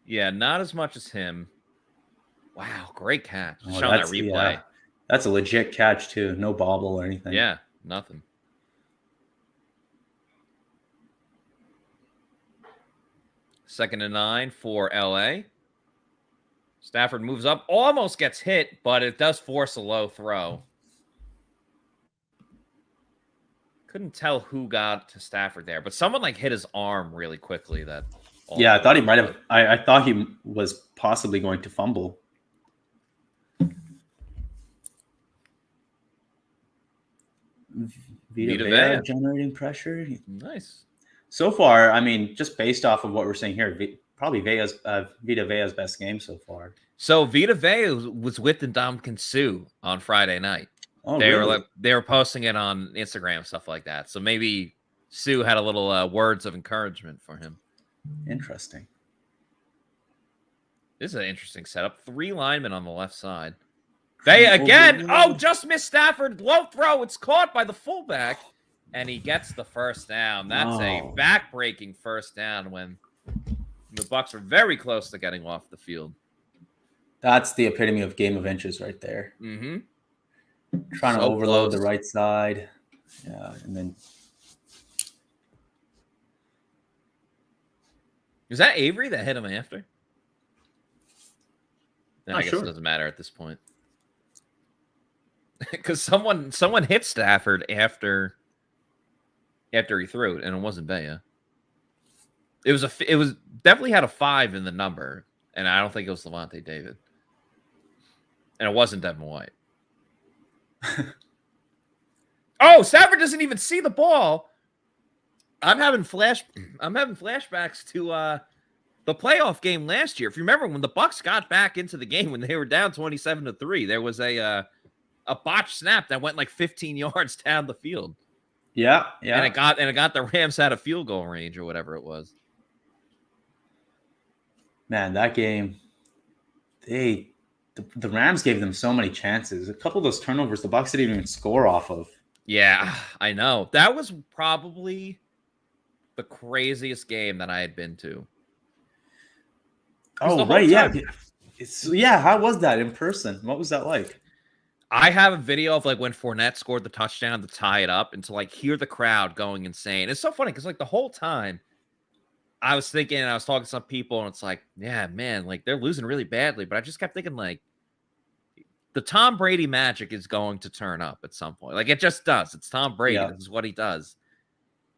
Yeah, not as much as him. Wow, great catch. Showing that replay. Yeah. That's a legit catch, too. No bobble or anything. Yeah, nothing. Second and 9 for LA. Stafford moves up, almost gets hit, but it does force a low throw. Couldn't tell who got to Stafford there, but someone hit his arm really quickly. Yeah, I thought he might have. I thought he was possibly going to fumble. Vita Vea generating pressure. Nice. So far, I mean, just based off of what we're saying here, probably Vita Vea's best game so far. So Vita Vea was with Ndamukong Suh on Friday night. Oh, they were posting it on Instagram, stuff like that. So maybe Sue had a little words of encouragement for him. Interesting. This is an interesting setup. 3 linemen on the left side. Vea again. Oh, just missed Stafford. Low throw. It's caught by the fullback, and he gets the first down. That's a back-breaking first down when the Bucs are very close to getting off the field. That's the epitome of game of inches right there. Mm-hmm. Trying to overload the right side. Yeah, and then... Is that Avery that hit him after? No, I guess it doesn't matter at this point. Because someone hit Stafford after he threw it, and it wasn't Vea. It was definitely had a 5 in the number, and I don't think it was Levante David. And it wasn't Devin White. Oh, Stafford doesn't even see the ball. I'm having flashbacks to the playoff game last year. If you remember when the Bucs got back into the game when they were down 27-3, there was a botched snap that went 15 yards down the field. Yeah. And it got the Rams out of field goal range or whatever it was. Man, that game, the Rams gave them so many chances. A couple of those turnovers, the Bucs didn't even score off of. Yeah, I know. That was probably the craziest game that I had been to. Oh, right. Yeah. How was that in person? What was that like? I have a video of like when Fournette scored the touchdown to tie it up, and to like hear the crowd going insane. It's so funny because like the whole time I was thinking, and I was talking to some people, and it's like, yeah, man, like they're losing really badly. But I just kept thinking, like, the Tom Brady magic is going to turn up at some point. Like it just does. It's Tom Brady. Yeah. This is what he does.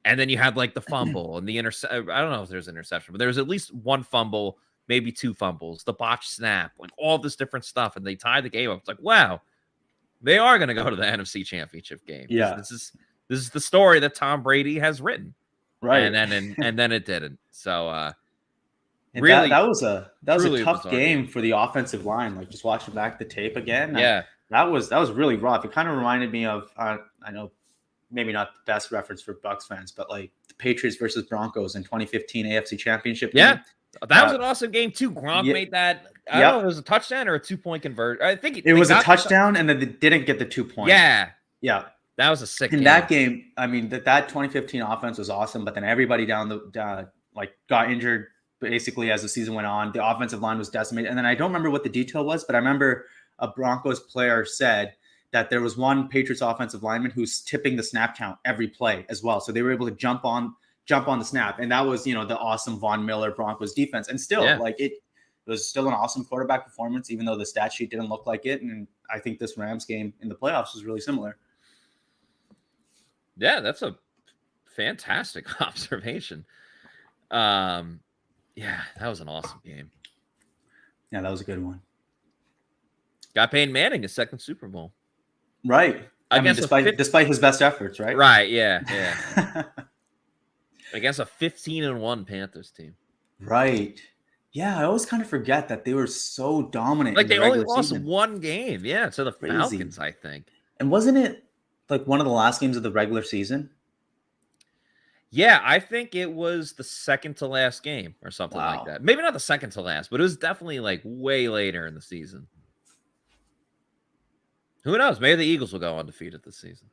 And then you had like the fumble and the interception. I don't know if there's an interception, but there was at least one fumble, maybe two fumbles, the botched snap, like all this different stuff. And they tied the game up. It's like, wow, they are going to go to the NFC Championship game. Yeah. This is the story that Tom Brady has written. Right. And then it didn't. So and really, that was a really tough game for the offensive line. Like just watching back the tape again. Yeah. That was really rough. It kind of reminded me of I know maybe not the best reference for Bucs fans, but like the Patriots versus Broncos in 2015 AFC Championship game. Yeah. That was an awesome game too. Gronk made that. I don't know if it was a touchdown or a 2-point conversion. I think it was a touchdown, and then they didn't get the 2 points. Yeah. Yeah. That was a sick in game. that game. I mean, that 2015 offense was awesome, but then everybody got injured basically as the season went on. The offensive line was decimated. And then I don't remember what the detail was, but I remember a Broncos player said that there was one Patriots offensive lineman who's tipping the snap count every play as well. So they were able to jump on the snap. And that was, the awesome Von Miller Broncos defense. And still it was still an awesome quarterback performance, even though the stat sheet didn't look like it. And I think this Rams game in the playoffs was really similar. Yeah, that's a fantastic observation. Yeah, that was an awesome game. Yeah, that was a good one. Got Peyton Manning his second Super Bowl. Right. I mean, despite his best efforts, right? Right, yeah. Against a 15-1 Panthers team. Right. Yeah, I always kind of forget that they were so dominant. Like they only lost one game, to the Falcons, I think. And wasn't it like one of the last games of the regular season? Yeah, I think it was the second to last game or something like that. Maybe not the second to last, but it was definitely like way later in the season. Who knows? Maybe the Eagles will go undefeated this season.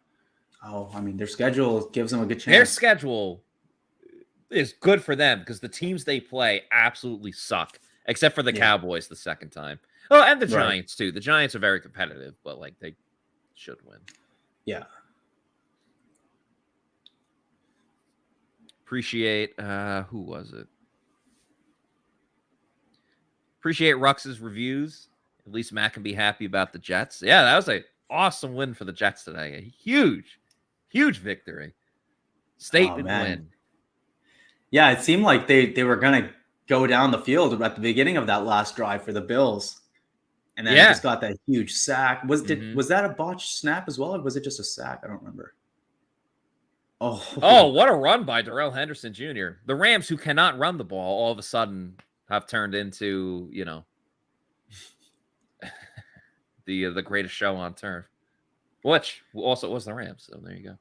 Oh, I mean, their schedule gives them a good chance. Their schedule is good for them because the teams they play absolutely suck, except for the Cowboys the second time. Oh, and the Giants too. The Giants are very competitive, but like they should win. Yeah. Appreciate who was it? Appreciate Rux's reviews. At least Matt can be happy about the Jets. Yeah, that was an awesome win for the Jets today. A huge victory. Statement win. Yeah, it seemed like they were going to go down the field at the beginning of that last drive for the Bills. And then just got that huge sack. Was that a botched snap as well, or was it just a sack? I don't remember. Oh, what a run by Darrell Henderson Jr. The Rams, who cannot run the ball, all of a sudden have turned into, the greatest show on turf, which also was the Rams. So there you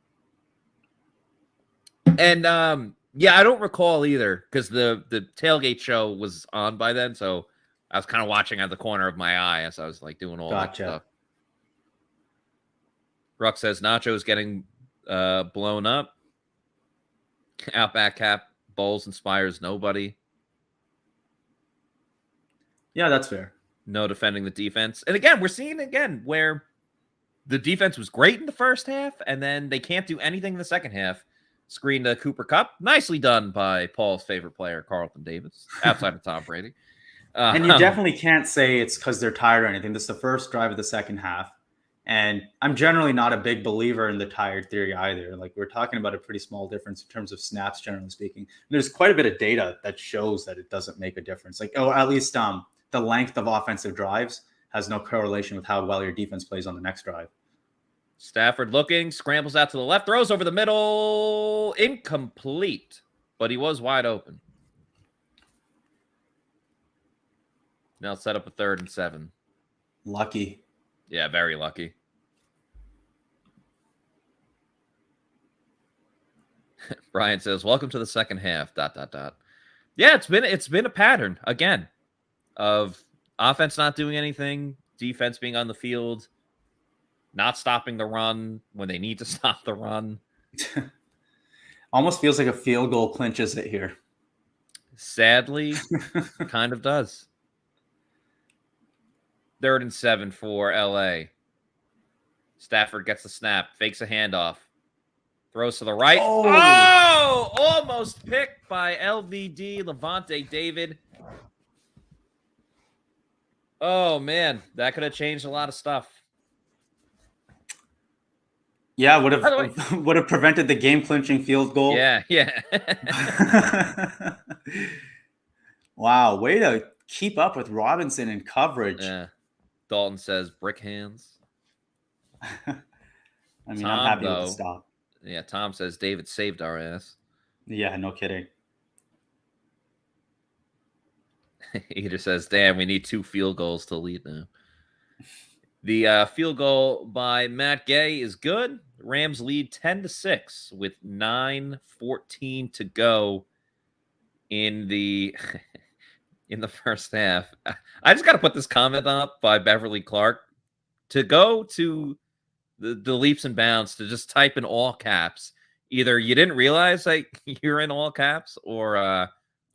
go. And I don't recall either because the tailgate show was on by then, so I was kind of watching out the corner of my eye as I was like doing all that stuff. Ruck says Nacho's getting blown up. Outback Cap Bowls inspires nobody. Yeah, that's fair. No defending the defense. And again, we're seeing where the defense was great in the first half, and then they can't do anything in the second half. Screen to Cooper Kupp. Nicely done by Paul's favorite player, Carlton Davis, outside of Tom Brady. And you definitely can't say it's because they're tired or anything. This is the first drive of the second half. And I'm generally not a big believer in the tired theory either. Like we're talking about a pretty small difference in terms of snaps, generally speaking. There's quite a bit of data that shows that it doesn't make a difference. Like, at least the length of offensive drives has no correlation with how well your defense plays on the next drive. Stafford looking, scrambles out to the left, throws over the middle, incomplete, but he was wide open. Now set up a 3rd and 7. Lucky. Yeah, very lucky. Brian says, "Welcome to the second half." ... Yeah, it's been a pattern again of offense not doing anything, defense being on the field, not stopping the run when they need to stop the run. Almost feels like a field goal clinches it here. Sadly, kind of does. 3rd and 7 for LA. Stafford gets the snap, fakes a handoff, throws to the right. Oh! Almost picked by LVD, Levante David. Oh, man. That could have changed a lot of stuff. Yeah, would have prevented the game-clinching field goal. Yeah. Wow, way to keep up with Robinson in coverage. Yeah. Dalton says brick hands. I mean, Tom, I'm happy though, with the stop. Yeah, Tom says David saved our ass. Yeah, no kidding. Eater says, damn, we need 2 field goals to lead now. The field goal by Matt Gay is good. Rams lead 10-6 with 9:14 to go in the first half. I just got to put this comment up by Beverly Clark. To go to the leaps and bounds, to just type in all caps, either you didn't realize like you're in all caps or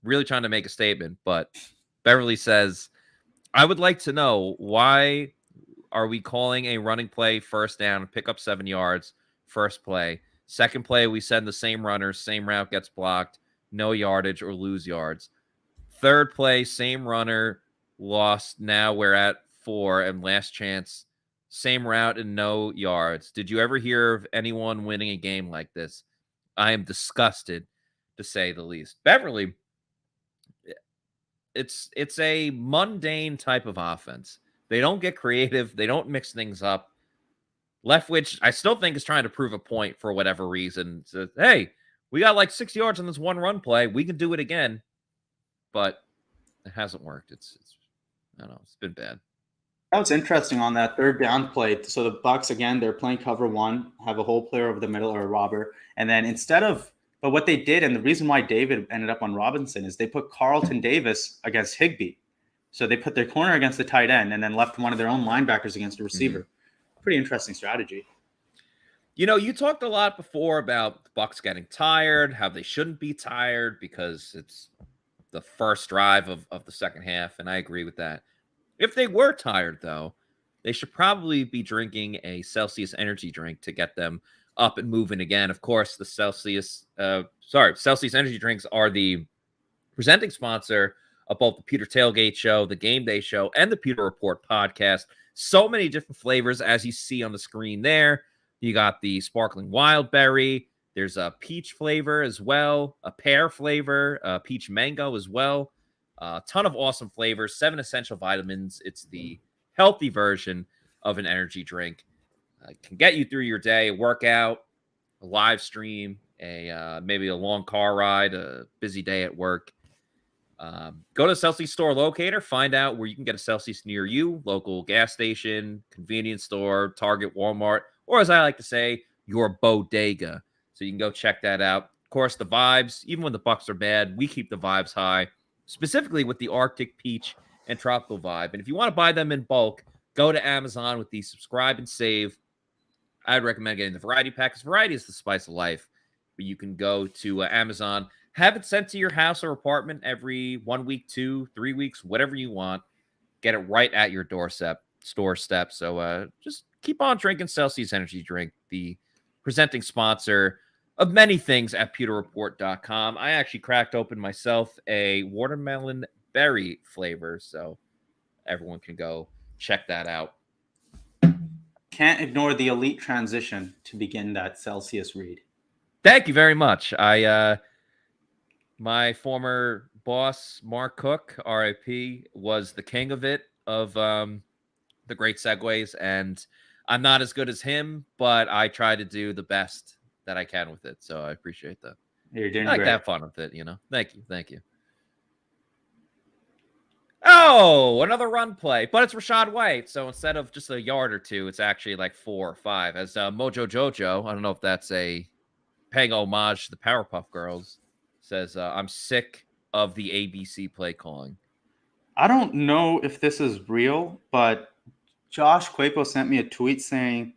really trying to make a statement. But Beverly says, I would like to know, why are we calling a running play first down, pick up 7 yards, first play? Second play, we send the same runner, same route gets blocked, no yardage or lose yards. Third play, same runner, lost. Now we're at 4 and last chance, same route and no yards. Did you ever hear of anyone winning a game like this? I am disgusted, to say the least. Beverly, it's a mundane type of offense. They don't get creative. They don't mix things up. Leftwich, I still think, is trying to prove a point for whatever reason. So, hey, we got like 6 yards on this one run play. We can do it again. But it hasn't worked. It's I don't know. It's been bad. That was interesting on that third down play. So the Bucs, again, they're playing cover 1, have a whole player over the middle or a robber. And then but what they did, and the reason why David ended up on Robinson, is they put Carlton Davis against Higbee. So they put their corner against the tight end and then left one of their own linebackers against the receiver. Mm-hmm. Pretty interesting strategy. You know, you talked a lot before about the Bucs getting tired, how they shouldn't be tired because it's the first drive of the second half, and I agree with that. If they were tired, though, they should probably be drinking a Celsius energy drink to get them up and moving again. Of course, the Celsius energy drinks are the presenting sponsor of both the Pewter Tailgate Show, the Game Day Show, and the Pewter Report podcast. So many different flavors, as you see on the screen there. You got the sparkling wild berry. There's a peach flavor as well, a pear flavor, a peach mango as well. A ton of awesome flavors, 7 essential vitamins. It's the healthy version of an energy drink. It can get you through your day, a workout, a live stream, maybe a long car ride, a busy day at work. Go to the Celsius store locator, find out where you can get a Celsius near you, local gas station, convenience store, Target, Walmart, or as I like to say, your bodega. So you can go check that out. Of course, the vibes, even when the Bucs are bad, we keep the vibes high, specifically with the Arctic Peach and Tropical Vibe. And if you want to buy them in bulk, go to Amazon with the subscribe and save. I'd recommend getting the variety pack, because variety is the spice of life. But you can go to Amazon, have it sent to your house or apartment every 1 week, 2, 3 weeks, whatever you want. Get it right at your doorstep. So just keep on drinking Celsius Energy Drink, the presenting sponsor of many things at pewterreport.com. I actually cracked open myself a watermelon berry flavor, so everyone can go check that out. Can't ignore the elite transition to begin that Celsius read. Thank you very much. My former boss, Mark Cook, RIP, was the king of it, of the great segues, and I'm not as good as him, but I try to do the best that I can with it, so I appreciate that. You're doing I like great. to have fun with it, you know. Thank you. Oh, another run play, but it's Rachaad White, so instead of just a yard or 2, it's actually like 4 or 5. As Mojo Jojo, I don't know if that's a paying homage to the Powerpuff Girls, says, I'm sick of the ABC play calling. I don't know if this is real, but Josh Quapo sent me a tweet saying,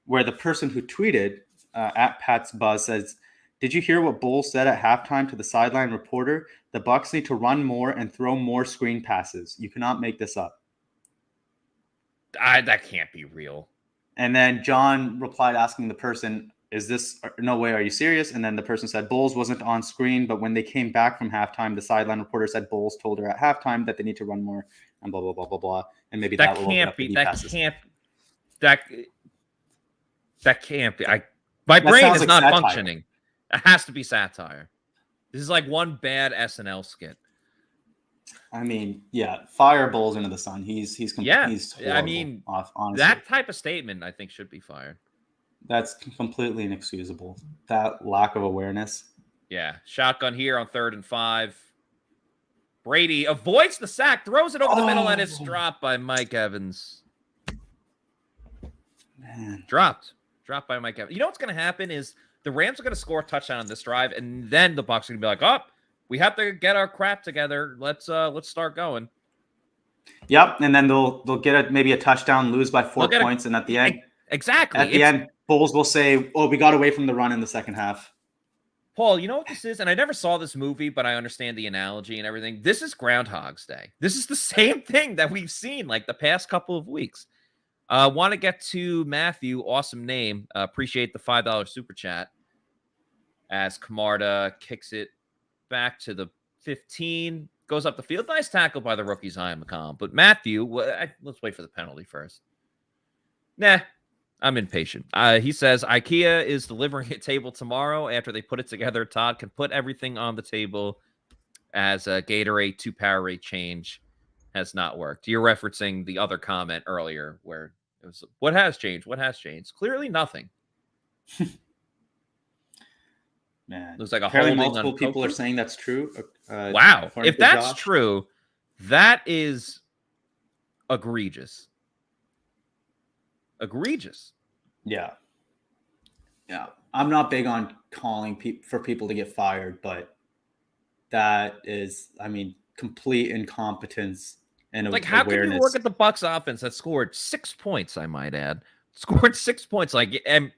where the person who tweeted at Pat's Buzz says, did you hear what Bull said at halftime to the sideline reporter? The Bucs need to run more and throw more screen passes. You cannot make this up. That can't be real. And then John replied asking the person, is this, no way, are you serious? And then the person said, Bowles wasn't on screen, but when they came back from halftime, the sideline reporter said Bowles told her at halftime that they need to run more and blah, blah, blah, blah, blah. And maybe that will open up the deep passes. That can't be. My brain is not functioning. It has to be satire. This is like one bad SNL skit. I mean, yeah, fire Bowles into the sun. He's horrible. I mean, honestly. That type of statement, I think, should be fired. That's completely inexcusable. That lack of awareness. Yeah, shotgun here on 3rd and 5. Brady avoids the sack, throws it over the middle, and it's dropped by Mike Evans. Man. Dropped by Mike Evans. You know what's going to happen is the Rams are going to score a touchdown on this drive, and then the Bucs are going to be like, "Oh, we have to get our crap together. Let's start going." Yep, and then they'll get maybe a touchdown, lose by 4 points, and at the end, exactly at the end, Bowles will say, "Oh, we got away from the run in the second half." Paul, you know what this is? And I never saw this movie, but I understand the analogy and everything. This is Groundhog's Day. This is the same thing that we've seen like the past couple of weeks. Want to get to Matthew. Awesome name. Appreciate the $5 super chat. As Camarda kicks it back to the 15. Goes up the field. Nice tackle by the rookie Zion McCollum. But Matthew, let's wait for the penalty first. Nah, I'm impatient. He says IKEA is delivering a table tomorrow after they put it together. Todd can put everything on the table as a Gatorade 2 Powerade change has not worked. You're referencing the other comment earlier where it was, what has changed? What has changed? Clearly nothing. Man, looks like apparently multiple people are saying that's true. Wow. If that's true, that is egregious. Egregious. Yeah. I'm not big on calling for people to get fired, but that is, I mean, complete incompetence and like awareness. How can you work at the Bucs offense that scored 6 points? I might add, scored 6 points, like and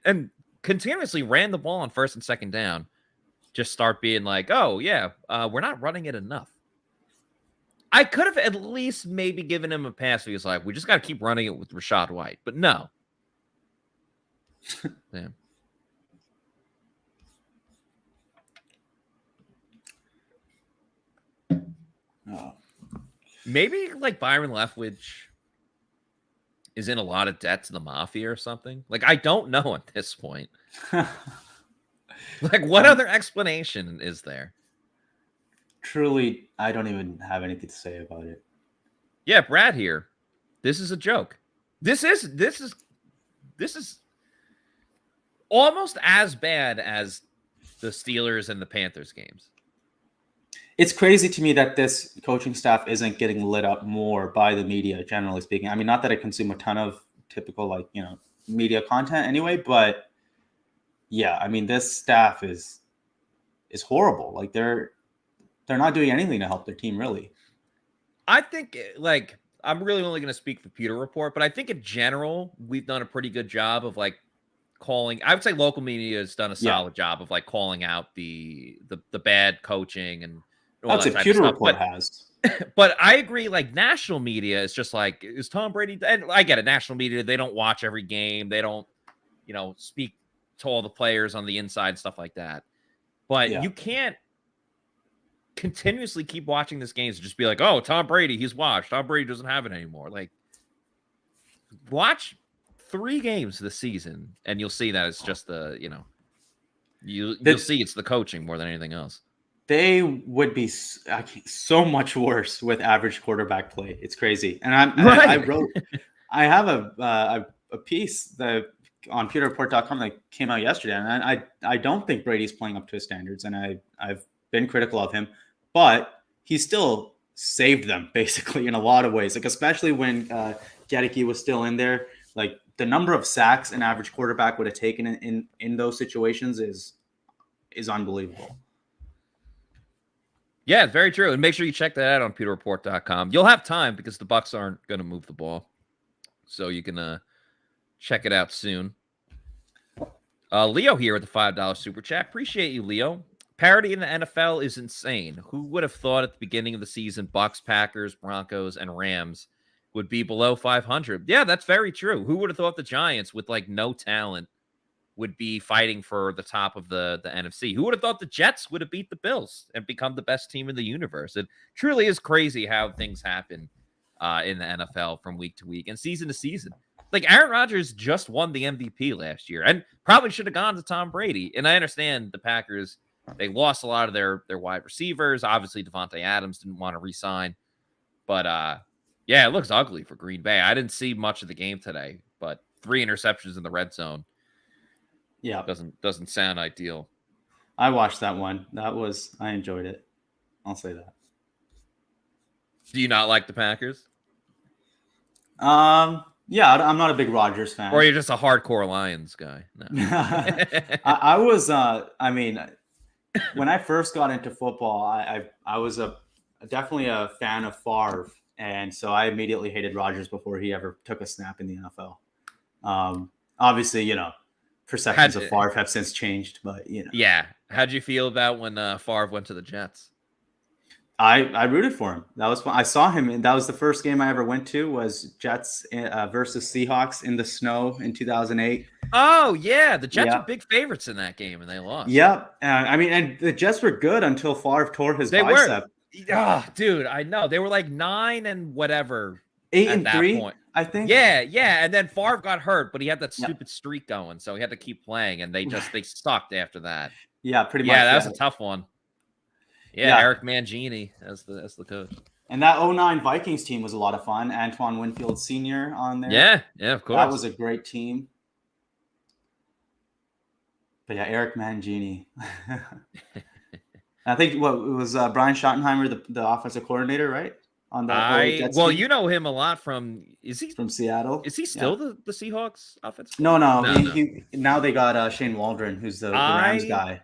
continuously ran the ball on 1st and 2nd down. Just start being like, oh yeah, we're not running it enough. I could have at least maybe given him a pass. He was like, we just got to keep running it with Rashad White, but no. Yeah. Oh. Maybe like Byron Leftwich is in a lot of debt to the mafia or something. Like, I don't know at this point. Like, what other explanation is there? Truly, I don't even have anything to say about it. Yeah, Brad here. This is a joke. This is almost as bad as the Steelers and the Panthers games. It's crazy to me that this coaching staff isn't getting lit up more by the media, generally speaking. I mean, not that I consume a ton of typical, media content anyway, but yeah, I mean, this staff is horrible. Like, they're not doing anything to help their team, really. I think, I'm really only going to speak for Pewter Report, but I think in general, we've done a pretty good job of calling. I would say local media has done a solid job of calling out the bad coaching and all that type Pewter of stuff. Report has. But I agree, national media is just is Tom Brady, and I get it, national media, they don't watch every game. They don't, speak to all the players on the inside, stuff like that. But you can't continuously keep watching this game and just be like, oh, Tom Brady, he's washed. Tom Brady doesn't have it anymore. Watch 3 games this season, and you'll see that it's just you'll see it's the coaching more than anything else. They would be so much worse with average quarterback play. It's crazy. And I have a piece that on pewterreport.com that came out yesterday, and I don't think Brady's playing up to his standards, and I've been critical of him, but he still saved them basically in a lot of ways. Especially when Gedeke was still in there, the number of sacks an average quarterback would have taken in those situations is unbelievable. Yeah, very true. And make sure you check that out on pewterreport.com. You'll have time because the Bucs aren't going to move the ball. So you can check it out soon. Leo here with the $5 super chat. Appreciate you, Leo. Parity in the NFL is insane. Who would have thought at the beginning of the season, Bucs, Packers, Broncos, and Rams would be below 500. Yeah, that's very true. Who would have thought the Giants, with like no talent, would be fighting for the top of the NFC? Who would have thought the Jets would have beat the Bills and become the best team in the universe? It truly is crazy how things happen in the NFL from week to week and season to season. Like Aaron Rodgers just won the MVP last year and probably should have gone to Tom Brady. And I understand the Packers, they lost a lot of their wide receivers. Obviously, Devontae Adams didn't want to re-sign. But yeah, it looks ugly for Green Bay. I didn't see much of the game today, but 3 interceptions in the red zone. Yeah, doesn't sound ideal. I watched that one. I enjoyed it. I'll say that. Do you not like the Packers? Yeah, I'm not a big Rodgers fan. Or you're just a hardcore Lions guy. No. I was. I mean, when I first got into football, I was definitely a fan of Favre, and so I immediately hated Rodgers before he ever took a snap in the NFL. Obviously, perceptions of Favre have since changed, but Yeah. How'd you feel about when Favre went to the Jets? I rooted for him. That was fun. I saw him, and that was the first game I ever went to. Was Jets versus Seahawks in the snow in 2008. Oh yeah, the Jets were big favorites in that game, and they lost. Yep. I mean, and the Jets were good until Favre tore his bicep. Oh, dude, I know they were like 9 and whatever. 8-3, point. I think. Yeah, and then Favre got hurt, but he had that stupid streak going, so he had to keep playing, and they sucked after that. Yeah, pretty much. Yeah, that was a tough one. Yeah, Eric Mangini as the coach. And that 2009 Vikings team was a lot of fun. Antoine Winfield Sr. on there. Yeah, of course. That was a great team. But yeah, Eric Mangini. I think it was Brian Schottenheimer, the offensive coordinator, right? On that Jets team? You know him a lot from. Is he from Seattle? Is he still the Seahawks offensive? No. He now they got Shane Waldron, who's the Rams guy.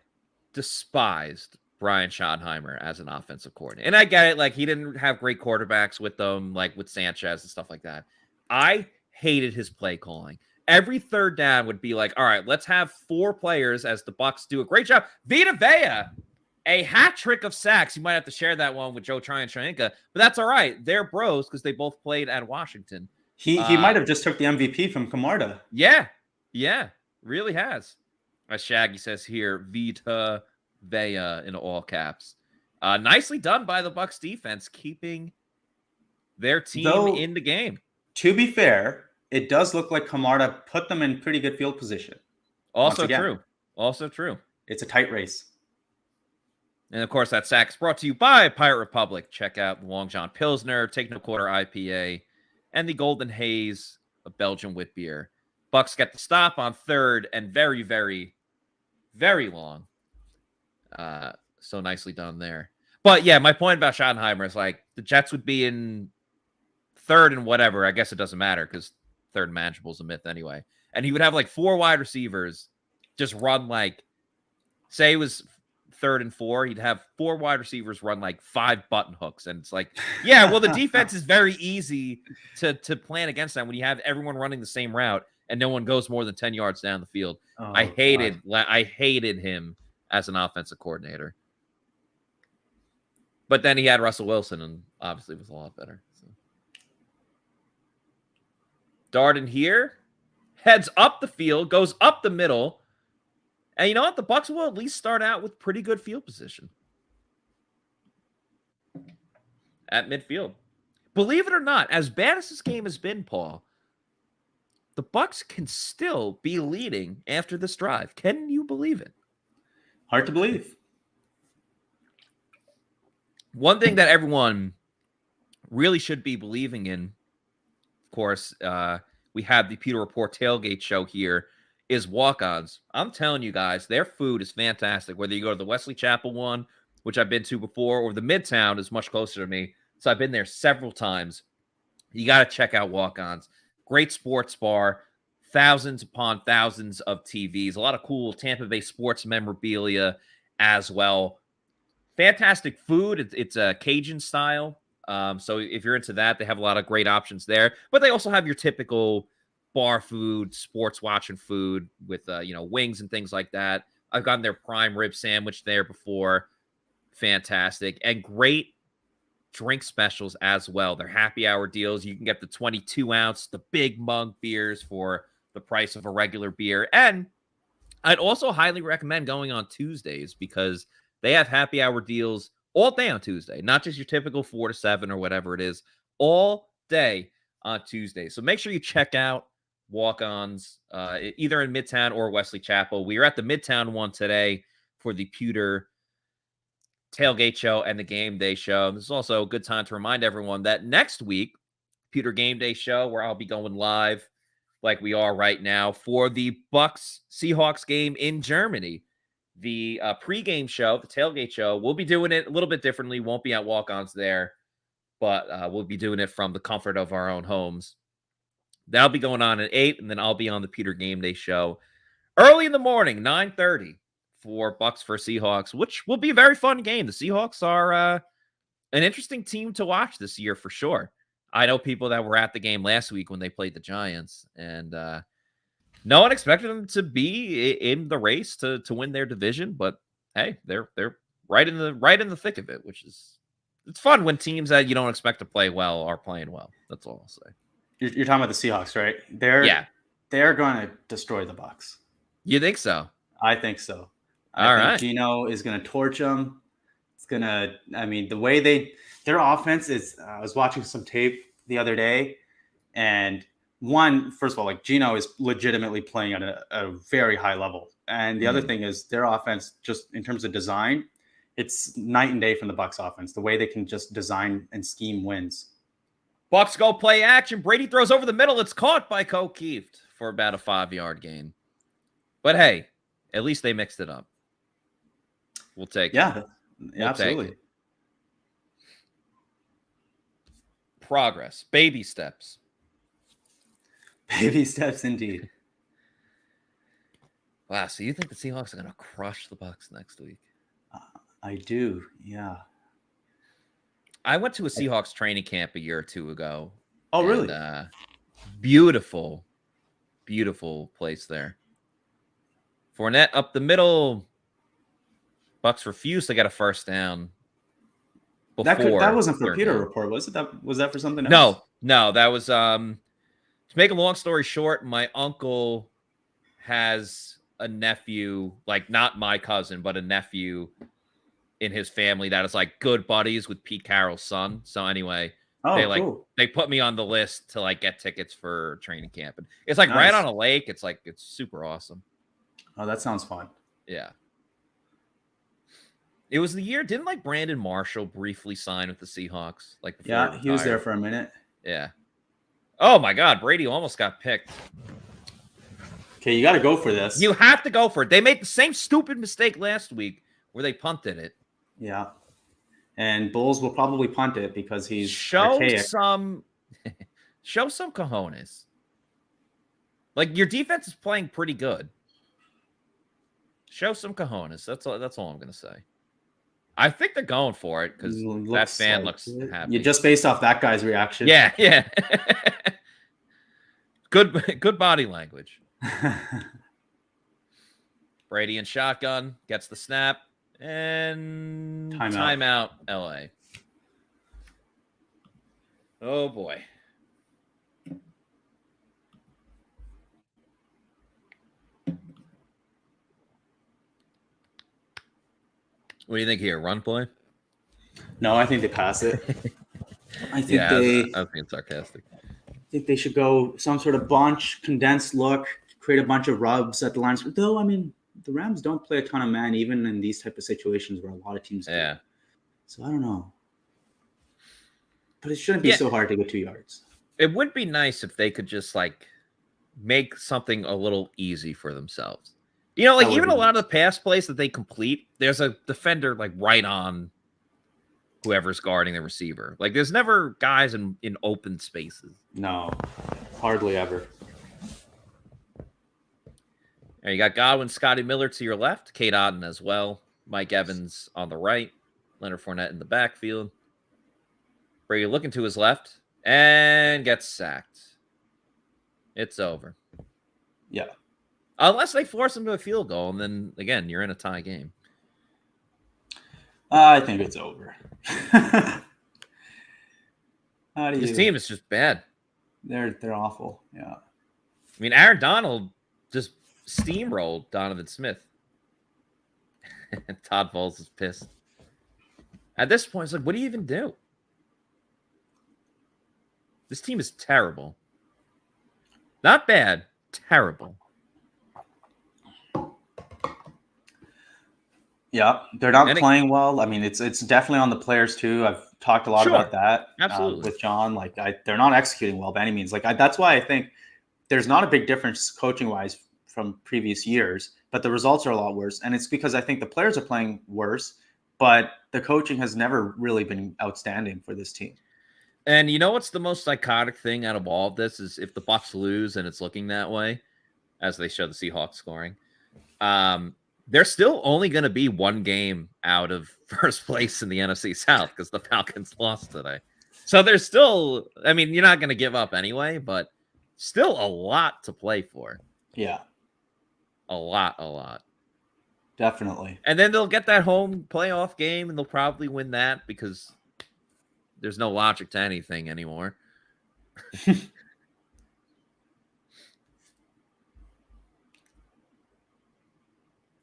Despised Brian Schottenheimer as an offensive coordinator. And I get it. Like, he didn't have great quarterbacks with them, like with Sanchez and stuff like that. I hated his play calling. Every third down would be like, all right, let's have 4 players as the Bucs do a great job. Vita Vea, a hat trick of sacks. You might have to share that one with Joe Tryon-Shoyinka, but that's all right. They're bros because they both played at Washington. He might have just took the MVP from Camarda. Yeah, really has. As Shaggy says here, Vita Vea in all caps. Nicely done by the Bucs defense, keeping their team in the game. To be fair, it does look like Camarda put them in pretty good field position. Also true. It's a tight race. And of course, that sack is brought to you by Pirate Republic. Check out the Long John Pilsner, Take No Quarter IPA, and the Golden Haze, a Belgian wit beer. Bucs get the stop on 3rd and very, very, very long. So nicely done there. But yeah, my point about Schottenheimer is like the Jets would be in 3rd and whatever. I guess it doesn't matter because 3rd manageable is a myth anyway. And he would have like 4 wide receivers just run like, say it was 3rd and 4, he'd have 4 wide receivers run like 5 button hooks. And it's like, yeah, well, the defense is very easy to plan against them when you have everyone running the same route and no one goes more than 10 yards down the field. I hated him as an offensive coordinator. But then he had Russell Wilson and obviously was a lot better. So. Darden here, heads up the field, goes up the middle. And you know what? The Bucs will at least start out with pretty good field position at midfield. Believe it or not, as bad as this game has been, Paul, the Bucs can still be leading after this drive. Can you believe it? Hard to believe. One thing that everyone really should be believing in, of course, we have the Pewter Report Tailgate show here, is walk-ons. I'm telling you guys, their food is fantastic. Whether you go to the Wesley Chapel one, which I've been to before, or the Midtown is much closer to me. So I've been there several times. You got to check out walk-ons. Great sports bar, thousands upon thousands of TVs, a lot of cool Tampa Bay sports memorabilia as well. Fantastic food. It's a Cajun style. So if you're into that, they have a lot of great options there. But they also have your typical bar food, sports watching food with, wings and things like that. I've gotten their prime rib sandwich there before. Fantastic. And great drink specials as well. They're happy hour deals. You can get the 22-ounce, the big mug beers for the price of a regular beer. And I'd also highly recommend going on Tuesdays because they have happy hour deals all day on Tuesday, not just your typical 4 to 7 or whatever it is, all day on Tuesday. So make sure you check out Walk-Ons either in Midtown or Wesley Chapel. We are at the Midtown one today for the Pewter Tailgate show and the Game Day show. This is also a good time to remind everyone that next week, Pewter Game Day show, where I'll be going live like we are right now for the Bucs Seahawks game in Germany. The pregame show, the tailgate show, we'll be doing it a little bit differently. Won't be at Walk-Ons there, but we'll be doing it from the comfort of our own homes. That'll be going on at 8, and then I'll be on the Pewter Game Day show early in the morning, 9:30, for Bucs for Seahawks, which will be a very fun game. The Seahawks are an interesting team to watch this year for sure. I know people that were at the game last week when they played the Giants, and no one expected them to be in the race to win their division. But hey, they're right in the thick of it, which is it's fun when teams that you don't expect to play well are playing well. That's all I'll say. You're talking about the Seahawks, right? They're going to destroy the Bucs. You think so? I think so. All right. Gino is going to torch them. It's going to, I mean, the way their offense is, I was watching some tape the other day, and first of all, like Gino is legitimately playing at a very high level. And the other thing is their offense, just in terms of design, it's night and day from the Bucs offense. The way they can just design and scheme wins. Bucs go play action. Brady throws over the middle. It's caught by O'Keefe for about a 5-yard gain. But hey, at least they mixed it up. We'll take it. Yeah, absolutely. Take it. Progress. Baby steps. Baby steps indeed. Wow, so you think the Seahawks are going to crush the Bucs next week? I do, yeah. I went to a Seahawks training camp a year or two ago. Oh, really? Beautiful, beautiful place there. Fournette up the middle. Bucs refused to get a first down. That wasn't for Pewter Report, was it? Was that for something else? No, that was to make a long story short, my uncle has a nephew, like not my cousin, but a nephew in his family that is like good buddies with Pete Carroll's son. So anyway, they put me on the list to like get tickets for training camp. And it's like right on a lake. It's super awesome. Oh, that sounds fun. Yeah. It was the year, didn't like Brandon Marshall briefly sign with the Seahawks? He was there for a minute. Yeah. Oh my God, Brady almost got picked. Okay, you got to go for this. You have to go for it. They made the same stupid mistake last week where they punted it. Yeah. And Bulls will probably punt it because he's show archaic. some cojones. Like your defense is playing pretty good. Show some cojones. That's all I'm gonna say. I think they're going for it because that fan looks happy. You just based off that guy's reaction. Yeah. Good body language. Brady in shotgun gets the snap and timeout LA. Oh boy. What do you think here? Run play? No, I think they pass it. I think I was being sarcastic. I think they should go some sort of bunch, condensed look, create a bunch of rubs at the lines. Though, I mean, the Rams don't play a ton of man, even in these type of situations where a lot of teams do. Yeah. So I don't know. But it shouldn't be so hard to get 2 yards. It would be nice if they could just like make something a little easy for themselves. You know, like even a lot of the pass plays that they complete, there's a defender like right on whoever's guarding the receiver. Like there's never guys in open spaces. No, hardly ever. And you got Godwin, Scotty Miller to your left, Kate Otten as well, Mike Evans on the right, Leonard Fournette in the backfield. Brady looking to his left and gets sacked. It's over. Yeah. Unless they force him to a field goal, and then, again, you're in a tie game. I think it's over. This team is just bad. They're awful. Yeah. I mean, Aaron Donald just steamrolled Donovan Smith. Todd Bowles is pissed. At this point, it's like, what do you even do? This team is terrible. Not bad, terrible. Yeah, they're not playing well. I mean, it's definitely on the players too. I've talked a lot about that with John. Like, they're not executing well by any means. Like, that's why I think there's not a big difference coaching wise from previous years, but the results are a lot worse. And it's because I think the players are playing worse, but the coaching has never really been outstanding for this team. And you know what's the most psychotic thing out of all of this is if the Bucs lose and it's looking that way, as they show the Seahawks scoring. They're still only going to be one game out of first place in the NFC South because the Falcons lost today. So there's still, I mean, you're not going to give up anyway, but still a lot to play for. Yeah. A lot. Definitely. And then they'll get that home playoff game and they'll probably win that because there's no logic to anything anymore.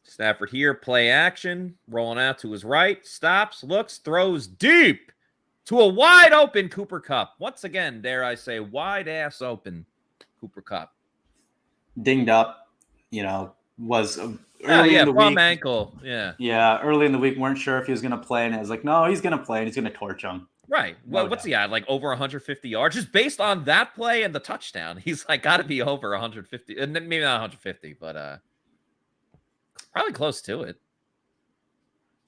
Stafford here, play action, rolling out to his right, stops, looks, throws deep to a wide open Cooper Kupp. Once again, dare I say, wide ass open Cooper Kupp. Dinged up, was early in the week. Ankle. Yeah, early in the week, weren't sure if he was going to play, and it was like, no, he's going to play, and he's going to torch him. Right. Well, what's he at? Like over 150 yards? Just based on that play and the touchdown, he's like got to be over 150, and maybe not 150, but probably close to it.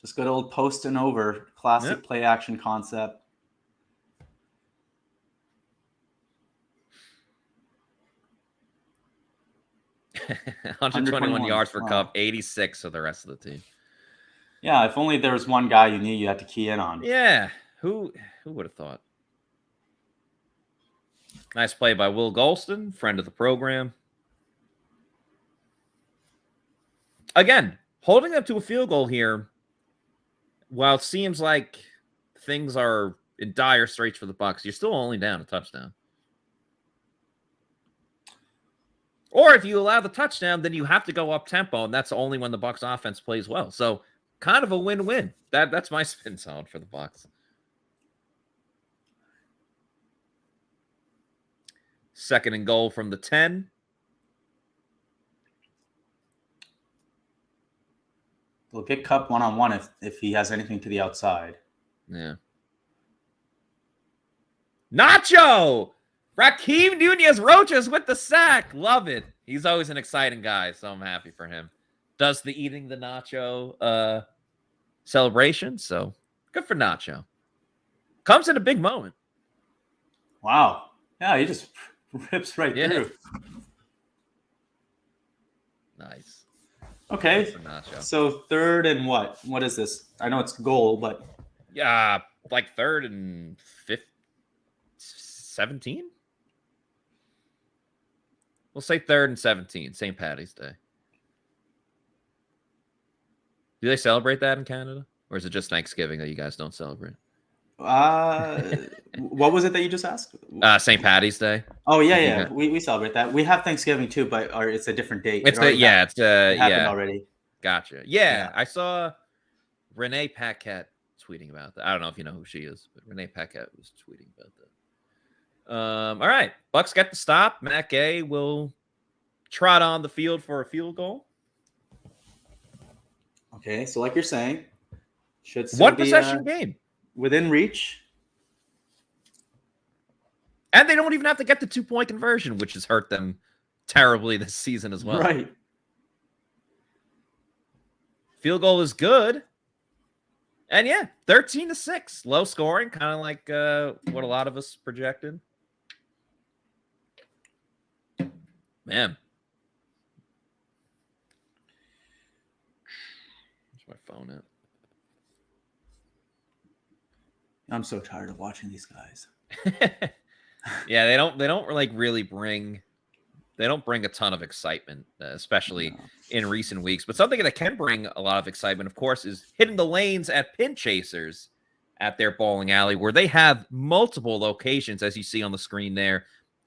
Just good old post and over, classic play action concept. $121 yards for Kupp, 86 for the rest of the team. Yeah, if only there was one guy you knew you had to key in on. Yeah, who would have thought? Nice play by Will Golston, friend of the program. Again, holding them to a field goal here, while it seems like things are in dire straits for the Bucs, you're still only down a touchdown. Or if you allow the touchdown, then you have to go up tempo, and that's only when the Bucs offense plays well. So kind of a win-win. That's my spin zone for the Bucs. Second and goal from the 10. They'll get Kupp one-on-one if he has anything to the outside. Yeah. Nacho! Raheem Nunez-Roches with the sack. Love it. He's always an exciting guy, so I'm happy for him. Does the eating the nacho celebration, so good for Nacho. Comes in a big moment. Wow. Yeah, he just rips right through. Nice. Okay. So third and what? What is this? I know it's goal, but yeah, like third and 17. We'll say third and 17, St. Paddy's Day. Do they celebrate that in Canada? Or is it just Thanksgiving that you guys don't celebrate? What was it that you just asked? St. Paddy's Day. Oh, yeah. We celebrate that. We have Thanksgiving too, but it's a different date. It happened already. Gotcha. Yeah, I saw Renee Paquette tweeting about that. I don't know if you know who she is, but Renee Paquette was tweeting about that. All right. Bucs get the stop. Matt Gay will trot on the field for a field goal. Okay, so like you're saying, should still one be possession game within reach. And they don't even have to get the 2-point conversion, which has hurt them terribly this season as well. Right. Field goal is good. And 13-6. Low scoring, kind of like what a lot of us projected. Man. Where's my phone at? I'm so tired of watching these guys. Yeah, they don't like really bring a ton of excitement, especially in recent weeks. But something that can bring a lot of excitement, of course, is hitting the lanes at pin chasers at their bowling alley, where they have multiple locations, as you see on the screen there.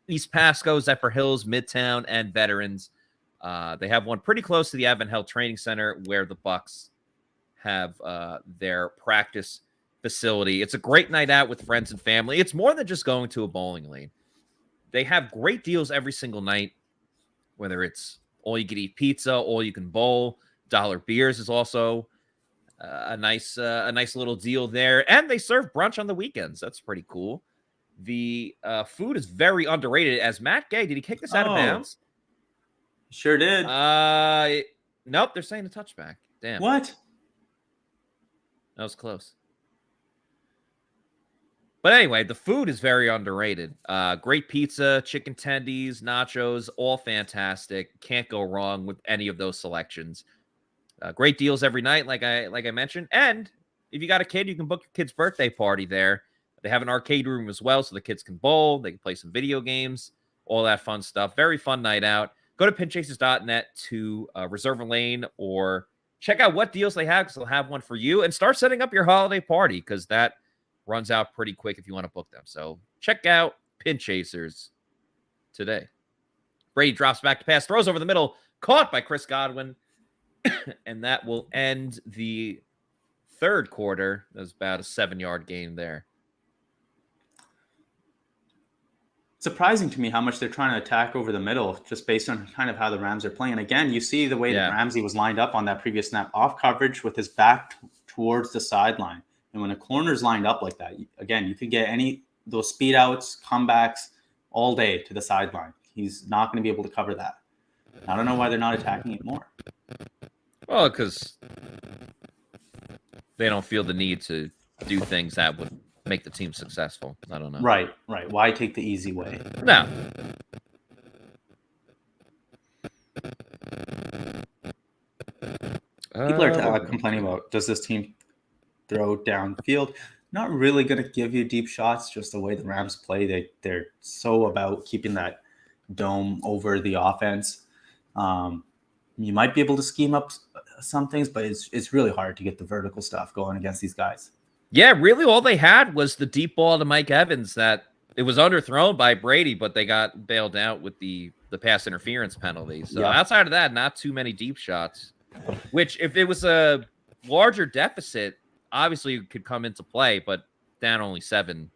East Pasco, Zephyr Hills, Midtown, and Veterans. They have one pretty close to the Advent Health Training Center where the Bucs have their practice facility. It's a great night out with friends and family. It's more than just going to a bowling lane. They have great deals every single night, whether it's all you can eat pizza, all you can bowl. Dollar beers is also a nice little deal there. And they serve brunch on the weekends. That's pretty cool. The food is very underrated. As Matt Gay, did he kick this out of bounds? Sure did. Nope, they're saying a touchback. Damn. What? That was close. But anyway, the food is very underrated. Great pizza, chicken tendies, nachos, all fantastic. Can't go wrong with any of those selections. Great deals every night, like I mentioned. And if you got a kid, you can book your kid's birthday party there. They have an arcade room as well, so the kids can bowl. They can play some video games, all that fun stuff. Very fun night out. Go to pinchasers.net to reserve a lane or check out what deals they have, because they'll have one for you. And start setting up your holiday party, because that runs out pretty quick if you want to book them. So check out Pin Chasers today. Brady drops back to pass, throws over the middle, caught by Chris Godwin. And that will end the third quarter. That was about a 7-yard gain there. Surprising to me how much they're trying to attack over the middle, just based on kind of how the Rams are playing. And again, you see the way that Ramsey was lined up on that previous snap, off coverage with his back towards the sideline. And when a corner's lined up like that, again, you could get those speed outs, comebacks all day to the sideline. He's not going to be able to cover that. I don't know why they're not attacking it more. Well, because they don't feel the need to do things that would make the team successful. I don't know. Right. Why take the easy way? No. People are complaining about, does this team throw downfield? Not really going to give you deep shots, just the way the Rams play. They're so about keeping that dome over the offense. You might be able to scheme up some things, but it's really hard to get the vertical stuff going against these guys. Yeah, really all they had was the deep ball to Mike Evans that it was underthrown by Brady, but they got bailed out with the pass interference penalty. So outside of that, not too many deep shots, which if it was a larger deficit, obviously it could come into play, but down only 7,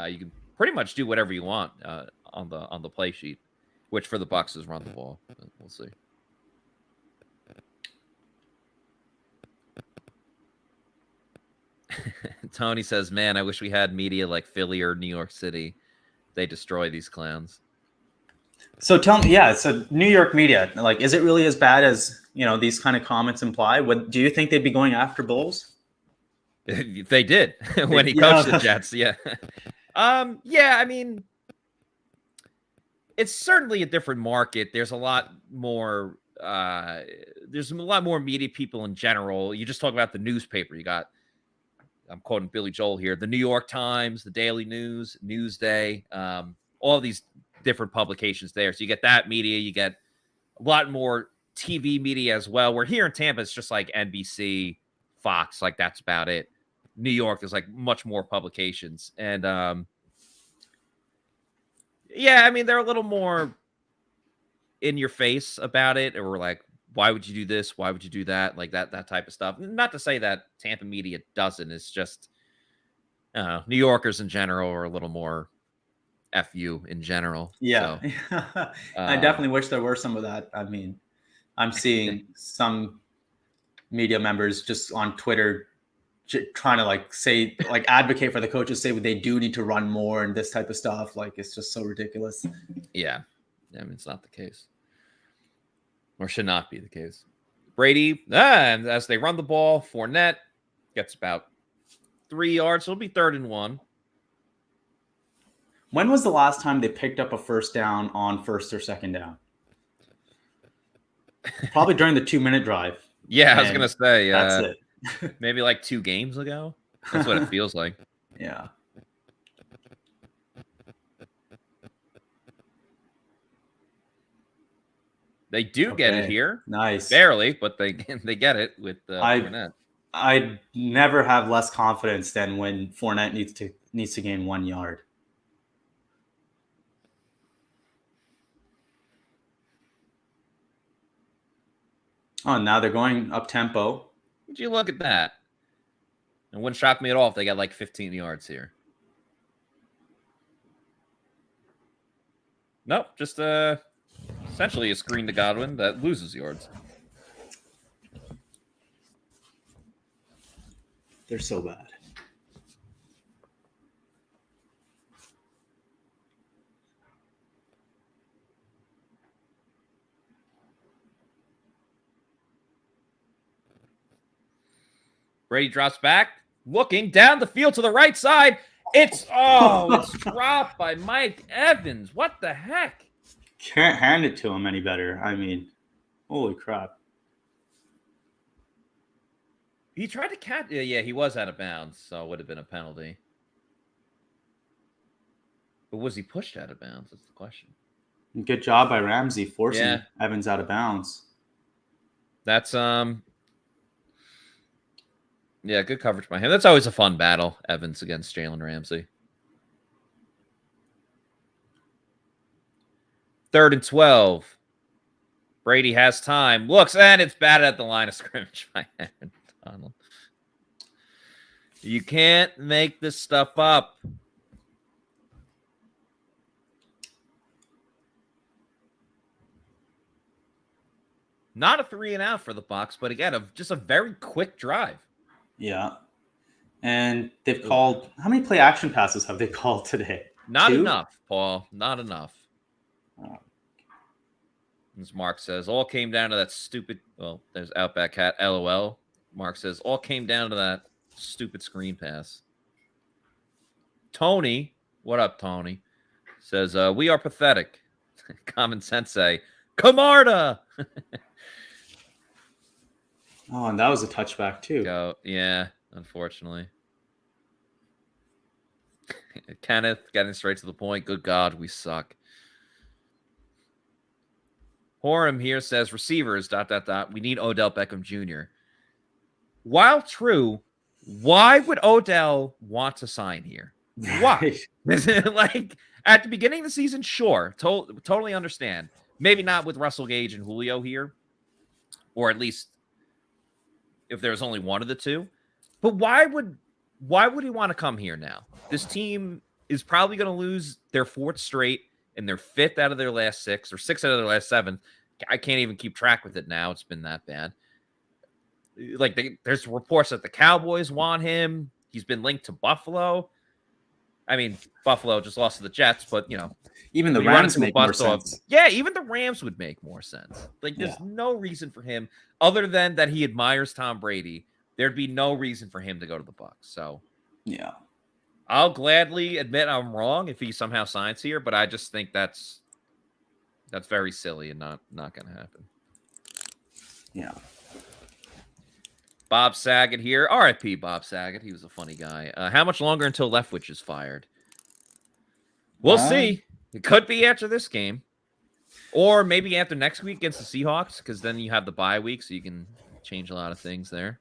you can pretty much do whatever you want on the play sheet, which for the Bucs is run the ball. We'll see. Tony says, man, I wish we had media like Philly or New York City. They destroy these clowns. So tell me, so New York media, like, is it really as bad as, these kind of comments imply? Do you think they'd be going after Bulls? They did when he coached the Jets. Yeah. I mean, it's certainly a different market. There's a lot more media people in general. You just talk about the newspaper. You got, I'm quoting Billy Joel here, the New York Times, the Daily News, Newsday, all these different publications there. So you get that media, you get a lot more TV media as well, where here in Tampa, it's just like NBC, Fox, like that's about it. New York, there's like much more publications. And I mean, they're a little more in your face about it, or like, why would you do this? Why would you do that? Like that type of stuff. Not to say that Tampa media doesn't. It's just New Yorkers in general are a little more FU in general. Yeah. So, I definitely wish there were some of that. I mean, I'm seeing some media members just on Twitter trying to advocate for the coaches, say they do need to run more and this type of stuff. Like, it's just so ridiculous. Yeah. I mean, it's not the case. Or should not be the case. Brady, and as they run the ball, Fournette gets about 3 yards. So it'll be 3rd and 1. When was the last time they picked up a first down on 1st or 2nd down? Probably during the 2-minute drive. Yeah, I was going to say. That's it. Maybe like 2 games ago. That's what it feels like. Yeah. They do get it here. Nice. Barely, but they get it with Fournette. I'd never have less confidence than when Fournette needs to gain 1 yard. Oh, now they're going up tempo. Would you look at that? It wouldn't shock me at all if they got like 15 yards here. Nope, just essentially a screen to Godwin that loses yards. They're so bad. Brady drops back, looking down the field to the right side. It's dropped by Mike Evans. What the heck? Can't hand it to him any better. I mean, holy crap. He tried to catch. Yeah, he was out of bounds, so it would have been a penalty. But was he pushed out of bounds? That's the question. Good job by Ramsey forcing Evans out of bounds. That's yeah, good coverage by him. That's always a fun battle, Evans against Jalen Ramsey. 3rd and 12. Brady has time. Looks, and it's batted at the line of scrimmage by Aaron Donald. You can't make this stuff up. Not a 3-and-out for the Bucs, but again, just a very quick drive. Yeah. And they've called, how many play action passes have they called today? Not 2? enough, Paul. Not enough. As Mark says, all came down to that stupid, well, there's Outback Cat, LOL. Mark says, all came down to that stupid screen pass. Tony, what up, Tony? Says, we are pathetic. Common Sensei, Camarda! Oh, and that was a touchback too. Yeah, unfortunately. Kenneth getting straight to the point. Good God, we suck. Horam here says receivers, ... We need Odell Beckham Jr. While true, why would Odell want to sign here? Why? Like, at the beginning of the season, sure. Totally understand. Maybe not with Russell Gage and Julio here. Or at least if there's only one of the two. But why would he want to come here now? This team is probably going to lose their 4th straight and their 5th out of their last 6 or 6 out of their last 7. I can't even keep track with it now. It's been that bad. Like, there's reports that the Cowboys want him. He's been linked to Buffalo. I mean, Buffalo just lost to the Jets, but, you know. Even the Rams make more sense. Yeah, even the Rams would make more sense. Like, there's no reason for him, other than that he admires Tom Brady. There'd be no reason for him to go to the Bucs. So, yeah. I'll gladly admit I'm wrong if he somehow signs here, but I just think that's very silly and not going to happen. Yeah. Bob Saget here. RIP Bob Saget. He was a funny guy. How much longer until Leftwich is fired? We'll see. It could be after this game. Or maybe after next week against the Seahawks, because then you have the bye week, so you can change a lot of things there.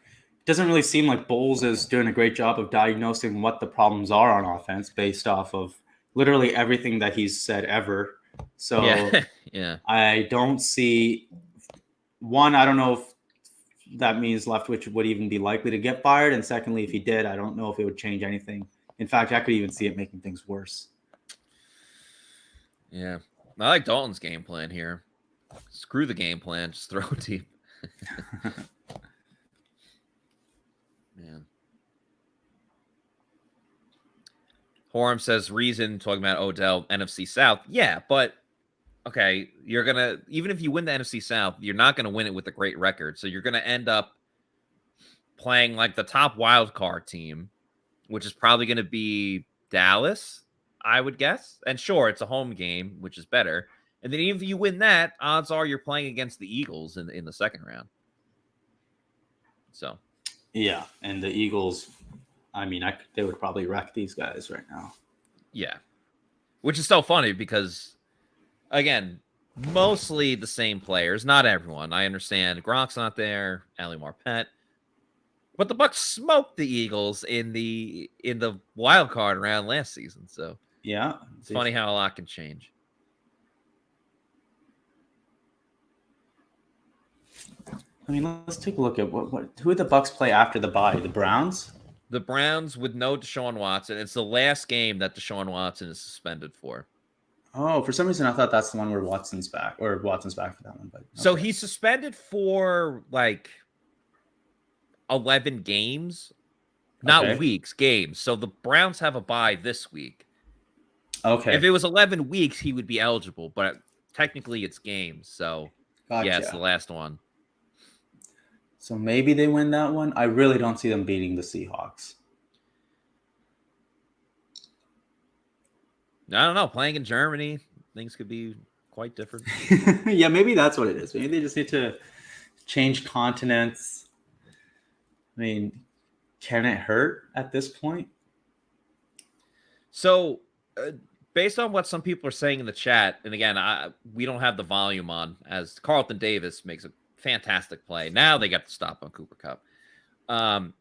It doesn't really seem like Bowles is doing a great job of diagnosing what the problems are on offense based off of literally everything that he's said ever. So yeah. I don't see one. I don't know if that means Leftwich would even be likely to get fired. And secondly, if he did, I don't know if it would change anything. In fact, I could even see it making things worse. Yeah. I like Dalton's game plan here. Screw the game plan. Just throw it deep. Man. Horam says reason talking about Odell NFC South. Yeah, but okay, you're gonna, even if you win the NFC South, you're not gonna win it with a great record. So you're gonna end up playing like the top wild card team, which is probably gonna be Dallas, I would guess. And sure, it's a home game, which is better. And then even if you win that, odds are you're playing against the Eagles in the second round. So yeah, and the Eagles, I mean, they would probably wreck these guys right now. Yeah. Which is so funny because, again, mostly the same players. Not everyone. I understand Gronk's not there. Ali Marpet. But the Bucs smoked the Eagles in the wild card round last season. So yeah, it's funny how a lot can change. I mean, let's take a look at who did the Bucs play after the bye? The Browns? The Browns with no Deshaun Watson. It's the last game that Deshaun Watson is suspended for. Oh, for some reason I thought that's the one where Watson's back for that one. But okay. So he's suspended for like 11 games, not weeks, games. So the Browns have a bye this week. Okay. If it was 11 weeks, he would be eligible, but technically it's games. So yeah, it's the last one. So maybe they win that one. I really don't see them beating the Seahawks. I don't know. Playing in Germany, things could be quite different. Yeah, maybe that's what it is. Maybe they just need to change continents. I mean, can it hurt at this point? So, based on what some people are saying in the chat, and again, we don't have the volume on, as Carlton Davis makes a fantastic play. Now they got the stop on Cooper Kupp.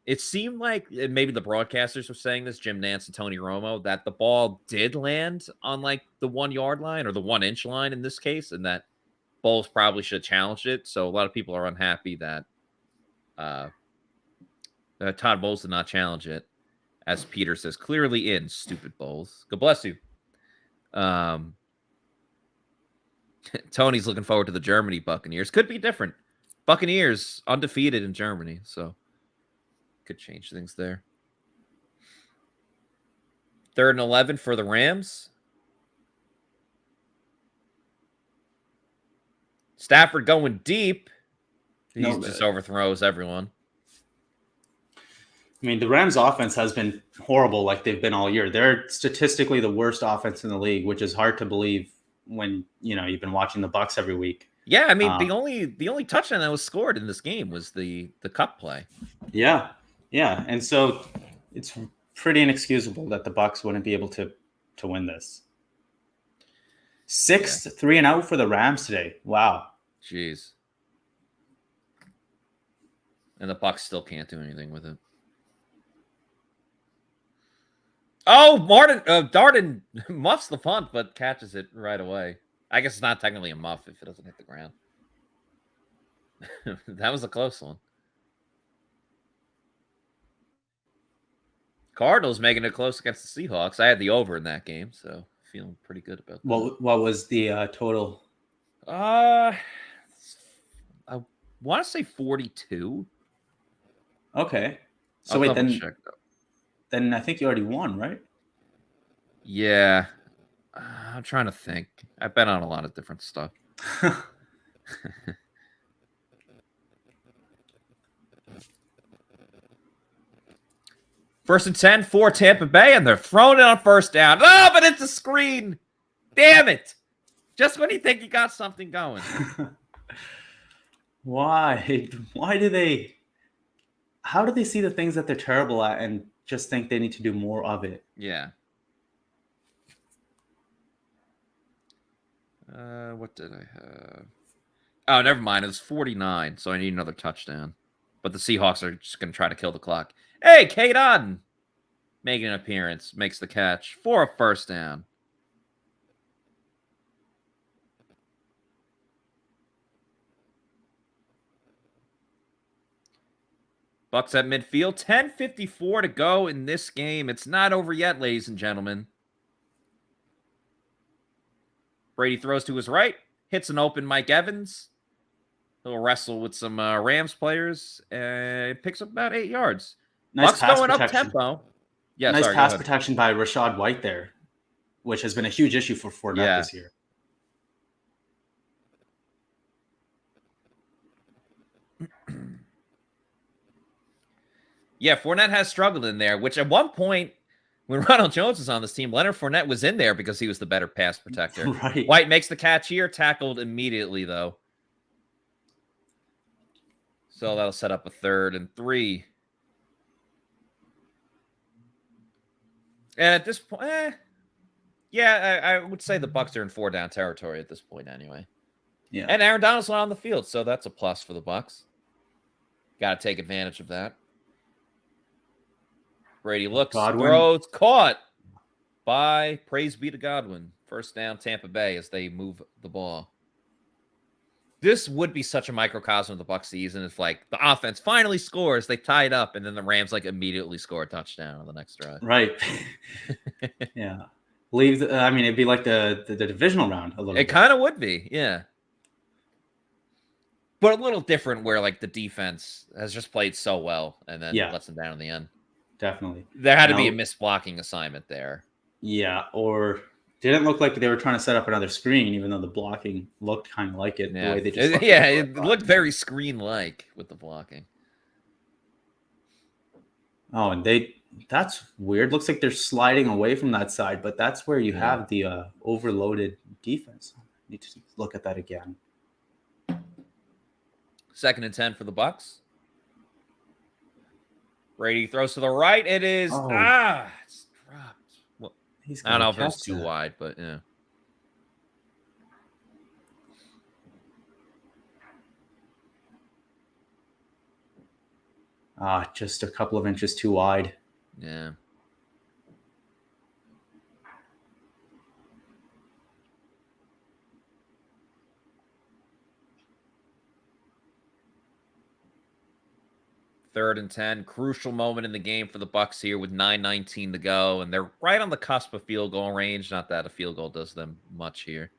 It seemed like, and maybe the broadcasters were saying this, Jim Nantz and Tony Romo, that the ball did land on like the 1 yard line or the 1 inch line in this case, and that Bowles probably should have challenged it. So a lot of people are unhappy that Todd Bowles did not challenge it. As Peter says, clearly in, stupid Bowles. God bless you. Tony's looking forward to the Germany Buccaneers. Could be different. Buccaneers undefeated in Germany, so could change things there. 3rd and 11 for the Rams. Stafford going deep. He just overthrows everyone. I mean, the Rams offense has been horrible like they've been all year. They're statistically the worst offense in the league, which is hard to believe when, you've been watching the Bucs every week. Yeah, I mean, the only touchdown that was scored in this game was the Kupp play. Yeah. Yeah. And so it's pretty inexcusable that the Bucs wouldn't be able to win this. 6th 3-and-out for the Rams today. Wow. Jeez. And the Bucs still can't do anything with it. Oh, Darden muffs the punt, but catches it right away. I guess it's not technically a muff if it doesn't hit the ground. That was a close one. Cardinals making it close against the Seahawks. I had the over in that game, so feeling pretty good about that. What was the total? I want to say 42. Okay. So wait, then I think you already won, right? Yeah. I'm trying to think. I've been on a lot of different stuff. First and 10 for Tampa Bay, and they're throwing it on first down. Oh, but it's a screen. Damn it. Just when you think you got something going. Why? Why do they... How do they see the things that they're terrible at and just think they need to do more of it? Yeah. What did I have? Oh, never mind. It was 49, so I need another touchdown. But the Seahawks are just going to try to kill the clock. Hey, Kate Otten making an appearance, makes the catch for a first down. Bucs at midfield, 10:54 to go in this game. It's not over yet, ladies and gentlemen. Brady throws to his right, hits an open Mike Evans. He'll wrestle with some Rams players and picks up about 8 yards. Nice Bucs pass going protection. up tempo. Yeah, nice pass protection by Rashad White there, which has been a huge issue for Fournette this year. Yeah, Fournette has struggled in there, which at one point, when Ronald Jones was on this team, Leonard Fournette was in there because he was the better pass protector. Right. White makes the catch here, tackled immediately, though. So that'll set up a 3rd and 3. And at this point, I would say the Bucs are in 4-down territory at this point anyway. Yeah. And Aaron Donald's not on the field, so that's a plus for the Bucs. Got to take advantage of that. Brady looks, Godwin. throws, caught by praise be to Godwin. First down, Tampa Bay as they move the ball. This would be such a microcosm of the Bucs season if, like, the offense finally scores, they tie it up, and then the Rams, like, immediately score a touchdown on the next drive. Right. Yeah. It'd be like the divisional round a little bit. It kind of would be, yeah. But a little different where, like, the defense has just played so well and then lets them down in the end. Definitely. There had to be a missed blocking assignment there. Yeah, or didn't look like they were trying to set up another screen, even though the blocking looked kind of like it. Yeah, The way they just it looked very screen-like with the blocking. Oh, and that's weird. Looks like they're sliding away from that side, but that's where you have the overloaded defense. Need to look at that again. 2nd and 10 for the Bucs. Brady throws to the right. It is it's dropped. Well, I don't know if it was too wide, but yeah. Just a couple of inches too wide. Yeah. Third and 10, crucial moment in the game for the Bucs here with 9:19 to go, and they're right on the cusp of field goal range. Not that a field goal does them much here.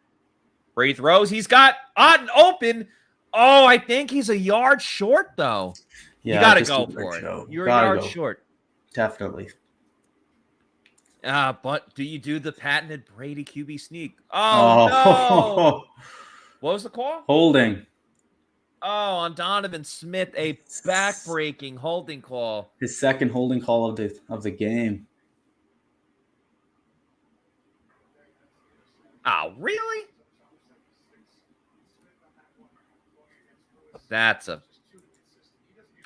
Brady throws. He's got Otten open. Oh, I think he's a yard short, though. Yeah, you got to go for it. You're a yard short. Definitely. But do you do the patented Brady QB sneak? Oh, no. What was the call? Holding. Oh, on Donovan Smith, a back-breaking holding call. His second holding call of the game. Oh, really? I'm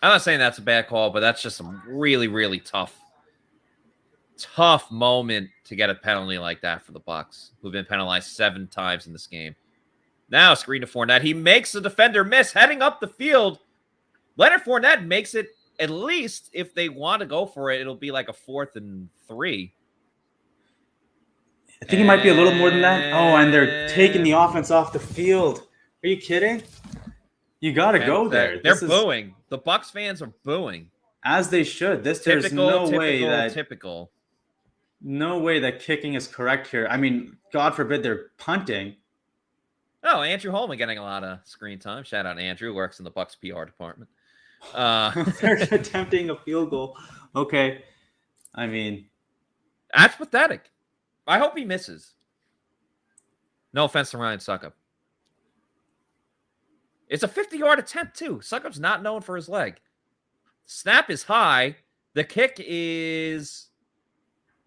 not saying that's a bad call, but that's just a really, really tough moment to get a penalty like that for the Bucs, who've been penalized 7 times in this game. Now screen to Fournette. He makes the defender miss, heading up the field. Leonard Fournette makes it, at least if they want to go for it, it'll be like a 4th and 3. I think it might be a little more than that. Oh, and they're taking the offense off the field. Are you kidding? You got to go there. They're booing. The Bucs fans are booing. As they should. There's no way that kicking is correct here. I mean, God forbid they're punting. Oh, Andrew Holman getting a lot of screen time. Shout out to Andrew, works in the Bucs PR department. They're attempting a field goal. Okay. I mean, that's pathetic. I hope he misses. No offense to Ryan Suckup. It's a 50-yard attempt, too. Suckup's not known for his leg. Snap is high. The kick it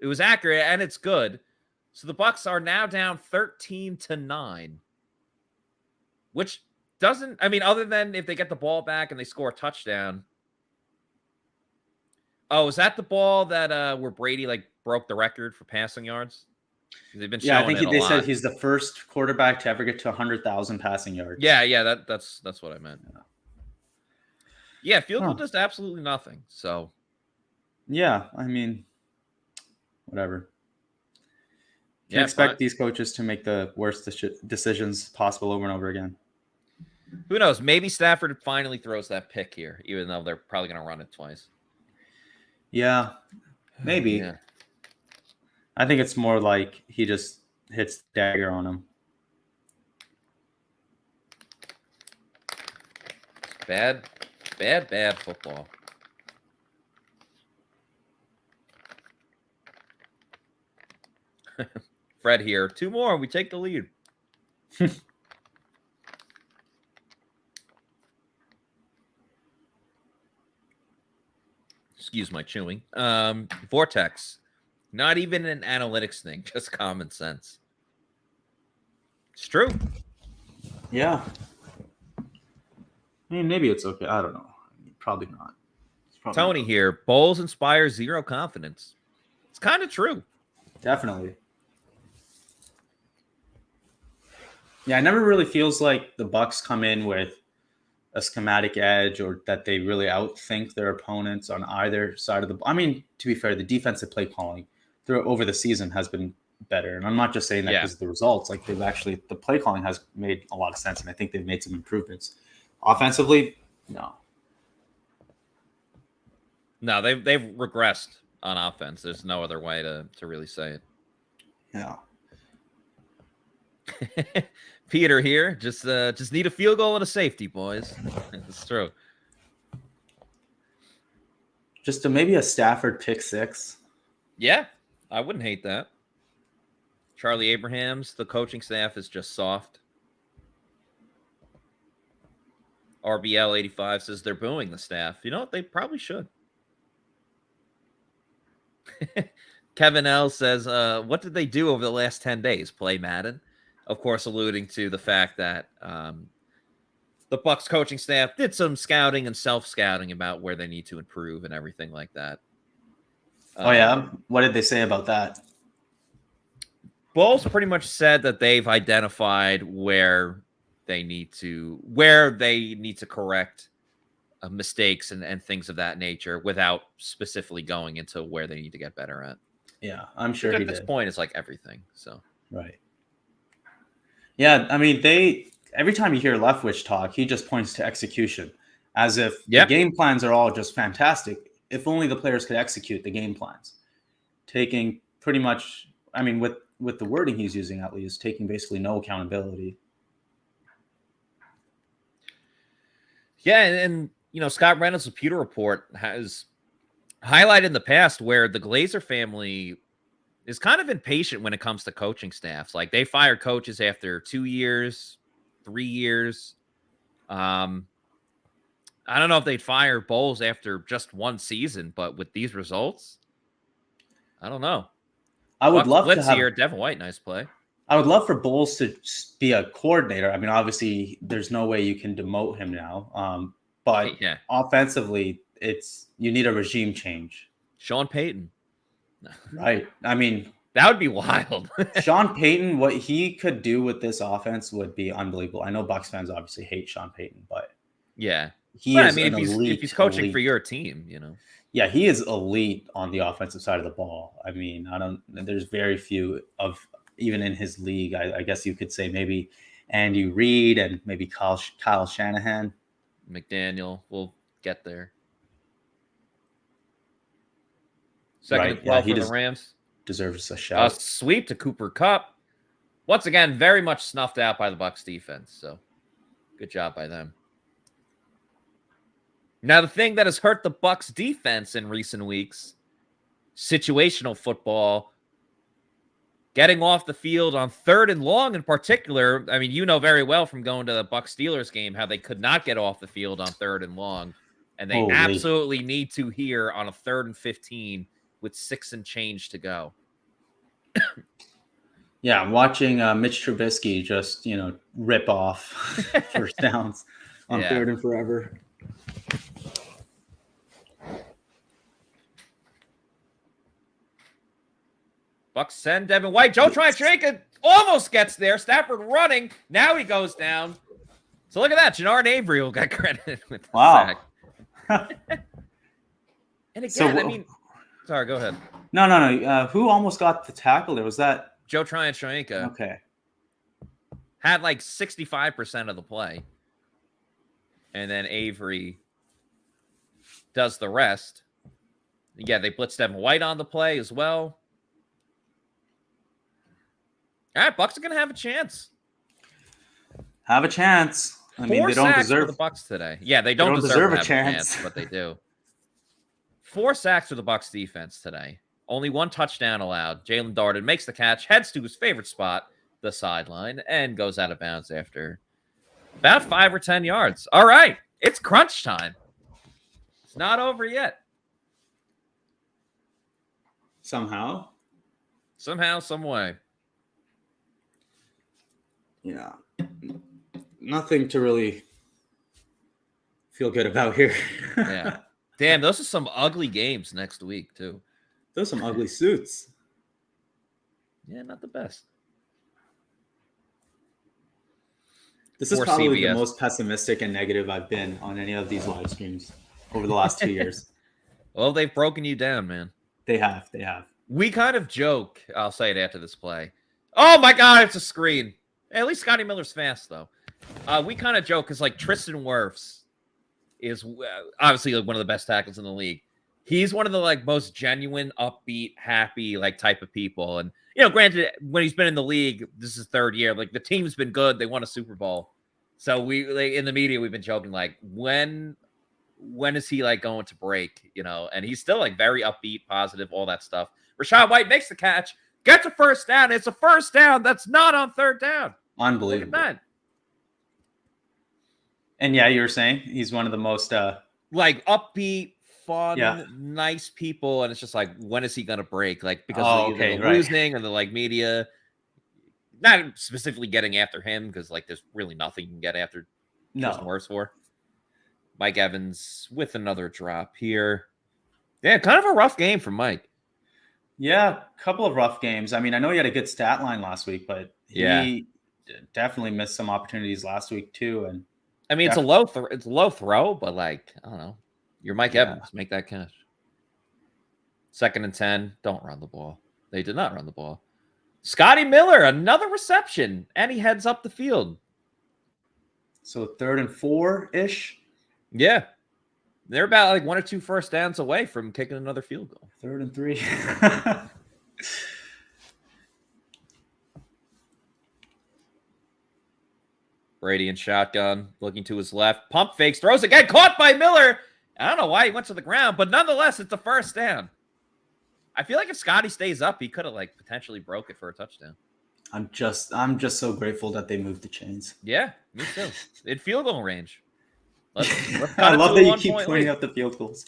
was accurate, and it's good. So the Bucs are now down 13-9. Which doesn't, other than if they get the ball back and they score a touchdown. Oh, is that the ball that where Brady broke the record for passing yards? They've been showing I think they said he's the first quarterback to ever get to 100,000 passing yards. Yeah, that's what I meant. Yeah, field goal does absolutely nothing. So, yeah, whatever. Can't expect these coaches to make the worst decisions possible over and over again. Who knows? Maybe Stafford finally throws that pick here, even though they're probably going to run it twice. Yeah, maybe. Yeah. I think it's more like he just hits dagger on him. Bad football. Fred here. 2 more. We take the lead. Excuse my chewing. Vortex. Not even an analytics thing, just common sense. It's true. Yeah. Maybe it's okay. I don't know. Probably not. Tony here. Bowles inspires zero confidence. It's kind of true. Definitely. Yeah, it never really feels like the Bucs come in with a schematic edge or that they really outthink their opponents on either side of the ball. I mean, to be fair, the defensive play calling over the season has been better. And I'm not just saying that because of the results. Like the play calling has made a lot of sense. And I think they've made some improvements. Offensively, no. No, they've regressed on offense. There's no other way to really say it. Yeah. Peter here, just need a field goal and a safety, boys. It's true. Just maybe a Stafford pick 6. Yeah, I wouldn't hate that. Charlie Abrahams, the coaching staff is just soft. RBL 85 says they're booing the staff. You know what? They probably should. Kevin L says, what did they do over the last 10 days? Play Madden? Of course, alluding to the fact that the Bucs coaching staff did some scouting and self-scouting about where they need to improve and everything like that. Oh, yeah? What did they say about that? Bowles pretty much said that they've identified where they need to correct mistakes and things of that nature without specifically going into where they need to get better at. Yeah, I'm sure at this point it's like everything. So right. Yeah, I mean, every time you hear Leftwich talk, he just points to execution as if the game plans are all just fantastic. If only the players could execute the game plans. Taking pretty much, I mean, with the wording he's using, at least, taking basically no accountability. Yeah, and you know, Scott Reynolds' Pewter Report has highlighted in the past where the Glazer family is kind of impatient when it comes to coaching staffs. Like they fire coaches after 2 years, 3 years. I don't know if they'd fire Bowles after just one season, but with these results, I don't know. I would love to have here. Devin White, nice play. I would love for Bowles to be a coordinator. I mean, obviously, there's no way you can demote him now. But offensively, you need a regime change. Sean Payton. Right. I mean, that would be wild. Sean Payton, what he could do with this offense would be unbelievable. I know Bucs fans obviously hate Sean Payton, but yeah, if he's coaching for your team, you know. Yeah, he is elite on the offensive side of the ball. I mean, there's very few of even in his league. I guess you could say maybe Andy Reid and maybe Kyle Shanahan. McDaniel will get there. Second and 12 for the Rams. Deserves a shout. A sweep to Cooper Kupp. Once again, very much snuffed out by the Bucs defense. So good job by them. Now, the thing that has hurt the Bucs defense in recent weeks, situational football, getting off the field on 3rd and long in particular. I mean, you know very well from going to the Bucs Steelers game how they could not get off the field on 3rd and long. And they absolutely need to here on a 3rd and 15 with 6 and change to go. Yeah, I'm watching Mitch Trubisky just, rip off first downs on 3rd and forever. Bucs send Devin White. Joe Tryon-Shoyinka almost gets there. Stafford running. Now he goes down. So look at that. Jannard Avery will get credit with the sack. And again, I mean, sorry, go ahead. No. Who almost got the tackle there? Was that Joe Tryon-Shoyinka? Okay. Had like 65% of the play. And then Avery does the rest. Yeah, they blitzed Devin White on the play as well. All right, Bucs are going to have a chance. Have a chance. I mean, they don't deserve the Bucs today. Yeah, they don't deserve a chance, but they do. 4 sacks for the Bucs defense today. Only 1 touchdown allowed. Jalen Darden makes the catch, heads to his favorite spot, the sideline, and goes out of bounds after about 5 or 10 yards. All right, it's crunch time. It's not over yet. Somehow, some way. Yeah. Nothing to really feel good about here. Yeah. Damn, those are some ugly games next week, too. Those are some ugly suits. Yeah, not the best. This is or probably the CBS. most pessimistic and negative I've been on any of these live streams over the last 2 years. Well, they've broken you down, man. They have. They have. We kind of joke. I'll say it after this play. Oh my God, it's a screen. At least Scotty Miller's fast though. We kind of joke because like Tristan Wirfs is obviously like one of the best tackles in the league. He's one of the like most genuine, upbeat, happy like type of people. And you know, granted, when he's been in the league, this is his third year. Like the team's been good. They won a Super Bowl. So we like in the media, we've been joking like when is he like going to break? You know, and he's still like very upbeat, positive, all that stuff. Rashad White makes the catch, gets a first down. It's a first down that's not on third down. Unbelievable. Look at that. And yeah, you were saying he's one of the most like upbeat, fun, Yeah. nice people, and it's just like, when is he gonna break? Like because Oh, of the okay, right. losing and the like media, not specifically getting after him because like there's really nothing you can get after Tristan Wirfs for. Mike Evans with another drop here. Yeah, kind of a rough game for Mike. Yeah, a couple of rough games. I mean, I know he had a good stat line last week, but he definitely missed some opportunities last week too. And I mean, it's a low throw, but like, I don't know. You're Mike Evans. Make that catch. 2nd and 10. Don't run the ball. They did not run the ball. Scotty Miller, another reception, and he heads up the field. So 3rd and 4-ish. Yeah. They're about like 1 or 2 first downs away from kicking another field goal. 3rd and 3. Brady in shotgun, looking to his left. Pump fakes, throws again, caught by Miller. I don't know why he went to the ground, but nonetheless, it's a first down. I feel like if Scotty stays up, he could have like potentially broke it for a touchdown. I'm just so grateful that they moved the chains. Yeah, me too. In field goal range. Let's I love that you keep pointing out the field goals.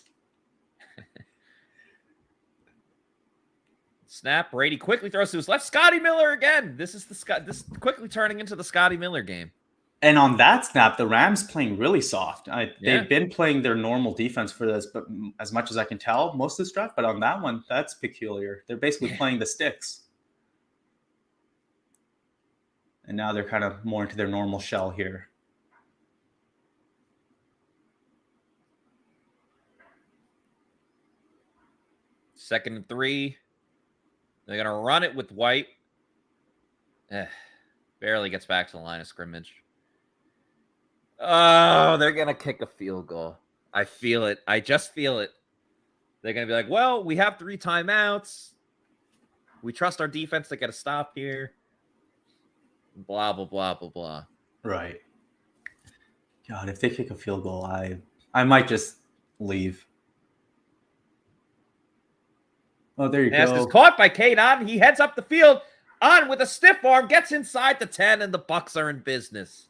Snap. Brady quickly throws to his left. Scotty Miller again. This is this quickly turning into the Scotty Miller game. And on that snap, the Rams playing really soft. Yeah. They've been playing their normal defense for this, but as much as I can tell, most of this draft. But on that one, that's peculiar. They're basically playing the sticks. And now they're kind of more into their normal shell here. Second and 3. They're going to run it with White. Barely gets back to the line of scrimmage. Oh, they're going to kick a field goal. I feel it. I just feel it. They're going to be like, well, we have 3 timeouts. We trust our defense to get a stop here. Blah, blah, blah, blah, blah. Right. God, if they kick a field goal, I might just leave. Oh, there you Pass go. is caught by Kate On. He heads up the field. On with a stiff arm, gets inside the 10, and the Bucs are in business.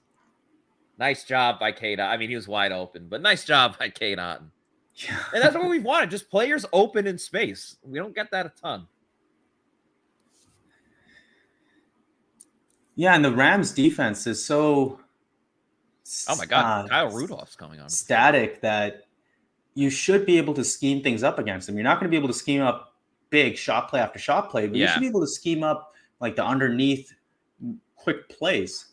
Nice job by Kate On. I mean, he was wide open, but nice job by Kate On. Yeah. And that's what we've wanted, just players open in space. We don't get that a ton. Yeah, and the Rams defense is so Oh my God, Kyle Rudolph's coming on. static that you should be able to scheme things up against them. You're not going to be able to scheme up big shot play after shot play, but you should be able to scheme up like the underneath quick plays.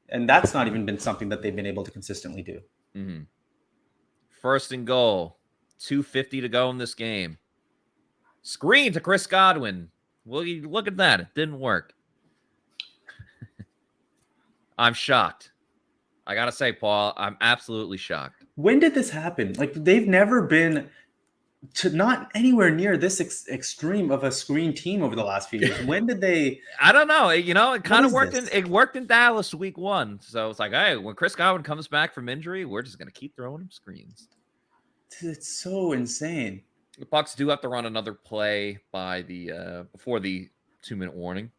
And that's not even been something that they've been able to consistently do. Mm-hmm. 1st and goal. 2:50 to go in this game. Screen to Chris Godwin. Well, you look at that. It didn't work. I'm shocked. I got to say, Paul, I'm absolutely shocked. When did this happen? Like, they've never been to not anywhere near this extreme of a screen team over the last few years. When did they? I don't know. You know, it kind of What worked. is this? It worked in Dallas week 1. So it's like, hey, when Chris Godwin comes back from injury, we're just going to keep throwing him screens. It's so insane. The Bucs do have to run another play by the before the 2-minute warning.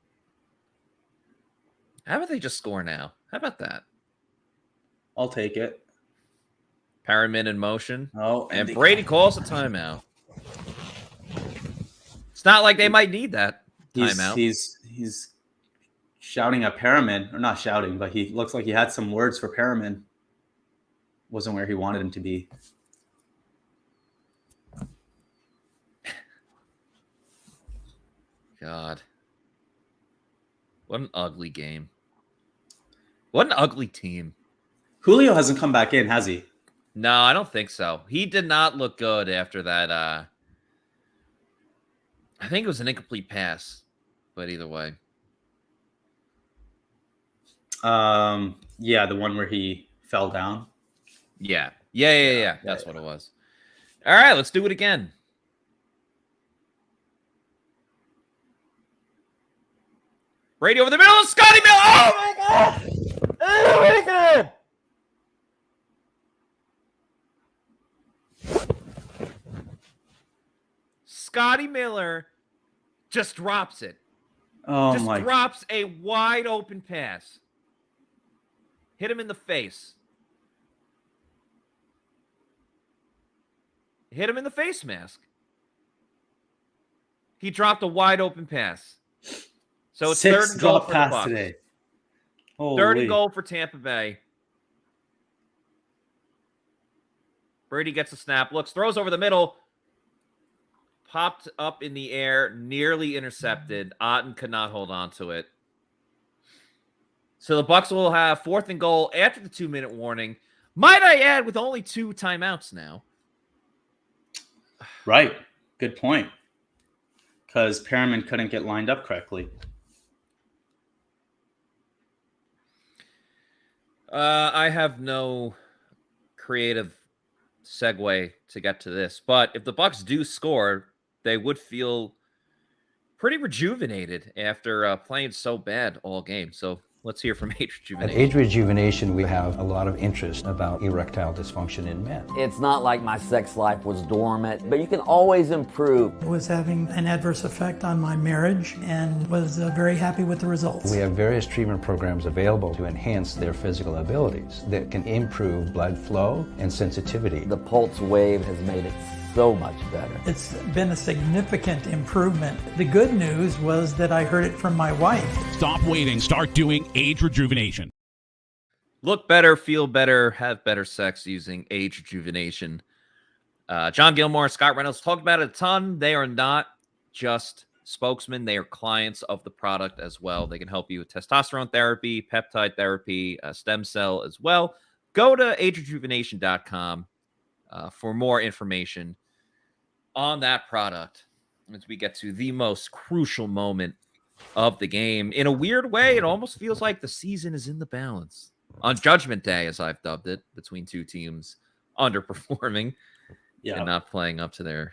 How about they just score now? How about that? I'll take it. Perriman in motion. Oh, and Brady calls a timeout. It's not like they might need that timeout. He's shouting at Perriman, or not shouting, but he looks like he had some words for Perriman. Wasn't where he wanted him to be. God. What an ugly game. What an ugly team. Julio hasn't come back in, has he? No, I don't think so. He did not look good after that. I think it was an incomplete pass, but either way. Yeah, the one where he fell down. Yeah. That's what it was. All right, let's do it again. Brady over the middle. Scotty Miller. Oh, my God. Oh, my God. Scotty Miller just drops it. Oh, just my. drops a wide open pass. Hit him in the face. Hit him in the face mask. He dropped a wide open pass. So it's 3rd and goal for the Bucs. Today. 3rd and goal for Tampa Bay. Brady gets a snap, looks, throws over the middle. Popped up in the air, nearly intercepted. Otten could not hold on to it. So the Bucs will have 4th and goal after the 2-minute warning. Might I add, with only 2 timeouts now. Right. Good point. Because Perriman couldn't get lined up correctly. I have no creative segue to get to this, but if the Bucs do score, they would feel pretty rejuvenated after playing so bad all game. So let's hear from Age Rejuvenation. At Age Rejuvenation, we have a lot of interest about erectile dysfunction in men. It's not like my sex life was dormant, but you can always improve. I was having an adverse effect on my marriage and was very happy with the results. We have various treatment programs available to enhance their physical abilities that can improve blood flow and sensitivity. The pulse wave has made it so much better. It's been a significant improvement. The good news was that I heard it from my wife. Stop waiting. Start doing Age Rejuvenation. Look better, feel better, have better sex using Age Rejuvenation. John Gilmore and Scott Reynolds talked about it a ton. They are not just spokesmen. They are clients of the product as well. They can help you with testosterone therapy, peptide therapy, stem cell as well. Go to agerejuvenation.com for more information on that product as we get to the most crucial moment of the game. In a weird way, it almost feels like the season is in the balance. On Judgment Day, as I've dubbed it, between two teams underperforming and not playing up to their...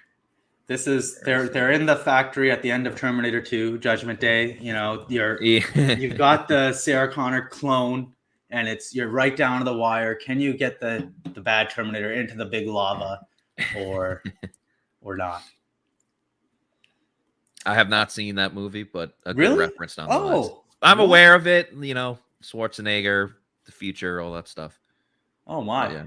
This is they're in the factory at the end of Terminator 2, Judgment Day. You know, you've got the Sarah Connor clone, and you're right down to the wire. Can you get the bad Terminator into the big lava, or not? I have not seen that movie, but a Really? good reference nonetheless. I'm aware of it. You know, Schwarzenegger, the future, all that stuff. Oh my! Yeah.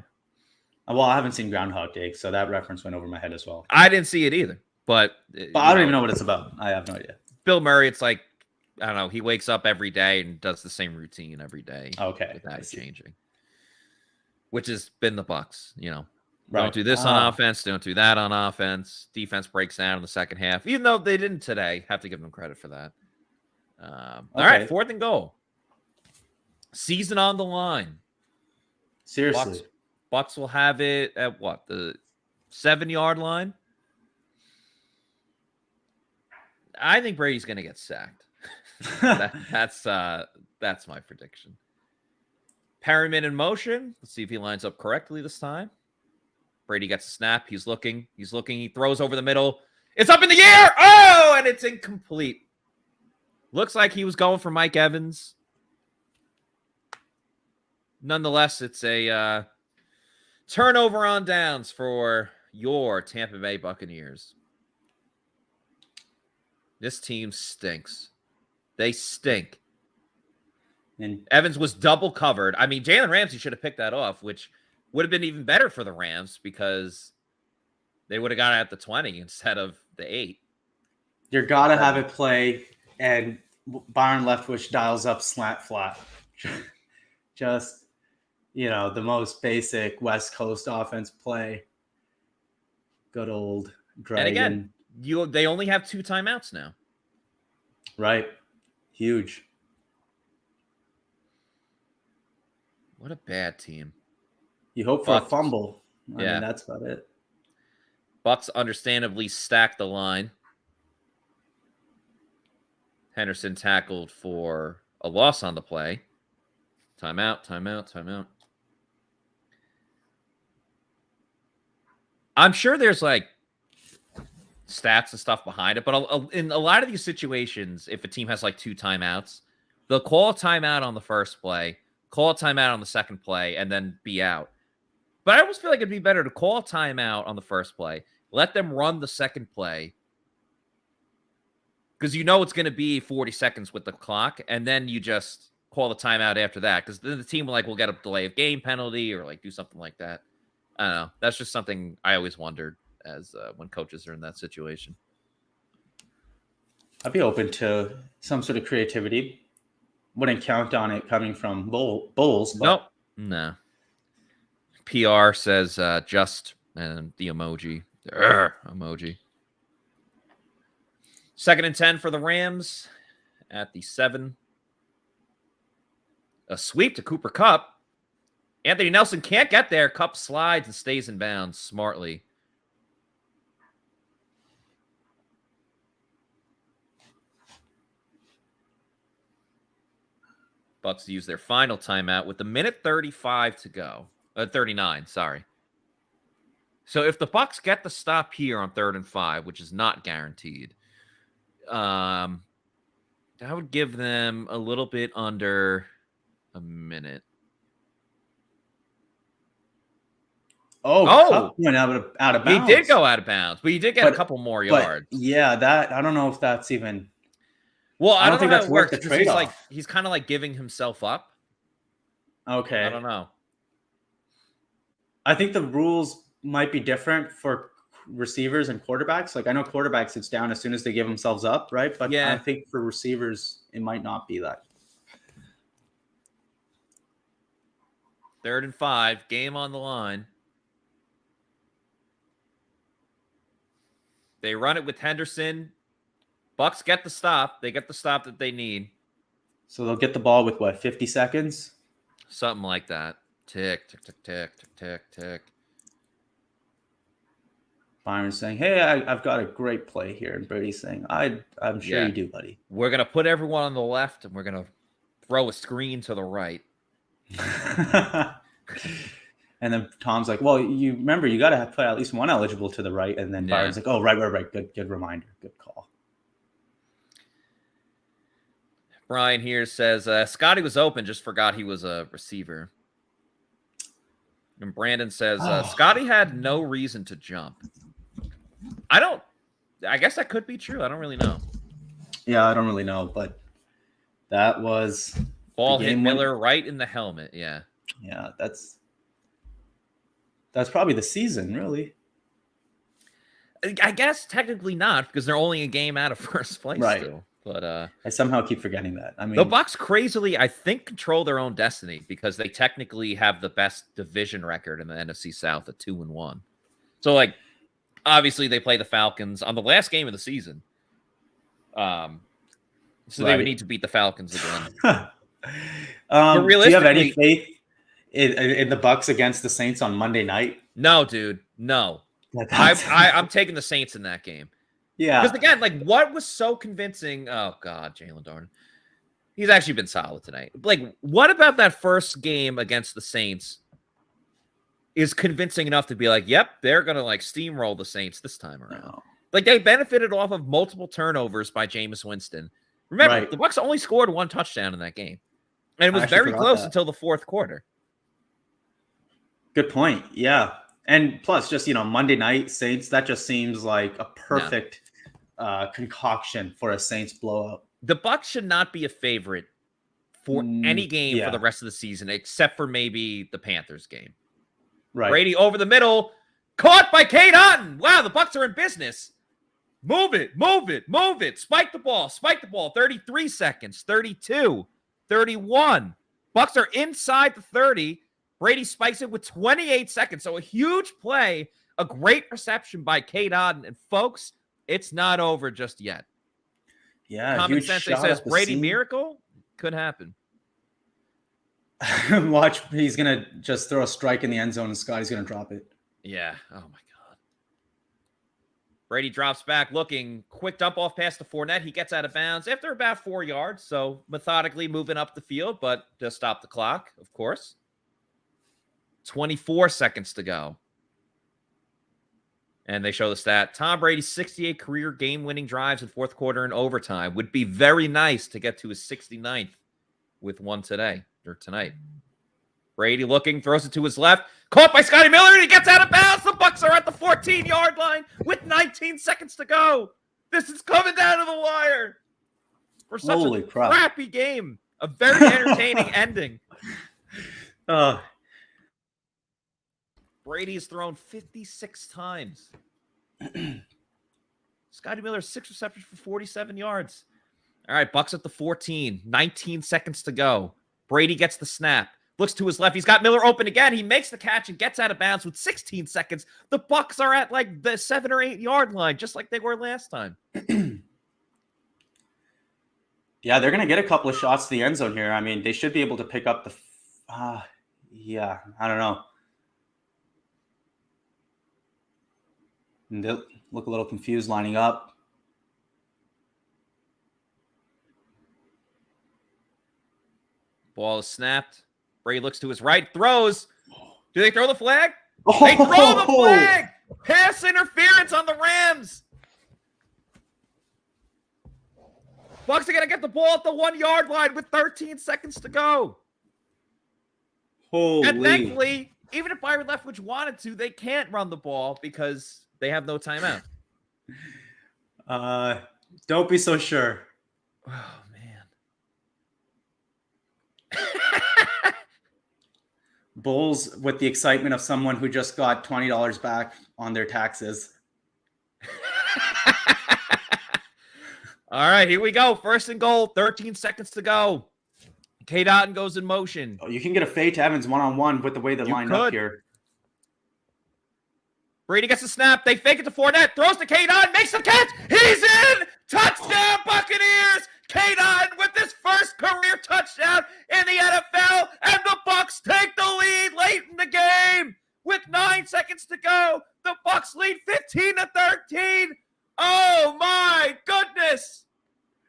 Well, I haven't seen Groundhog Day, so that reference went over my head as well. I didn't see it either, but I don't even know what it's about. I have no idea. Bill Murray, it's like, I don't know. He wakes up every day and does the same routine every day. Okay, without changing, which has been the Bucs. You know, Right. don't do this on offense, don't do that on offense. Defense breaks down in the second half, even though they didn't today. Have to give them credit for that. All right, 4th and goal. Season on the line. Seriously. Bucs will have it at what? The 7-yard line? I think Brady's going to get sacked. That's my prediction. Perriman in motion. Let's see if he lines up correctly this time. Brady gets a snap. He's looking. He throws over the middle. It's up in the air. Oh, and it's incomplete. Looks like he was going for Mike Evans. Nonetheless, it's a turnover on downs for your Tampa Bay Buccaneers. This team stinks. They stink. And Evans was double covered. I mean, Jalen Ramsey should have picked that off, which would have been even better for the Rams because they would have got it at the 20 instead of the 8. You're got to have it play, and Byron Leftwich dials up slant flat. Just, the most basic West Coast offense play. Good old Dragon. And again, they only have 2 timeouts now. Right. Huge. What a bad team. You hope for a fumble. I mean, that's about it. Bucs understandably stacked the line. Henderson tackled for a loss on the play. Timeout. I'm sure there's like stats and stuff behind it, but in a lot of these situations, if a team has like 2 timeouts, they'll call a timeout on the first play, call a timeout on the second play, and then be out. But I almost feel like it'd be better to call a timeout on the first play, let them run the second play, because you know it's going to be 40 seconds with the clock, and then you just call the timeout after that, because then the team will get a delay of game penalty or like do something like that. I don't know. That's just something I always wondered as when coaches are in that situation. I'd be open to some sort of creativity. Wouldn't count on it coming from Bulls. But... Nope. No. PR says just, and the emoji. Emoji. 2nd and 10 for the Rams at the 7. A sweep to Cooper Kupp. Anthony Nelson can't get there. Kupp slides and stays in bounds smartly. Bucs use their final timeout with a minute 35 to go. 39, sorry. So if the Bucs get the stop here on 3rd and 5, which is not guaranteed, that would give them a little bit under a minute. Kupp went out of bounds. He did go out of bounds, but he did get a couple more yards. Yeah, that I don't know if that's even. Well, I don't think that's worth the trade-off. He's kind of like giving himself up. Okay. I don't know. I think the rules might be different for receivers and quarterbacks. Like I know quarterbacks, it's down as soon as they give themselves up, right? But I think for receivers, it might not be that. 3rd and 5, game on the line. They run it with Henderson. Bucs get the stop. They get the stop that they need. So they'll get the ball with what, 50 seconds? Something like that. Tick, tick, tick, tick, tick, tick, tick. Byron's saying, hey, I've got a great play here. And Brady's saying, I'm sure you do, buddy. We're going to put everyone on the left, and we're going to throw a screen to the right. And then Tom's like, well, you remember, you got to put at least one eligible to the right. And then Byron's like, oh, right. Good reminder. Good call. Brian here says, Scotty was open, just forgot he was a receiver. And Brandon says, Scotty had no reason to jump. I guess that could be true. I don't really know. Yeah, I don't really know, but that was... Ball hit Miller right in the helmet, yeah. Yeah, that's probably the season, really. I guess technically not, because they're only a game out of first place still. But I somehow keep forgetting that. I mean, the Bucs crazily, I think, control their own destiny because they technically have the best division record in the NFC South at 2-1. So, like, obviously they play the Falcons on the last game of the season. So they would need to beat the Falcons again. Do you have any faith in the Bucs against the Saints on Monday night? No, dude. No. I'm taking the Saints in that game. Yeah. Because, again, like, what was so convincing? Oh, God, Jalen Darden. He's actually been solid tonight. Like, what about that first game against the Saints is convincing enough to be like, yep, they're going to, like, steamroll the Saints this time around? No. Like, they benefited off of multiple turnovers by Jameis Winston. Remember, the Bucs only scored 1 touchdown in that game. And it was very close until the fourth quarter. Good point. Yeah. And plus, just, Monday night Saints, that just seems like a perfect concoction for a Saints blowout. The Bucs should not be a favorite for any game for the rest of the season, except for maybe the Panthers game. Right. Brady over the middle, caught by Cade Otton. Wow, the Bucs are in business. Move it. Spike the ball. 33 seconds, 32, 31. Bucs are inside the 30. Brady spikes it with 28 seconds. So a huge play, a great reception by Cade Otton. And folks, it's not over just yet. Yeah, Common sense says Brady miracle could happen. Watch, he's going to just throw a strike in the end zone and Scotty's going to drop it. Yeah. Oh, my God. Brady drops back looking. Quick dump off pass to Fournette. He gets out of bounds after about 4 yards. So methodically moving up the field, but just stop the clock, of course. 24 seconds to go. And they show the stat. Tom Brady's 68 career game-winning drives in fourth quarter and overtime. Would be very nice to get to his 69th with one today or tonight. Brady looking, throws it to his left. Caught by Scotty Miller, and he gets out of bounds. The Bucs are at the 14-yard line with 19 seconds to go. This is coming down to the wire for such a crappy game. A very entertaining ending. Brady has thrown 56 times. Scotty Miller, 6 receptions for 47 yards. All right, Bucs at the 14. 19 seconds to go. Brady gets the snap. Looks to his left. He's got Miller open again. He makes the catch and gets out of bounds with 16 seconds. The Bucs are at like the 7 or 8 yard line, just like they were last time. Yeah, they're going to get a couple of shots to the end zone here. I mean, they should be able to pick up the... yeah, I don't know. And they look a little confused lining up. Ball is snapped. Brady looks to his right, throws. Do they throw the flag? They throw the flag! Pass interference on the Rams. Bucs are going to get the ball at the 1 yard line with 13 seconds to go. Holy. And thankfully, even if Byron Leftwich wanted to, they can't run the ball because they have no timeout. Don't be so sure. Oh, man. Bulls with the excitement of someone who just got $20 back on their taxes. All right, here we go. First and goal, 13 seconds to go. K. Dotton goes in motion. Oh, you can get a fade to Evans one-on-one with the way they're lined up here. Brady gets a snap. They fake it to Fournette. Throws to K. Dotton. Makes the catch. He's in. Touchdown, Buccaneers. K. Dotton with his first career touchdown in the NFL. And the Bucs take the lead late in the game. With 9 seconds to go, the Bucs lead 15-13. Oh, my goodness.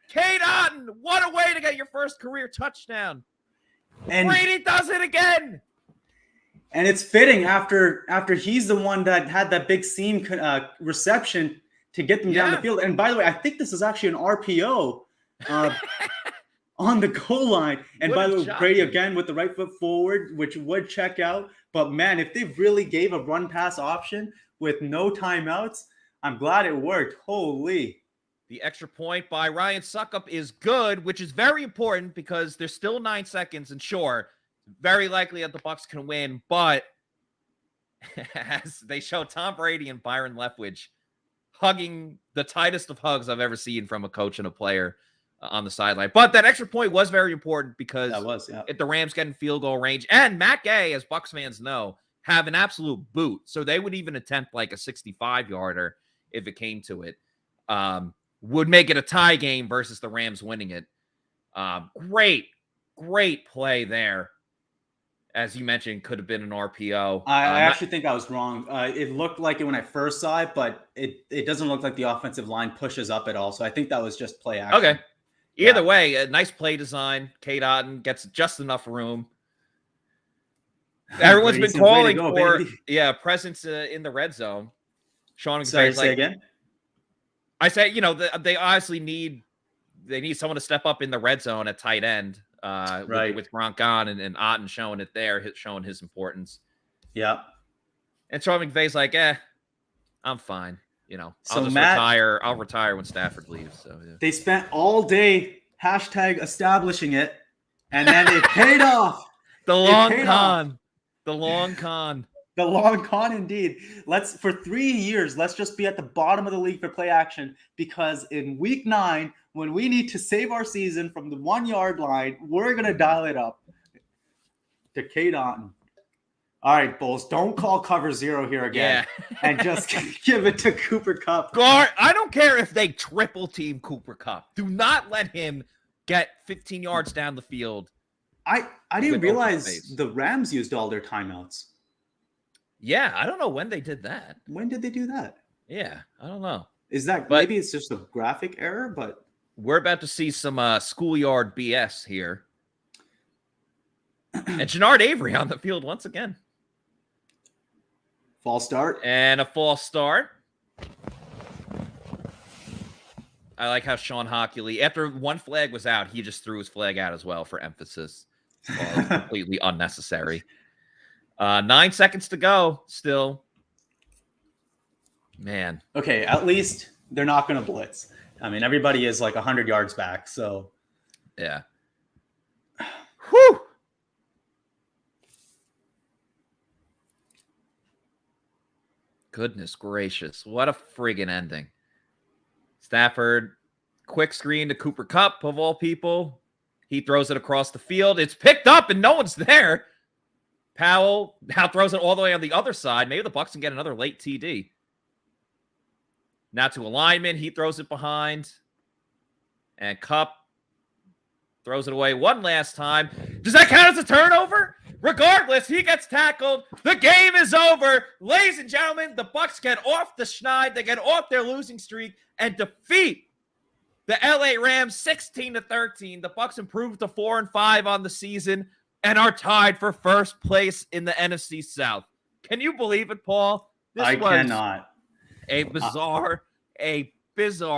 K. Dotton, what a way to get your first career touchdown. And Brady does it again. And it's fitting after he's the one that had that big seam reception to get them down the field. And by the way, I think this is actually an RPO on the goal line. And by the way, Brady again with the right foot forward, which would check out. But man, if they really gave a run pass option with no timeouts, I'm glad it worked. Holy. The extra point by Ryan Suckup is good, which is very important because there's still 9 seconds. And sure, very likely that the Bucs can win, but as they show Tom Brady and Byron Leftwich hugging the tightest of hugs I've ever seen from a coach and a player on the sideline. But that extra point was very important because if the Rams get in field goal range, and Matt Gay, as Bucs fans know, have an absolute boot. So they would even attempt like a 65-yarder if it came to it. Would make it a tie game versus the Rams winning it. Great play there. As you mentioned, could have been an RPO. I actually think I was wrong. It looked like it when I first saw it, but it doesn't look like the offensive line pushes up at all. So I think that was just play action. Okay. Either way, a nice play design. K. Dotton gets just enough room. Everyone's been calling for presence in the red zone. Sean, say again? I say, they obviously need someone to step up in the red zone at tight end. With Gronk gone and Otten showing it there, showing his importance. Yeah. And Sean McVay's like, I'm fine. I'll retire when Stafford leaves. So they spent all day #establishing it, and then it paid off. The long con. The long con. The long con indeed. For 3 years, let's just be at the bottom of the league for play action, because in week 9, when we need to save our season from the 1 yard line, we're going to dial it up to K. Dotton. All right, Bulls, don't call cover 0 here again and just give it to Cooper Kupp. I don't care if they triple team Cooper Kupp. Do not let him get 15 yards down the field. I didn't with open realize space. the Rams used all their timeouts. Yeah, I don't know when they did that. When did they do that? Yeah, I don't know. Is that But maybe it's just a graphic error? But we're about to see some schoolyard BS here. And Jannard Avery on the field once again. False start. And a false start. I like how Sean Hockley, after one flag was out, he just threw his flag out as well for emphasis. Well, completely unnecessary. 9 seconds to go still. Man. Okay, at least they're not going to blitz. I mean, everybody is like 100 yards back, so. Yeah. Whew. Goodness gracious. What a friggin' ending. Stafford, quick screen to Cooper Kupp, of all people. He throws it across the field. It's picked up and no one's there. Powell now throws it all the way on the other side. Maybe the Bucs can get another late TD. Now to a lineman. He throws it behind. And Kupp throws it away one last time. Does that count as a turnover? Regardless, he gets tackled. The game is over. Ladies and gentlemen, the Bucs get off the schneid. They get off their losing streak and defeat the LA Rams 16-13. The Bucs improved to 4-5 on the season and are tied for first place in the NFC South. Can you believe it, Paul? I cannot. A bizarre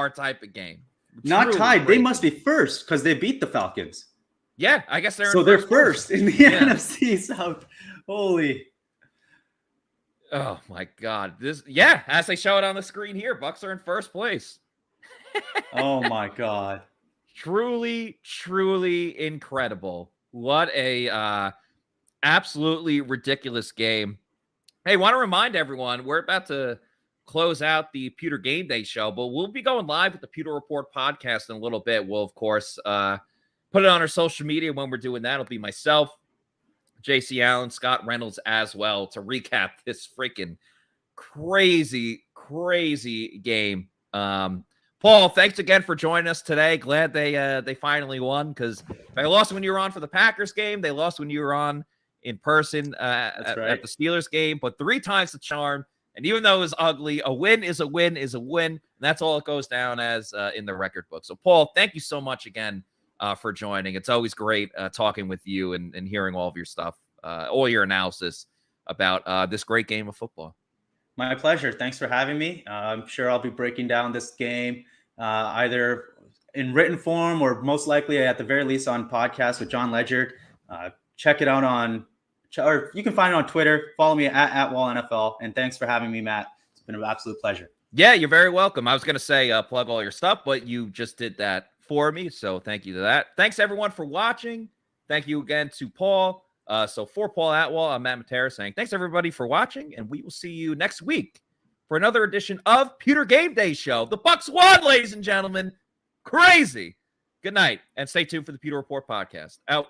type of game. Not Truly tied. great. They must be first because they beat the Falcons. Yeah, I guess they're so in they're first in the Yeah. NFC South. Holy. Oh my God. As they show it on the screen here, Bucs are in first place. Oh my God. Truly, truly incredible. What a absolutely ridiculous game. Hey, want to remind everyone, we're about to close out the Pewter Game Day show, but we'll be going live with the Pewter Report podcast in a little bit. We'll, of course, put it on our social media when we're doing that. It'll be myself, JC Allen, Scott Reynolds as well to recap this freaking crazy, crazy game. Paul, thanks again for joining us today. Glad they finally won, because they lost when you were on for the Packers game. They lost when you were on in person at the Steelers game, but 3 times the charm. And even though it was ugly, a win is a win is a win. And that's all it goes down as in the record book. So, Paul, thank you so much again for joining. It's always great talking with you and hearing all of your stuff, all your analysis about this great game of football. My pleasure. Thanks for having me. I'm sure I'll be breaking down this game either in written form or most likely at the very least on podcast with John Ledger. Check it out or you can find it on Twitter. Follow me at Wall NFL. And thanks for having me, Matt. It's been an absolute pleasure. Yeah, you're very welcome. I was going to say plug all your stuff, but you just did that for me. So thank you to that. Thanks, everyone, for watching. Thank you again to Paul. So for Paul Atwell, I'm Matt Matera saying thanks, everybody, for watching. And we will see you next week for another edition of Pewter Game Day Show. The Bucs won, ladies and gentlemen. Crazy. Good night. And stay tuned for the Pewter Report podcast. Out.